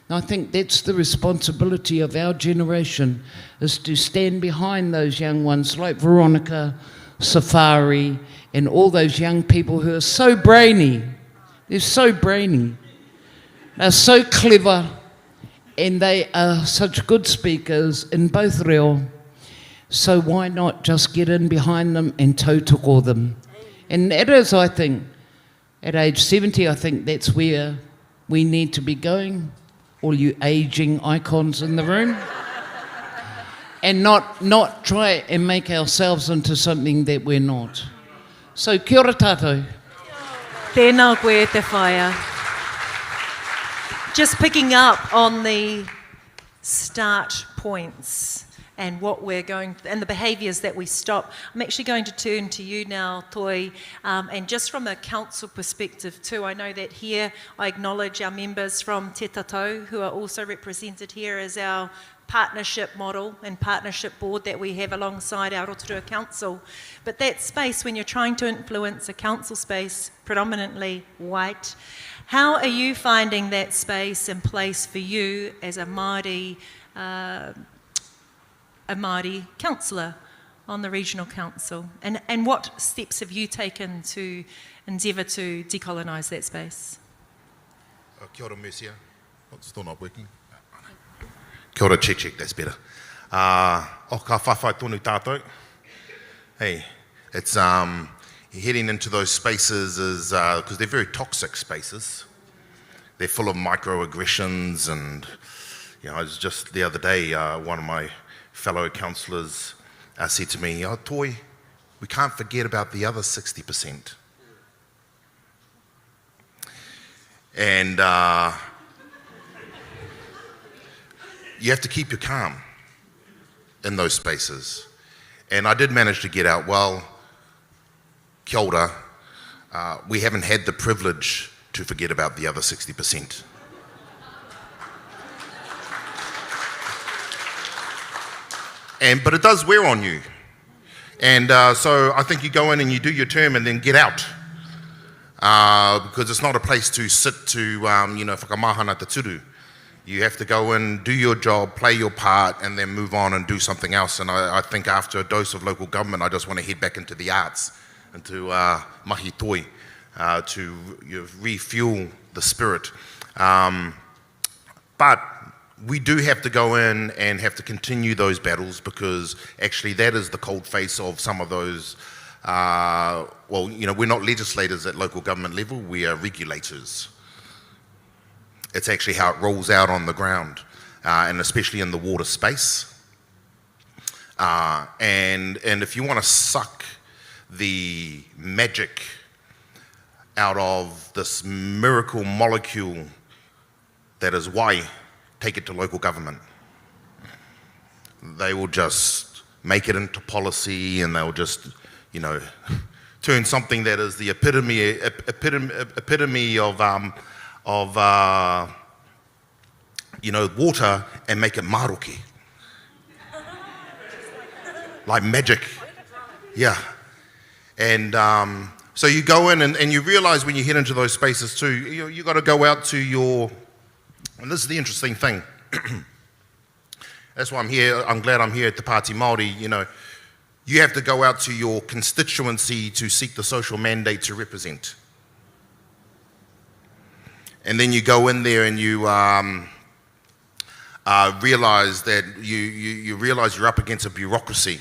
And I think that's the responsibility of our generation, is to stand behind those young ones like Veronica, Safari, and all those young people who are so brainy. They're so brainy. They're so clever, and they are such good speakers in both reo. So why not just get in behind them and tautoko them? And that is, I think, at age 70, I think that's where we need to be going, all you ageing icons in the room. And not try and make ourselves into something that we're not. So kia ora tātou. Tēnā koe te whaia. Just picking up on the start points and what we're going, and the behaviours that we stop. I'm actually going to turn to you now, Toi, and just from a council perspective too, I know that here I acknowledge our members from Te Tatau who are also represented here as our partnership model and partnership board that we have alongside our Rotorua Council. But that space, when you're trying to influence a council space predominantly white, how are you finding that space and place for you as a Māori councillor on the regional council? And what steps have you taken to endeavour to decolonise that space? Kia ora, Mercia. Oh, it's still not working. Kia ora, check, that's better. Ka whawhai tonu tātou. Hey, it's heading into those spaces is because they're very toxic spaces. They're full of microaggressions, and you know, it was just the other day, one of my fellow councillors said to me, "Oh, Toi, we can't forget about the other 60%." And you have to keep your calm in those spaces. And I did manage to get out, well, kia ora, we haven't had the privilege to forget about the other 60%. But it does wear on you. And so I think you go in and you do your term and then get out. Because it's not a place to sit to, whakamahana te turu. You have to go in, do your job, play your part, and then move on and do something else. And I think after a dose of local government, I just want to head back into the arts, into mahi toi, to refuel the spirit. But we do have to go in and have to continue those battles, because actually that is the cold face of some of those. We're not legislators at local government level, we are regulators. It's actually how it rolls out on the ground, and especially in the water space. And if you want to suck the magic out of this miracle molecule that is wai, take it to local government. They will just make it into policy, and they'll just, turn something that is the epitome of water and make it maroke. Like magic. Yeah. And so you go in and you realize when you head into those spaces too, you got to go out to your, and this is the interesting thing. That's why I'm here. I'm glad I'm here at the Pāti Māori. You have to go out to your constituency to seek the social mandate to represent. And then you go in there and you realize that you realize you're up against a bureaucracy.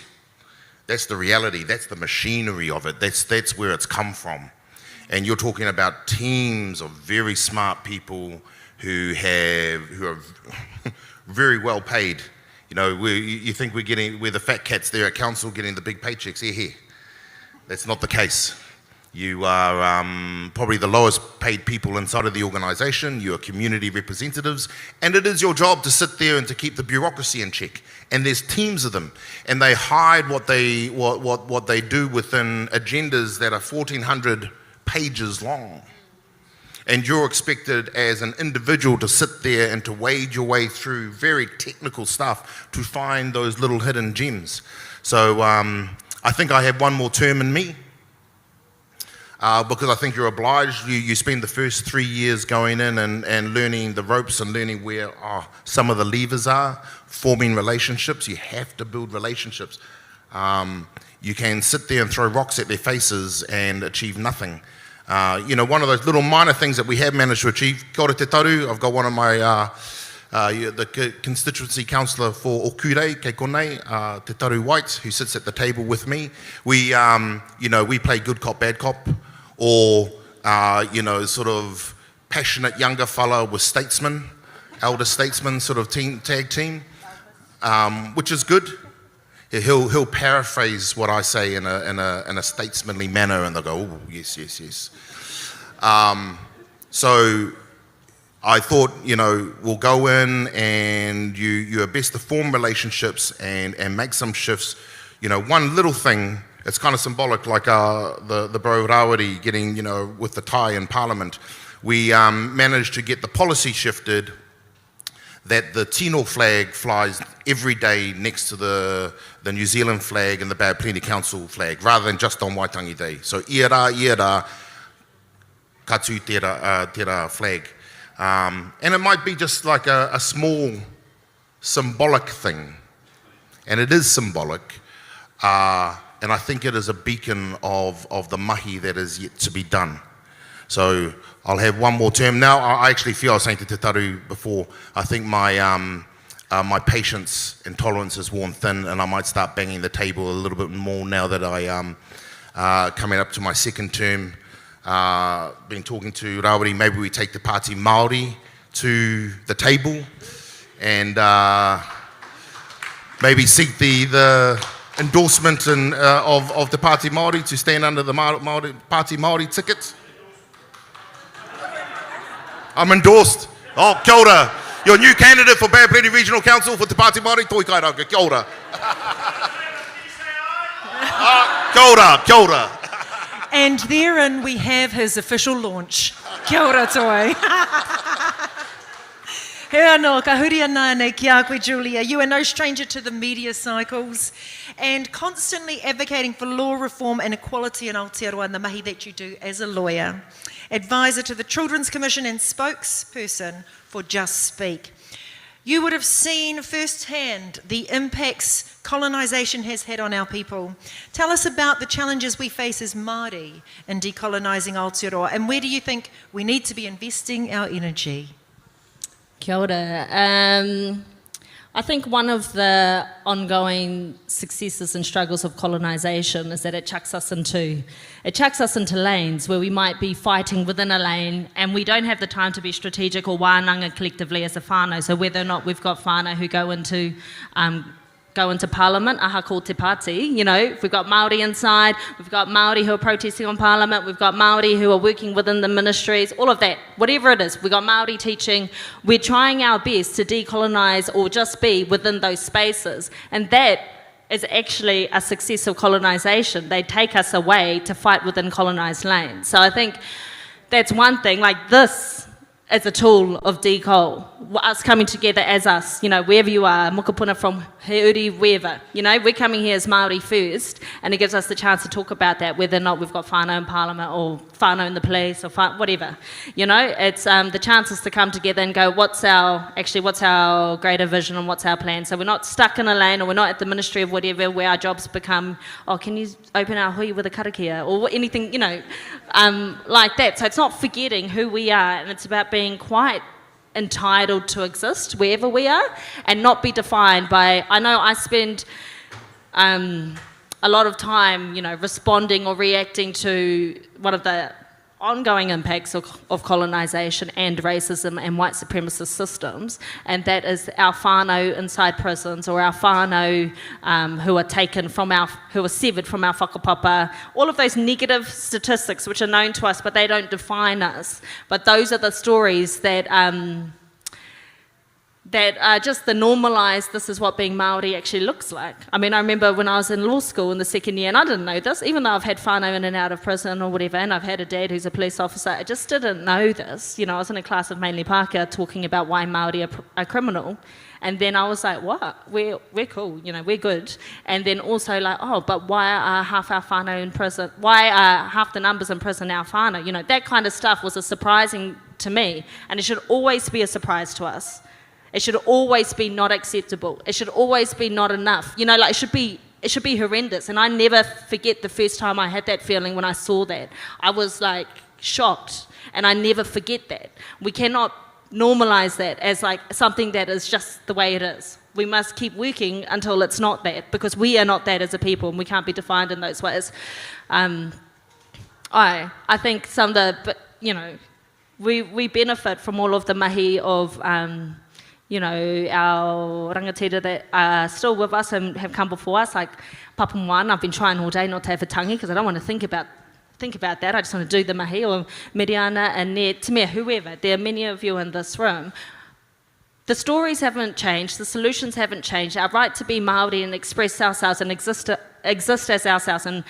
That's the reality. That's the machinery of it. That's where it's come from. And you're talking about teams of very smart people who are very well paid. You know, you think we're the fat cats there at council getting the big paychecks. Here. That's not the case. You are probably the lowest paid people inside of the organisation. You are community representatives, and it is your job to sit there and to keep the bureaucracy in check. And there's teams of them, and they hide what they do within agendas that are 1,400 pages long. And you're expected as an individual to sit there and to wade your way through very technical stuff to find those little hidden gems. So I think I have one more term in me. Because I think you're obliged, you spend the first 3 years going in and learning the ropes and learning where some of the levers are, forming relationships. You have to build relationships. You can sit there and throw rocks at their faces and achieve nothing. You know, one of those little minor things that we have managed to achieve, kia ora te taru, I've got one of my, the constituency councillor for Okure, kei konei, te taru White, who sits at the table with me. We, you know, we play good cop, bad cop, or, you know, sort of passionate younger fella with statesman, elder statesman sort of tag team, which is good. He'll paraphrase what I say in a statesmanly manner, and they'll go, oh, yes, yes, yes. So I thought, you know, we'll go in and you're best to form relationships and make some shifts. You know, one little thing, it's kind of symbolic, like the bro Rawiri getting, you know, with the tie in Parliament. We managed to get the policy shifted that the Tino flag flies every day next to the New Zealand flag and the Bay of Plenty Council flag, rather than just on Waitangi Day. So ia rā, katu tērā flag. And it might be just like a small symbolic thing, and it is symbolic, and I think it is a beacon of the mahi that is yet to be done. So I'll have one more term. Now, I actually feel, I was saying to Te Taru before, I think my patience and tolerance is worn thin, and I might start banging the table a little bit more now that I coming up to my second term. Been talking to Rawiri, maybe we take the Pāti Māori to the table and maybe seek the endorsement of the Pāti Māori to stand under the Pāti Māori ticket. I'm endorsed. Oh, kia ora. You're a new candidate for Bay of Plenty Regional Council for Te Pāti Māori. Toi kai rauka, kia ora. Kia ora, kia ora. And therein we have his official launch. Kia ora toi. He anō, ka huri ana nei ki a koe, Julia. You are no stranger to the media cycles and constantly advocating for law reform and equality in Aotearoa and the mahi that you do as a lawyer, advisor to the Children's Commission and spokesperson for Just Speak. You would have seen firsthand the impacts colonisation has had on our people. Tell us about the challenges we face as Māori in decolonising Aotearoa, and where do you think we need to be investing our energy? Kia ora. I think one of the ongoing successes and struggles of colonisation is that it chucks us into lanes where we might be fighting within a lane and we don't have the time to be strategic or wānanga collectively as a whānau. So whether or not we've got whānau who go into Parliament, aha ko te Pāti, you know, we've got Māori inside, we've got Māori who are protesting on Parliament, we've got Māori who are working within the ministries, all of that, whatever it is, we've got Māori teaching. We're trying our best to decolonise or just be within those spaces, and that is actually a success of colonisation. They take us away to fight within colonised lanes. So I think that's one thing, like this as a tool of decol, us coming together as us, you know, wherever you are, Mokopuna from Heuri, wherever, you know, we're coming here as Māori first, and it gives us the chance to talk about that, whether or not we've got whānau in Parliament or whānau in the police or whatever, you know, it's the chances to come together and go, what's our greater vision and what's our plan, so we're not stuck in a lane or we're not at the ministry of whatever where our jobs become, oh, can you open our hui with a karakia or anything, you know, like that. So it's not forgetting who we are, and it's about being quite entitled to exist wherever we are and not be defined by, I know I spend a lot of time, you know, responding or reacting to one of the ongoing impacts of colonisation and racism and white supremacist systems, and that is our whānau inside prisons, or our whānau who are taken from who are severed from our whakapapa, all of those negative statistics which are known to us but they don't define us. But those are the stories that that are just the normalised, this is what being Māori actually looks like. I mean, I remember when I was in law school in the second year, and I didn't know this, even though I've had whānau in and out of prison or whatever, and I've had a dad who's a police officer, I just didn't know this. You know, I was in a class of mainly Pākehā talking about why Māori are criminal, and then I was like, what? We're cool, you know, we're good. And then also like, oh, but why are half our whānau in prison? Why are half the numbers in prison our whānau? You know, that kind of stuff was surprising to me, and it should always be a surprise to us. It should always be not acceptable. It should always be not enough. You know, like it should be horrendous. And I never forget the first time I had that feeling when I saw that. I was like shocked, and I never forget that. We cannot normalise that as like something that is just the way it is. We must keep working until it's not that, because we are not that as a people, and we can't be defined in those ways. I think some of the, you know, we benefit from all of the mahi of you know, our rangatira that are still with us and have come before us, like Papa Moana. I've been trying all day not to have a tangi because I don't want to think about that. I just want to do the mahi, or Miriana and Ned, Te Mea, whoever. There are many of you in this room. The stories haven't changed, the solutions haven't changed. Our right to be Māori and express ourselves and exist as ourselves, and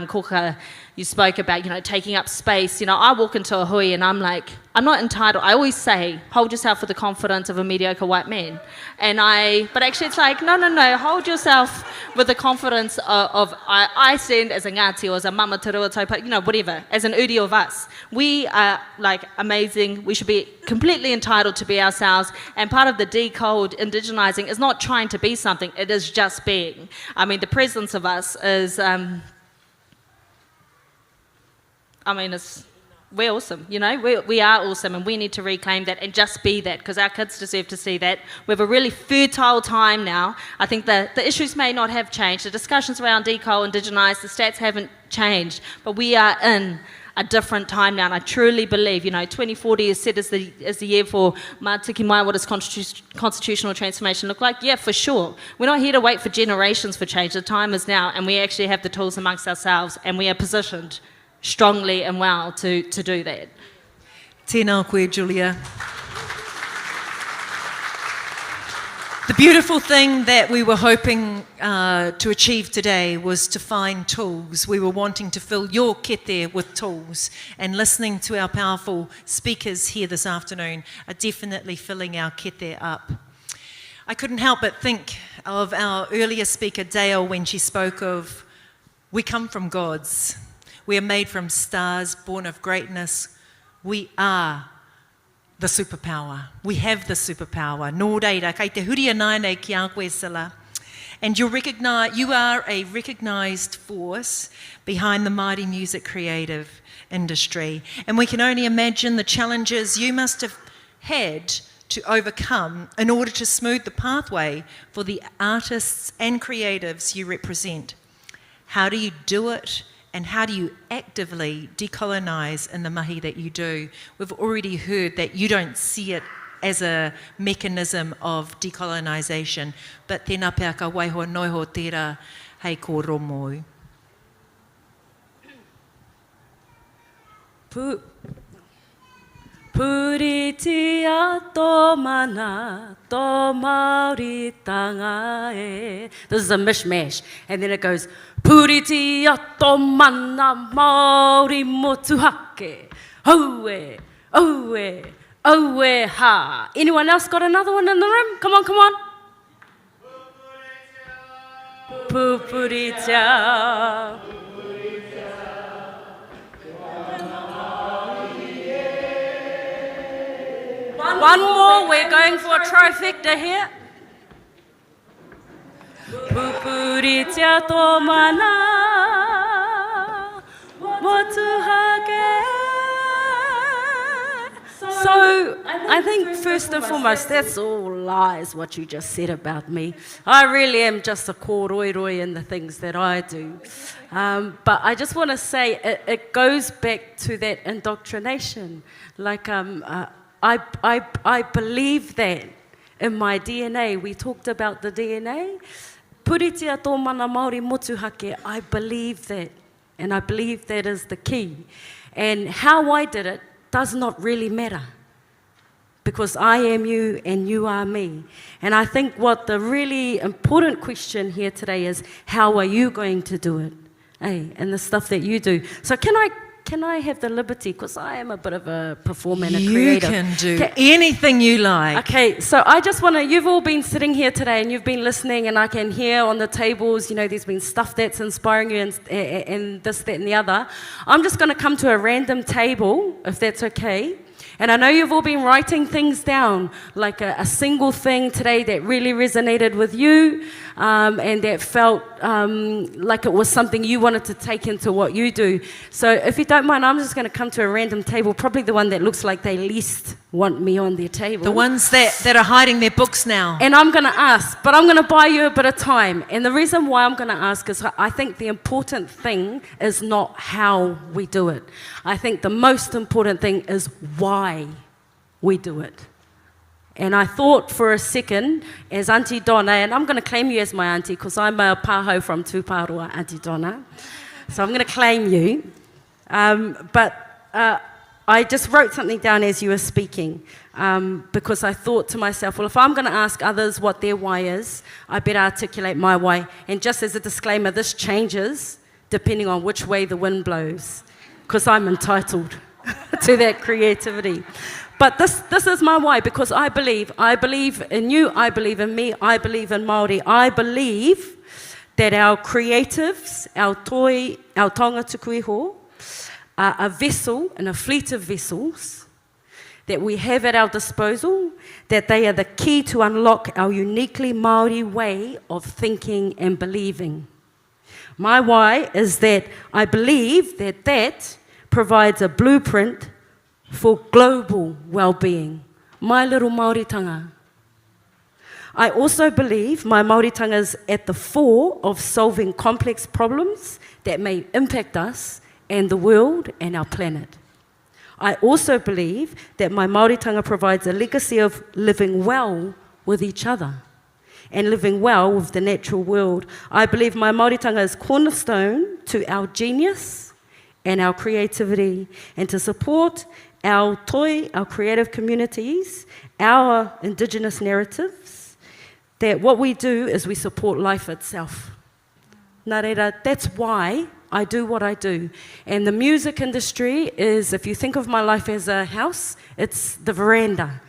Koka, you spoke about, you know, taking up space. You know, I walk into a hui and I'm like, I'm not entitled. I always say, hold yourself with the confidence of a mediocre white man. But actually it's like, no, hold yourself with the confidence of I stand as a Ngāti or as a Mama Turua Taupa, you know, whatever, as an uri of us. We are like amazing. We should be completely entitled to be ourselves. And part of the decode indigenizing is not trying to be something, it is just being. I mean, the presence of us is, we're awesome, you know, we are awesome, and we need to reclaim that and just be that, because our kids deserve to see that. We have a really fertile time now. I think the issues may not have changed. The discussions around deco, indigenise, the stats haven't changed, but we are in a different time now, and I truly believe, you know, 2040 is set as the year for Mātiki Mai, what does constitutional transformation look like? Yeah, for sure. We're not here to wait for generations for change. The time is now, and we actually have the tools amongst ourselves, and we are positioned strongly and well to do that. Tēnā koe, Julia. The beautiful thing that we were hoping to achieve today was to find tools. We were wanting to fill your kete with tools, and listening to our powerful speakers here this afternoon are definitely filling our kete up. I couldn't help but think of our earlier speaker, Dale, when she spoke of, we come from gods. We are made from stars, born of greatness. We are the superpower. We have the superpower. Nō reira, kei te huria nai nei ki a koe sila. And you are a recognised force behind the Māori music creative industry. And we can only imagine the challenges you must have had to overcome in order to smooth the pathway for the artists and creatives you represent. How do you do it? And how do you actively decolonise in the mahi that you do? We've already heard that you don't see it as a mechanism of decolonisation, but tēnā pēr ka waiho noiho tērā hei ko Romo. Puriti a tō mana, tō Māori tanga e. This is a mishmash. And then it goes, Puriti a tō mana, Māori motuhake. Oue, oue, oue ha. Anyone else got another one in the room? Come on. Pupuritia. One more, we're going for a trifecta here. Pupuritia tō mana, motuhake, So I think first and foremost, that's all lies what you just said about me. I really am just a kōroiroi in the things that I do. But I just want to say it goes back to that indoctrination. Like I believe that in my DNA. We talked about the DNA. Puritia tō mana Māori motuhake, I believe that. And I believe that is the key. And how I did it does not really matter. Because I am you and you are me. And I think what the really important question here today is, how are you going to do it? And the stuff that you do. So can I have the liberty, because I am a bit of a performer and a creator. You can do anything you like. Okay, so I just want to, you've all been sitting here today and you've been listening, and I can hear on the tables, you know, there's been stuff that's inspiring you and this, that and the other. I'm just going to come to a random table, if that's okay. And I know you've all been writing things down, like a single thing today that really resonated with you, and that felt like it was something you wanted to take into what you do. So if you don't mind, I'm just going to come to a random table, probably the one that looks like they least want me on their table. The ones that are hiding their books now. And I'm going to ask, but I'm going to buy you a bit of time. And the reason why I'm going to ask is I think the important thing is not how we do it. I think the most important thing is why we do it. And I thought for a second, as Auntie Donna, and I'm going to claim you as my auntie because I'm a pāhau from Tūpārua, Auntie Donna. So I'm going to claim you. But I just wrote something down as you were speaking, because I thought to myself, well, if I'm going to ask others what their why is, I better articulate my why. And just as a disclaimer, this changes depending on which way the wind blows, because I'm entitled to that creativity. But this is my why, because I believe in you, I believe in me, I believe in Māori. I believe that our creatives, our taonga tuku iho, are a vessel and a fleet of vessels that we have at our disposal, that they are the key to unlock our uniquely Māori way of thinking and believing. My why is that I believe that provides a blueprint for global well-being. My little Māoritanga. I also believe my Māoritanga is at the fore of solving complex problems that may impact us and the world and our planet. I also believe that my Māoritanga provides a legacy of living well with each other and living well with the natural world. I believe my Māoritanga is cornerstone to our genius and our creativity, and to support our toi, our creative communities, our indigenous narratives, that what we do is we support life itself. Nā reira, that's why I do what I do. And the music industry is, if you think of my life as a house, it's the veranda.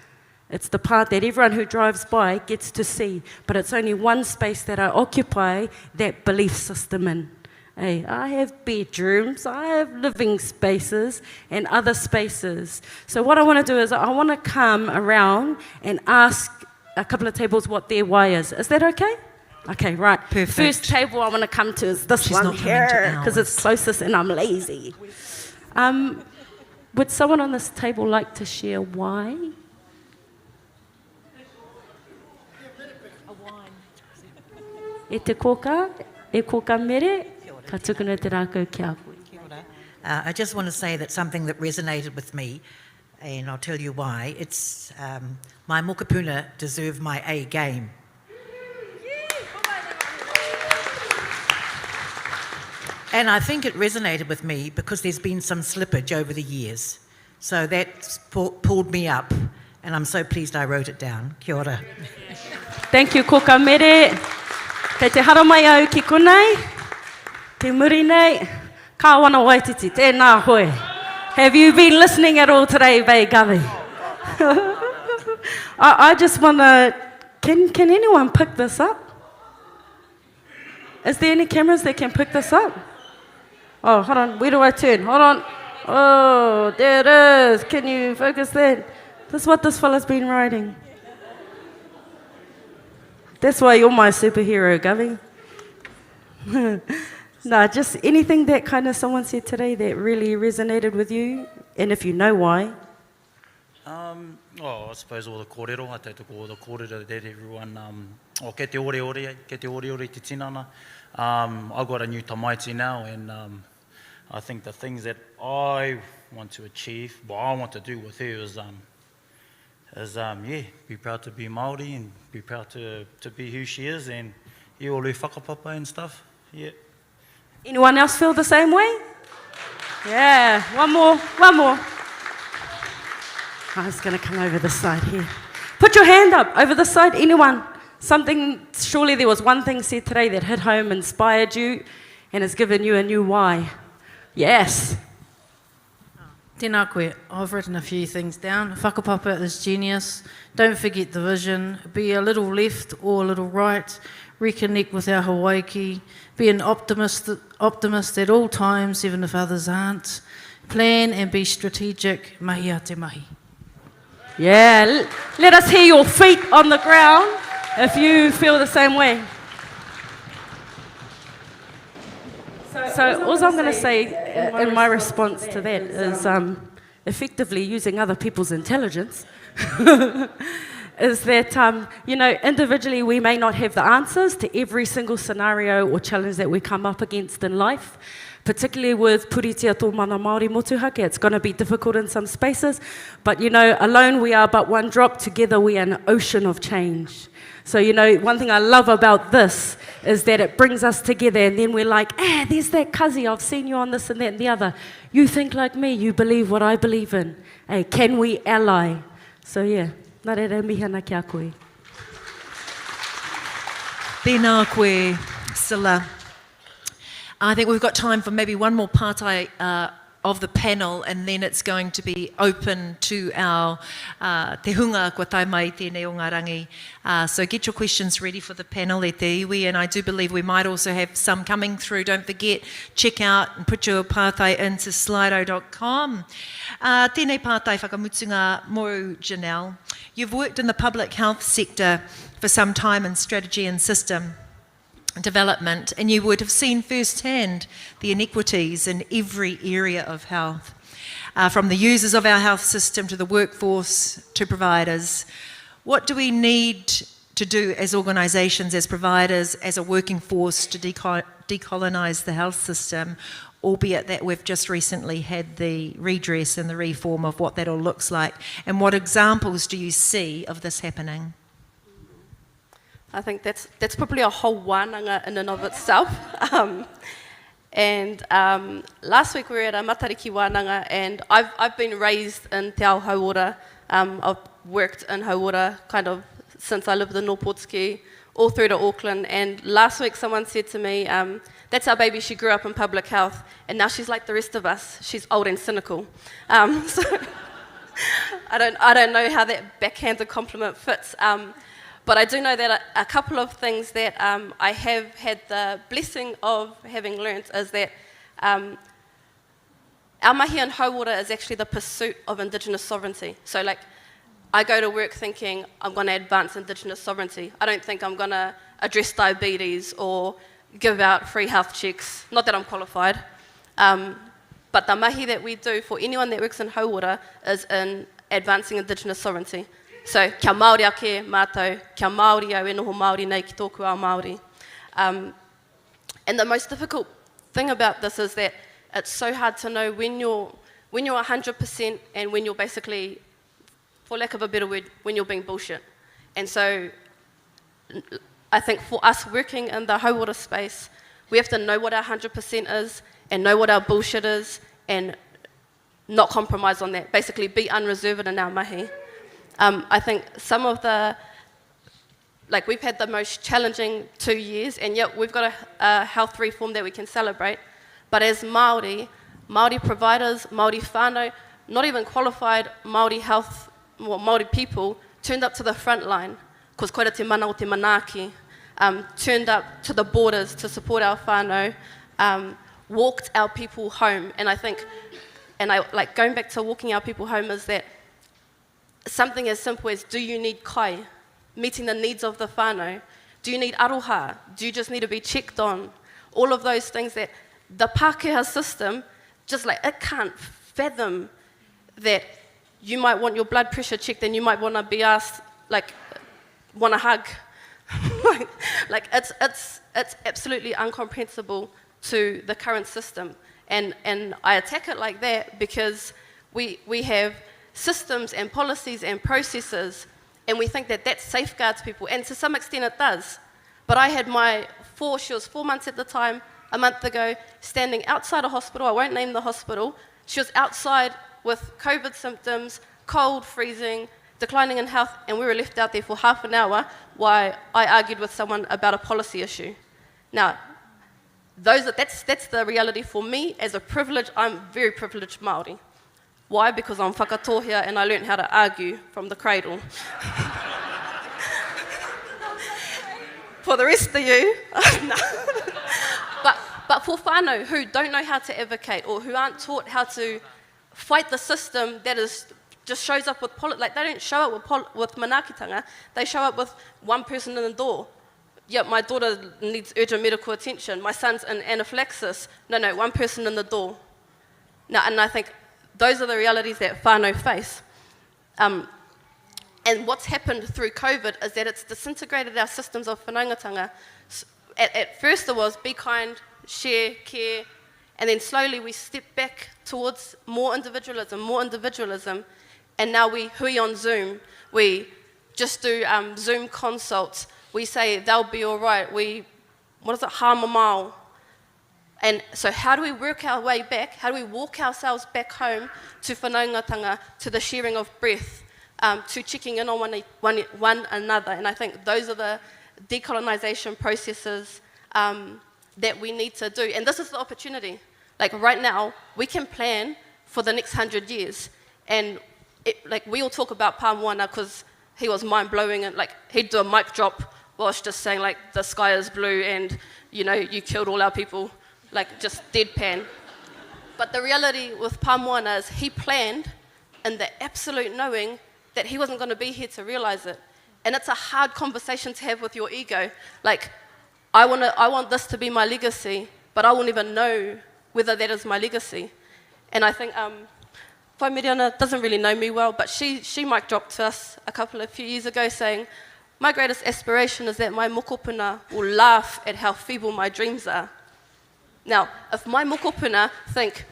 It's the part that everyone who drives by gets to see, but it's only one space that I occupy that belief system in. Hey, I have bedrooms, I have living spaces and other spaces. So what I want to do is I want to come around and ask a couple of tables what their why is. Is that okay? Okay, right. Perfect. First table I want to come to is this one here, because it's closest and I'm lazy. Would someone on this table like to share why? E te koka, e koka mere, ka tukuna te rākau ki a koe. I just want to say that something that resonated with me, and I'll tell you why. It's my mokopuna deserve my A game. And I think it resonated with me because there's been some slippage over the years. So that pulled me up, and I'm so pleased I wrote it down. Kia ora. Thank you, koka mere. Kei te hara mai au ki konei, te muri nei, ka wana waititi, tēnā hoe. Have you been listening at all today, Bay Gavi? I just want to, can anyone pick this up? Is there any cameras that can pick this up? Oh, hold on, where do I turn? Hold on. Oh, there it is. Can you focus that? This is what this fella's been writing. That's why you're my superhero, Gavi. No, just anything that kind of someone said today that really resonated with you, and if you know why. I suppose all the kōrero, I take all the kōrero that everyone, ke te ore te tinana. I've got a new tamaiti now, and I think the things that I want to achieve, what I want to do with her is be proud to be Māori and be proud to be who she is, and I ole whakapapa and stuff, yeah. Anyone else feel the same way? Yeah, one more. I was going to come over this side here. Put your hand up over this side, anyone. Surely there was one thing said today that hit home, inspired you, and has given you a new why. Yes. Tēnā koe, I've written a few things down. Whakapapa is genius. Don't forget the vision. Be a little left or a little right. Reconnect with our Hawaii. Be an optimist at all times, even if others aren't. Plan and be strategic. Mahi a te mahi. Yeah, let us hear your feet on the ground if you feel the same way. So all I'm going to say in my response to that is effectively using other people's intelligence is that, individually we may not have the answers to every single scenario or challenge that we come up against in life, particularly with Puritia tō mana Māori motuhake. It's going to be difficult in some spaces, but alone we are but one drop, together we are an ocean of change. So, one thing I love about this is that it brings us together, and then we're like, there's that kazi, I've seen you on this and that and the other. You think like me, you believe what I believe in. Hey, can we ally? So yeah, nā reira mihana kia koe. Tēnā koe, Sila. I think we've got time for maybe one more partai of the panel, and then it's going to be open to our te hunga kua tai mai tēnei o ngā rangi. So get your questions ready for the panel e te iwi, and I do believe we might also have some coming through. Don't forget, check out and put your partai into slido.com. Tēnei partai whakamutunga mō Janelle. You've worked in the public health sector for some time in strategy and system development, and you would have seen firsthand the inequities in every area of health, from the users of our health system to the workforce to providers. What do we need to do as organisations, as providers, as a working force to decolonise the health system, albeit that we've just recently had the redress and the reform of what that all looks like? And what examples do you see of this happening? I think that's probably a whole wānanga in and of itself. Last week we were at a Matariki wānanga, and I've been raised in Te Ao Hauora. I've worked in Hauora kind of since I lived in Nōpōtiki, all through to Auckland. And last week someone said to me, that's our baby, she grew up in public health, and now she's like the rest of us. She's old and cynical. So I don't know how that backhanded compliment fits. But I do know that a couple of things that I have had the blessing of having learnt is that our mahi in Hauora is actually the pursuit of Indigenous sovereignty. So like, I go to work thinking I'm going to advance Indigenous sovereignty. I don't think I'm going to address diabetes or give out free health checks. Not that I'm qualified. But the mahi that we do for anyone that works in Hauora is in advancing Indigenous sovereignty. So, kia Māori ake mātou, kia Māori au e noho Māori nei ki tōku ao Māori. And the most difficult thing about this is that it's so hard to know when you're 100% and when you're basically, for lack of a better word, when you're being bullshit. And so I think for us working in the Hauora space, we have to know what our 100% is and know what our bullshit is and not compromise on that. Basically be unreserved in our mahi. I think some of we've had the most challenging 2 years, and yet we've got a health reform that we can celebrate. But as Māori providers, Māori whānau, not even qualified Māori health, Māori people, turned up to the front line, because koera te mana o te manaaki, turned up to the borders to support our whānau, walked our people home. And I think, going back to walking our people home is that something as simple as, do you need kai, meeting the needs of the whānau? Do you need aroha? Do you just need to be checked on? All of those things that the Pākehā system, it can't fathom that you might want your blood pressure checked and you might want to be asked, want a hug. It's absolutely incomprehensible to the current system. And I attack it like that because we have systems and policies and processes, and we think that safeguards people, and to some extent it does. But I had she was 4 months at the time, a month ago, standing outside a hospital. I won't name the hospital. She was outside with COVID symptoms, cold, freezing, declining in health, and we were left out there for half an hour while I argued with someone about a policy issue. Now, that's the reality for me as a privileged. I'm very privileged Māori. Why? Because I'm whakatohia and I learned how to argue from the cradle. For the rest of you, no. But for whānau who don't know how to advocate or who aren't taught how to fight the system that just shows up with they don't show up with manaakitanga, they show up with one person in the door. Yeah, my daughter needs urgent medical attention. My son's in anaphylaxis. No, one person in the door. Now, and I think those are the realities that whānau face. And what's happened through COVID is that it's disintegrated our systems of whanaungatanga. At first it was be kind, share, care, and then slowly we step back towards more individualism, and now we hui on Zoom. We just do Zoom consults. We say they'll be all right. Hāmamau. And so how do we work our way back? How do we walk ourselves back home to whanaungatanga, to the sharing of breath, to checking in on one another? And I think those are the decolonisation processes that we need to do. And this is the opportunity. Right now, we can plan for the next 100 years. And we all talk about Pa Moana because he was mind-blowing, and he'd do a mic drop whilst just saying the sky is blue and you killed all our people, just deadpan. But the reality with Pa Moana is he planned in the absolute knowing that he wasn't going to be here to realise it. And it's a hard conversation to have with your ego. I want this to be my legacy, but I won't even know whether that is my legacy. And I think Whaimiriana doesn't really know me well, but she mic dropped to us a few years ago saying, my greatest aspiration is that my mokopuna will laugh at how feeble my dreams are. Now, if my mokopuna think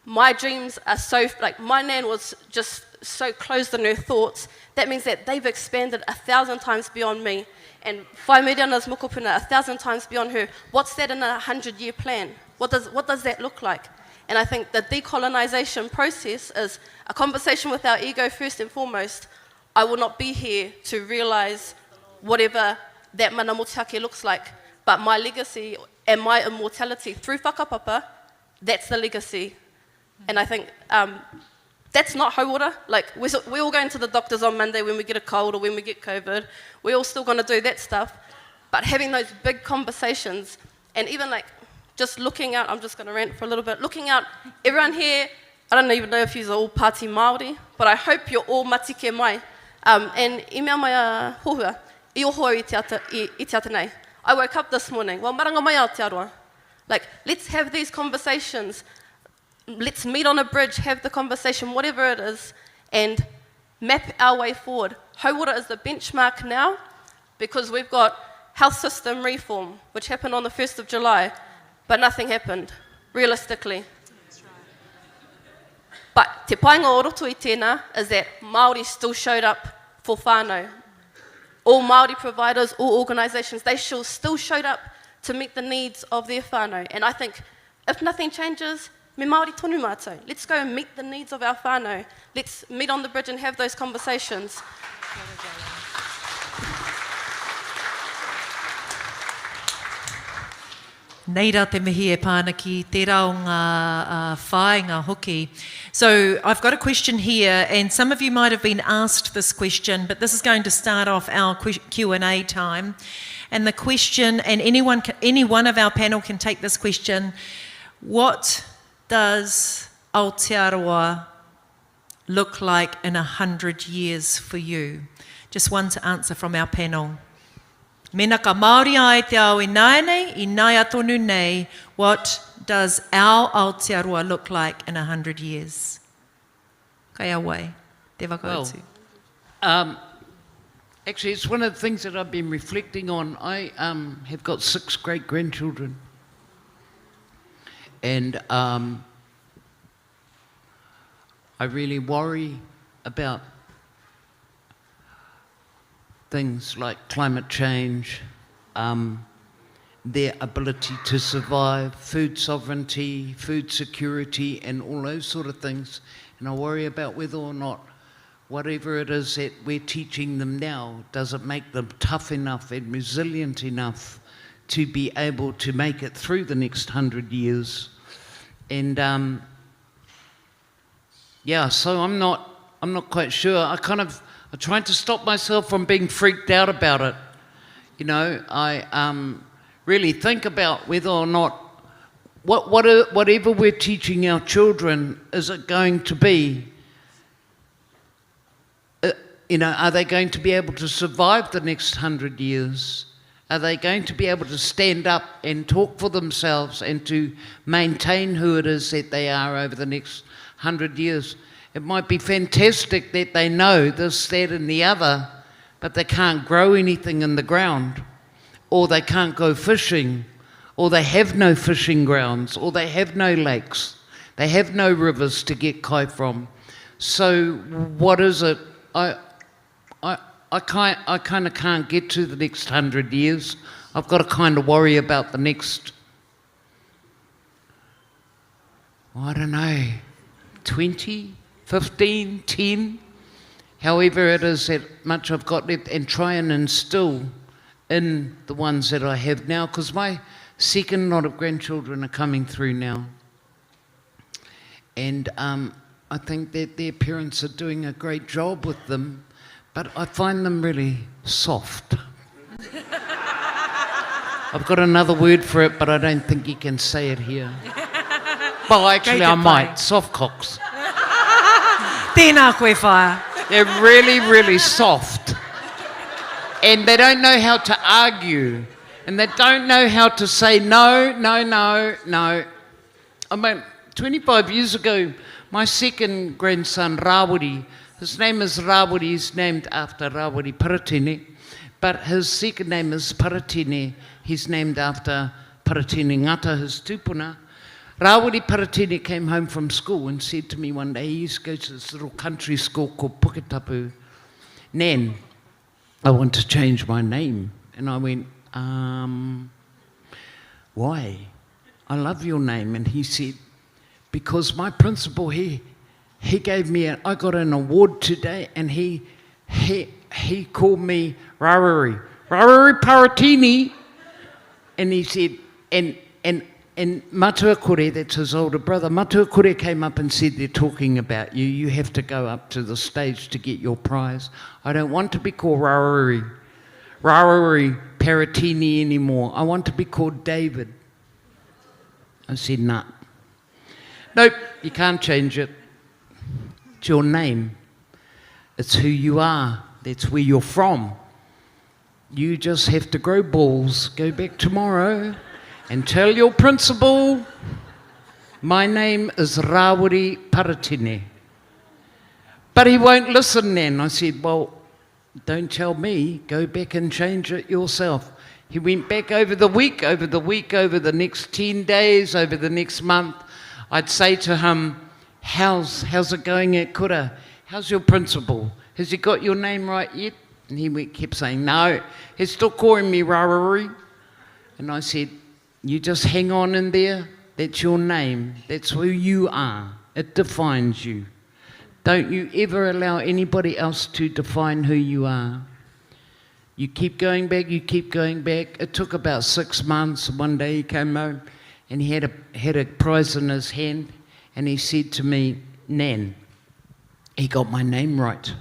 my dreams are so, my nan was just so closed in her thoughts, that means that they've expanded 1,000 times beyond me. And Whaimiriana's mokopuna 1,000 times beyond her. What's that in a 100-year plan? What does that look like? And I think the decolonisation process is a conversation with our ego first and foremost. I will not be here to realise whatever that mana motuhake looks like, but my legacy and my immortality through whakapapa, that's the legacy. And I think that's not hauora. We're all going to the doctors on Monday when we get a cold or when we get COVID. We're all still going to do that stuff. But having those big conversations, and even just looking out, I'm just going to rant for a little bit, looking out, everyone here, I don't even know if you're all Pāti Māori, but I hope you're all matike mai. And I mea mai a hohua, I ohoa i te ata nei. I woke up this morning, well, maranga mai Aotearoa. Let's have these conversations. Let's meet on a bridge, have the conversation, whatever it is, and map our way forward. Hauora is the benchmark now because we've got health system reform, which happened on the 1st of July, but nothing happened, realistically. But te painga o roto i tēnā is that Māori still showed up for whānau. All Māori providers, all organisations, they still showed up to meet the needs of their whānau. And I think if nothing changes, me Māori tonu mātou. Let's go and meet the needs of our whānau. Let's meet on the bridge and have those conversations. Neira te mihi e pānaki, tērā o ngā whāinga hoki. So I've got a question here, and some of you might have been asked this question, but this is going to start off our Q&A time. And the question, and any one of our panel can take this question, what does Aotearoa look like in 100 years for you? Just one to answer from our panel. Mena ka Māori ai te ao I nai nei, I nai atonu nei, what does our Aotearoa look like in 100 years? Kai awai, te whakautu. Actually, it's one of the things that I've been reflecting on. I have got 6 great-grandchildren. And I really worry about things like climate change, their ability to survive, food sovereignty, food security, and all those sort of things. And I worry about whether or not whatever it is that we're teaching them now, does it make them tough enough and resilient enough to be able to make it through the next 100 years? And so I'm not quite sure. I tried to stop myself from being freaked out about it. You know, I really think about whether or not whatever we're teaching our children, is it going to be, are they going to be able to survive the next 100 years? Are they going to be able to stand up and talk for themselves and to maintain who it is that they are over the next 100 years? It might be fantastic that they know this, that and the other, but they can't grow anything in the ground, or they can't go fishing, or they have no fishing grounds, or they have no lakes, they have no rivers to get kai from. So what is it? I kind of can't get to the next 100 years. I've got to kind of worry about the next, I don't know, 20, 15, 10, however it is that much I've got left, and try and instill in the ones that I have now, because my second lot of grandchildren are coming through now. And I think that their parents are doing a great job with them, but I find them really soft. I've got another word for it, but I don't think you can say it here. Well, actually, I might. Soft cocks. Tēnā koe whaia. They're really, really soft. And they don't know how to argue. And they don't know how to say no, no, no, no. I mean, 25 years ago, my second grandson, Rawiri, his name is Rawiri, he's named after Rawiri Paratini, but his second name is Paratini, he's named after Paratini Ngata, his tupuna. Rawiri Paratini came home from school and said to me one day, he used to go to this little country school called Puketapu, Nan, I want to change my name. And I went, why? I love your name. And he said, because my principal here, he gave me, I got an award today, and he called me Rawiri Paratini. And he said, and Matua Kore, that's his older brother, Matua Kore came up and said, they're talking about you. You have to go up to the stage to get your prize. I don't want to be called Rawiri Paratini anymore. I want to be called David. I said, nah. Nope, you can't change it. It's your name. It's who you are. That's where you're from. You just have to grow balls. Go back tomorrow and tell your principal, my name is Rawiri Paratini. But he won't listen then. I said, well, don't tell me. Go back and change it yourself. He went back over the week, over the next 10 days, over the next month. I'd say to him, how's it going at Kura? How's your principal? Has he got your name right yet? And he kept saying, no. He's still calling me Rawiri. And I said, you just hang on in there. That's your name. That's who you are. It defines you. Don't you ever allow anybody else to define who you are. You keep going back, you keep going back. It took about 6 months. One day he came home and he had a prize in his hand, and he said to me, Nan, he got my name right.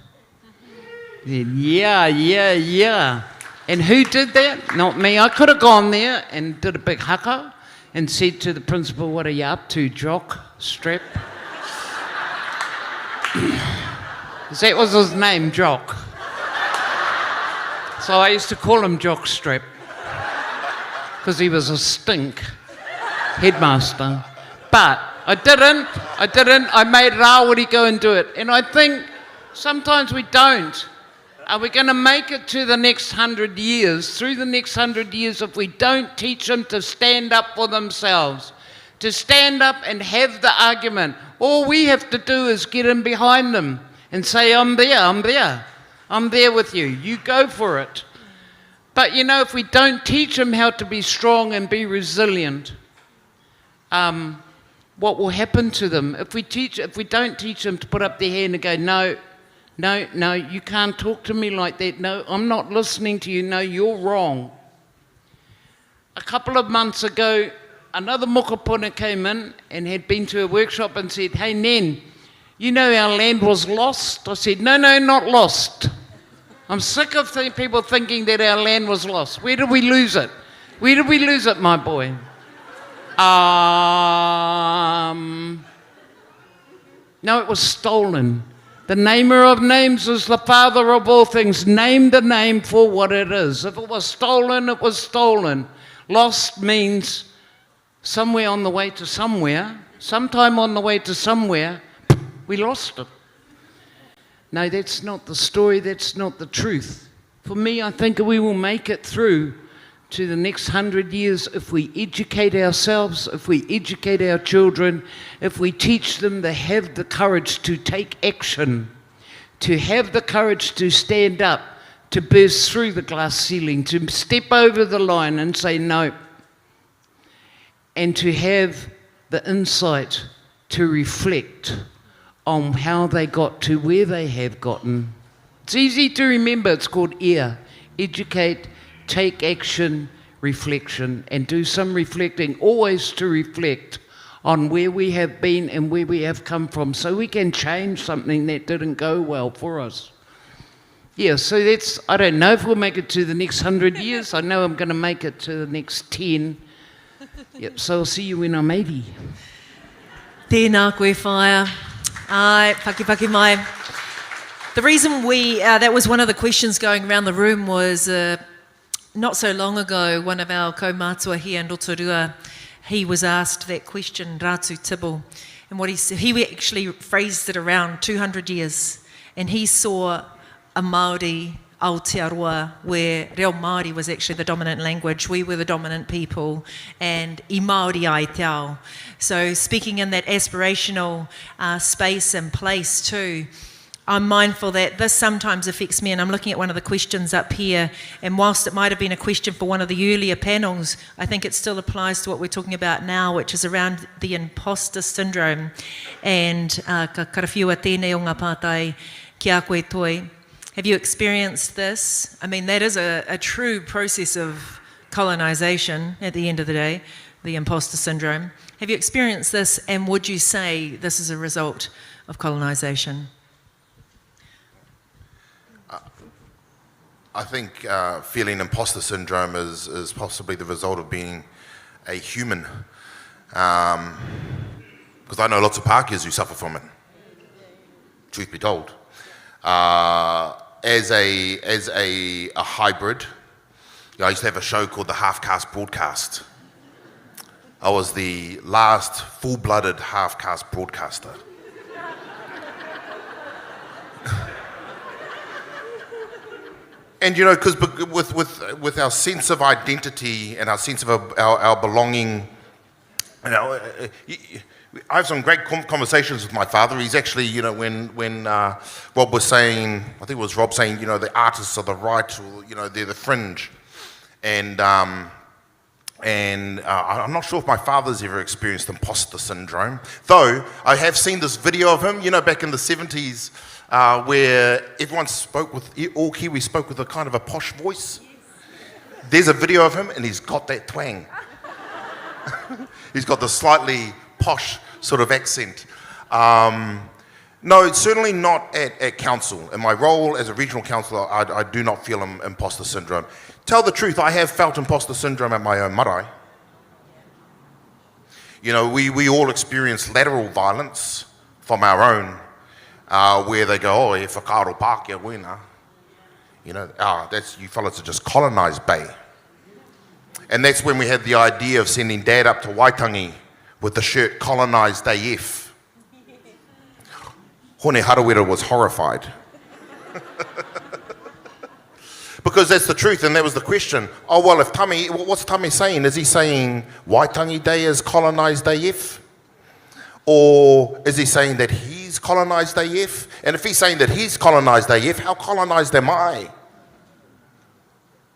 He said, yeah. And who did that? Not me. I could have gone there and did a big haka and said to the principal, what are you up to, jock strap? That was his name, Jock. So I used to call him Jock Strap because he was a stink headmaster. But I didn't. I made Rawiri go and do it. And I think sometimes we don't. Are we going to make it to the next 100 years? Through the next 100 years, if we don't teach them to stand up for themselves, to stand up and have the argument, all we have to do is get in behind them and say, I'm there with you. You go for it. But you know, if we don't teach them how to be strong and be resilient, what will happen to them? If we don't teach them to put up their hand and go, no, you can't talk to me like that. No, I'm not listening to you. No, you're wrong. A couple of months ago, another mokopuna came in and had been to a workshop and said, hey, Nen, you know our land was lost? I said, no, not lost. I'm sick of people thinking that our land was lost. Where did we lose it? Where did we lose it, my boy? No, it was stolen. The namer of names is the father of all things. Name the name for what it is. If it was stolen, it was stolen. Lost means somewhere on the way to somewhere, sometime on the way to somewhere, we lost it. No, that's not the story, that's not the truth. For me, I think we will make it through to the next 100 years if we educate ourselves, if we educate our children, if we teach them to have the courage to take action, to have the courage to stand up, to burst through the glass ceiling, to step over the line and say no, and to have the insight to reflect on how they got to where they have gotten. It's easy to remember, it's called EAR, educate, take action, reflection, and do some reflecting, always to reflect on where we have been and where we have come from, so we can change something that didn't go well for us. Yeah, so that's, I don't know if we'll make it to the next 100 years. I know I'm going to make it to the next 10. Yep, so I'll see you when I'm 80. Tēnā koe whaia. Ai, paki mai. The reason that was one of the questions going around the room was not so long ago, one of our kaumātua here in Rotorua, he was asked that question, Ratu Tibble, and what he actually phrased it around 200 years, and he saw a Māori Aotearoa where Reo Māori was actually the dominant language, we were the dominant people, and I Māori ai te ao. So speaking in that aspirational space and place too, I'm mindful that this sometimes affects me, and I'm looking at one of the questions up here, and whilst it might have been a question for one of the earlier panels, I think it still applies to what we're talking about now, which is around the imposter syndrome. And ka karawhiua tēnei o ngā pātai ki a koe toi. Have you experienced this? I mean, that is a true process of colonisation at the end of the day, the imposter syndrome. Have you experienced this, and would you say this is a result of colonisation? I think feeling imposter syndrome is possibly the result of being a human. Because I know lots of Pākehās who suffer from it, truth be told. As a hybrid, I used to have a show called the Half-Caste Broadcast. I was the last full-blooded half-caste broadcaster. And you know, because with our sense of identity and our sense of our belonging, you know, I have some great conversations with my father. He's actually, you know, when Rob was saying, I think it was Rob saying, you know, the artists are the right, or, you know, they're the fringe. And I'm not sure if my father's ever experienced imposter syndrome, though I have seen this video of him, you know, back in the 70s, where everyone all Kiwis spoke with a kind of a posh voice. There's a video of him and he's got that twang. He's got the slightly posh sort of accent. No, it's certainly not at council. In my role as a regional councillor, I do not feel imposter syndrome. Tell the truth, I have felt imposter syndrome at my own marae. You know, we all experience lateral violence from our own, where they go, oh, e whakaaro Pākehā wena. You know, that's you fellas are just colonised bay. And that's when we had the idea of sending Dad up to Waitangi with the shirt colonised AF. Hone Harawira was horrified. Because that's the truth, and that was the question. Oh, well, if Tami, what's Tami saying? Is he saying Waitangi Day is colonised AF? Or is he saying that he's colonised AF? And if he's saying that he's colonised AF, how colonised am I?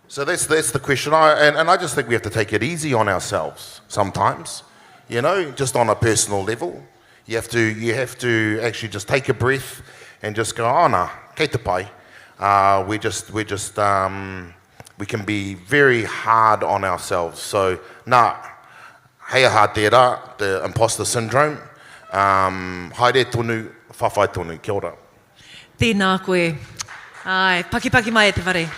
So that's the question. And I just think we have to take it easy on ourselves sometimes. You know, just on a personal level. You have to actually just take a breath and just go, oh no, kei te pai. We can be very hard on ourselves. So, hei aha tērā, the imposter syndrome. Haere tonu, whawhai tonu, kia ora. Tēnā koe. Ai, paki mai e te whare.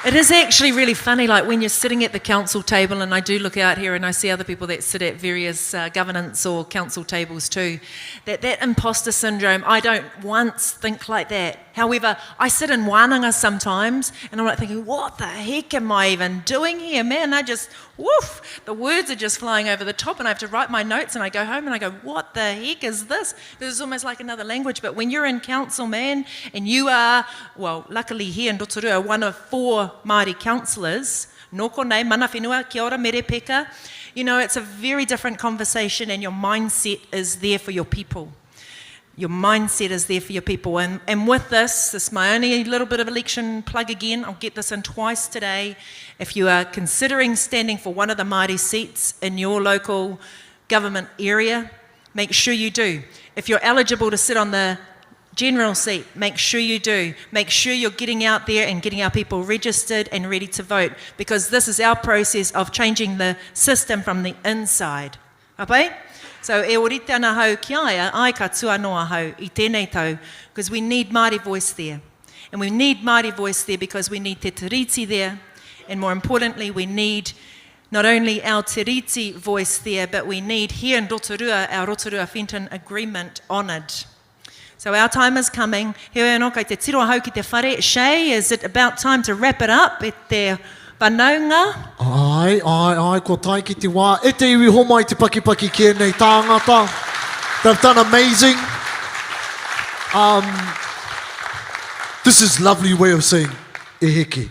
It is actually really funny, like when you're sitting at the council table, and I do look out here and I see other people that sit at various governance or council tables too, that imposter syndrome, I don't once think like that. However, I sit in wānanga sometimes and I'm like thinking, what the heck am I even doing here? Man, the words are just flying over the top and I have to write my notes and I go home and I go, what the heck is this? This is almost like another language. But when you're in council, man, and you are, well, luckily here in Rotorua, one of 4 Māori councillors, nō nei, mana whenua, kia ora, mere peka, you know, it's a very different conversation and your mindset is there for your people. Your mindset is there for your people. And with this is my only little bit of election plug again. I'll get this in twice today. If you are considering standing for one of the Māori seats in your local government area, make sure you do. If you're eligible to sit on the general seat, make sure you do. Make sure you're getting out there and getting our people registered and ready to vote, because this is our process of changing the system from the inside. Apai? So e orite ana hau ki aia, ai ka tua noa hau I tēnei tau, because we need Māori voice there. And we need Māori voice there because we need te tiriti there. And more importantly, we need not only our tiriti voice there, but we need here in Rotorua, our Rotorua Fenton Agreement honoured. So our time is coming. He anō kai te tiroa hau ki te whare. Shay, is it about time to wrap it up? E te whanaunga? Ai, ko tai ki te wā. E te iwi homai te paki kia nei tāngata. They've done amazing. This is lovely way of saying e heke.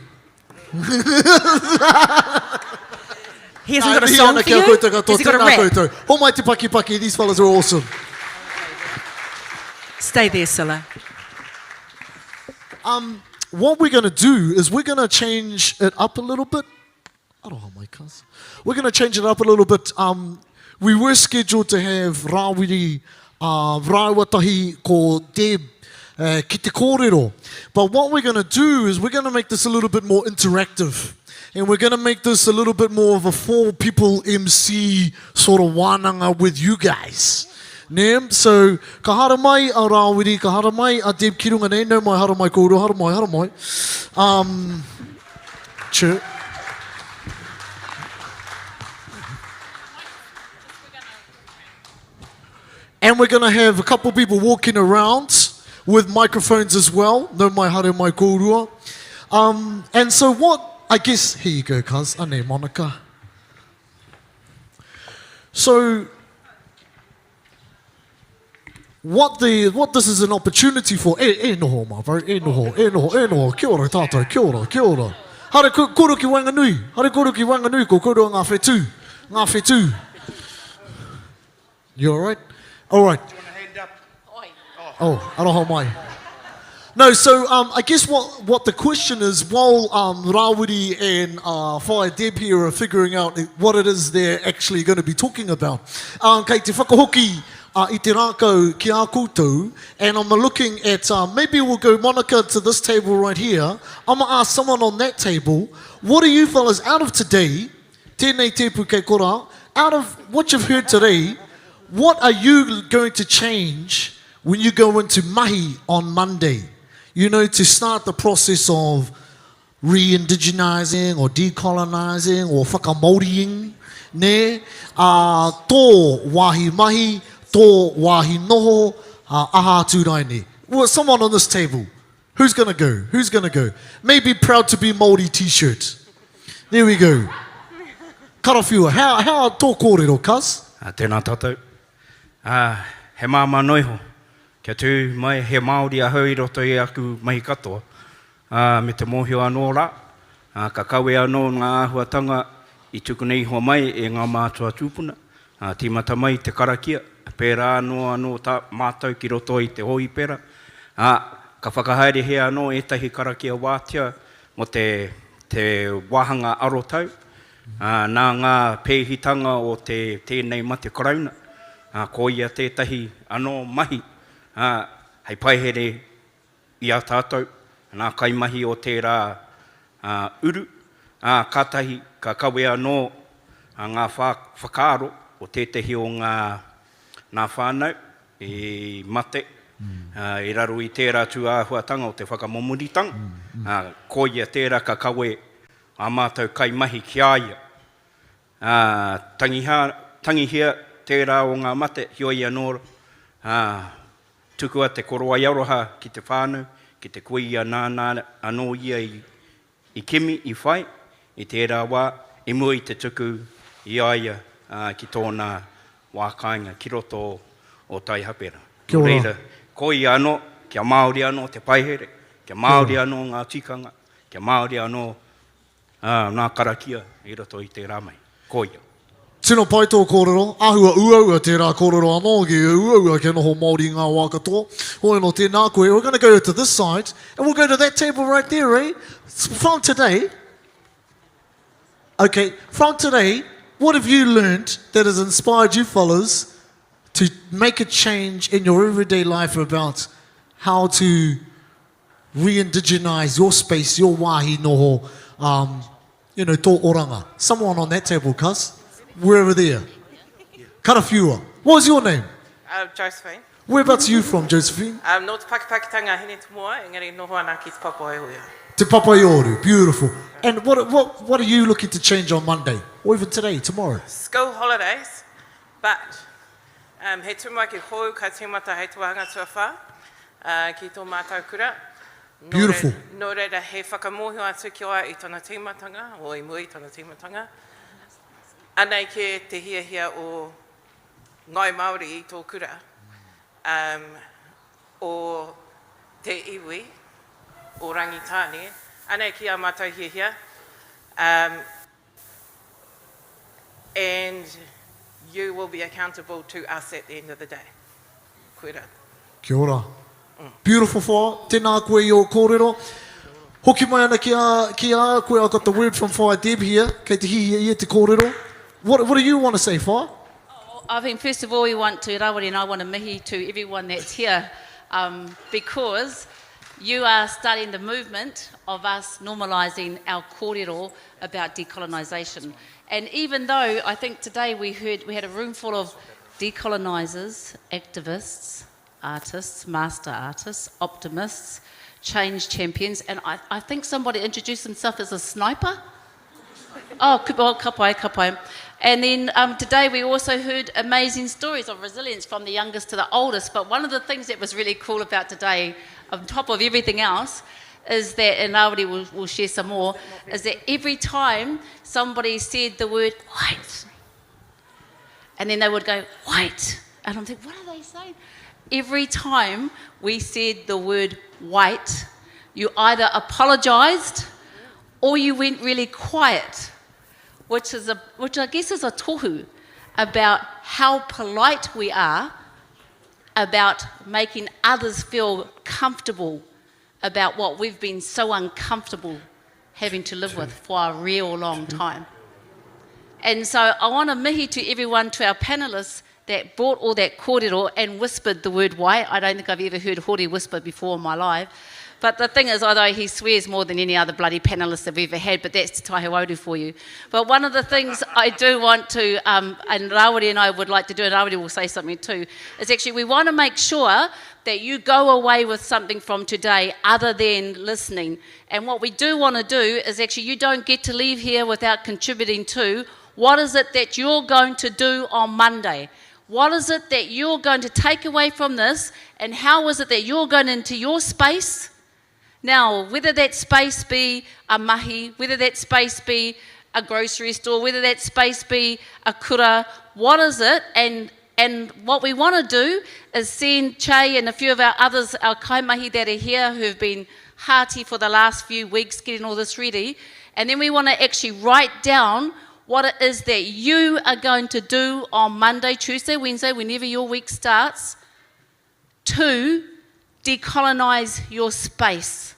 He hasn't got a song for you? Has he got a rap? Homai te paki, these fellas are awesome. Stay there, Silla. What we're going to do is we're going to change it up a little bit. We're going to change it up a little bit. We were scheduled to have Rawiri Raiwatahi ko Deb ki te kōrero. But what we're going to do is we're going to make this a little bit more interactive. And we're going to make this a little bit more of a 4-people MC sort of wānanga with you guys. So, ka hara mai a Rawiri, ka hara mai a Deb Kirunga nei, no mai hara mai kōrero, hara mai. Sure. And we're going to have a couple people walking around with microphones as well. No mai hare mai kōrua. And so what, I guess, here you go, cuz. Ane, Monica. So, what this is an opportunity for, e noho, ma, bro, e noho, kia ora tātou, kia ora. Hare koro ki Wanganui, ko koro ngā whetū. You alright? Alright. Oh, aroha mai. No, so I guess what the question is, while Rawiri and Whae Deb here are figuring out what it is they're actually going to be talking about, kei te whakahoki I te rākau ki a koutou, and I'm looking at, maybe we'll go, Monica, to this table right here. I'm going to ask someone on that table, what are you fellas, out of today, tēnei tepu kei kora, out of what you've heard today, what are you going to change when you go into mahi on Monday? You know, to start the process of re-indigenizing or decolonizing or whakamauriing, ne? Tō wahi mahi, tō wahi noho, aha tūraini. Well, someone on this table. Who's going to go? Maybe proud to be Māori t-shirt. There we go. Karawhiua, how tō kōrero, cuz? Tēnā tātou. He māma noiho. Kia tū mai he Māori ahau I roto I aku mahi katoa. Me te mōhio anō rā. Ka kawe anō ngā āhuatanga I tuku nei hoa mai e ngā mātua tūpuna. Tīmata mai te karakia. Pērā anō tā mātou ki roto I te hoi pera. Ka whakahaere he anō etahi karakia wātia mo te wāhanga arotau. Nā ngā pēhitanga o tēnei mate karauna. Ko ia tētahi anō mahi. Hei paihere I a tātou. Nā kaimahi o tērā uru. Kātahi ka kawe anō ngā whakaaro o tētahi o ngā whānau I mate. I raro I tērā tū āhuatanga o te whakamomuritanga. Ko ia tērā ka kawe a mātou kaimahi ki aia. Tangihia tērā o ngā mate hioi anōra. Tukua te koroa iaroha ki te whānau, ki te kuia nāna anō ia I kimi, I whai, I tērā wā, I mua I te tuku I aia ki tōna wākainga ki roto o tai hapera. Kia ora. Reira, ko I anō, kia Māori anō te paihere, kia Māori anō ngā tikanga, kia Māori anō nā karakia I roto I tērā mai. Ko ia. Tino pai tō kōrero, ahua uaua tērā kōrero anō, ki uaua ke noho Māori ngā wā katoa. Hoi no tēnā koe, we're going to go to this side, and we'll go to that table right there, eh? From today, okay, from today, what have you learned that has inspired you fellas to make a change in your everyday life about how to re-indigenize your space, your wāhi noho, tō oranga? Someone on that table, cuz. We're over there. Karawhiua. What was your name? Josephine. Whereabouts are you from, Josephine? No te pakipakitanga hene te moa, engari noho ana ki te Papaioria. Te Papaioru. Beautiful. And what are you looking to change on Monday? Or even today, tomorrow? School holidays, but he tūmai ki hou ka tīmata hei tuahanga tuawha ki tō mātou kura. Beautiful. Nō reira he whakamohio atu ki oa I tōna tīmatanga, o I mua I tōna tīmatanga. Anei ke te hiahia o ngai Māori I tō kura, o te iwi, o rangitāne, anei ki a mātou hiahia, and you will be accountable to us at the end of the day. Koera. Kia ora. Beautiful whā. Tēnā koe I o kōrero. Hoki mai ana ki a koe, I got the word from Whai Deb here, kei te hihi ia te kōrero. What do you want to say, Whai? I think first of all we want to rawari and I want to mihi to everyone that's here because you are starting the movement of us normalising our kōrero about decolonisation. And even though I think today we had a room full of decolonisers, activists, artists, master artists, optimists, change champions, and I think somebody introduced himself as a sniper. Kapai. And then today we also heard amazing stories of resilience from the youngest to the oldest. But one of the things that was really cool about today, on top of everything else, is that, and Rawari will share some more, is that every time somebody said the word white, and then they would go, white. And I'm thinking, what are they saying? Every time we said the word white, you either apologised or you went really quiet, which I guess is a tohu about how polite we are about making others feel comfortable about what we've been so uncomfortable having to live with for a real long time. And so I want to mihi to everyone, to our panellists that brought all that kōrero and whispered the word white. I don't think I've ever heard Hori whisper before in my life. But the thing is, although he swears more than any other bloody panellist that we've ever had, but that's Te Taihawauru for you. But one of the things I do want to, and Rawari and I would like to do, and Rawari will say something too, is actually we want to make sure that you go away with something from today other than listening. And what we do want to do is actually you don't get to leave here without contributing to what is it that you're going to do on Monday. What is it that you're going to take away from this, and how is it that you're going into your space? Now, whether that space be a mahi, whether that space be a grocery store, whether that space be a kura, what is it? And what we want to do is send Che and a few of our others, our kaimahi that are here who've been hearty for the last few weeks getting all this ready. And then we want to actually write down what it is that you are going to do on Monday, Tuesday, Wednesday, whenever your week starts, to decolonise your space.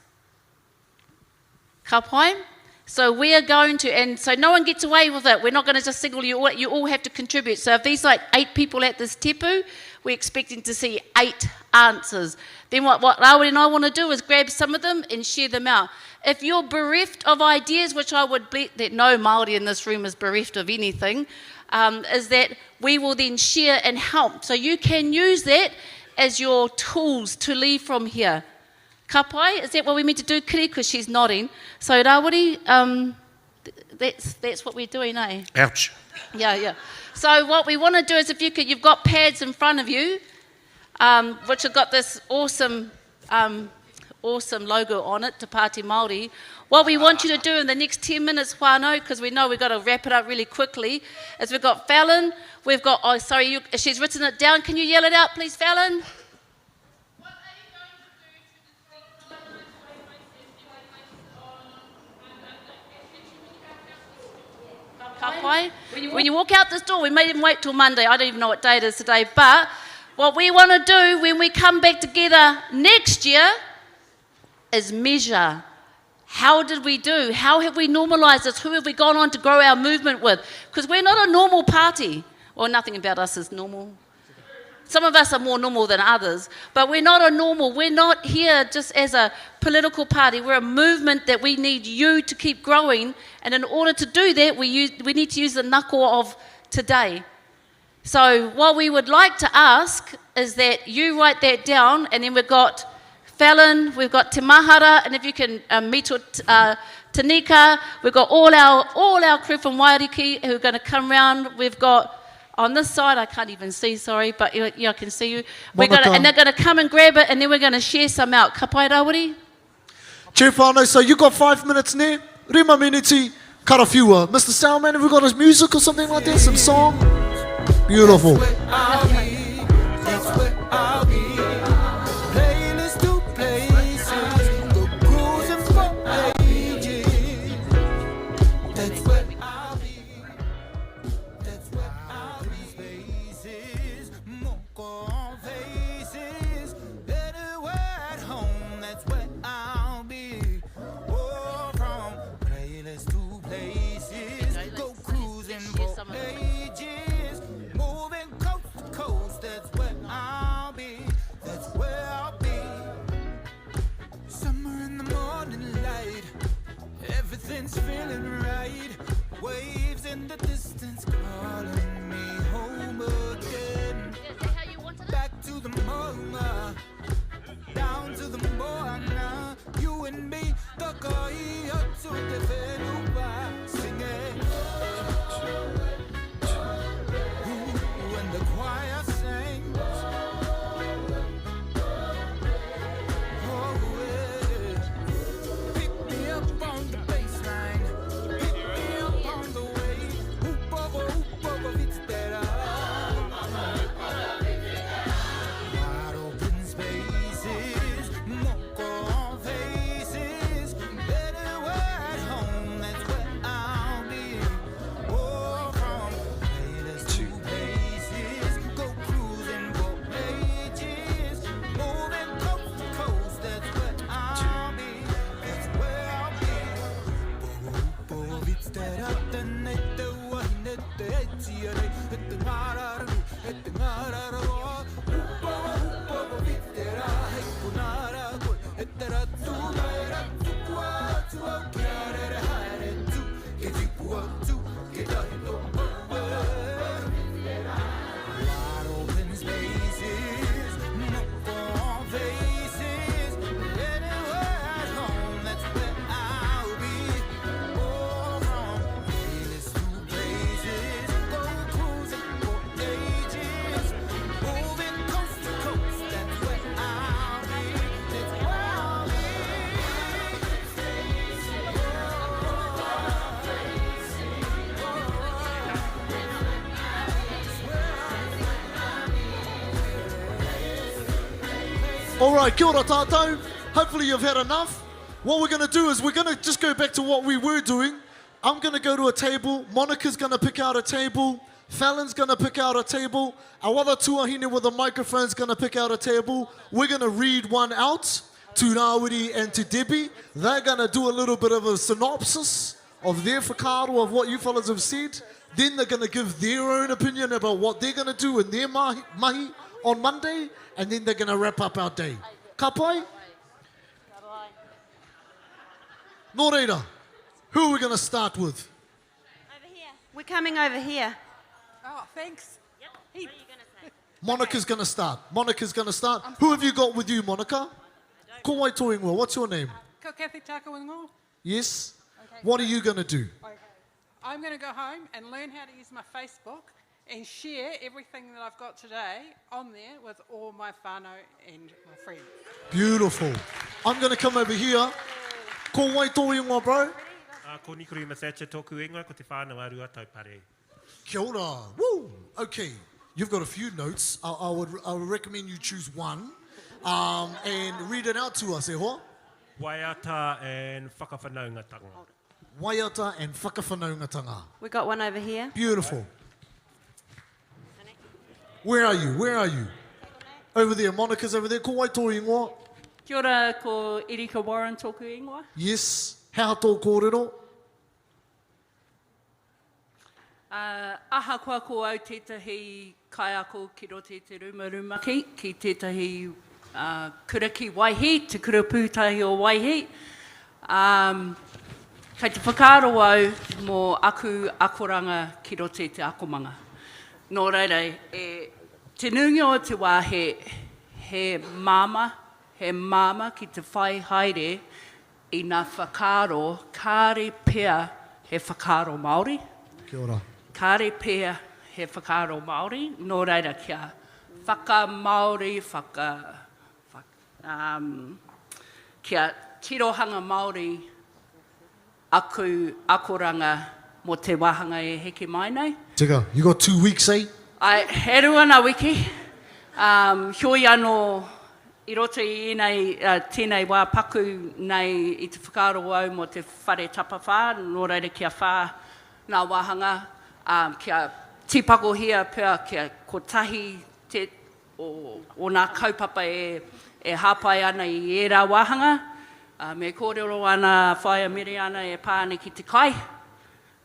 Ka pai? So we are going to, and so no one gets away with it. We're not going to just single you all have to contribute. So if there's like 8 people at this tepu, we're expecting to see 8 answers. Then what Rawiri and I want to do is grab some of them and share them out. If you're bereft of ideas, which I would bet that no Māori in this room is bereft of anything, is that we will then share and help. So you can use that as your tools to leave from here. Ka pai? Is that what we meant to do, Kiri? Because she's nodding. So Rawiri, that's what we're doing, eh? Ouch. Yeah. So what we want to do is if you could, you've got pads in front of you, which have got this awesome logo on it, Te Pāti Māori. What we want you to do in the next 10 minutes, whānau, because we know we've got to wrap it up really quickly, is we've got Fallon, we've got, she's written it down. Can you yell it out, please, Fallon? When you walk out this door, we may even wait till Monday. I don't even know what day it is today. But what we want to do when we come back together next year is measure. How did we do? How have we normalised this? Who have we gone on to grow our movement with? Because we're not a normal party. Well, nothing about us is normal. Some of us are more normal than others, but we're not a normal. We're not here just as a political party. We're a movement that we need you to keep growing, and in order to do that, we need to use the knuckle of today. So what we would like to ask is that you write that down, and then we've got Fallon, we've got Te Mahara, and if you can meet with Tanika, we've got all our crew from Waiariki who are going to come round. We've got on this side, I can't even see, sorry, but yeah, I can see you. And they're going to come and grab it, and then we're going to share some out. Ka pai, Rawiri? Che whānau, so you got 5 minutes ne? Rima miniti, karawhiua. Mr. Soundman, have we got his music or something like that? Some song? Beautiful. Feeling right, waves in the distance calling me home again. Back to the mama, down to the moana. You and me, the koi up to the venuba, singing. When the choir sings. Pick me up on the baseline, pick me up on the way. All right, kia ora tātou. Hopefully you've had enough. What we're going to do is we're going to just go back to what we were doing. I'm going to go to a table. Monica's going to pick out a table. Fallon's going to pick out a table. Our other tuahine with a microphone's going to pick out a table. We're going to read one out to Rawiri and to Debbie. They're going to do a little bit of a synopsis of their whakaaro of what you fellas have said. Then they're going to give their own opinion about what they're going to do in their mahi on Monday. And then they're going to wrap up our day. Ka pai? Nō reira, who are we going to start with? We're coming over here. Oh, thanks. Monica's going to start. Monica's going to start. Who have you got with you, Monica? Ko wai tō ingoa, what's your name? Ko Kathy Takawango. Yes? What are you going to do? Okay. I'm going to go home and learn how to use my Facebook and share everything that I've got today on there with all my whānau and my friends. Beautiful. I'm going to come over here. Ko wai tō ingoa, bro? Ko Nikuri Masacha tōku ingoa, ko te whānau arua taupare. Kia ora. Woo! Okay, you've got a few notes. I would recommend you choose one and read it out to us, e hoa? Waiata and whakawhanaungatanga. Waiata and whakawhanaungatanga. We got one over here. Beautiful. Where are you? Where are you? Over there. Monica's over there. Ko wai tō ingoa? Kia ora, ko Erika Warren tōku ingoa. Yes. How tō kōrero? Aha kua ko au tētahi kai ako ki rote te rumaruma ki tētahi kuraki waihi, te kura pūtahi o waihi. Kei te whakaaro au mō aku akoranga ki rote te akomanga. Nō reira, te nunga o te wā he māma ki te whai haere i nā whakaaro, kāre pēr he whakaaro Māori. Kia ora. Kāre pēr he whakaaro Māori, nō reira kia whaka-Māori, kia tirohanga Māori aku akoranga mo te wahanga e heke mai nei. Tika, you got 2 weeks, eh? He rua nā wiki. Hioi anō i roto i tēnei wā paku nei i te whakaaro au mo te whare tapawhā, nō reira kia whā nā wahanga. Kia tīpako hia pia kia kotahi o nā kaupapa e hāpai ana i ērā wahanga. Me kōrero ana whaia mere ana e pāne ki te kai.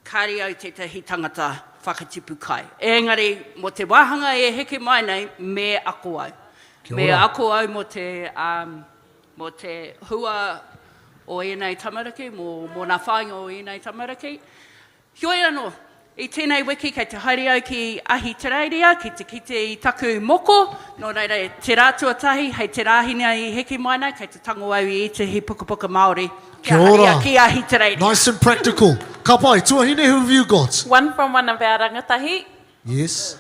Kāri au tētahi tangata whakatipu kai. Engari, mo te wahanga e heke mai nei, me ako au. Me ako au mo te hua o enei tamariki, mo nā whainga o enei tamariki. Hioi anō, i tēnei wiki kei te haere au ki ahi tereiria, ki te kite i taku moko, nō reira te rātua tahi, hei te rāhina i heke mai nei, kei te tango au i te hi pukapuka Māori. Kia ora. Ki ahi tereiria. Nice and practical. Ka pai, tuahine, who have you got? One from one of our rangatahi. Yes.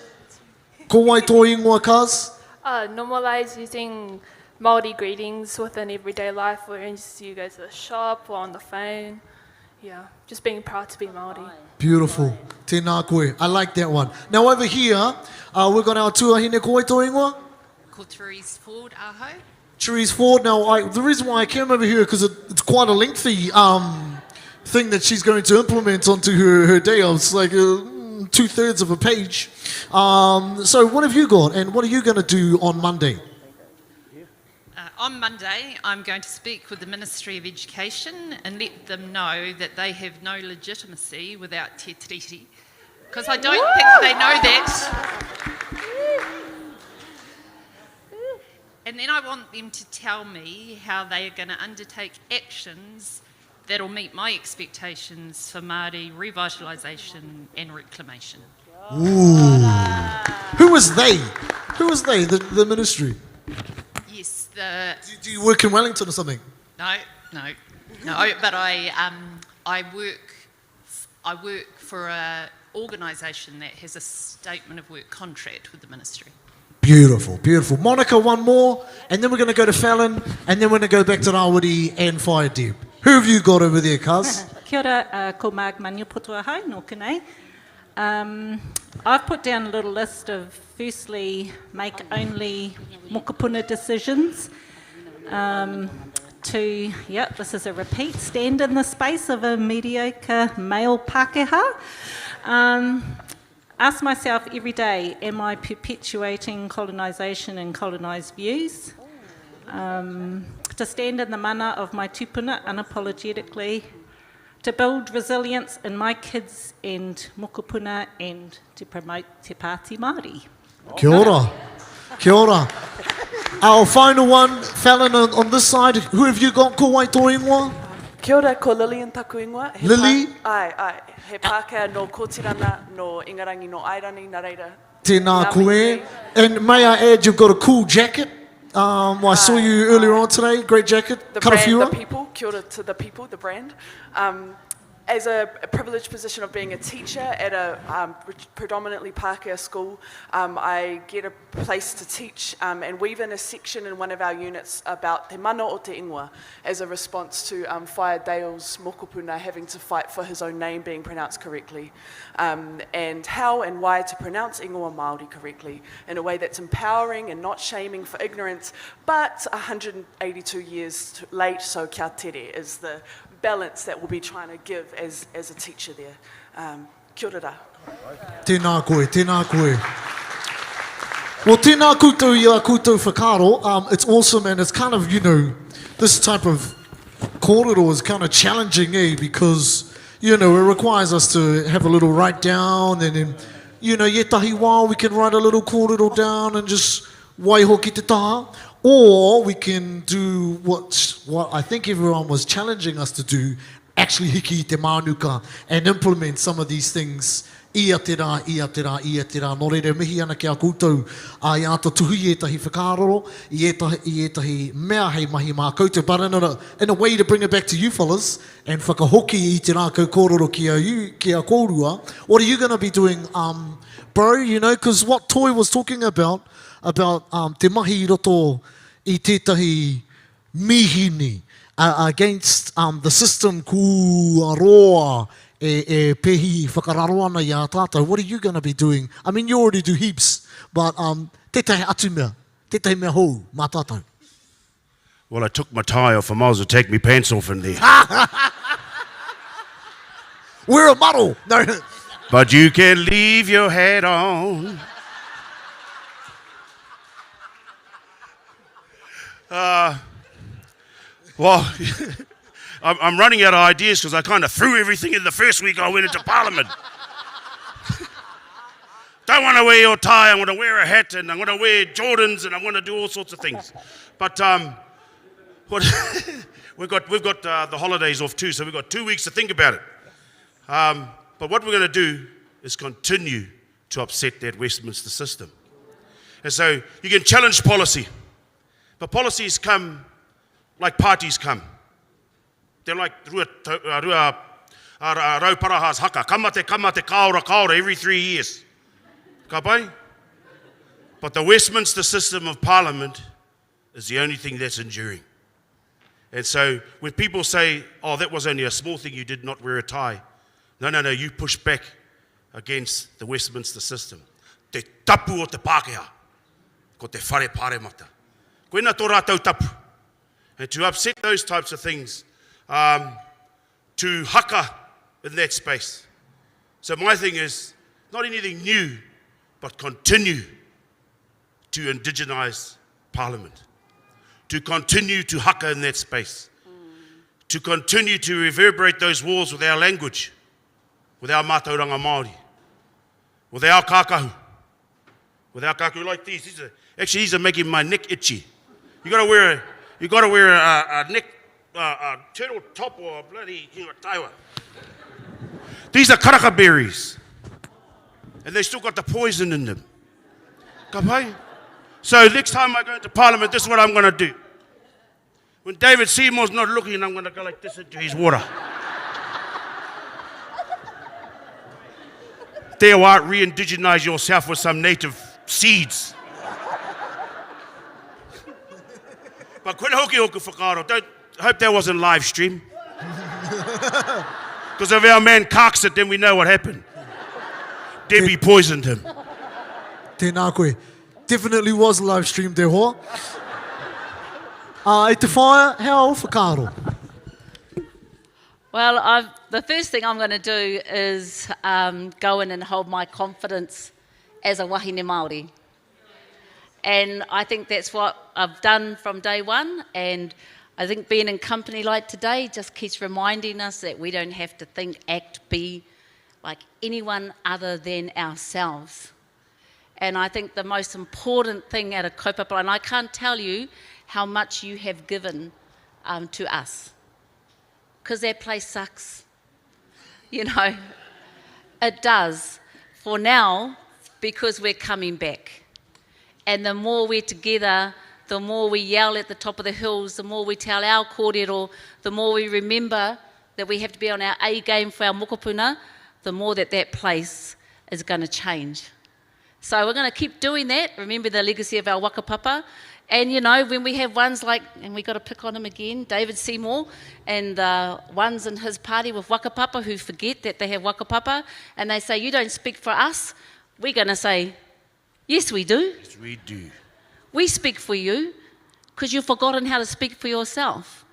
Ko wai tō ingoa, Kaz? Normalise using Māori greetings within everyday life, for instance, you go to the shop or on the phone. Yeah, just being proud to be Māori. Beautiful. Tēnā koe. I like that one. Now over here, we've got our tuahine. Ko wai tō ingoa? Ko Therese Ford, aho. Therese Ford. Now, the reason why I came over here because it's quite a lengthy thing that she's going to implement onto her day. It's like 2/3 of a page. So what have you got, and what are you going to do on Monday? On Monday, I'm going to speak with the Ministry of Education and let them know that they have no legitimacy without Te Tiriti, because I don't think they know that. And then I want them to tell me how they are going to undertake actions that will meet my expectations for Māori revitalisation and reclamation. Ooh. Who is they? Who is they, the ministry? Yes, Do you work in Wellington or something? No, but I work for an organisation that has a statement of work contract with the ministry. Beautiful, beautiful. Monica, one more, and then we're going to go to Fallon, and then we're going to go back to Rawiri and Whaia Deb. Who have you got over there, Kaz? Kia ora, ko Mark Maniaputuahai, no kanei. I've put down a little list of, firstly, make only mokopuna decisions. This is a repeat, stand in the space of a mediocre male Pākehā. Ask myself every day, am I perpetuating colonisation and colonised views? To stand in the mana of my tupuna unapologetically, to build resilience in my kids and mokopuna, and to promote Te Pāti Māori. Kia ora. Kia ora. Our final one, Fallon on this side. Who have you got? Ko wai tō ingoa? Kia ora, ko Lillian taku ingoa. Lily? Ai. He Pākehā no Kotirana, no Ingarangi, no Airani, nā reira. Tēnā koe. And may I add, you've got a cool jacket. I saw you earlier on today. Great jacket. The Karawhiua. brand, the people, kia ora to the people, the brand. As a privileged position of being a teacher at a predominantly Pākehā school, I get a place to teach and weave in a section in one of our units about Te Mana o Te Ingoa as a response to Whaia Dale's mokopuna having to fight for his own name being pronounced correctly, and how and why to pronounce Ingoa Māori correctly in a way that's empowering and not shaming for ignorance, but 182 years late, so kia tere is the balance that we'll be trying to give as a teacher there. Kia ora. Tēnā koe, tēnā koe. Well, tēnā koutou i a koutou whakaro. It's awesome, and it's kind of, this type of kōrero is kind of challenging, because, it requires us to have a little write down, and then, yetahi wā, we can write a little kōrero down and just waiho ki te taha. Or we can do what I think everyone was challenging us to do, actually hiki te mānuka and implement some of these things. Ia te rā. Nō reira mihi ana ki a koutou i āta tuhi etahi whakaroro, i etahi mea hei mahi mā koutou. But in a way to bring it back to you fellas, and whakahoki i te rākau kōrero ki a kōrua, what are you going to be doing, bro? Because what Toi was talking about te mahi I roto I tētahi mihini against the system kua roa e pehi whakararo ana I a tātou. What are you going to be doing? I mean, you already do heaps, but tētahi atu mea, tētahi mea hou, mā tātou. Well, I took my tie off. I might as well take my pants off in there. We're a muddle. No. But you can leave your hat on. Well, I'm running out of ideas because I kind of threw everything in the first week I went into Parliament. Don't want to wear your tie, I want to wear a hat, and I'm going to wear Jordans, and I'm going to do all sorts of things. But we've got the holidays off too, so we've got 2 weeks to think about it. But what we're going to do is continue to upset that Westminster system. And so you can challenge policy, but policies come like parties come. They're like rauparahas haka, kamate, kaora, every 3 years. Ka pai? But the Westminster system of Parliament is the only thing that's enduring. And so when people say, oh, that was only a small thing, you did not wear a tie. No, you push back against the Westminster system. Te tapu o te Pākehā, ko te whare pāremata. Koina tō rātou tapu. And to upset those types of things, to haka in that space. So my thing is, not anything new, but continue to indigenize Parliament. To continue to haka in that space. To continue to reverberate those walls with our language, with our mātauranga Māori, with our kākahu. With our kākahu like these. These are making my neck itchy. You got to wear a neck, turtle top or a bloody taiwa. These are karaka berries. And they still got the poison in them. Ka pai? So next time I go into Parliament, this is what I'm going to do. When David Seymour's not looking, I'm going to go like this into his water. Te wā, re-indigenize yourself with some native seeds. But koina hoki hoku whakaaro. Hope that wasn't live stream. Because if our man carks it, then we know what happened. Debbie poisoned him. Tēnā koe. Definitely was live streamed there, hoa. E te whaia, hea o whakaro? Well, the first thing I'm going to do is go in and hold my confidence as a wahine Māori. And I think that's what I've done from day one. And I think being in company like today just keeps reminding us that we don't have to think, act, be like anyone other than ourselves. And I think the most important thing at a kaupapa, and I can't tell you how much you have given to us, because that place sucks. You know, it does. For now, because we're coming back. And the more we're together, the more we yell at the top of the hills, the more we tell our kōrero, the more we remember that we have to be on our A game for our mokopuna, the more that place is going to change. So we're going to keep doing that, remember the legacy of our wakapapa. And you know, when we have ones like, and we got to pick on him again, David Seymour, and ones in his party with wakapapa who forget that they have wakapapa, and they say, you don't speak for us, we're going to say, yes we do. Yes, we do. We speak for you because you've forgotten how to speak for yourself.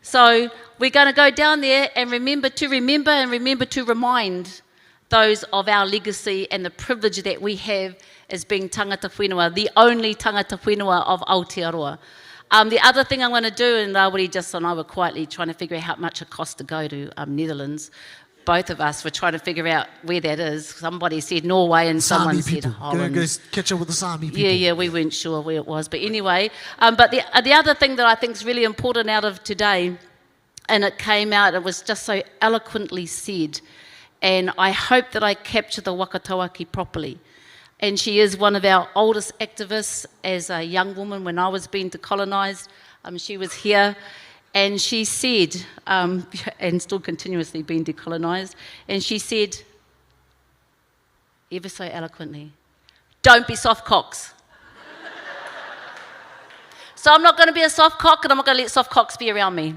So we're going to go down there and remember to remind those of our legacy and the privilege that we have as being tangata whenua, the only tangata whenua of Aotearoa. The other thing I'm going to do, and Rawiri just and I were quietly trying to figure out how much it costs to go to Netherlands. Both of us were trying to figure out where that is. Somebody said Norway and someone said Holland. Go catch up with the Sami people. Yeah, we weren't sure where it was. But anyway, but the other thing that I think is really important out of today, and it came out, it was just so eloquently said, and I hope that I capture the Wakatauaki properly. And she is one of our oldest activists as a young woman when I was being decolonised. She was here. And she said, and still continuously being decolonised, and she said, ever so eloquently, don't be soft cocks. So I'm not going to be a soft cock, and I'm not going to let soft cocks be around me.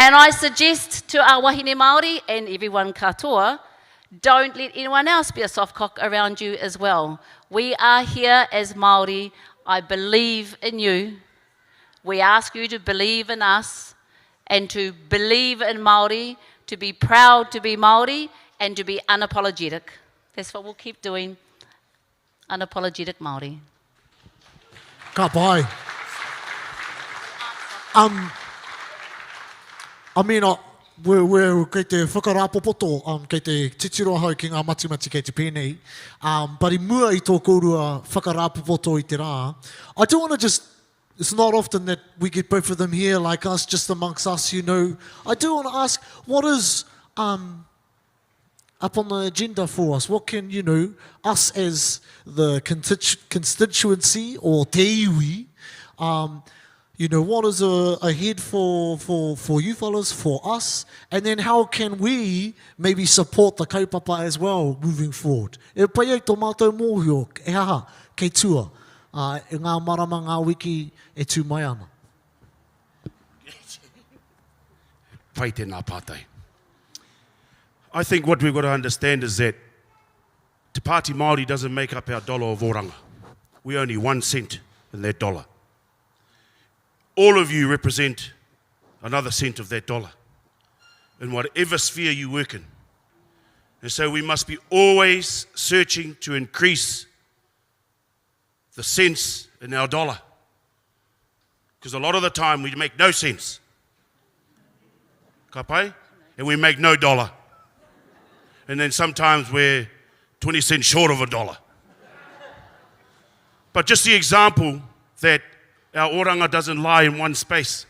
And I suggest to our wahine Māori and everyone katoa, don't let anyone else be a soft cock around you as well. We are here as Māori. I believe in you. We ask you to believe in us and to believe in Māori, to be proud to be Māori and to be unapologetic. That's what we'll keep doing, unapologetic Māori. Ka pai. I mean, we're kei te whakarapopoto, kei te titiro hau ki ngā mati kei te pēnei. But I mua I tō kōrua whakarapopoto I te rā. I don't want to just, it's not often that we get both of them here like us, just amongst us, you know. I do want to ask, what is up on the agenda for us? What can, you know, us as the constituency or te iwi, you know, what is ahead for you fellas, for us? And then how can we maybe support the kaupapa as well moving forward? E pai ai tō mātou mōhio, e haha, kei tua. E ngā marama, ngā wiki, e tū mai ana. Pai tēnā pātai. I think what we've got to understand is that Te Pāti Māori doesn't make up our dollar of oranga. We're only 1 cent in that dollar. All of you represent another cent of that dollar in whatever sphere you work in. And so we must be always searching to increase the cents in our dollar. Because a lot of the time we make no sense. Ka pai? And we make no dollar. And then sometimes we're 20 cents short of a dollar. But just the example that our oranga doesn't lie in one space.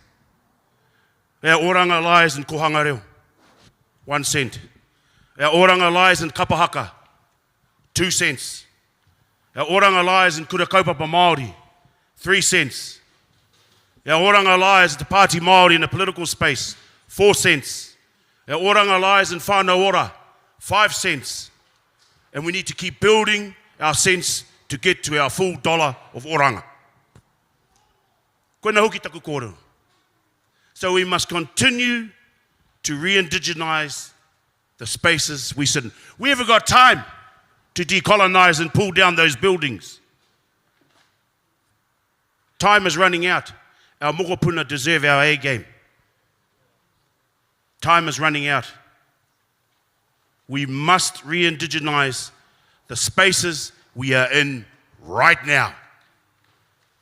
Our oranga lies in Kohangareo, 1 cent. Our oranga lies in Kapahaka, 2 cents. Our oranga lies in Kurakaupapa Māori, 3 cents. Our oranga lies in Te Pāti Māori in the political space, 4 cents. Our oranga lies in whānau ora, 5 cents. And we need to keep building our cents to get to our full dollar of oranga. Koe na hoki taku kōrero. So we must continue to re-indigenize the spaces we sit in. We haven't got time to decolonize and pull down those buildings. Time is running out. Our mokopuna deserve our A game. Time is running out. We must re-indigenize the spaces we are in right now.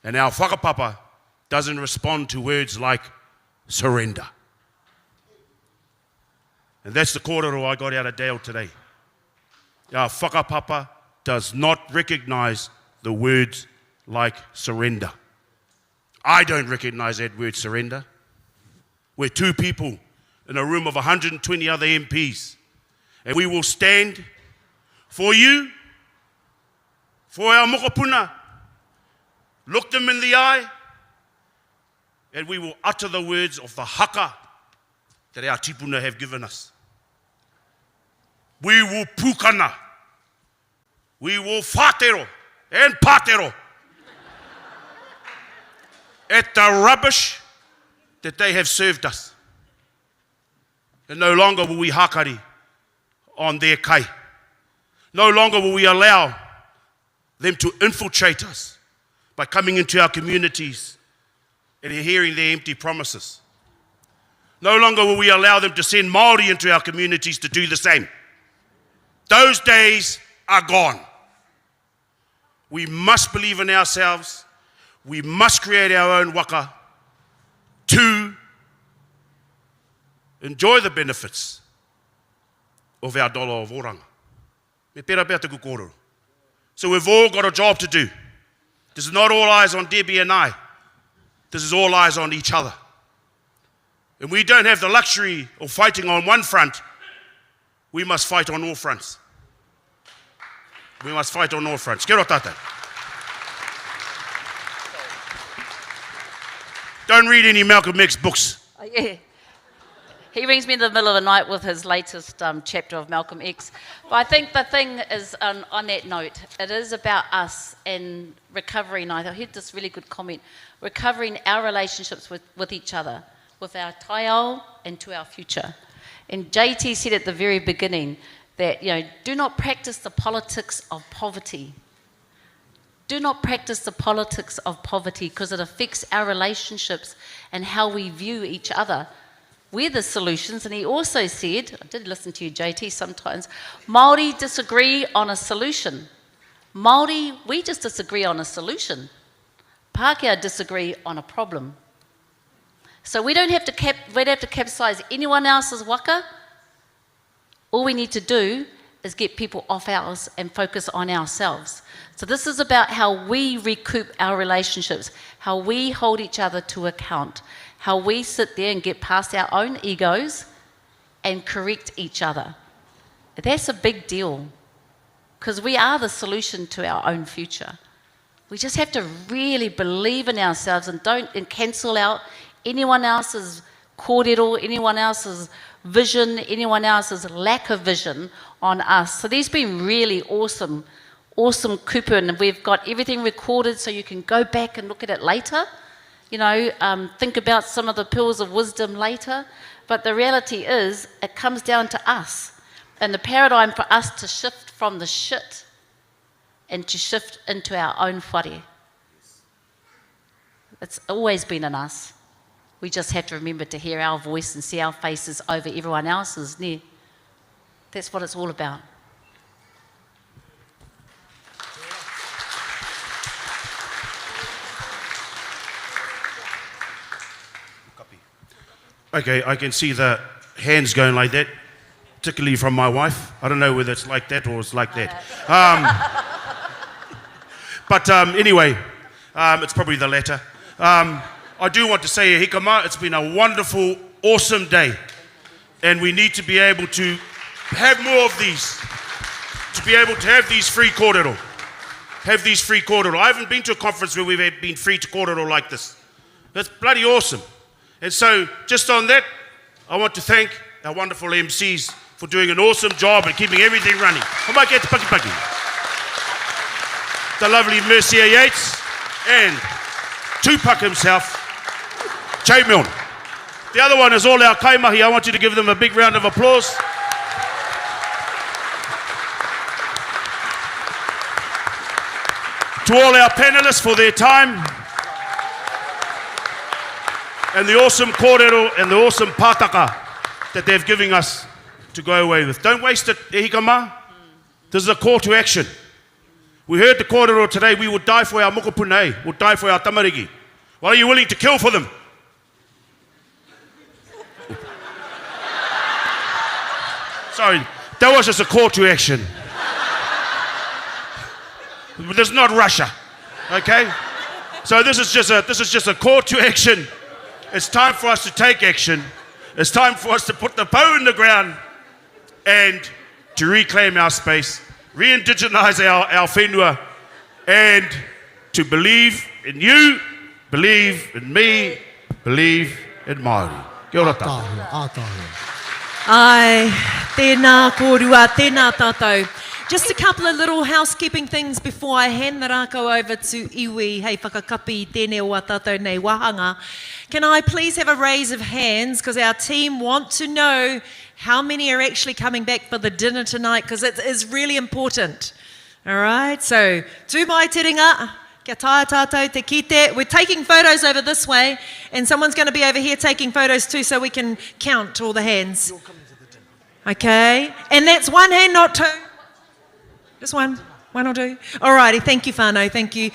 And our whakapapa doesn't respond to words like surrender. And that's the kōrero I got out of Dale today. Our whakapapa does not recognize the words like surrender. I don't recognize that word surrender. We're two people in a room of 120 other MPs, and we will stand for you, for our mokopuna, look them in the eye, and we will utter the words of the haka that our tipuna have given us. We will pukana, we will whātero and pātero at the rubbish that they have served us. And no longer will we hakari on their kai. No longer will we allow them to infiltrate us by coming into our communities and hearing their empty promises. No longer will we allow them to send Māori into our communities to do the same. Those days are gone. We must believe in ourselves. We must create our own waka to enjoy the benefits of our dollar of oranga. Me pera pea te kukoro. So we've all got a job to do. This is not all eyes on Debbie and I. This is all eyes on each other. And we don't have the luxury of fighting on one front. We must fight on all fronts. We must fight on all fronts. Kia ora tātou. Don't read any Malcolm X books. Yeah. He rings me in the middle of the night with his latest chapter of Malcolm X. But I think the thing is, on that note, it is about us and recovering. I heard this really good comment, recovering our relationships with each other, with our taiao and to our future. And JT said at the very beginning that, do not practice the politics of poverty. Do not practice the politics of poverty because it affects our relationships and how we view each other. We're the solutions. And he also said, I did listen to you, JT, sometimes, Māori disagree on a solution. Māori, we just disagree on a solution. Pākehā disagree on a problem. So we don't have to capsize anyone else's waka. All we need to do is get people off ours and focus on ourselves. So this is about how we recoup our relationships, how we hold each other to account, how we sit there and get past our own egos and correct each other. That's a big deal because we are the solution to our own future. We just have to really believe in ourselves and don't cancel out anyone else's kōrero, anyone else's vision, anyone else's lack of vision on us. So there's been really awesome kupu, and we've got everything recorded so you can go back and look at it later. Think about some of the pearls of wisdom later. But the reality is, it comes down to us. And the paradigm for us to shift from the shit and to shift into our own whare. It's always been in us. We just have to remember to hear our voice and see our faces over everyone else's. That's what it's all about. Okay, I can see the hands going like that, particularly from my wife. I don't know whether it's like that or it's like that. But anyway, it's probably the latter. I do want to say, Hikama, it's been a wonderful, awesome day. And we need to be able to have more of these, to be able to have these free kōrero. Have these free kōrero. I haven't been to a conference where we've been free to kōrero like this. That's bloody awesome. And so, just on that, I want to thank our wonderful MCs for doing an awesome job and keeping everything running. The lovely Mercia Yates and Tupac himself, Che Milne. The other one is all our kaimahi. I want you to give them a big round of applause. To all our panelists for their time. and the awesome kōrero and the awesome pātaka that they've given us to go away with. Don't waste it, e hika mā. This is a call to action. We heard the kōrero today, we will die for our mokopuna, we'll die for our tamariki. What are you willing to kill for them? Sorry, that was just a call to action. This is not Russia, okay? So this is just a call to action. It's time for us to take action. It's time for us to put the bow in the ground and to reclaim our space, re-indigenize our whenua, and to believe in you, believe in me, believe in Māori. Kia ora tātou. Ai, tēnā kōrua, tēnā tātou. Just a couple of little housekeeping things before I hand the rākau over to iwi, hei whakakapi tēnei o tātou nei wahanga. Can I please have a raise of hands, because our team want to know how many are actually coming back for the dinner tonight, because it is really important. All right, so tū mai te ringa, kia taia tātou te kite. We're taking photos over this way, and someone's going to be over here taking photos too, so we can count all the hands. Okay, and that's one hand, not two. Just one or two. Alrighty, thank you whānau, thank you.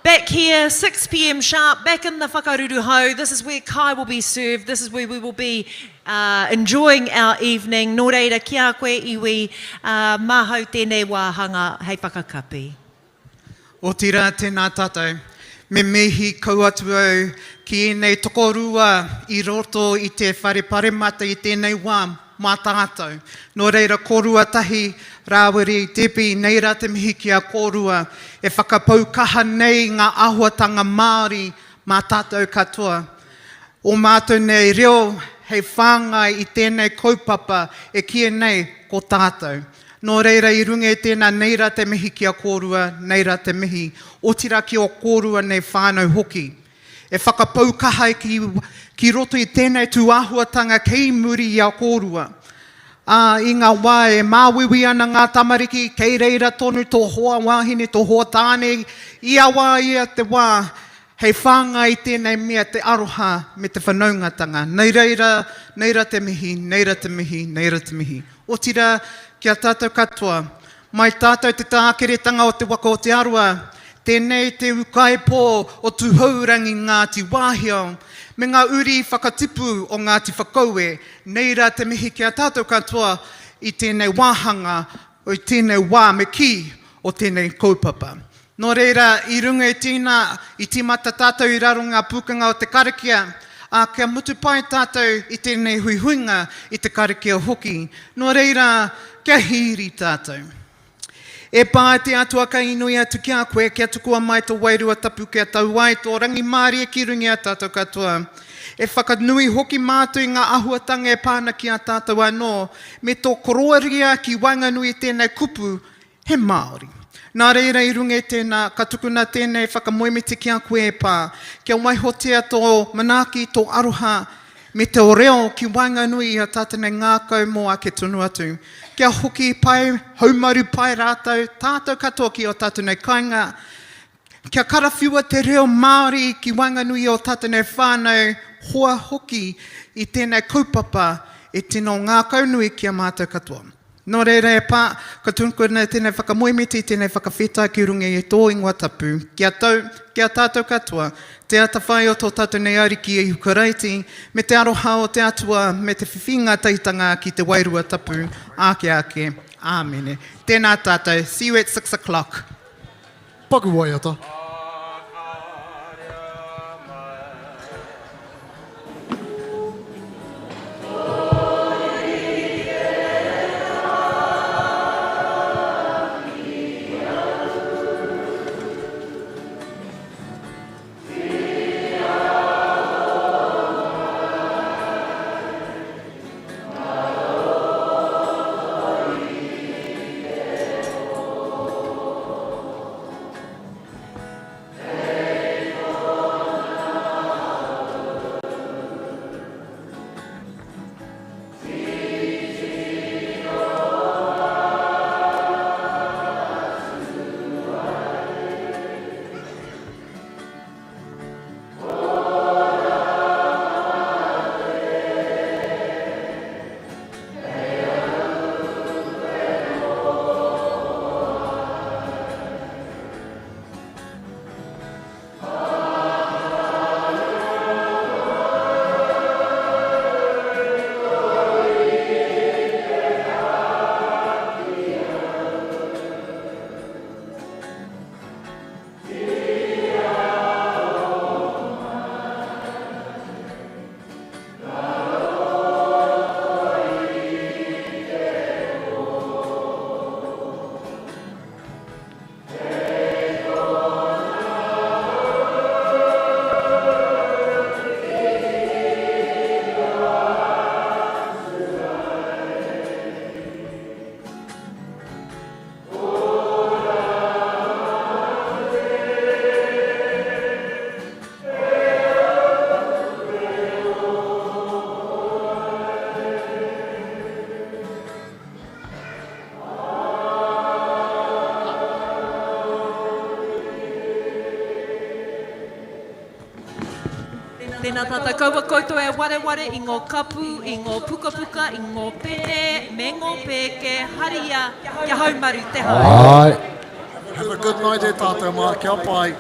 Back here, 6 p.m. sharp, back in the Whakaruru Hau. This is where kai will be served. This is where we will be enjoying our evening. Nō reira, kia koe iwi, mahau tēnei wāhanga, hei whakakapi. O tira tēnā tātou, me mihi kau atu au ki nei tokorua I roto I te whare paremata I tēnei wā mā tātou. Nō reira korua tahi, Rāweri, Debbie, nei rā te mihi ki a kōrua, e whakapaukaha nei ngā āhuatanga Māori mā tātou katoa. O mātou nei reo, hei whāngai I tēnei kaupapa e kia nei ko tātou. Nō reira I runga tēnā nei rā te mihi ki a kōrua, nei rā te mihi, o tira ki o kōrua nei whānau hoki. E whakapaukaha ki roto I tēnei tū āhuatanga kei muri I a kōrua. I ngā wā e māwiwi ana ngā tamariki, kei reira tonu tō hoa wāhine, tō hoa tāne, I a wā ia te wā, hei whāngai I tēnei mea te aroha me te whanaungatanga. Nei reira te mihi, nei reira te mihi, nei reira te mihi. O tira, kia tātou katoa, mai tātou te tākeretanga o te waka o te arua, tēnei te ukai pō o tuhaurangi Ngāti Wāhio, me ngā uri whakatipu o Ngāti Whakaue, nei rā te mihi kia tātou katoa I tēnei wāhanga, o I tēnei wā me ki o tēnei kaupapa. Nō reira, I runga tēnā, I tīmata tātou I raro ngā pūkanga o te karakia, kia mutu pai tātou I tēnei huihuinga I te karakia hoki. Nō reira, kia hiri tātou. E pā te atua ka inui atu kia koe, kia tukua mai tō wairua tapu kia tau wai, tō rangi Māori e ki rungi a tātou katoa. E whakanui hoki mātou I ngā ahuatanga e pāna ki a tātou anō, me tō koroaria ki wainganui tēnei kupu, he Māori. Nā reira I runga tēnā, ka tukuna tēnei whakamoemiti kia koe e pā, kia waihotea tō manaki, tō aroha, me te oreo ki wainganui a tātane ngākau mō ake tunu atu. Kia hoki pai, haumaru pai rātou, tātou katoa ki o tātane kainga. Kia karawhiua te reo Māori ki wainganui o tātane whānau, hoa hoki I tēnei kaupapa e tino ngākau nui ki a mātou katoa. Nō reira e pā, ka tunkuna tēnei whakamoemiti, tēnei whakawheta ki runga I tō ingoa tapu. Kia tātou katoa, te atawhai o tō tātou nei ariki I Hukaraiti, me te aroha o te atua, me te whiwhinga taitanga ki te wairua tapu, ake, āmene. Tēnā tātou, see you at 6 o'clock. Paku waiata. Tēnā tātou kaua koutou e wareware I ngō kapu, I ngō puka puka, I ngō pene, me ngō pēke, haria, kia haumaru te hau. Have a good night e tātou mā, kia pai.